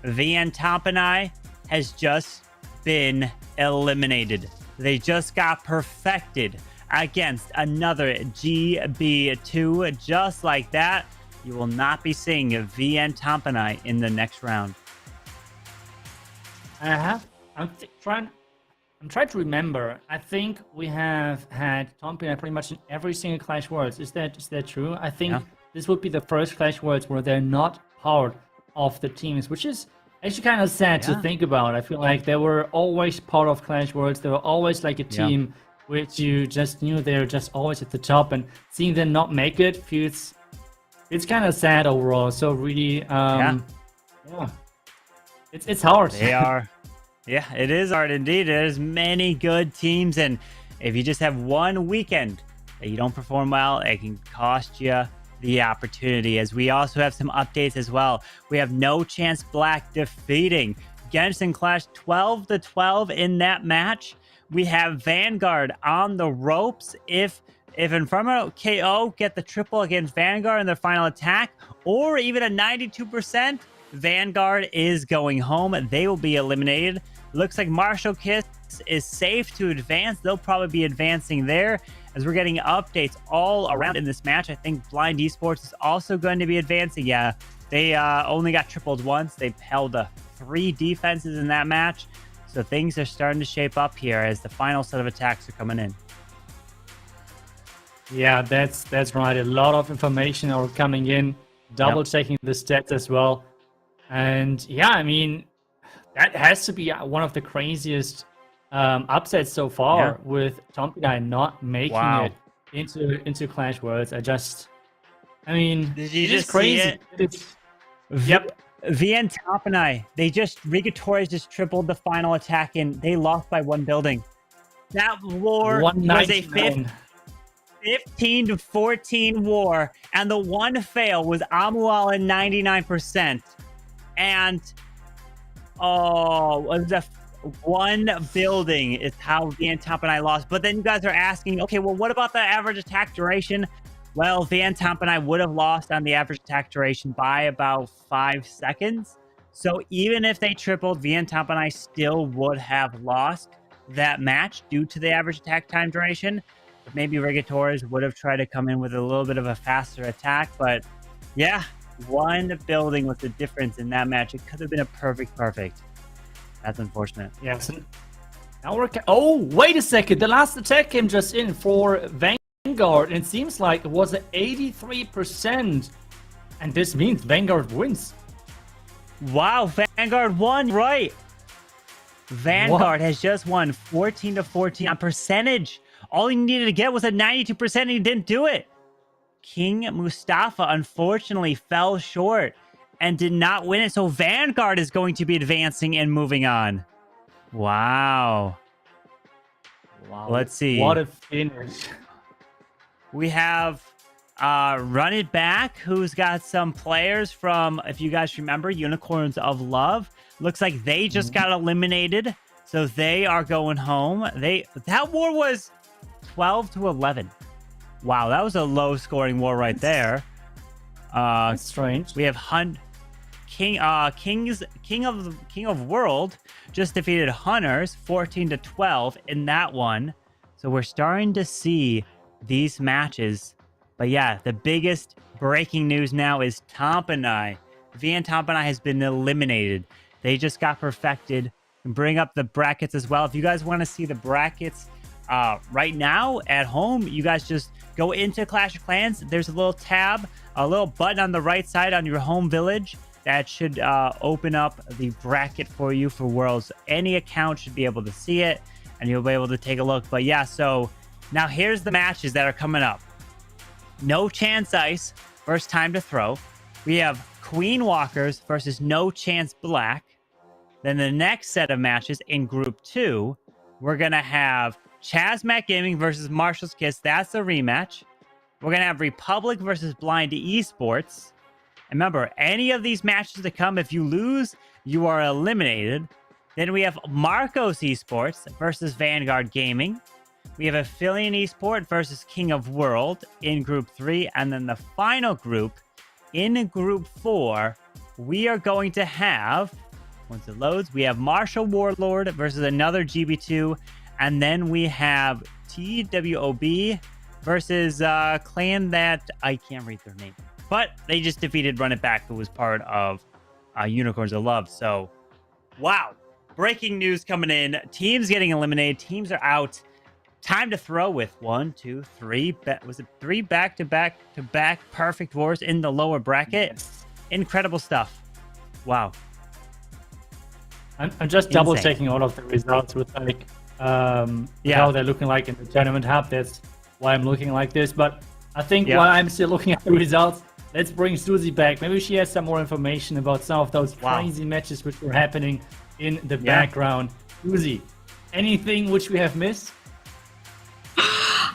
VN Tompanai has just been eliminated. They just got perfected against another GB2. Just like that, you will not be seeing a VN Tompanai in the next round. I'm trying to remember. I think we have had Tompanai pretty much in every single Clash Worlds. Is that true? I think this would be the first Clash Worlds where they're not part of the teams, which is actually kind of sad to think about. I feel like they were always part of Clash Worlds. They were always like a team which you just knew they're just always at the top, and seeing them not make it feels, it's kind of sad overall. So really, it's hard. They are. Yeah, it is hard indeed. There's many good teams, and if you just have one weekend that you don't perform well, it can cost you the opportunity. As we also have some updates as well. We have No Chance Black defeating Genshin Clash 12-12 in that match. We have Vanguard on the ropes. If Inferno KO get the triple against Vanguard in their final attack, or even a 92%, Vanguard is going home. They will be eliminated. Looks like Marshall Kiss is safe to advance. They'll probably be advancing there. As we're getting updates all around in this match, I think Blind Esports is also going to be advancing. Yeah, they only got tripled once. They held 3 defenses in that match. So things are starting to shape up here as the final set of attacks are coming in. Yeah, that's right. A lot of information are coming in, double checking the stats as well. And yeah, I mean, that has to be one of the craziest upsets so far, with Tompanai not making it into Clash Worlds. I mean, did you it just is crazy. Yep. VN Tompanai, Riga Torres just tripled the final attack, and they lost by 1 building. That war was a 15-14 war, and the one fail was Amual in 99%. And was a 1 building is how VN Tompanai lost. But then you guys are asking, okay, well, what about the average attack duration? Well, Van Tomp and I would have lost on the average attack duration by about 5 seconds. So even if they tripled, Van Tomp and I still would have lost that match due to the average attack time duration. But maybe Rigators would have tried to come in with a little bit of a faster attack. But yeah, one building was the difference in that match. It could have been a perfect. That's unfortunate. Yes. Now we're oh, wait a second. The last attack came just in for Vanguard. And it seems like it was an 83%. And this means Vanguard wins. Wow, Vanguard won, right? Vanguard has just won 14-14 on percentage. All he needed to get was a 92%, and he didn't do it. King Mustafa unfortunately fell short and did not win it. So Vanguard is going to be advancing and moving on. Wow. Let's see. What a finish. We have Run It Back, who's got some players from, if you guys remember, Unicorns of Love. Looks like they just got eliminated, so they are going home. That war was 12-11. Wow, that was a low-scoring war right there. That's strange. We have King of World just defeated Hunters 14-12 in that one. So we're starting to see these matches. But yeah, the biggest breaking news now is Van Tomp and I has been eliminated. They just got perfected. And bring up the brackets as well. If you guys want to see the brackets right now at home, you guys just go into Clash of Clans. There's a little tab, a little button on the right side on your home village that should open up the bracket for you for Worlds. Any account should be able to see it, and you'll be able to take a look. But yeah, so now here's the matches that are coming up. No Chance Ice versus Time to Throw. We have Queen Walkers versus No Chance Black. Then the next set of matches in Group 2, we're going to have Chasmac Gaming versus Marshall's Kiss. That's a rematch. We're going to have Republic versus Blind Esports. And remember, any of these matches to come, if you lose, you are eliminated. Then we have Marcos Esports versus Vanguard Gaming. We have Affiliate Esport versus King of World in Group 3. And then the final group, in Group 4, we are going to have, once it loads, we have Marshall Warlord versus another GB2. And then we have TWOB versus a clan that I can't read their name. But they just defeated Run It Back, who was part of Unicorns of Love. So, wow. Breaking news coming in. Teams getting eliminated. Teams are out. Time to Throw with 1, 2, 3. Was it 3 back-to-back perfect wars in the lower bracket? Yes. Incredible stuff. Wow. I'm just double checking all of the results with like how they're looking like in the tournament hub. That's why I'm looking like this. But I think while I'm still looking at the results, let's bring Susie back. Maybe she has some more information about some of those crazy matches which were happening in the background. Susie, anything which we have missed?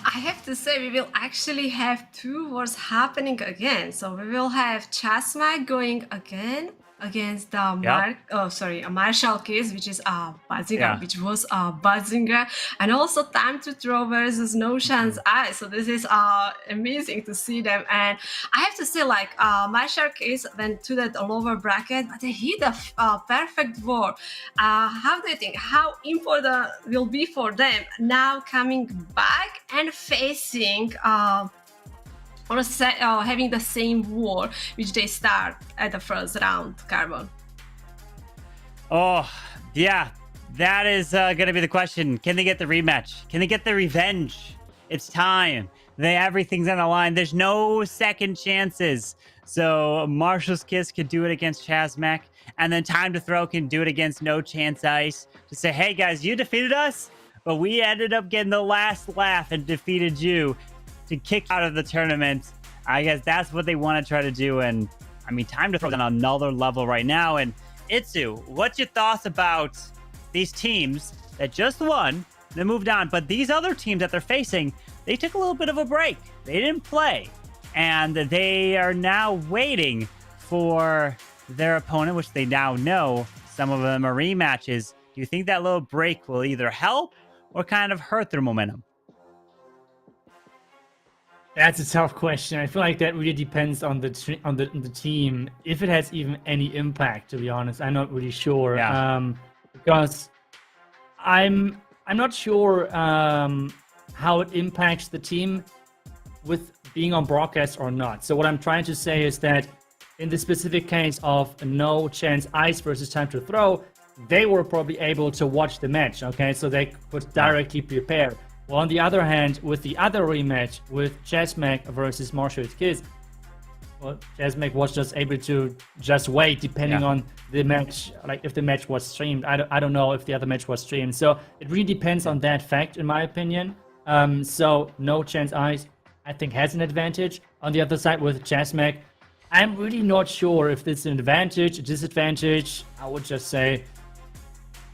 I have to say, we will actually have 2 wars happening again. So we will have Chasmac going again against the Marshall Kiss, which is Bazinga, which was Bazinga, and also Time to Throw versus No Chance Ice. So this is amazing to see them. And I have to say, like Marshall Kiss went to that lower bracket, but they hit a perfect war. How do you think? How important will be for them now coming back and facing? Or having the same war which they start at the first round, Carbon? Oh, yeah. That is going to be the question. Can they get the rematch? Can they get the revenge? It's time. Everything's on the line. There's no second chances. So Marshall's Kiss could do it against Chasmac, and then Time to Throw can do it against No Chance Ice to say, hey, guys, you defeated us, but we ended up getting the last laugh and defeated you to kick out of the tournament. I guess that's what they want to try to do. And I mean, Time to Throw on another level right now. And iTzu, what's your thoughts about these teams that just won, they moved on, but these other teams that they're facing, they took a little bit of a break. They didn't play, and they are now waiting for their opponent, which they now know. Some of them are rematches. Do you think that little break will either help or kind of hurt their momentum? That's a tough question. I feel like that really depends on the team, if it has even any impact. To be honest, I'm not really sure. Yeah. Because I'm not sure how it impacts the team with being on broadcast or not. So what I'm trying to say is that in the specific case of No Chance Ice versus Time to Throw, they were probably able to watch the match. Okay, so they could directly prepare. Well, on the other hand, with the other rematch with Jasmek versus Marshall Kids, well, Jasmek was just able to just wait, depending on the match, like if the match was streamed. I don't know if the other match was streamed. So it really depends on that fact, in my opinion. So No Chance Ice, I think, has an advantage. On the other side with Jasmek, I'm really not sure if it's an advantage, a disadvantage. I would just say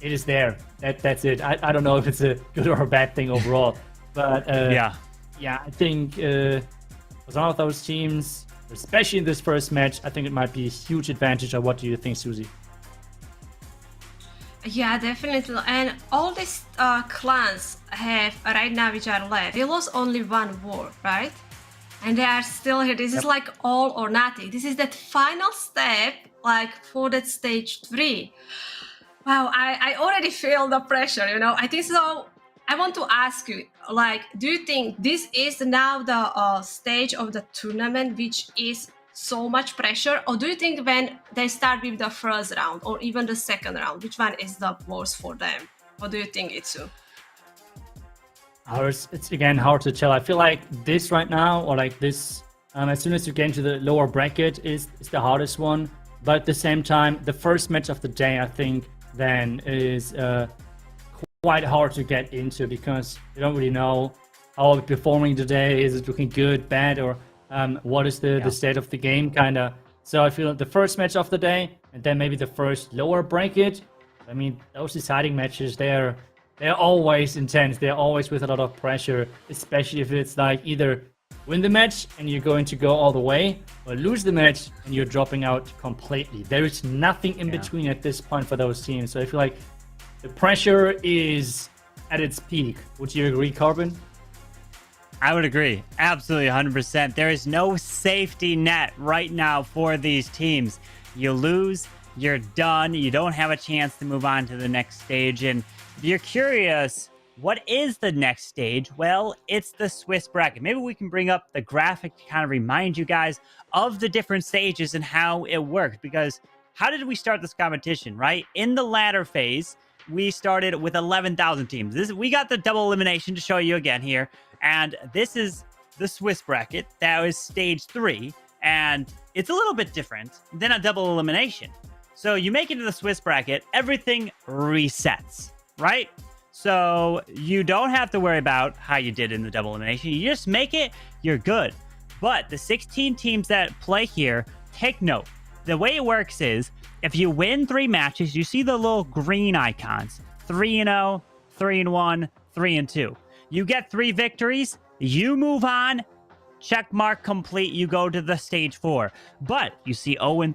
it is there. That's it. I don't know if it's a good or a bad thing overall. But yeah, I think for some of those teams, especially in this first match, I think it might be a huge advantage. Or what do you think, Susie? Yeah, definitely. And all these clans have right now, which are left, they lost only one war, right? And they are still here. This is like all or nothing. This is that final step, like for that stage 3. Wow, I already feel the pressure, you know. I think so. I want to ask you, like, do you think this is now the stage of the tournament which is so much pressure, or do you think when they start with the first round or even the second round, which one is the worst for them? What do you think, iTzu? It's again hard to tell. I feel like this right now, or like this, as soon as you get into the lower bracket, is the hardest one. But at the same time, the first match of the day, I think, then is quite hard to get into, because you don't really know how it's performing today. Is it looking good, bad, or what is the state of the game, kind of. So I feel the first match of the day, and then maybe the first lower bracket. I mean, those deciding matches, they're always intense. They're always with a lot of pressure, especially if it's like either win the match and you're going to go all the way, or lose the match and you're dropping out completely. There is nothing in between at this point for those teams. So I feel like the pressure is at its peak. Would you agree, Carbon? I would agree. Absolutely, 100%. There is no safety net right now for these teams. You lose, you're done. You don't have a chance to move on to the next stage. And if you're curious, what is the next stage? Well, it's the Swiss bracket. Maybe we can bring up the graphic to kind of remind you guys of the different stages and how it works. Because how did we start this competition, right? In the ladder phase, we started with 11,000 teams. We got the double elimination to show you again here. And this is the Swiss bracket. That was stage 3. And it's a little bit different than a double elimination. So you make it to the Swiss bracket, everything resets, right? So you don't have to worry about how you did in the double elimination. You just make it, you're good. But the 16 teams that play here, take note. The way it works is, if you win 3 matches, you see the little green icons. 3-0, 3-1, 3-2. You get 3 victories, you move on, check mark complete, you go to the stage 4. But you see 0-3,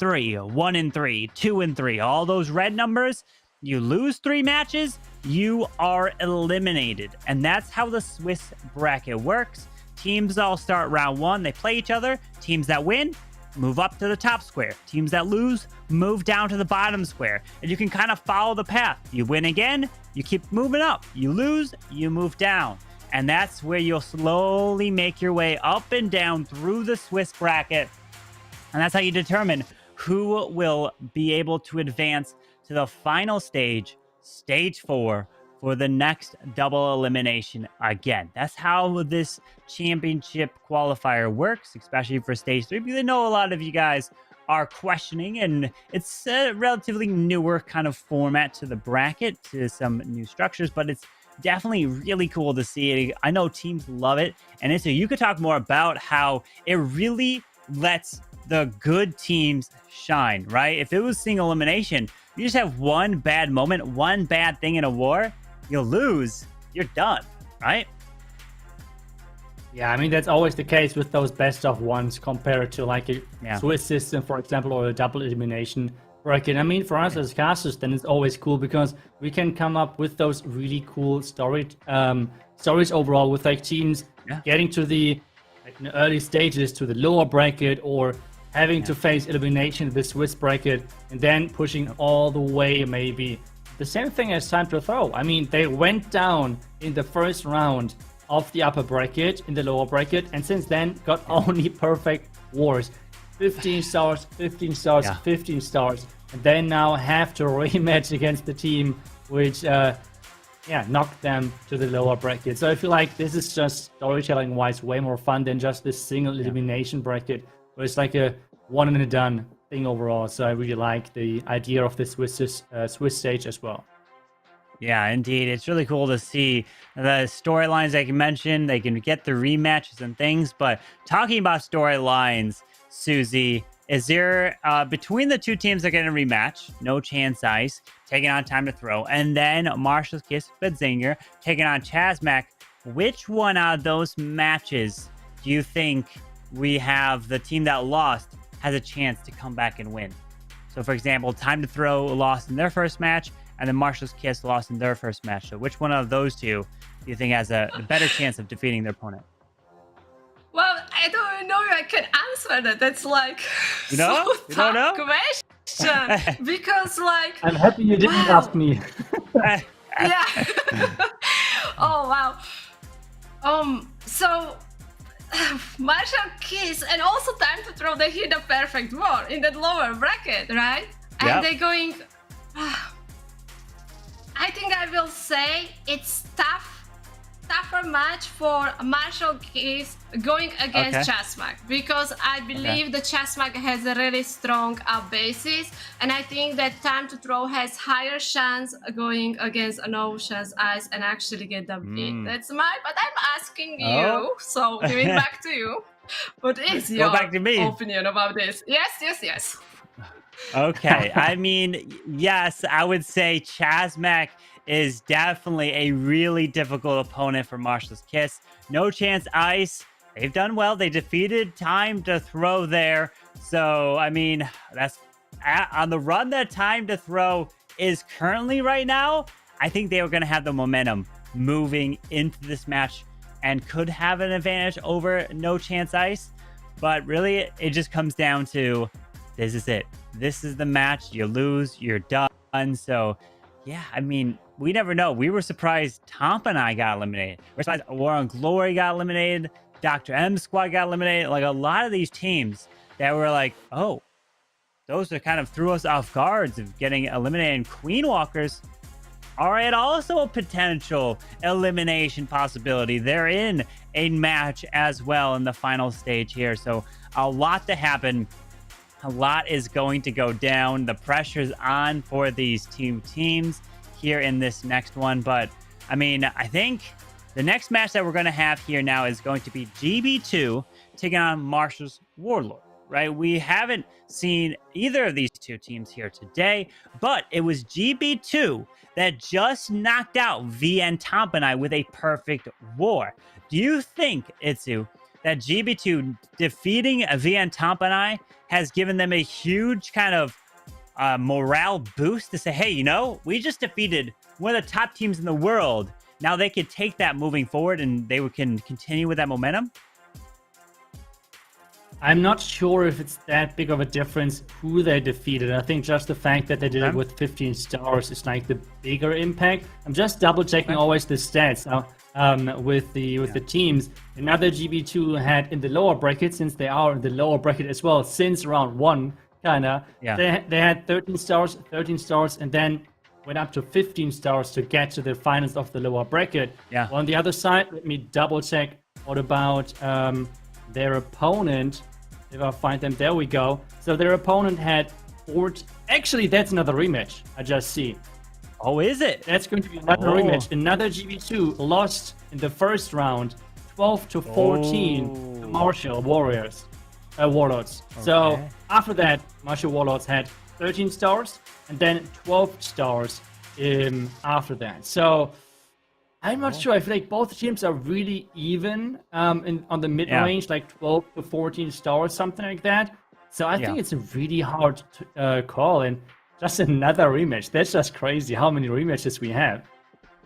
1-3, 2-3, all those red numbers, you lose 3 matches, you are eliminated. And that's how the Swiss bracket works. Teams all start round 1, they play each other. Teams that win, move up to the top square. Teams that lose, move down to the bottom square. And you can kind of follow the path. You win again, you keep moving up. You lose, you move down. And that's where you'll slowly make your way up and down through the Swiss bracket. And that's how you determine who will be able to advance to the final stage, stage 4, for the next double elimination again. That's how this championship qualifier works, especially for stage 3, because I know a lot of you guys are questioning, and it's a relatively newer kind of format to the bracket, to some new structures, but it's definitely really cool to see it. I know teams love it, and so you could talk more about how it really lets the good teams shine, right? If it was single elimination, you just have one bad moment, one bad thing in a war, you'll lose, you're done, right? Yeah, I mean, that's always the case with those best of ones compared to like a Swiss system, for example, or a double elimination bracket. I mean, for us as casters, then it's always cool because we can come up with those really cool stories overall, with like teams getting to the like in the early stages to the lower bracket, or having to face elimination in the Swiss bracket, and then pushing all the way maybe. The same thing as time to throw. I mean, they went down in the first round of the upper bracket, in the lower bracket, and since then got only perfect wars. 15 stars, 15 stars, 15 stars, and they now have to rematch against the team which knocked them to the lower bracket. So I feel like this is just storytelling wise way more fun than just this single elimination bracket, where it's like a one and a done thing overall. So I really like the idea of the Swiss stage as well. Yeah, indeed. It's really cool to see the storylines like you mentioned. They can get the rematches and things. But talking about storylines, Susie, is there, between the two teams that are getting a rematch, No Chance Ice taking on Time to Throw, and then Marshall's Kiss Bedzinger taking on Chasmac, which one out of those matches do you think we have the team that lost has a chance to come back and win? So, for example, Time to Throw lost in their first match, and then Marshall's Kiss lost in their first match. So which one of those two do you think has a better chance of defeating their opponent? Well, I don't know if I can answer that. That's like you know? so you don't know? question. Because like I'm happy you didn't ask me. yeah. Oh wow. So Marshall Kiss and also Time to Throw, they hit a perfect war in that lower bracket, right? And they're going. I think I will say it's tougher match for Marshall Kiss going against Chasmac, because I believe the Chasmac has a really strong basis, and I think that Time to Throw has higher chance going against an Ocean's Ice and actually get the win. That's but I'm asking you, so giving back to you. What is your opinion about this? Yes. Okay, I mean, yes, I would say Chasmac is definitely a really difficult opponent for Marshall's Kiss. No Chance Ice, they've done well. They defeated Time to Throw there. So, I mean, that's on the run that Time to Throw is currently right now. I think they were going to have the momentum moving into this match and could have an advantage over No Chance Ice. But really, it just comes down to, this is it. This is the match. You lose, you're done. So, yeah, I mean, we never know. We were surprised Tomp and I got eliminated. We're surprised War on Glory got eliminated. Dr. M Squad got eliminated. Like, a lot of these teams that were like, oh, those are kind of threw us off guards of getting eliminated. And Queen Walkers are at also a potential elimination possibility. They're in a match as well in the final stage here. So, a lot to happen. A lot is going to go down. The pressure's on for these two teams here in this next one. But, I mean, I think the next match that we're going to have here now is going to be GB2 taking on Marshall's Warlord, right? We haven't seen either of these two teams here today, but it was GB2 that just knocked out VN Tomp and I with a perfect war. Do you think, iTzu, that GB2 defeating VN Tomp and I has given them a huge kind of morale boost to say, hey, you know, we just defeated one of the top teams in the world. Now they could take that moving forward and they can continue with that momentum? I'm not sure if it's that big of a difference who they defeated. I think just the fact that they did it with 15 stars is like the bigger impact. I'm just double checking always the stats now with the teams. Another GB2 had in the lower bracket, since they are in the lower bracket as well, since round one, kinda. They had 13 stars, and then went up to 15 stars to get to the finals of the lower bracket. On the other side, let me double check what about their opponent. If I find them, there we go. So their opponent had 14. Actually, that's another rematch. I just see. Oh, is it? That's going to be another rematch. Another GB2 lost in the first round, 12-14 to Marshall Warlords. So after that, Marshall Warlords had 13 stars and then 12 stars after that. So I'm not sure. I feel like both teams are really even on the mid-range, like 12-14 stars, something like that. So I think it's a really hard call, and just another rematch. That's just crazy how many rematches we have.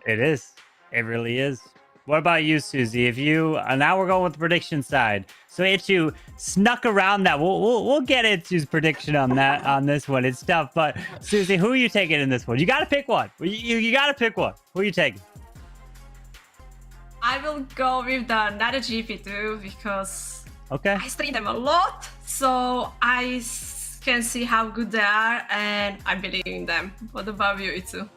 It is. It really is. What about you, Susie? If you now we're going with the prediction side. So iTzu snuck around that. We'll get iTzu's prediction on that on this one. It's tough, but Susie, who are you taking in this one? You got to pick one. You got to pick one. Who are you taking? I will go with the Nada GP2 because Okay. I stream them a lot, so I can see how good they are, and I believe in them. What about you, iTzu?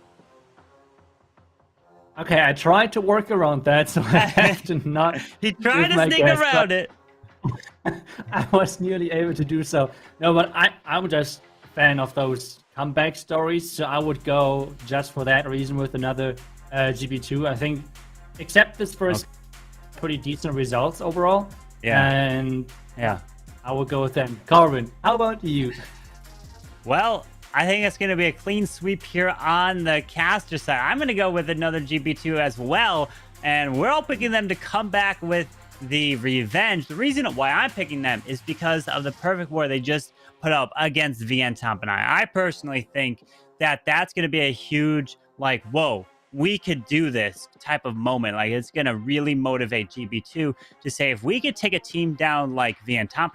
Okay, I tried to work around that, so I have to not. He tried give to my sneak guess, around but it. I was nearly able to do so. No, but I'm just a fan of those comeback stories, so I would go just for that reason with another GP2. I think, except this first, pretty decent results overall. Yeah. And Yeah. I will go with them. Carbon, how about you? Well, I think it's going to be a clean sweep here on the caster side. I'm going to go with another GP2 as well, and we're all picking them to come back with the revenge. The reason why I'm picking them is because of the perfect war they just put up against Vietnam. And I personally think that that's going to be a huge, like, whoa, we could do this type of moment. Like, it's going to really motivate GB2 to say, if we could take a team down like Vietnam,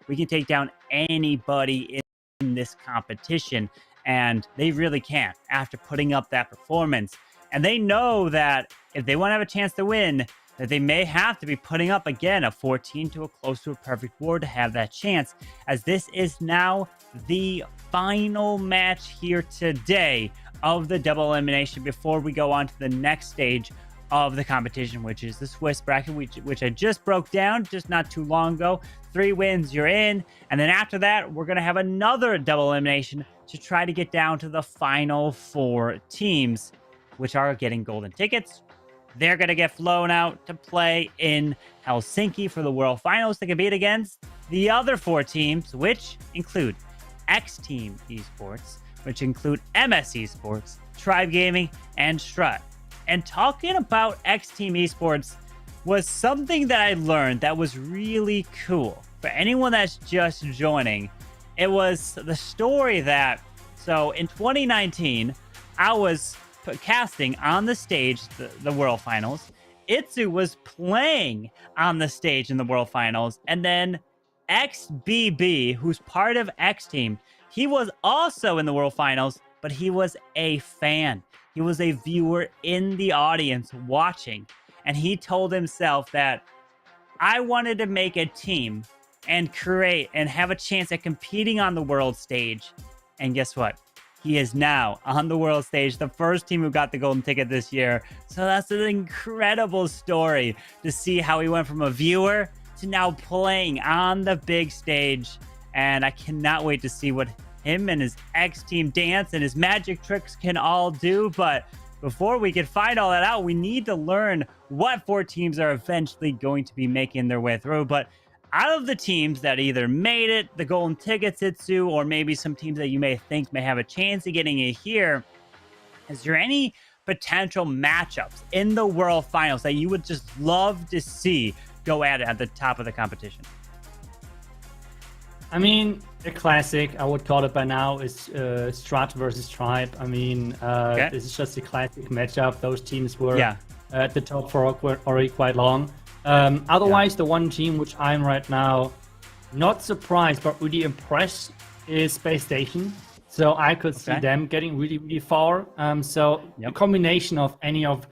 we can take down anybody in this competition. And they really can after putting up that performance. And they know that if they want to have a chance to win, that they may have to be putting up again a 14 to a close to a perfect war to have that chance, as this is now the final match here today of the double elimination before we go on to the next stage of the competition, which is the Swiss bracket, which I just broke down just not too long ago. 3 wins, you're in. And then after that, we're going to have another double elimination to try to get down to the final 4 teams, which are getting golden tickets. They're going to get flown out to play in Helsinki for the World Finals to compete against the other 4 teams, which include X Team Esports, which include MS Esports, Tribe Gaming, and Strut. And talking about X Team Esports was something that I learned that was really cool. For anyone that's just joining, it was the story that, so in 2019, I was casting on the stage, the World Finals. iTzu was playing on the stage in the World Finals. And then XBB, who's part of X Team, he was also in the World Finals, but he was a fan. He was a viewer in the audience watching. And he told himself that I wanted to make a team and create and have a chance at competing on the world stage. And guess what? He is now on the world stage, the first team who got the golden ticket this year. So that's an incredible story to see how he went from a viewer to now playing on the big stage. And I cannot wait to see what him and his X Team dance and his magic tricks can all do. But before we can find all that out, we need to learn what 4 teams are eventually going to be making their way through. But out of the teams that either made it, the golden tickets, iTzu, or maybe some teams that you may think may have a chance of getting it here, is there any potential matchups in the World Finals that you would just love to see go at it at the top of the competition? I mean, a classic, I would call it by now, is Strat versus Tribe. I mean, this is just a classic matchup. Those teams were at the top for already quite long. Otherwise, the one team which I'm right now not surprised but really impressed is Space Station. So I could see them getting really, really far. So a combination of any of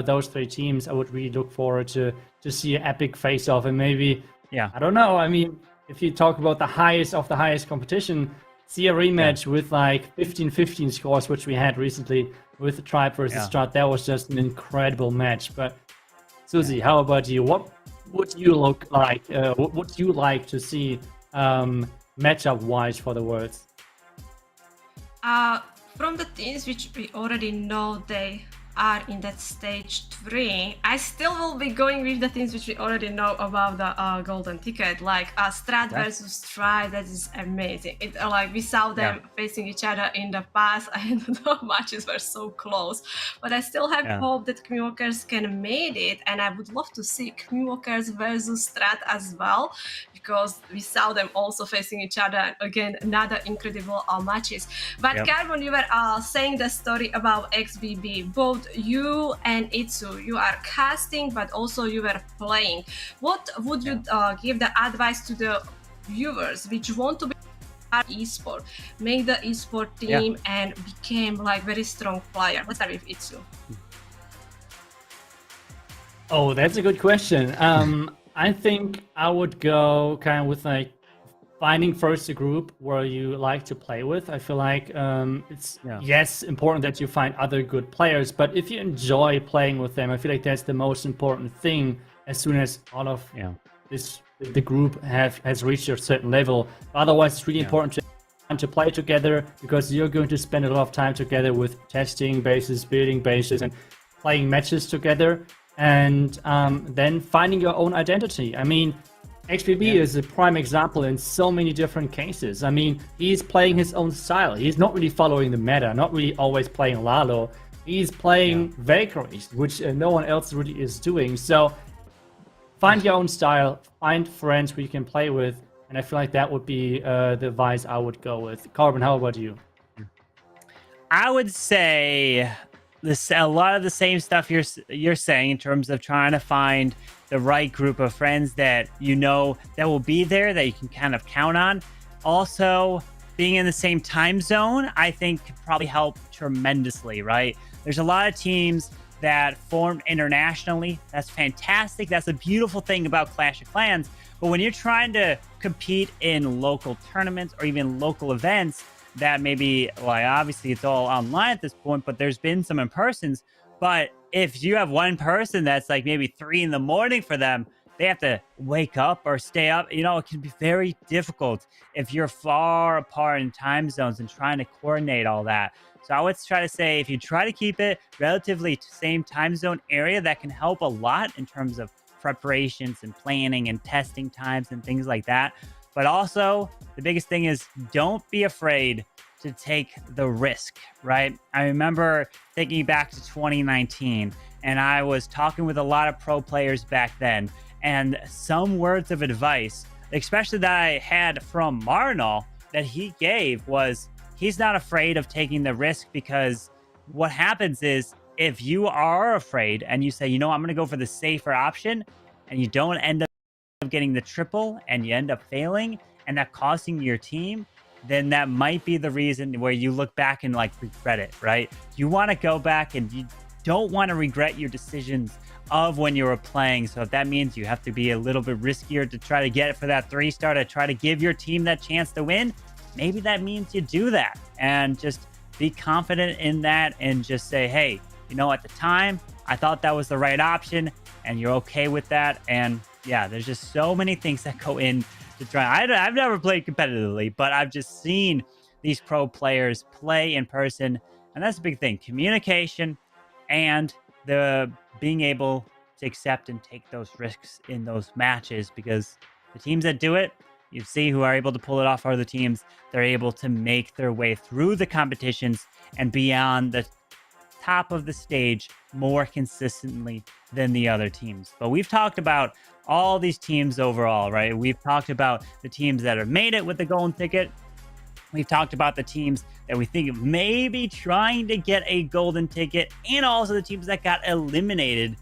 those 3 teams, I would really look forward to see an epic face-off. And maybe, I don't know, I mean, if you talk about the highest of the highest competition, see a rematch with like 15-15 scores, which we had recently with the Tribe versus Strat. That was just an incredible match. But Susie, how about you? What would you look like? What would you like to see matchup-wise for the Worlds? From the teams which we already know they are in that stage 3, I still will be going with the teams which we already know about the golden ticket, like Strat versus Try. That is amazing. It like we saw them facing each other in the past, and the matches were so close. But I still have hope that Kmiwalkers can make it, and I would love to see Kmiwalkers versus Strat as well, because we saw them also facing each other again. Another incredible matches. But Carbon, you were saying the story about XBB. Both you and iTzu, you are casting, but also you were playing. What would you give the advice to the viewers which want to be esport, make the esport team and became like very strong player? Let's start with iTzu. Oh, that's a good question. I think I would go kind of with like finding first a group where you like to play with. I feel like it's yes important that you find other good players, but if you enjoy playing with them, I feel like that's the most important thing. As soon as all of the group has reached a certain level, otherwise it's really important to play together, because you're going to spend a lot of time together with testing bases, building bases, and playing matches together, and then finding your own identity. I mean, XBB is a prime example in so many different cases. I mean, he's playing his own style. He's not really following the meta, not really always playing Lalo. He's playing Valkyries, which no one else really is doing. So find your own style, find friends who you can play with, and I feel like that would be the advice I would go with. Carbon, how about you? I would say a lot of the same stuff you're saying in terms of trying to find the right group of friends that you know that will be there, that you can kind of count on. Also, being in the same time zone, I think could probably help tremendously, right? There's a lot of teams that formed internationally. That's fantastic. That's a beautiful thing about Clash of Clans. But when you're trying to compete in local tournaments or even local events, that maybe, well, obviously it's all online at this point, but there's been some in-persons. But if you have one person that's like maybe 3 a.m. for them, they have to wake up or stay up. You know, it can be very difficult if you're far apart in time zones and trying to coordinate all that. So I would try to say, if you try to keep it relatively same time zone area, that can help a lot in terms of preparations and planning and testing times and things like that. But also, the biggest thing is don't be afraid to take the risk, right? I remember thinking back to 2019, and I was talking with a lot of pro players back then, and some words of advice, especially that I had from Marnal, that he gave was, he's not afraid of taking the risk, because what happens is, if you are afraid and you say, you know, I'm going to go for the safer option, and you don't end up getting the triple and you end up failing and that costing your team, then that might be the reason where you look back and like regret it, right? You want to go back and you don't want to regret your decisions of when you were playing. So if that means you have to be a little bit riskier to try to get it for that 3-star, to try to give your team that chance to win, maybe that means you do that and just be confident in that and just say, hey, you know, at the time, I thought that was the right option, and you're okay with that. And yeah, there's just so many things that go in to try. I've never played competitively, but I've just seen these pro players play in person, and that's a big thing: communication and the being able to accept and take those risks in those matches. Because the teams that do it, you see, who are able to pull it off are the teams that are able to make their way through the competitions and beyond the top of the stage more consistently than the other teams. But we've talked about all these teams overall, right? We've talked about the teams that have made it with the golden ticket. We've talked about the teams that we think of maybe trying to get a golden ticket, and also the teams that got eliminated.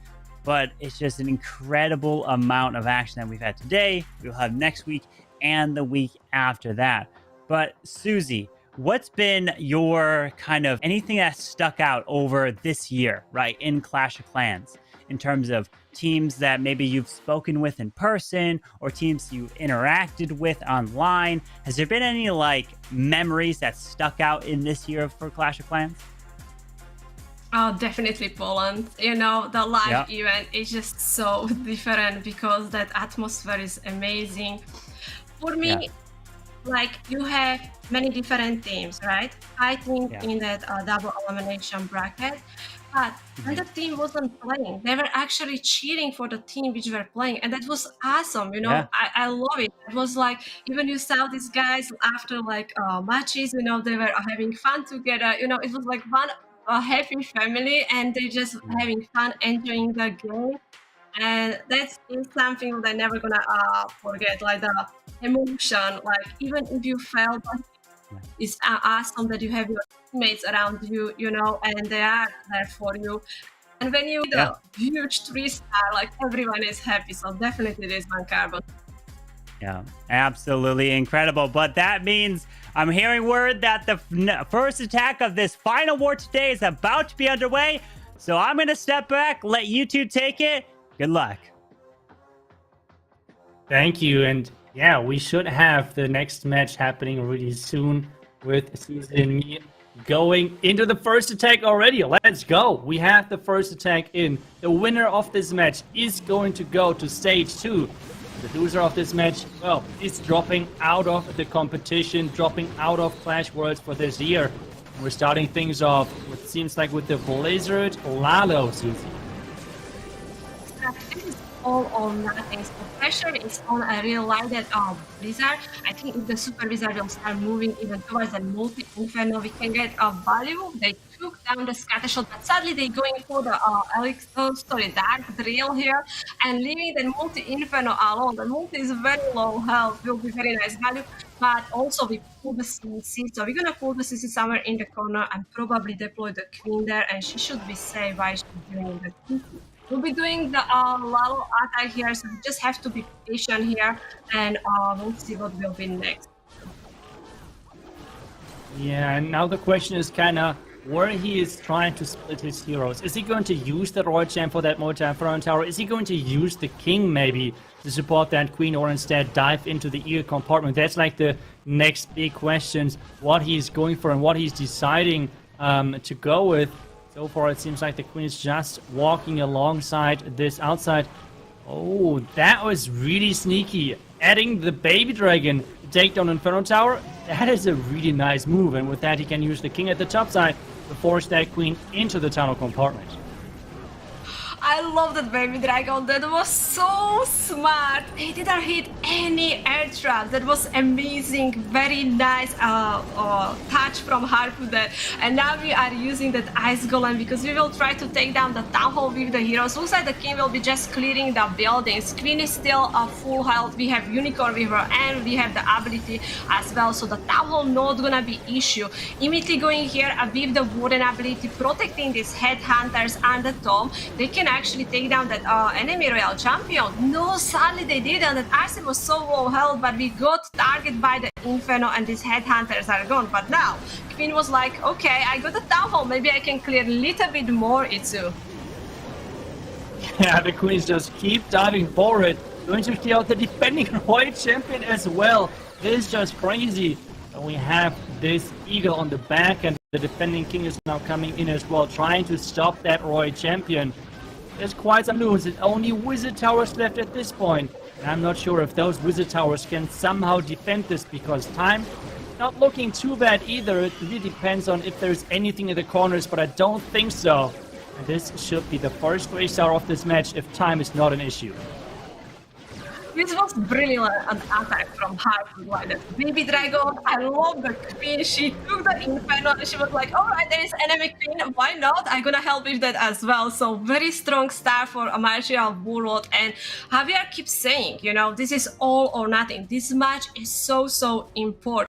But it's just an incredible amount of action that we've had today. We'll have next week and the week after that. But Susie, what's been your kind of anything that stuck out over this year, right, in Clash of Clans, in terms of teams that maybe you've spoken with in person or teams you've interacted with online? Has there been any like memories that stuck out in this year for Clash of Clans? Oh, definitely Poland. You know, the live event is just so different because that atmosphere is amazing. For me, like, you have many different teams, right? Fighting in that double elimination bracket. But when the team wasn't playing, they were actually cheering for the team which were playing. And that was awesome. You know, I love it. It was like, even you saw these guys after like matches, you know, they were having fun together. You know, it was like one happy family, and they just having fun, enjoying the game. And that's something that I'm never gonna forget, like the emotion, like even if you fail, but It's awesome that you have your teammates around you, you know, and they are there for you. And when you the huge 3-star, like everyone is happy. So definitely this one, Carbon. Yeah, absolutely incredible. But that means I'm hearing word that the first attack of this final war today is about to be underway. So I'm going to step back, let you two take it. Good luck. Thank you. And yeah, we should have the next match happening really soon with Susan and me going into the first attack already. Let's go. We have the first attack in. The winner of this match is going to go to stage 2. The loser of this match, well, is dropping out of the competition, dropping out of Clash Worlds for this year. And we're starting things off, what seems like with the Blizzard Lalo, Susie. This is all or nothing. So pressure is on a real lighted Blizzard. I think if the Super Wizard will start moving even towards the multi-inferno, we can get a value. They took down the scatter shot, but sadly they're going for the dark drill here and leaving the multi-inferno alone. The multi is very low health, will be very nice value, but also we pull the CC. So we're gonna pull the CC somewhere in the corner and probably deploy the queen there, and she should be safe while she's doing the CC. We'll be doing the Lalo attack here, so we just have to be patient here, and we'll see what will be next. Yeah, and now the question is kind of where he is trying to split his heroes. Is he going to use the Royal Champ for that multi-inferno tower? Is he going to use the King maybe to support that Queen, or instead dive into the Eagle compartment? That's like the next big questions, what he's going for and what he's deciding to go with. So far, it seems like the Queen is just walking alongside this outside. Oh, that was really sneaky. Adding the Baby Dragon to take down Inferno Tower, that is a really nice move. And with that, he can use the King at the top side to force that Queen into the tunnel compartment. I love that Baby Dragon. That was so smart. He didn't hit any air trap. That was amazing. Very nice touch from Harpu there. And now we are using that Ice Golem because we will try to take down the Town Hall with the heroes. Looks like the King will be just clearing the buildings. Queen is still full health. We have Unicorn with her and we have the ability as well. So the Town Hall not gonna be issue. Immediately going here with the Warden ability, protecting these headhunters and the Tom. They can actually take down that enemy Royal Champion. No, sadly they didn't. That Arsene was so low health, but we got targeted by the Inferno and these headhunters are gone. But now, Queen was like, okay, I got a Town Hall, maybe I can clear a little bit more, iTzu. Yeah, the Queens just keep diving forward. Going to kill out the defending Royal Champion as well. This is just crazy. And we have this Eagle on the back, and the defending King is now coming in as well, trying to stop that Royal Champion. There's quite some news. There's only Wizard Towers left at this point. And I'm not sure if those Wizard Towers can somehow defend this, because time not looking too bad either. It really depends on if there's anything in the corners, but I don't think so. And this should be the first 3-star of this match if time is not an issue. This was brilliant an attack from Harpu, like that Baby Dragon. I love the Queen. She took the Inferno and she was like, alright, there is enemy Queen, why not? I'm gonna help with that as well. So very strong start for a Martial Warlord. And Javier keeps saying, you know, this is all or nothing. This match is so important.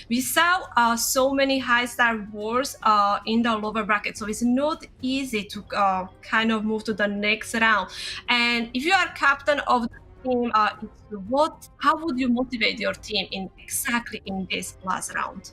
We saw so many high-star wars in the lower bracket, so it's not easy to kind of move to the next round. And if you are captain of the team, how would you motivate your team exactly in this last round?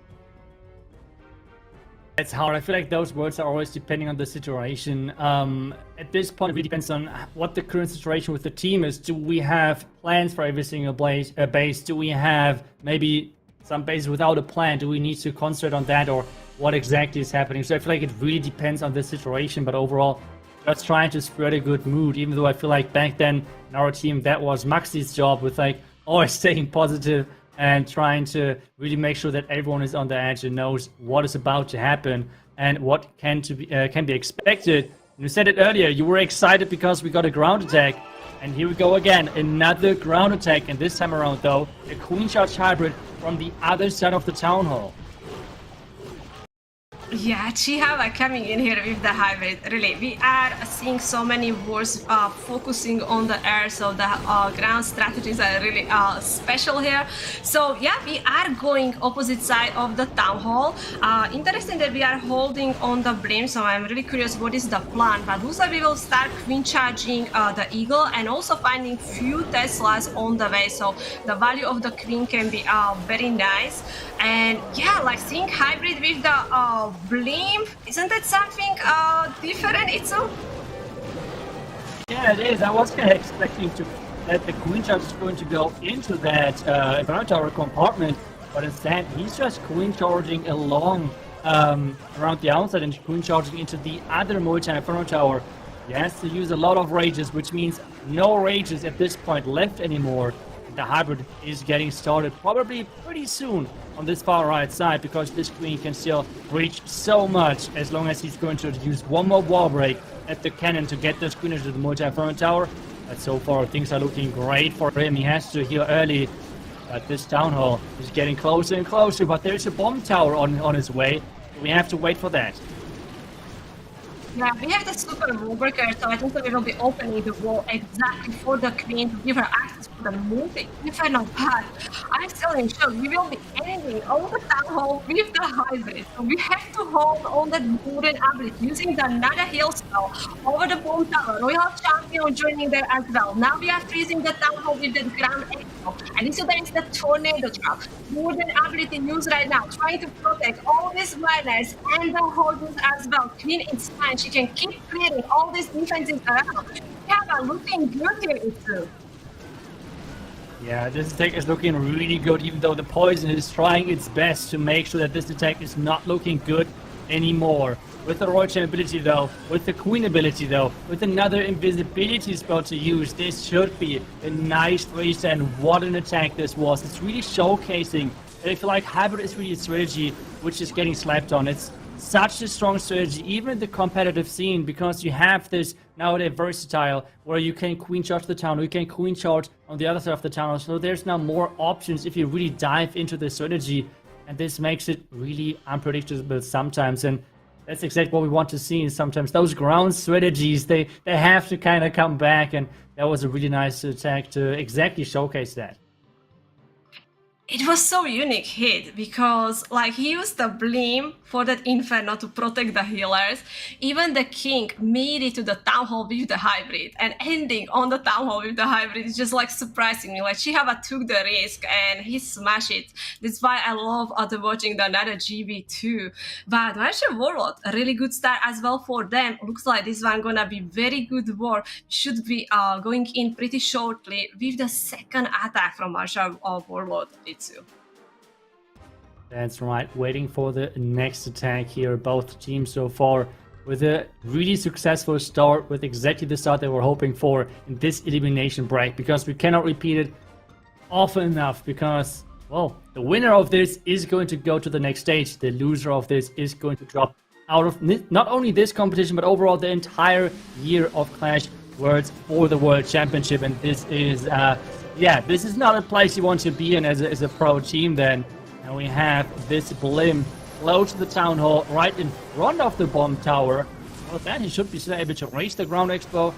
It's hard. I feel like those words are always depending on the situation. At this point, it really depends on what the current situation with the team is. Do we have plans for every single base? Do we have maybe some bases without a plan? Do we need to concentrate on that, or what exactly is happening? So I feel like it really depends on the situation, but overall, just trying to spread a good mood, even though I feel like back then in our team, that was Maxi's job, with like always staying positive and trying to really make sure that everyone is on the edge and knows what is about to happen and what can be expected. And you said it earlier, you were excited because we got a ground attack. And here we go again, another ground attack. And this time around, though, a Queen Charge Hybrid from the other side of the Town Hall. Yeah, Chihava coming in here with the hybrid. Really, we are seeing so many wars focusing on the air, so the ground strategies are really special here. So yeah, we are going opposite side of the town hall. Interesting that we are holding on the blim, so I'm really curious what is the plan. But looks like we will start queen charging the eagle and also finding few Teslas on the way. So the value of the queen can be very nice. And yeah, like seeing hybrid with the blim, isn't that something different, iTzu? Yeah, it is. I was kind of expecting that the queen charge is going to go into that Inferno Tower compartment, but instead he's just queen charging along around the outside and queen charging into the other multi-Inferno Tower. He has to use a lot of rages, which means no rages at this point left anymore. The hybrid is getting started probably pretty soon on this far right side, because this queen can still reach so much as long as he's going to use one more wall break at the cannon to get this queen into the multi-Inferno Tower. But so far things are looking great for him. He has to heal early, but this town hall is getting closer and closer. But there's a bomb tower on his way. We have to wait for that. Yeah, we have the super wall breaker, so I think that we will be opening the wall exactly for the queen to give her access to the multi-inferno path. I'm still in shock. We will be ending all the town hall with the hybrid. So we have to hold on that golden ability using the another heal spell over the bomb tower. Royal Champion joining there as well. Now we are freezing the town hall with the Grand Expo. And so there is the tornado trap. Golden ability used right now, trying to protect all these miners and the holders as well. Queen is fine. She can keep clearing all these defenses around. Yeah, looking good here, iTzu. Yeah, this attack is looking really good, even though the poison is trying its best to make sure that this attack is not looking good anymore. With the World Champ ability though, with the Queen ability though, with another invisibility spell to use, this should be a nice race, and what an attack this was. It's really showcasing that I feel like hybrid is really a strategy which is getting slapped on. It's such a strong strategy, even in the competitive scene, because you have this nowadays versatile where you can queen charge the town, or you can queen charge on the other side of the town. So there's now more options if you really dive into the strategy, and this makes it really unpredictable sometimes. And that's exactly what we want to see. Sometimes those ground strategies, they have to kind of come back, and that was a really nice attack to exactly showcase that. It was so unique hit because like he used the blim for that inferno to protect the healers. Even the king made it to the town hall with the hybrid, and ending on the town hall with the hybrid is just like surprising me. Like Chihava took the risk and he smashed it. That's why I love watching the another GB2. But World Warlord, a really good start as well for them. Looks like this one gonna be very good war. Should be going in pretty shortly with the second attack from World Warlord. iTzu. That's right, waiting for the next attack here. Both teams so far with a really successful start, with exactly the start they were hoping for in this elimination break, because we cannot repeat it often enough, because, well, the winner of this is going to go to the next stage. The loser of this is going to drop out of not only this competition, but overall the entire year of Clash Worlds for the World Championship. And this is, yeah, this is not a place you want to be in as a pro team then. And we have this blim close to the town hall, right in front of the bomb tower. Well, then he should be able to reach the ground expo,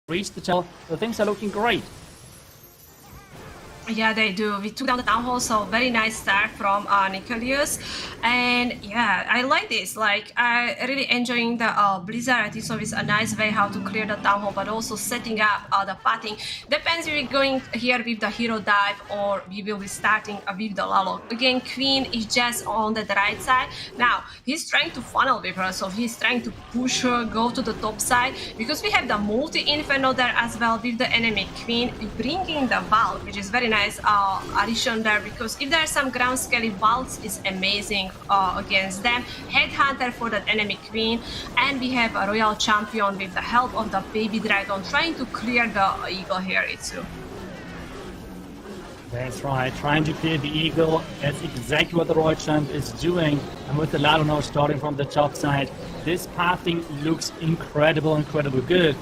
reach the tower. So things are looking great. Yeah, they do. We took down the town hall, so very nice start from Nicolius. And yeah, I like this. Like, I really enjoying the Blizzard. I think so it's a nice way how to clear the town hall, but also setting up the pathing. Depends if we're going here with the hero dive or we will be starting with the Lalo. Again, Queen is just on the right side. Now, he's trying to funnel with her, so he's trying to push her, go to the top side, because we have the multi-inferno there as well with the enemy Queen, bringing the Valk, which is very nice addition there, because if there are some ground scaly, Valks is amazing against them. Headhunter for that enemy Queen, and we have a Royal Champion with the help of the Baby Dragon trying to clear the Eagle here, iTzu. That's right, trying to clear the Eagle. That's exactly what the Royal Champ is doing. And with the Lado now starting from the top side, this pathing looks incredible good.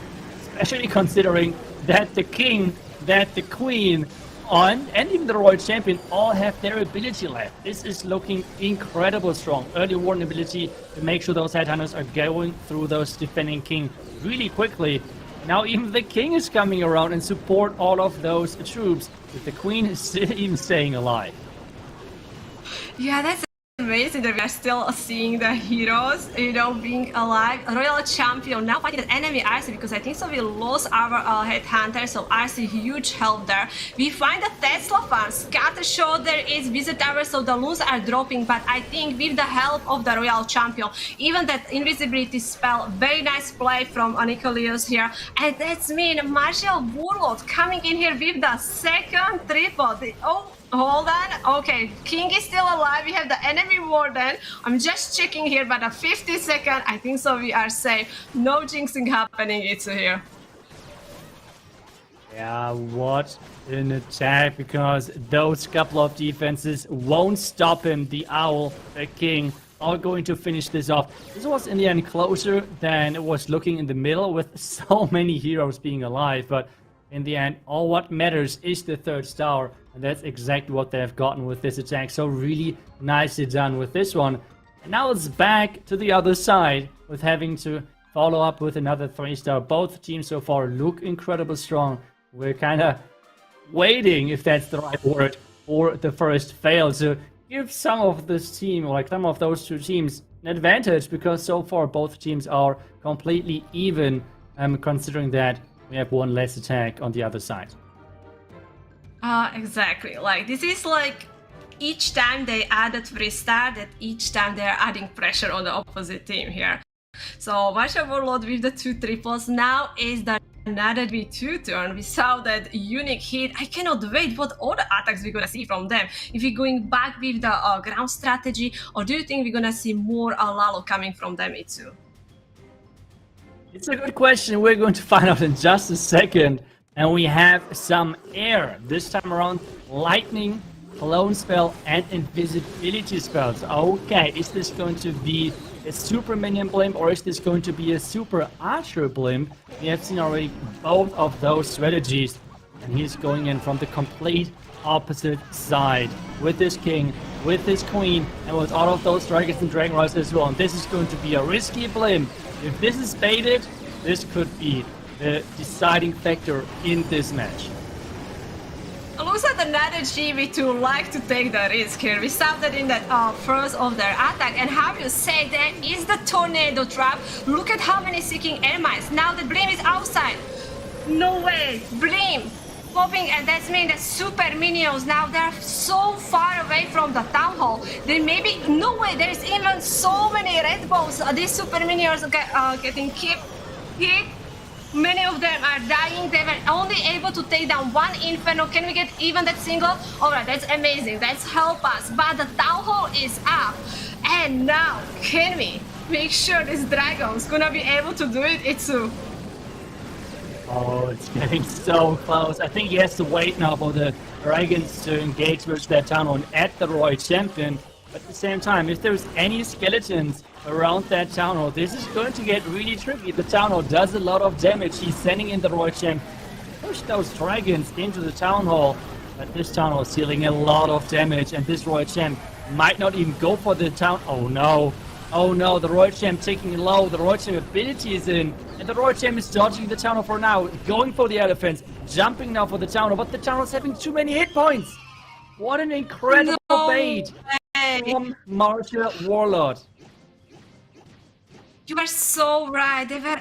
Especially considering that the King, that the Queen, on, and even the Royal Champion all have their ability left. This is looking incredible strong. Early warning ability to make sure those headhunters are going through those defending king really quickly. Now even the king is coming around and support all of those troops, with the queen is still even staying alive. Yeah, that's amazing that we are still seeing the heroes, being alive. Royal Champion now fighting the enemy iTzu, because I think so we lost our headhunter, so iTzu huge help there. We find the Tesla farm, scatter shot there is visit tower, so the loons are dropping, but I think with the help of the Royal Champion, even that invisibility spell, very nice play from Nicolius here, and that's mean Martial Warlord coming in here with the second triple. Hold on. Okay, king is still alive. We have the enemy warden. I'm just checking here, but a 50-second. I think so we are safe. No jinxing happening. It's here. Yeah, what an attack, because those couple of defenses won't stop him. The owl, the king, are going to finish this off. This was in the end closer than it was looking in the middle, with so many heroes being alive, but in the end, all what matters is the third star, and that's exactly what they have gotten with this attack. So really nicely done with this one. And now it's back to the other side, with having to follow up with another 3-star. Both teams so far look incredibly strong. We're kind of waiting, if that's the right word, for the first fail to give some of this team, like some of those two teams, an advantage, because so far both teams are completely even, considering that we have one less attack on the other side. Exactly. Like, this is like each time they add a 3-star, that each time they're adding pressure on the opposite team here. So Martial Warlord with the 2 triples. Now is the another V2 turn. We saw that unique hit. I cannot wait what other attacks we're gonna see from them. If we're going back with the ground strategy, or do you think we're gonna see more Lalo coming from them, iTzu? It's a good question. We're going to find out in just a second. And we have some air. This time around, lightning, clone spell, and invisibility spells. Okay, is this going to be a super minion blimp, or is this going to be a super archer blimp? We have seen already both of those strategies. And he's going in from the complete opposite side. With this king, with this queen, and with all of those dragons and dragon riders as well. And this is going to be a risky blimp. If this is baited, this could be the deciding factor in this match. Looks like another GV2 like to take the risk here. We saw that in that first of their attack, and how you say that is the tornado trap. Look at how many seeking air mines. Now the Blim is outside. No way, Blim popping, and that's mean that super minions now they're so far away from the town hall. There may be no way. There's even so many red balls. These super minions getting hit. Many of them are dying. They were only able to take down one Inferno. Can we get even that single? Alright, that's amazing. That's help us. But the town hall is up. And now, can we make sure this dragon's gonna be able to do it, iTzu? Oh, it's getting so close. I think he has to wait now for the dragons to engage with their town hall at the Royal Champion. But at the same time, if there's any skeletons around that town hall, this is going to get really tricky. The town hall does a lot of damage. He's sending in the Royal Champ. Push those dragons into the town hall. But this town hall is dealing a lot of damage, and this Royal Champ might not even go for the town. Oh no. Oh no, the Royal Champ taking it low. The Royal Champ ability is in. And the Royal Champ is dodging the town hall for now. Going for the elephants. Jumping now for the town hall. But the town hall is having too many hit points. What an incredible bait from Martial Warlord. You are so right. They were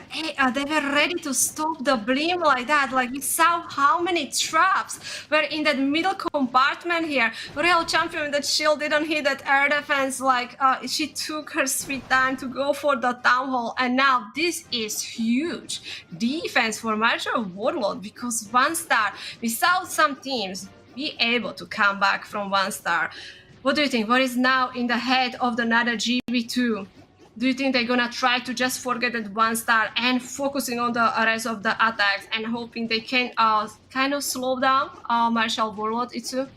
ready to stop the Blim like that. Like, we saw how many traps were in that middle compartment here. Royal Champion, that shield didn't hit that air defense. Like, she took her sweet time to go for the town hall. And now this is huge defense for Martial Warlord, because 1-star, we saw some teams be able to come back from 1-star. What do you think? What is now in the head of the another GV2? Do you think they're gonna try to just forget that 1-star and focusing on the rest of the attacks and hoping they can kind of slow down Martial Warlord, iTzu?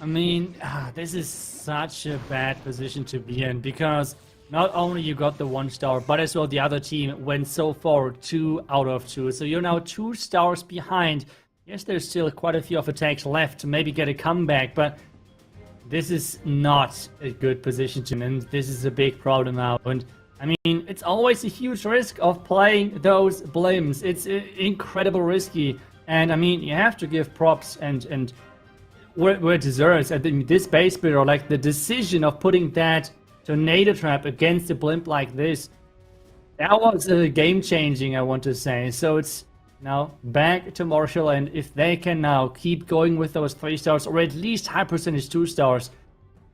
I mean, this is such a bad position to be in, because not only you got the 1-star, but as well the other team went so far 2 out of 2. So you're now 2 stars behind. Yes, there's still quite a few of attacks left to maybe get a comeback, but this is not a good position to be in, and this is a big problem now. And I mean, it's always a huge risk of playing those blimps. It's incredibly risky, and I mean, you have to give props and where it deserves. I think this base builder, like the decision of putting that tornado trap against a blimp like this, that was game-changing, I want to say. So it's now back to Marshall, and if they can now keep going with those 3 stars, or at least high percentage 2 stars,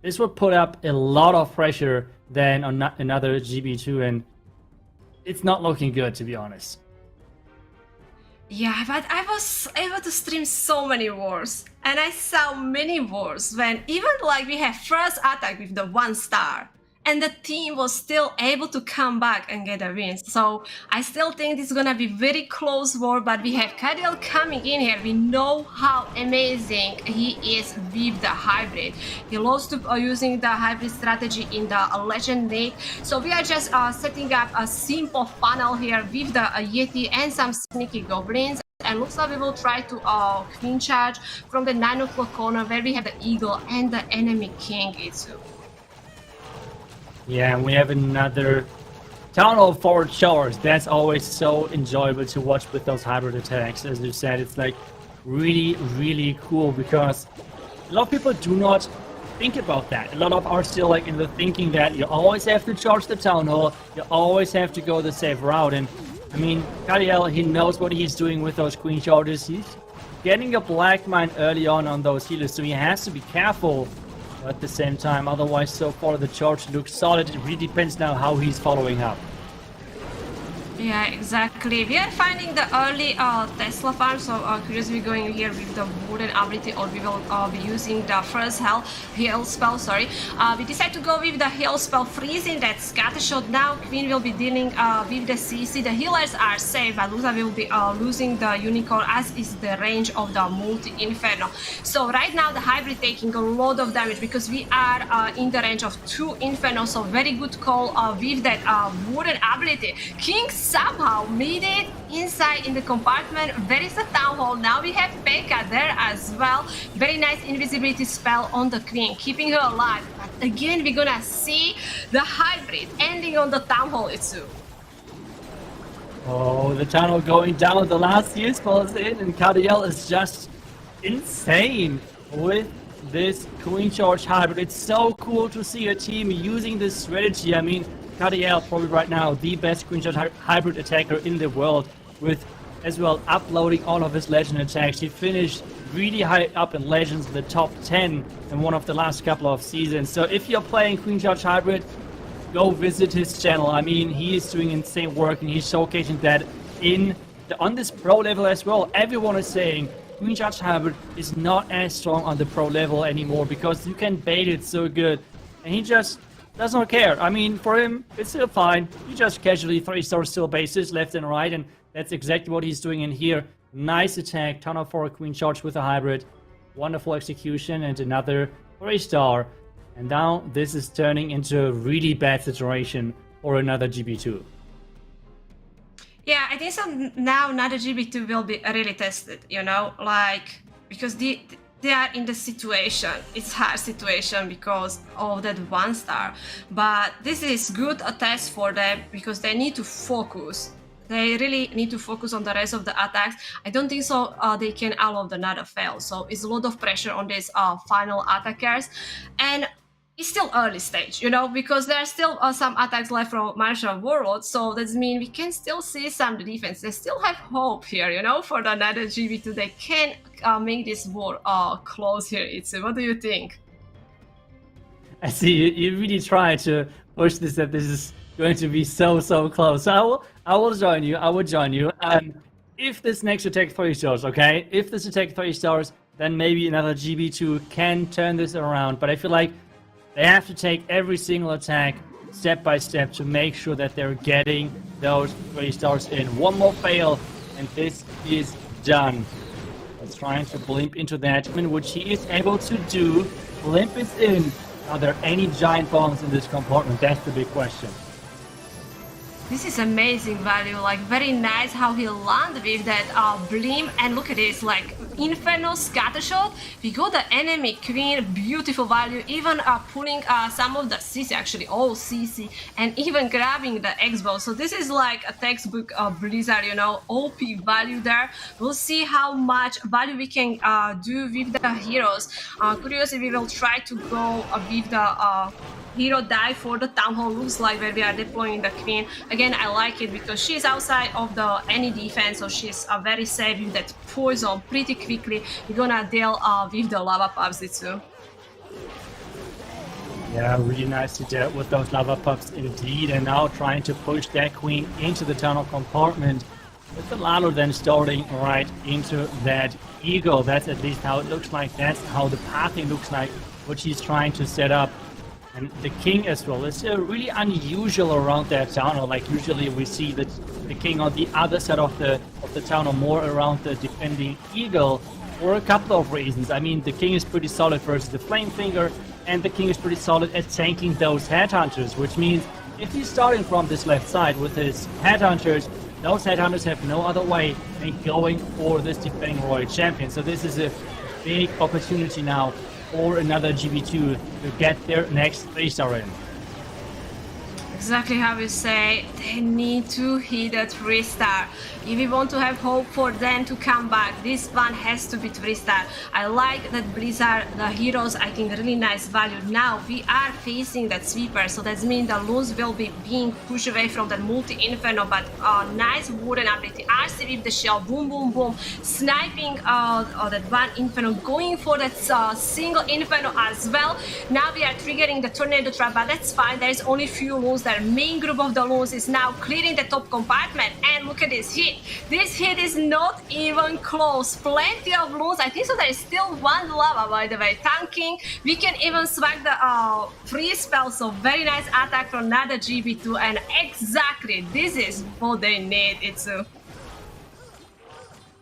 this would put up a lot of pressure then on another GB2, and it's not looking good, to be honest. Yeah, but I was able to stream so many wars, and I saw many wars when even like we have first attack with the 1 star, and the team was still able to come back and get a win. So I still think this is gonna be very close war, but we have Kadiel coming in here. We know how amazing he is with the hybrid. He loves to using the hybrid strategy in the Legend League. So we are just setting up a simple funnel here with the Yeti and some sneaky goblins. And looks like we will try to queen charge from the 9 o'clock corner where we have the eagle and the enemy king iTzu. Yeah, and we have another Town Hall forward showers. That's always so enjoyable to watch with those hybrid attacks. As you said, it's like really cool because a lot of people do not think about that. A lot of are still like in the thinking that you always have to charge the Town Hall, you always have to go the safe route. And I mean, Kadiel, he knows what he's doing with those queen charges. He's getting a black mine early on those healers, so he has to be careful. At the same time, otherwise so far the charge looks solid. It really depends now how he's following up. Yeah, exactly. We are finding the early Tesla farm, so curiously going here with the wooden ability, or we will be using the first heal spell, sorry. We decide to go with the heal spell, freezing that scatter shot. Now Queen will be dealing with the CC. The healers are safe, but Lusa will be losing the unicorn, as is the range of the multi-inferno. So right now the hybrid taking a lot of damage because we are in the range of 2 inferno, so very good call with that wooden ability. King somehow made it inside in the compartment. Where is the Town Hall? Now we have Pekka there as well. Very nice invisibility spell on the Queen, keeping her alive. But again, we're gonna see the hybrid ending on the Town Hall iTzu. Oh, the Town Hall going down. The last use falls in, and Kadiel is just insane with this queen charge hybrid. It's so cool to see a team using this strategy. I mean, Kadiel probably right now the best queen charge hybrid attacker in the world, with as well uploading all of his legend attacks. He finished really high up in legends, the top 10 in one of the last couple of seasons. So if you're playing queen charge hybrid, go visit his channel. I mean, he is doing insane work, and he's showcasing that on this pro level as well. Everyone is saying queen charge hybrid is not as strong on the pro level anymore because you can bait it so good, and he just does not care. I mean, for him, it's still fine. He just casually 3-star still bases left and right, and that's exactly what he's doing in here. Nice attack, ton of 4 queen charge with a hybrid. Wonderful execution, and another 3-star. And now this is turning into a really bad situation for another GB2. Yeah, I think so. Now another GB2 will be really tested, you know, like, because they are in the situation. It's hard situation because of that 1-star. But this is good a test for them because they need to focus. They really need to focus on the rest of the attacks. I don't think so they can allow another fail. So it's a lot of pressure on these final attackers. And it's still early stage, you know, because there are still some attacks left from Marshall Warlord. So that means we can still see some defense. They still have hope here, you know, for the another GB2. They can make this war close here. What do you think? I see you really try to push this, that this is going to be so close. So I will join you. I will join you. If this next attack 3 stars, okay? If this attack 3 stars, then maybe another GB2 can turn this around. But I feel like they have to take every single attack step by step to make sure that they're getting those 3 stars in. One more fail, and this is done. Let's try to blimp into that, which he is able to do. Blimp is in. Are there any giant bombs in this compartment? That's the big question. This is amazing value, like very nice how he landed with that Blim, and look at this, like Inferno scatter shot. We got the enemy queen, beautiful value, even pulling some of the CC, actually all CC, and even grabbing the X-bow. So this is like a textbook Blizzard, you know, OP value there. We'll see how much value we can do with the heroes. Curiously, we will try to go with the hero die for the town hall. Looks like where we are deploying the queen. Again, I like it because she's outside of the any defense, so she's very safe with that poison pretty quickly. We're gonna deal with the lava pups too. Yeah, really nice to deal with those lava pups indeed, and now trying to push that queen into the tunnel compartment with the Lalo then starting right into that eagle. That's at least how it looks like. That's how the pathing looks like, what she's trying to set up. And the king as well. It's really unusual around that tunnel. Like usually we see the king on the other side of the tunnel, more around the defending eagle, for a couple of reasons. I mean, the king is pretty solid versus the flame finger, and the king is pretty solid at tanking those headhunters, which means if he's starting from this left side with his headhunters, those headhunters have no other way than going for this defending royal champion. So this is a big opportunity now or another GB2 to get their next 3-star in. Exactly how you say, they need to hit a 3-star. If we want to have hope for them to come back, this one has to be 3-star. I like that Blizzard, the heroes, I think really nice value. Now we are facing that sweeper, so that means the loons will be being pushed away from that multi-inferno, but nice wooden ability. RC with the shell, boom, boom, boom, sniping that one inferno, going for that single inferno as well. Now we are triggering the tornado trap, but that's fine. There is only few loons. Their main group of the loons is now clearing the top compartment, and look at this hit. This hit is not even close. Plenty of loons. I think so there is still one lava, by the way, tanking. We can even swag the free spell, so very nice attack from another GB2, and exactly this is what they need, iTzu.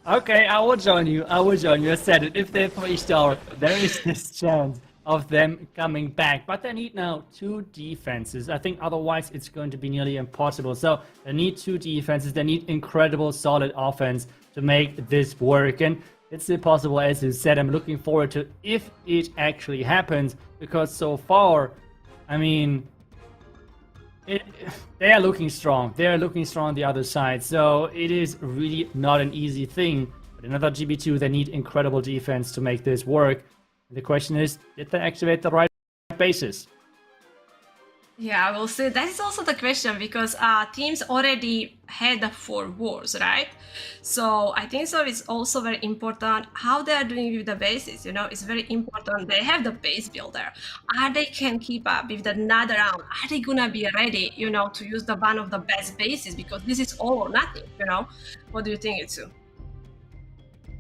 Okay, I will join you. I said it. If they're 3-star, there is this chance of them coming back, but they need now 2 defenses. I think otherwise it's going to be nearly impossible. So they need 2 defenses. They need incredible solid offense to make this work, and it's impossible, as you said. I'm looking forward to if it actually happens, because so far, I mean, they are looking strong. They are looking strong on the other side, so it is really not an easy thing. But another GB2, they need incredible defense to make this work. The question is, did they activate the right bases? Yeah, I will say that is also the question, because teams already had the 4 wars, right? So I think so it's also very important how they are doing with the bases. You know, it's very important. They have the base builder. Are they can keep up with another round? Are they gonna be ready, you know, to use the one of the best bases? Because this is all or nothing, you know? What do you think, iTzu?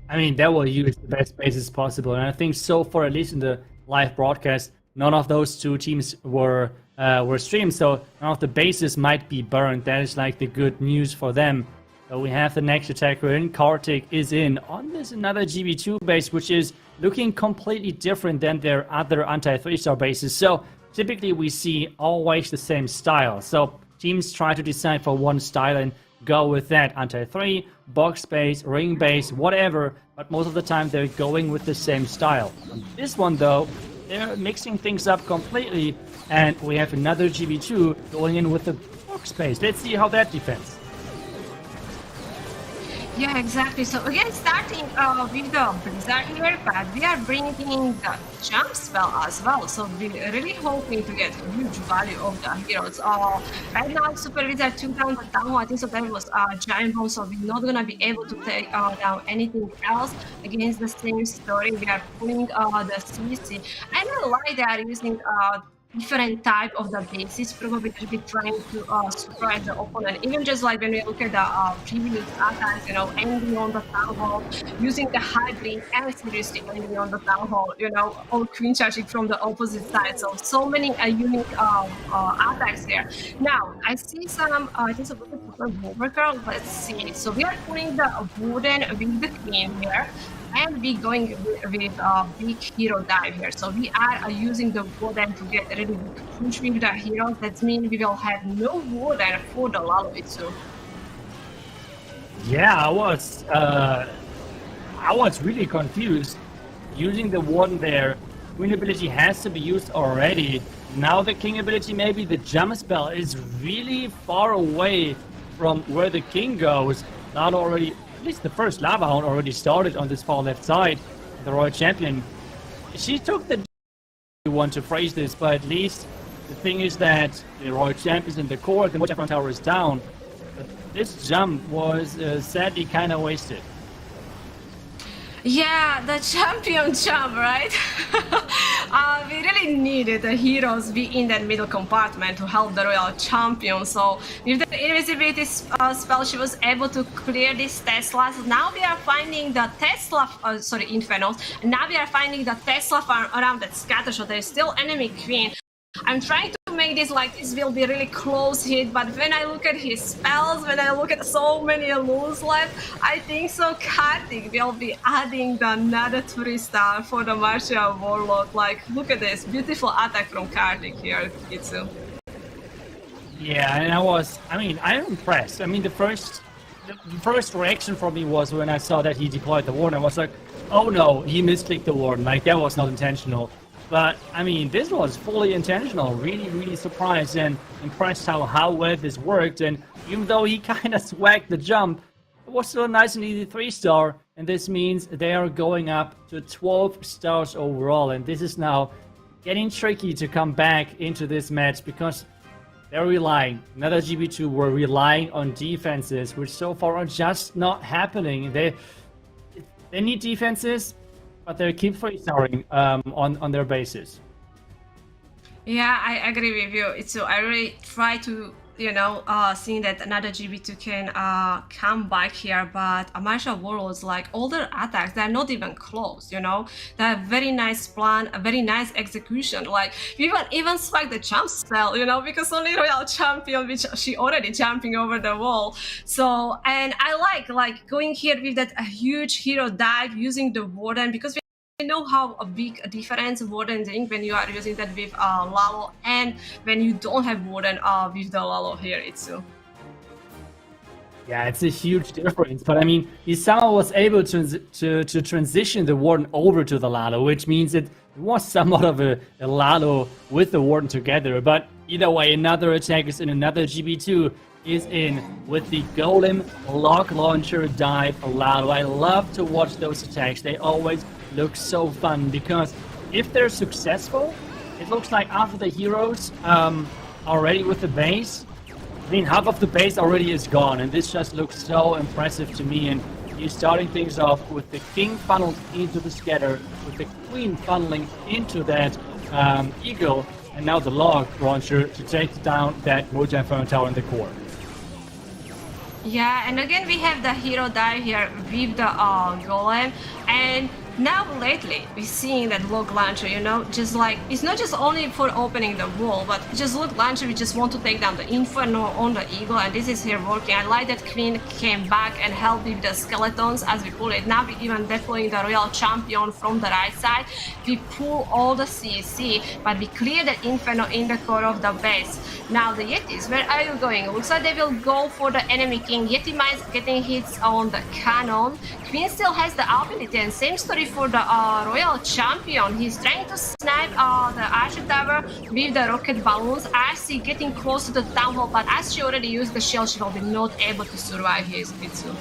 I mean, they will use the best bases possible, and I think so far, at least in the live broadcast, none of those 2 teams were streamed, so none of the bases might be burned. That is like the good news for them. So we have the next attacker in. Kartik is in on this another GB2 base, which is looking completely different than their other anti-3-star bases. So typically we see always the same style. So teams try to decide for one style and go with that. Anti-3, box base, ring base, whatever, but most of the time they're going with the same style. On this one though, they're mixing things up completely, and we have another GB2 going in with the box base. Let's see how that defends. Yeah, exactly. So again, starting with the Blizzard here, but we are bringing the jump spell as well. So we're really hoping to get huge value of the heroes. Right now, Super Wizard took down the town. I think so that was Giant Bomb, so we're not gonna be able to take down anything else against the same story. We are pulling the CC. I don't like they are using different type of the bases, probably trying to surprise the opponent. Even just like when we look at the previous attacks, you know, ending on the town hall, using the hybrid and seriously ending on the town hall, you know, or queen charging from the opposite side. So many unique attacks here. Now, I see some, I think so, Girl. Let's see. So we are putting the wooden with the queen here. and we going with a big hero dive here. So we are using the warden to get a really big push with the heroes. That means we will have no warden for the Lalo iTzu. Yeah, I was really confused. Using the warden there, Queen ability has to be used already. Now the King ability, maybe the jump spell is really far away from where the King goes. Not already, at least the first Lava Hound already started on this far left side. The Royal Champion, she took the you want to phrase this, but at least the thing is that the Royal Champion is in the core, the World Championship Tower is down. But this jump was sadly kind of wasted. Yeah, the champion jump, right? We really needed the heroes be in that middle compartment to help the Royal Champion. So with the invisibility spell, she was able to clear these Teslas. Now we are finding the Tesla, Infernos. Now we are finding the Tesla farm around that scatter shot. There is still enemy queen. I'm trying to make this like this will be really close hit, but when I look at his spells, when I look at so many lulls left, I think so Kartik will be adding the another 3-star for the Martial Warlock. Like, look at this, beautiful attack from Kartik here, iTzu. Yeah, and I'm impressed. I mean, the first reaction from me was when I saw that he deployed the warden. I was like, oh no, he misclicked the warden. Like, that was not intentional. But, I mean, this was fully intentional. Really, really surprised and impressed how well this worked. And even though he kind of swagged the jump, it was still a nice and easy 3-star. And this means they are going up to 12 stars overall. And this is now getting tricky to come back into this match because they're relying, another GB2 were relying on defenses, which so far are just not happening. They need defenses, but they keep 3-starring on their bases. Yeah, I agree with you. So I really try to, seeing that another GB2 can come back here, but Martial Warlords, like all their attacks, they're not even close, They have very nice plan, a very nice execution. Like, we even spike the jump spell, because only Royal Champion, which she already jumping over the wall. So, and I like going here with that huge hero dive using the warden, because we know how a big difference warden doing when you are using that with Lalo and when you don't have warden with the Lalo here, iTzu. Yeah, it's a huge difference. But I mean, he somehow was able to transition the warden over to the Lalo, which means it was somewhat of a Lalo with the warden together. But either way, another attack is in, another GB2 is in with the Golem Lock Launcher dive Lalo. I love to watch those attacks. They always look so fun because if they're successful, it looks like after the heroes are ready with the base, I mean, half of the base already is gone, and this just looks so impressive to me. And you're starting things off with the King funneled into the scatter, with the Queen funneling into that Eagle, and now the Log Launcher to take down that World Championship Tower in the core. Yeah, and again we have the hero dive here with the golem, and now lately we're seeing that log launcher, just like it's not just only for opening the wall, but just log launcher, we just want to take down the inferno on the eagle, and this is here working. I like that Queen came back and helped with the skeletons, as we pull it. Now we even deploying the Royal Champion from the right side. We pull all the CC, but we clear the inferno in the core of the base. Now the Yetis, where are you going? Looks like they will go for the enemy King. Yeti might getting hits on the cannon. Queen still has the ability, and same story for the Royal Champion. He's trying to snipe the Archer Tower with the rocket balloons. RC getting close to the Town Hall, but as she already used the shield, she will be not able to survive his iTzu.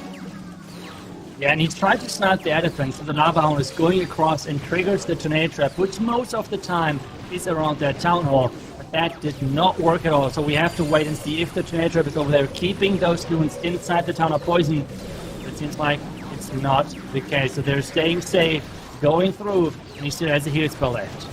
Yeah, and he's trying to snipe the elephant, so the Lava Hound is going across and triggers the Tornado Trap, which most of the time is around that Town Hall. But that did not work at all, so we have to wait and see if the Tornado Trap is over there, keeping those students inside the Town Hall poison. It seems like it's not the case, so they're staying safe, going through, and he still has a heal spell left.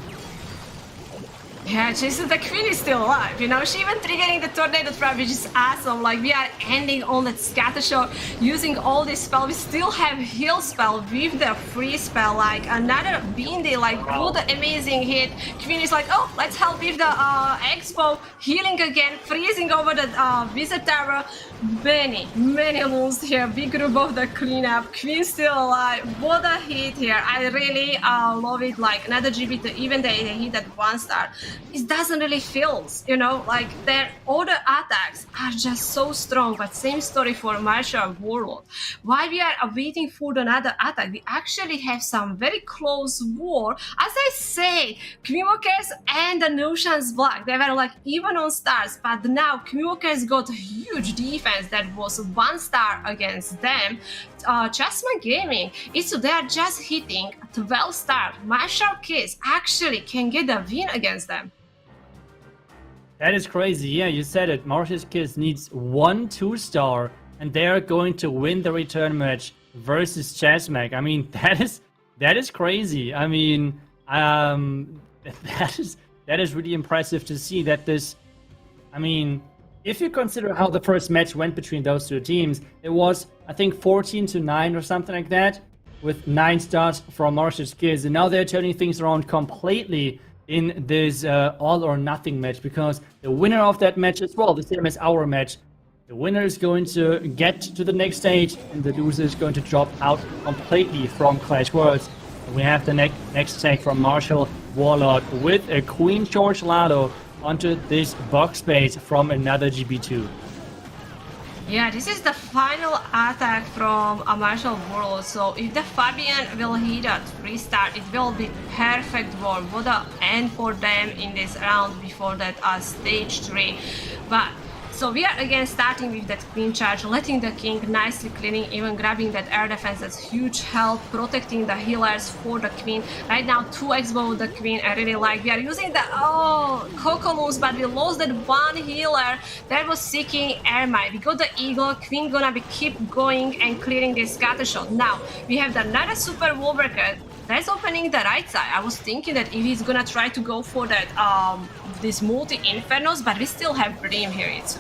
Yeah, just the queen is still alive, you know. She even triggering the tornado trap, which is awesome. Like, we are ending on that scatter shot, using all this spell. We still have heal spell with the free spell, like another Bindi, like what amazing hit. Queen is like, oh, let's help with the expo, healing again, freezing over the wizard tower. Many loons here, big group of the cleanup. Queen still alive. What a hit here. I really love it. Like another GB2, even they hit that 1-star. It doesn't really feel, you know, like their other attacks are just so strong. But same story for Martial Warlord. While we are waiting for another attack, we actually have some very close war. As I say, Queenwalkers and the Notions Black, they were like even on stars, but now Queenwalkers got a huge defense that was 1-star against them. Chessman Gaming, they are just hitting 12-star. Martial Kids actually can get a win against them. That is crazy. Yeah, you said it. Martial Kids needs 1 2-star, and they are going to win the return match versus Chessman. I mean, that is crazy. I mean, that is really impressive to see that this. I mean, if you consider how the first match went between those two teams, it was, I think, 14-9 or something like that, with 9 stars from Martial Kids, and now they're turning things around completely in this all or nothing match, because the winner of that match as well, the same as our match, the winner is going to get to the next stage, and the loser is going to drop out completely from Clash Worlds. And we have the next take from Martial Warlord with a Queen George Lado onto this box space from another GB2. Yeah, this is the final attack from a Martial Warlord. So if the Fabian will hit a 3-star, it will be perfect war. What an end for them in this round before that stage 3. But so we are again starting with that Queen charge, letting the King nicely cleaning, even grabbing that air defense. That's huge help, protecting the healers for the Queen. Right now 2x bow the Queen. I really like. We are using the Coconuts, but we lost that one healer that was seeking Airmite. We got the Eagle. Queen gonna be keep going and clearing this scatter shot. Now we have another super wall breaker that's opening the right side. I was thinking that if he's gonna try to go for that this multi-infernos, but we still have Brim here too.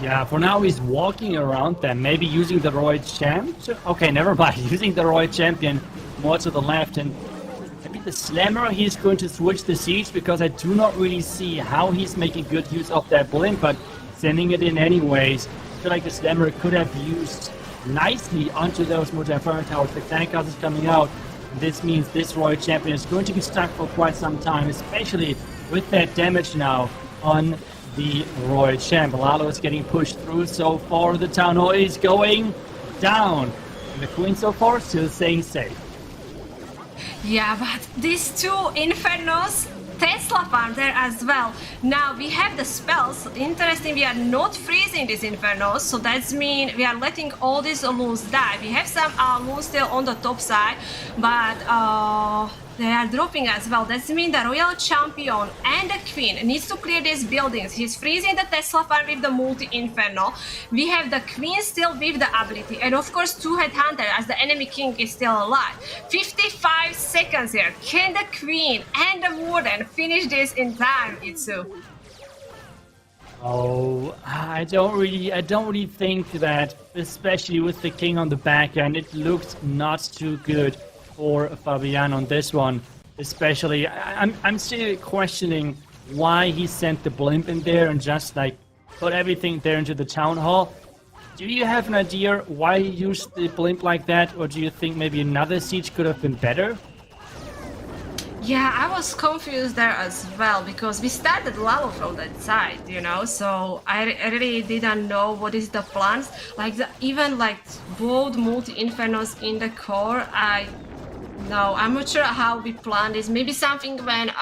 Yeah, for now he's walking around them, maybe using the Roy Champ. Okay, never mind, using the Roy Champion more to the left, and maybe the Slammer he's going to switch the siege, because I do not really see how he's making good use of that blimp, but sending it in anyways. I feel like the Slammer could have used nicely onto those multi-inferno towers. The Tankas is coming out. This means this Royal Champion is going to be stuck for quite some time, especially with that damage now on the Royal Champ. Lalo is getting pushed through so far. The Town Hall is going down. And the Queen so far still staying safe. Yeah, but these two Infernos, Tesla farm there as well. Now we have the spells. Interesting, we are not freezing these Infernos, so that means we are letting all these loons die. We have some loons still on the top side, but they are dropping as well. That means the Royal Champion and the Queen needs to clear these buildings. He's freezing the Tesla farm with the multi-inferno. We have the Queen still with the ability, and of course 2 Headhunter as the enemy king is still alive. 55 seconds here. Can the Queen and the Warden finish this in time, iTzu? Oh, I don't really think that, especially with the king on the back end, it looks not too good for Fabian on this one. Especially, I'm still questioning why he sent the blimp in there and just like put everything there into the town hall. Do you have an idea why he used the blimp like that, or do you think maybe another siege could have been better? Yeah, I was confused there as well, because we started Lalo from that side, you know, so I really didn't know what is the plans. Like, even like both multi-infernos in the core, I'm not sure how we planned this. Maybe something went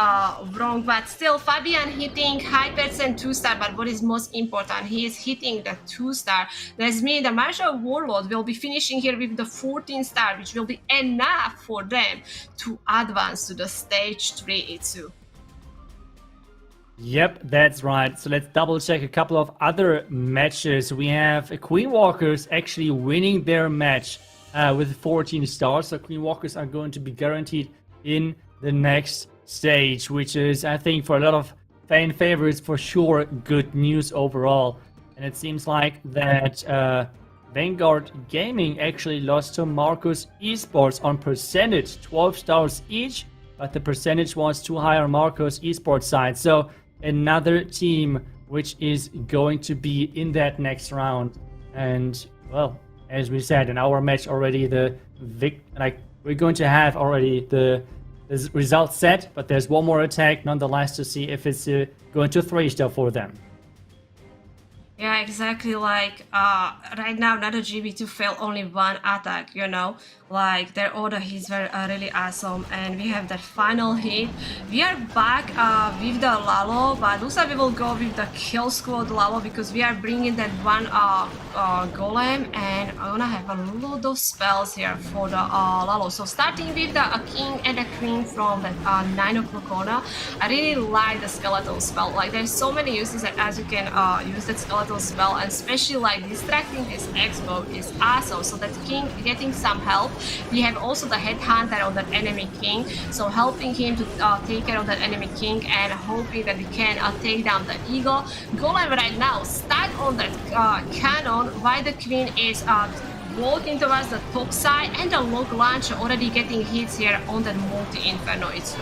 wrong, but still Fabian hitting high percent 2-star, but what is most important, he is hitting the 2-star. That means the Martial Warlord will be finishing here with the 14-star, which will be enough for them to advance to the stage 3, iTzu. Yep, that's right. So let's double check a couple of other matches. We have Queen Walkers actually winning their match with 14 stars. So Queen Walkers are going to be guaranteed in the next stage, which is, I think, for a lot of fan favorites, for sure, good news overall. And it seems like that Vanguard Gaming actually lost to Marcus Esports on percentage, 12 stars each, but the percentage was too high on Marcus Esports side. So another team which is going to be in that next round. And well, as we said in our match already, we're going to have already the result set, but there's one more attack nonetheless to see if it's going to 3-star for them. Yeah, exactly. Like right now, another GB2 failed only one attack. You know, like their order is very really awesome, and we have that final hit. We are back with the Lalo, but looks like we will go with the kill squad Lalo because we are bringing that one golem, and I'm gonna have a lot of spells here for the Lalo. So starting with the king and the queen from that 9 o'clock corner. I really like the skeletal spell. Like there's so many uses that as you can use that skeletal spell, and especially like distracting this X-bow is awesome. So that king getting some help. We have also the headhunter on that enemy king, so helping him to take care of that enemy king and hoping that we can take down the eagle. Golem right now stuck on that cannon while the queen is walking towards the top side, and the log launcher already getting hits here on that multi-inferno iTzu.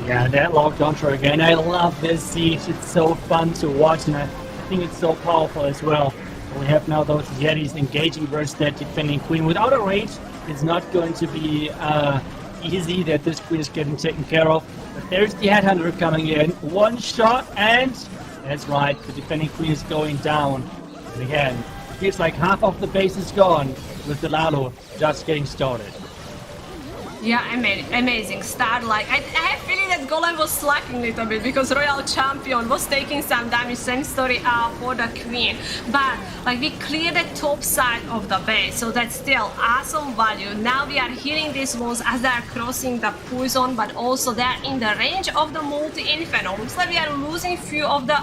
Yeah, that log launcher again. I love this siege. It's so fun to watch, and I think it's so powerful as well. We have now those Yetis engaging versus that defending queen. Without a rage, it's not going to be easy that this queen is getting taken care of. But there's the headhunter coming in. One shot, and that's right, the defending queen is going down. And again, it feels like half of the base is gone with the Lalo just getting started. Yeah, amazing start. Like I have feeling that Golem was slacking a little bit because Royal Champion was taking some damage. Same story for the Queen, but like we cleared the top side of the base, so that's still awesome value. Now we are hitting these walls as they are crossing the poison, but also they are in the range of the multi-inferno. Looks like we are losing few of the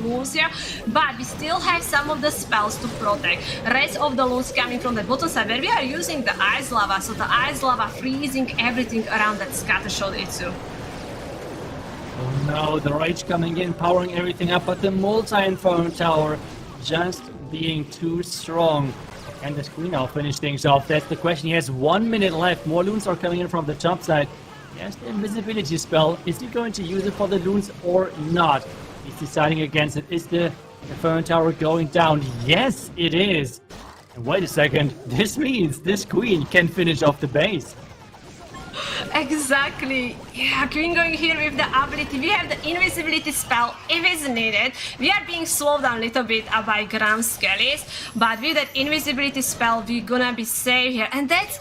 loons here, but we still have some of the spells to protect. Rest of the loons coming from the bottom side where we are using the ice lava, so the ice lava freezing everything around that scatter shot iTzu. Oh no, the rage coming in, powering everything up, but the multi-inferno tower just being too strong. And the Queen now finish things off. That's the question. He has 1 minute left. More loons are coming in from the top side. He has the invisibility spell. Is he going to use it for the loons or not? He's deciding against it. Is the Inferno Tower going down? Yes, it is. And wait a second. This means this Queen can finish off the base. Exactly. Yeah, Queen going here with the ability. We have the invisibility spell if it's needed. We are being slowed down a little bit by Gram Skellies, but with that invisibility spell, we're gonna be safe here. And that's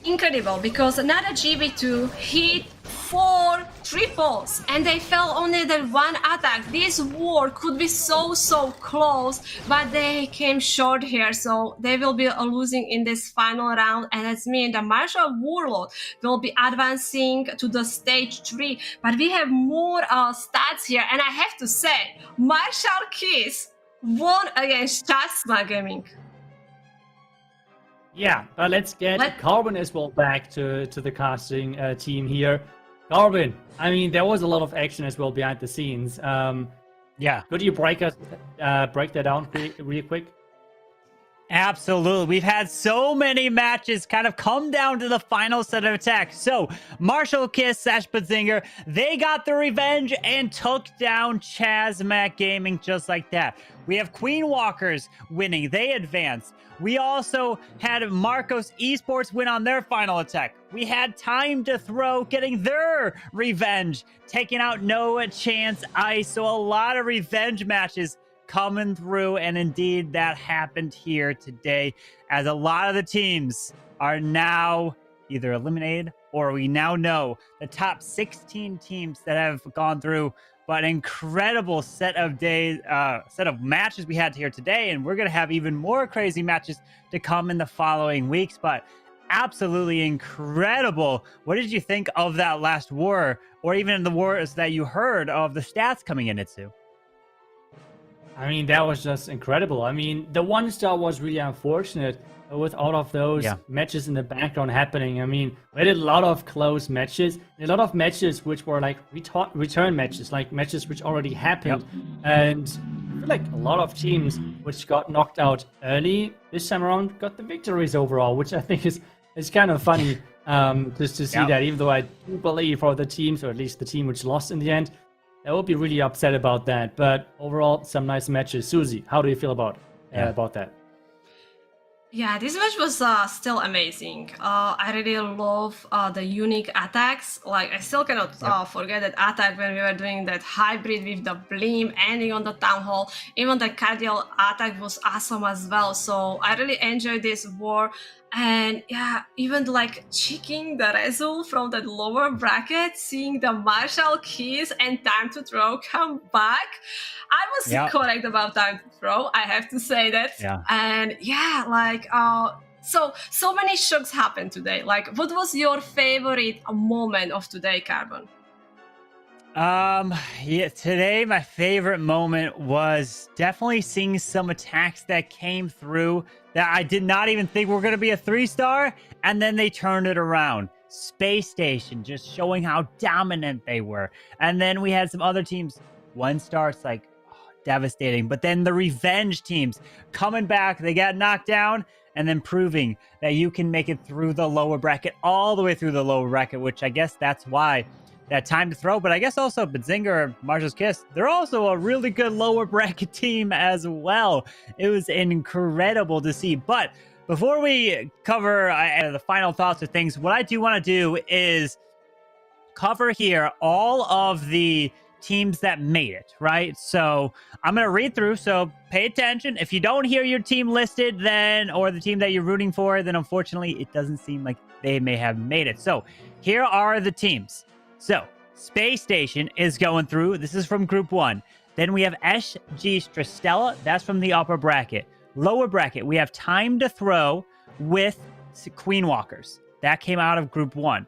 incredible because another GB2 hit 4 triples and they fell only the one attack. This war could be so close, but they came short here, so they will be losing in this final round, and that's mean the Martial Warlord will be advancing to the stage 3. But we have more stats here, and I have to say Martial Kiss won against Chasma Gaming. Yeah, but let's get Carbon as well back to the casting team here. Carbon, I mean, there was a lot of action as well behind the scenes. Yeah. Could you break that down really quick? Absolutely. We've had so many matches kind of come down to the final set of attacks. So, Marshall Kiss, Sash Bazinger, they got the revenge and took down Chasmac Gaming just like that. We have Queen Walkers winning. They advanced. We also had Marcos Esports win on their final attack. We had Time to Throw getting their revenge, taking out No Chance Ice. So a lot of revenge matches coming through, and indeed that happened here today, as a lot of the teams are now either eliminated or we now know the top 16 teams that have gone through. But incredible set of matches we had here today, and we're gonna have even more crazy matches to come in the following weeks. But absolutely incredible. What did you think of that last war, or even the wars that you heard of the stats coming in, iTzu? I mean, that was just incredible. I mean, the 1-star was really unfortunate with all of those matches in the background happening. I mean, we had a lot of close matches, a lot of matches which were like return matches, like matches which already happened. And I feel like a lot of teams which got knocked out early this time around got the victories overall, which I think is kind of funny just to see that, even though I do believe for the teams, or at least the team which lost in the end, I will be really upset about that. But overall, some nice matches. Susie, how do you feel about that? Yeah, this match was still amazing. I really love the unique attacks. Like, I still cannot forget that attack when we were doing that hybrid with the Blim ending on the Town Hall. Even the Cardial attack was awesome as well. So I really enjoyed this war. And yeah, even like checking the result from that lower bracket, seeing the Marshall keys and time to throw come back. I was correct about time to throw, I have to say that. And yeah, like so many shocks happened today. Like, what was your favorite moment of today, Carbon? Today my favorite moment was definitely seeing some attacks that came through that I did not even think were going to be a 3-star, and then they turned it around. Space Station just showing how dominant they were. And then we had some other teams 1-star, it's like devastating. But then the revenge teams coming back, they got knocked down, and then proving that you can make it through the lower bracket, all the way through the lower bracket, which I guess that's why that time to throw. But I guess also Bazinga or Marshall's Kiss, they're also a really good lower bracket team as well. It was incredible to see. But before we cover the final thoughts of things, what I do want to do is cover here all of the teams that made it, right? So I'm going to read through, so pay attention. If you don't hear your team listed, then, or the team that you're rooting for, then unfortunately it doesn't seem like they may have made it. So here are the teams. So Space Station is going through. This is from Group 1. Then we have SG Strastella. That's from the upper bracket. Lower bracket, we have Time to Throw with Queen Walkers. That came out of Group 1.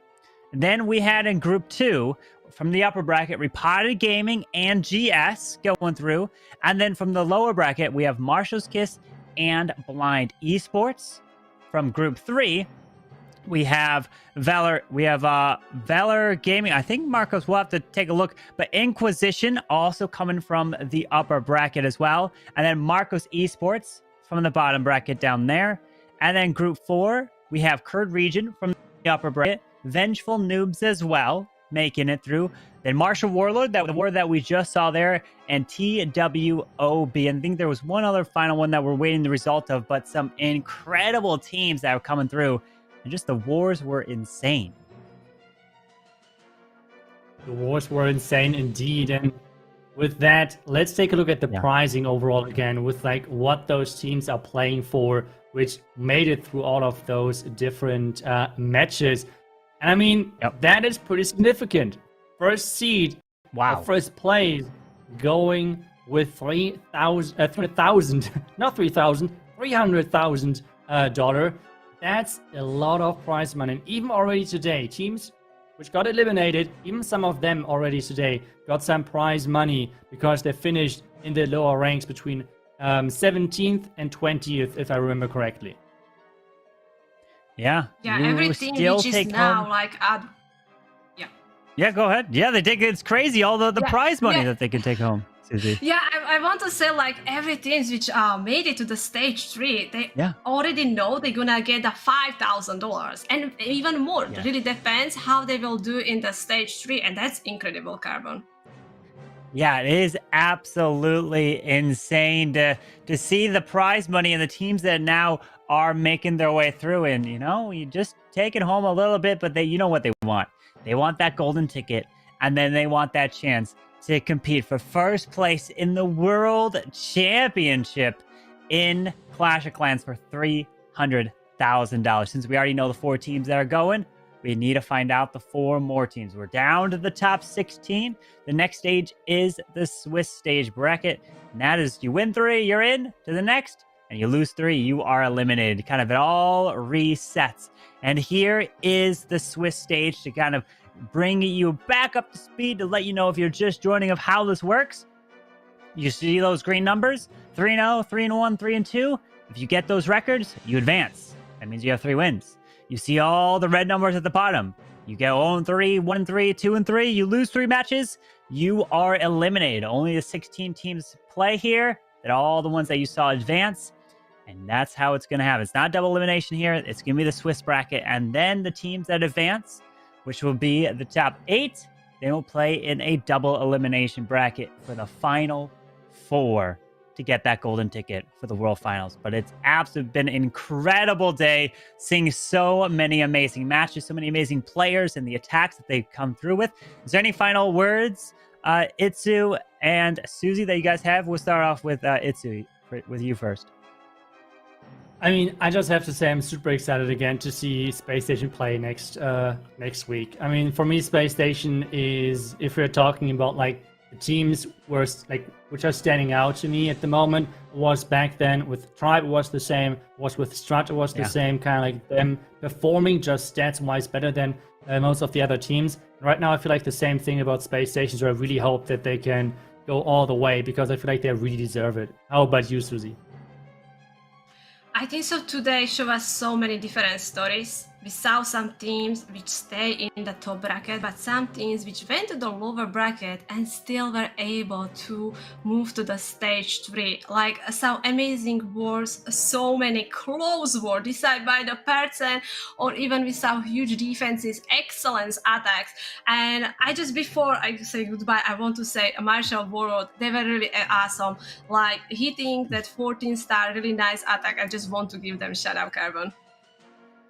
Then we had in Group 2, from the upper bracket, Repotted Gaming and GS going through. And then from the lower bracket, we have Marshall's Kiss and Blind Esports. From Group 3, we have Valor. We have Valor Gaming. I think Marcos will have to take a look, but Inquisition also coming from the upper bracket as well. And then Marcos Esports from the bottom bracket down there. And then Group 4, we have Kurd Region from the upper bracket, Vengeful Noobs as well, making it through. Then Martial Warlord, the word that we just saw there, and TWOB. And I think there was one other final one that we're waiting the result of, but some incredible teams that are coming through. And just the wars were insane. The wars were insane indeed. And with that, let's take a look at the pricing overall again, with like what those teams are playing for, which made it through all of those different matches. And I mean, that is pretty significant. First seed, first place, going with $300,000. That's a lot of prize money. And even already today, teams which got eliminated, even some of them already today, got some prize money because they finished in the lower ranks between 17th and 20th, if I remember correctly. Yeah, every team which is now like at... Yeah, go ahead. Yeah, they take it's crazy, all the prize money that they can take home. Yeah, I want to say like every team which made it to the stage 3, they already know they're gonna get the $5,000 and even more. It really depends how they will do in the stage 3, and that's incredible, Carbon. Yeah, it is absolutely insane to see the prize money and the teams that now are making their way through. And you just take it home a little bit, but you know what they want. They want that golden ticket, and then they want that chance to compete for first place in the World Championship in Clash of Clans for $300,000. Since we already know the 4 teams that are going, we need to find out the 4 more teams. We're down to the top 16. The next stage is the Swiss stage bracket. And that is, you win 3, you're in to the next. And you lose 3, you are eliminated. Kind of it all resets. And here is the Swiss stage to kind of bring you back up to speed, to let you know if you're just joining of how this works. You see those green numbers? 3-0, 3-1, 3-2. If you get those records, you advance. That means you have 3 wins. You see all the red numbers at the bottom. You get 0-3, 1-3, 2-3. You lose 3 matches, you are eliminated. Only the 16 teams play here. They're all the ones that you saw advance. And that's how it's going to happen. It's not double elimination here. It's going to be the Swiss bracket. And then the teams that advance, which will be the top 8, they will play in a double elimination bracket for the final 4 to get that golden ticket for the World Finals. But it's absolutely been an incredible day, seeing so many amazing matches, so many amazing players, and the attacks that they've come through with. Is there any final words, iTzu and Susie, that you guys have? We'll start off with iTzu, with you first. I mean, I just have to say I'm super excited again to see Space Station play next week. I mean, for me, Space Station is, if we're talking about like the teams which are standing out to me at the moment, was back then with Tribe was the same, was with Strata was the same, kind of like them performing just stats-wise better than most of the other teams. And right now, I feel like the same thing about Space Station, so I really hope that they can go all the way because I feel like they really deserve it. How about you, Susie? I think so today show us so many different stories. We saw some teams which stay in the top bracket, but some teams which went to the lower bracket and still were able to move to the stage 3. Like some amazing wars, so many close wars decided by the person, or even we saw huge defenses, excellent attacks. And before I say goodbye, I want to say Marshall World, they were really awesome. Like hitting that 14-star, really nice attack. I just want to give them shout out, Carbon.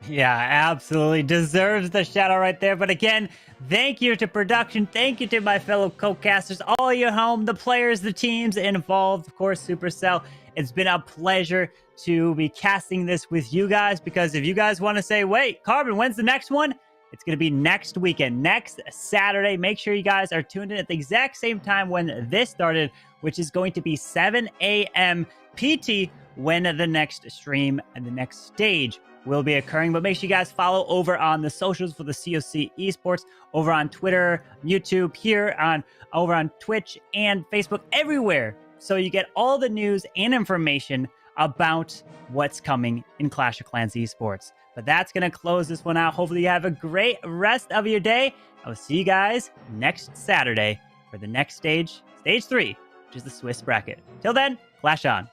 Yeah, absolutely deserves the shout out right there. But again, thank you to production. Thank you to my fellow co-casters, all you home, the players, the teams involved, of course, Supercell. It's been a pleasure to be casting this with you guys, because if you guys want to say, wait, Carbon, when's the next one? It's going to be next weekend, next Saturday. Make sure you guys are tuned in at the exact same time when this started, which is going to be 7 a.m. PT when the next stream and the next stage will be occurring. But make sure you guys follow over on the socials for the COC Esports, over on Twitter, YouTube, over on Twitch and Facebook, everywhere. So you get all the news and information about what's coming in Clash of Clans Esports. But that's going to close this one out. Hopefully you have a great rest of your day. I will see you guys next Saturday for the next stage, stage 3, which is the Swiss bracket. Till then, Clash on.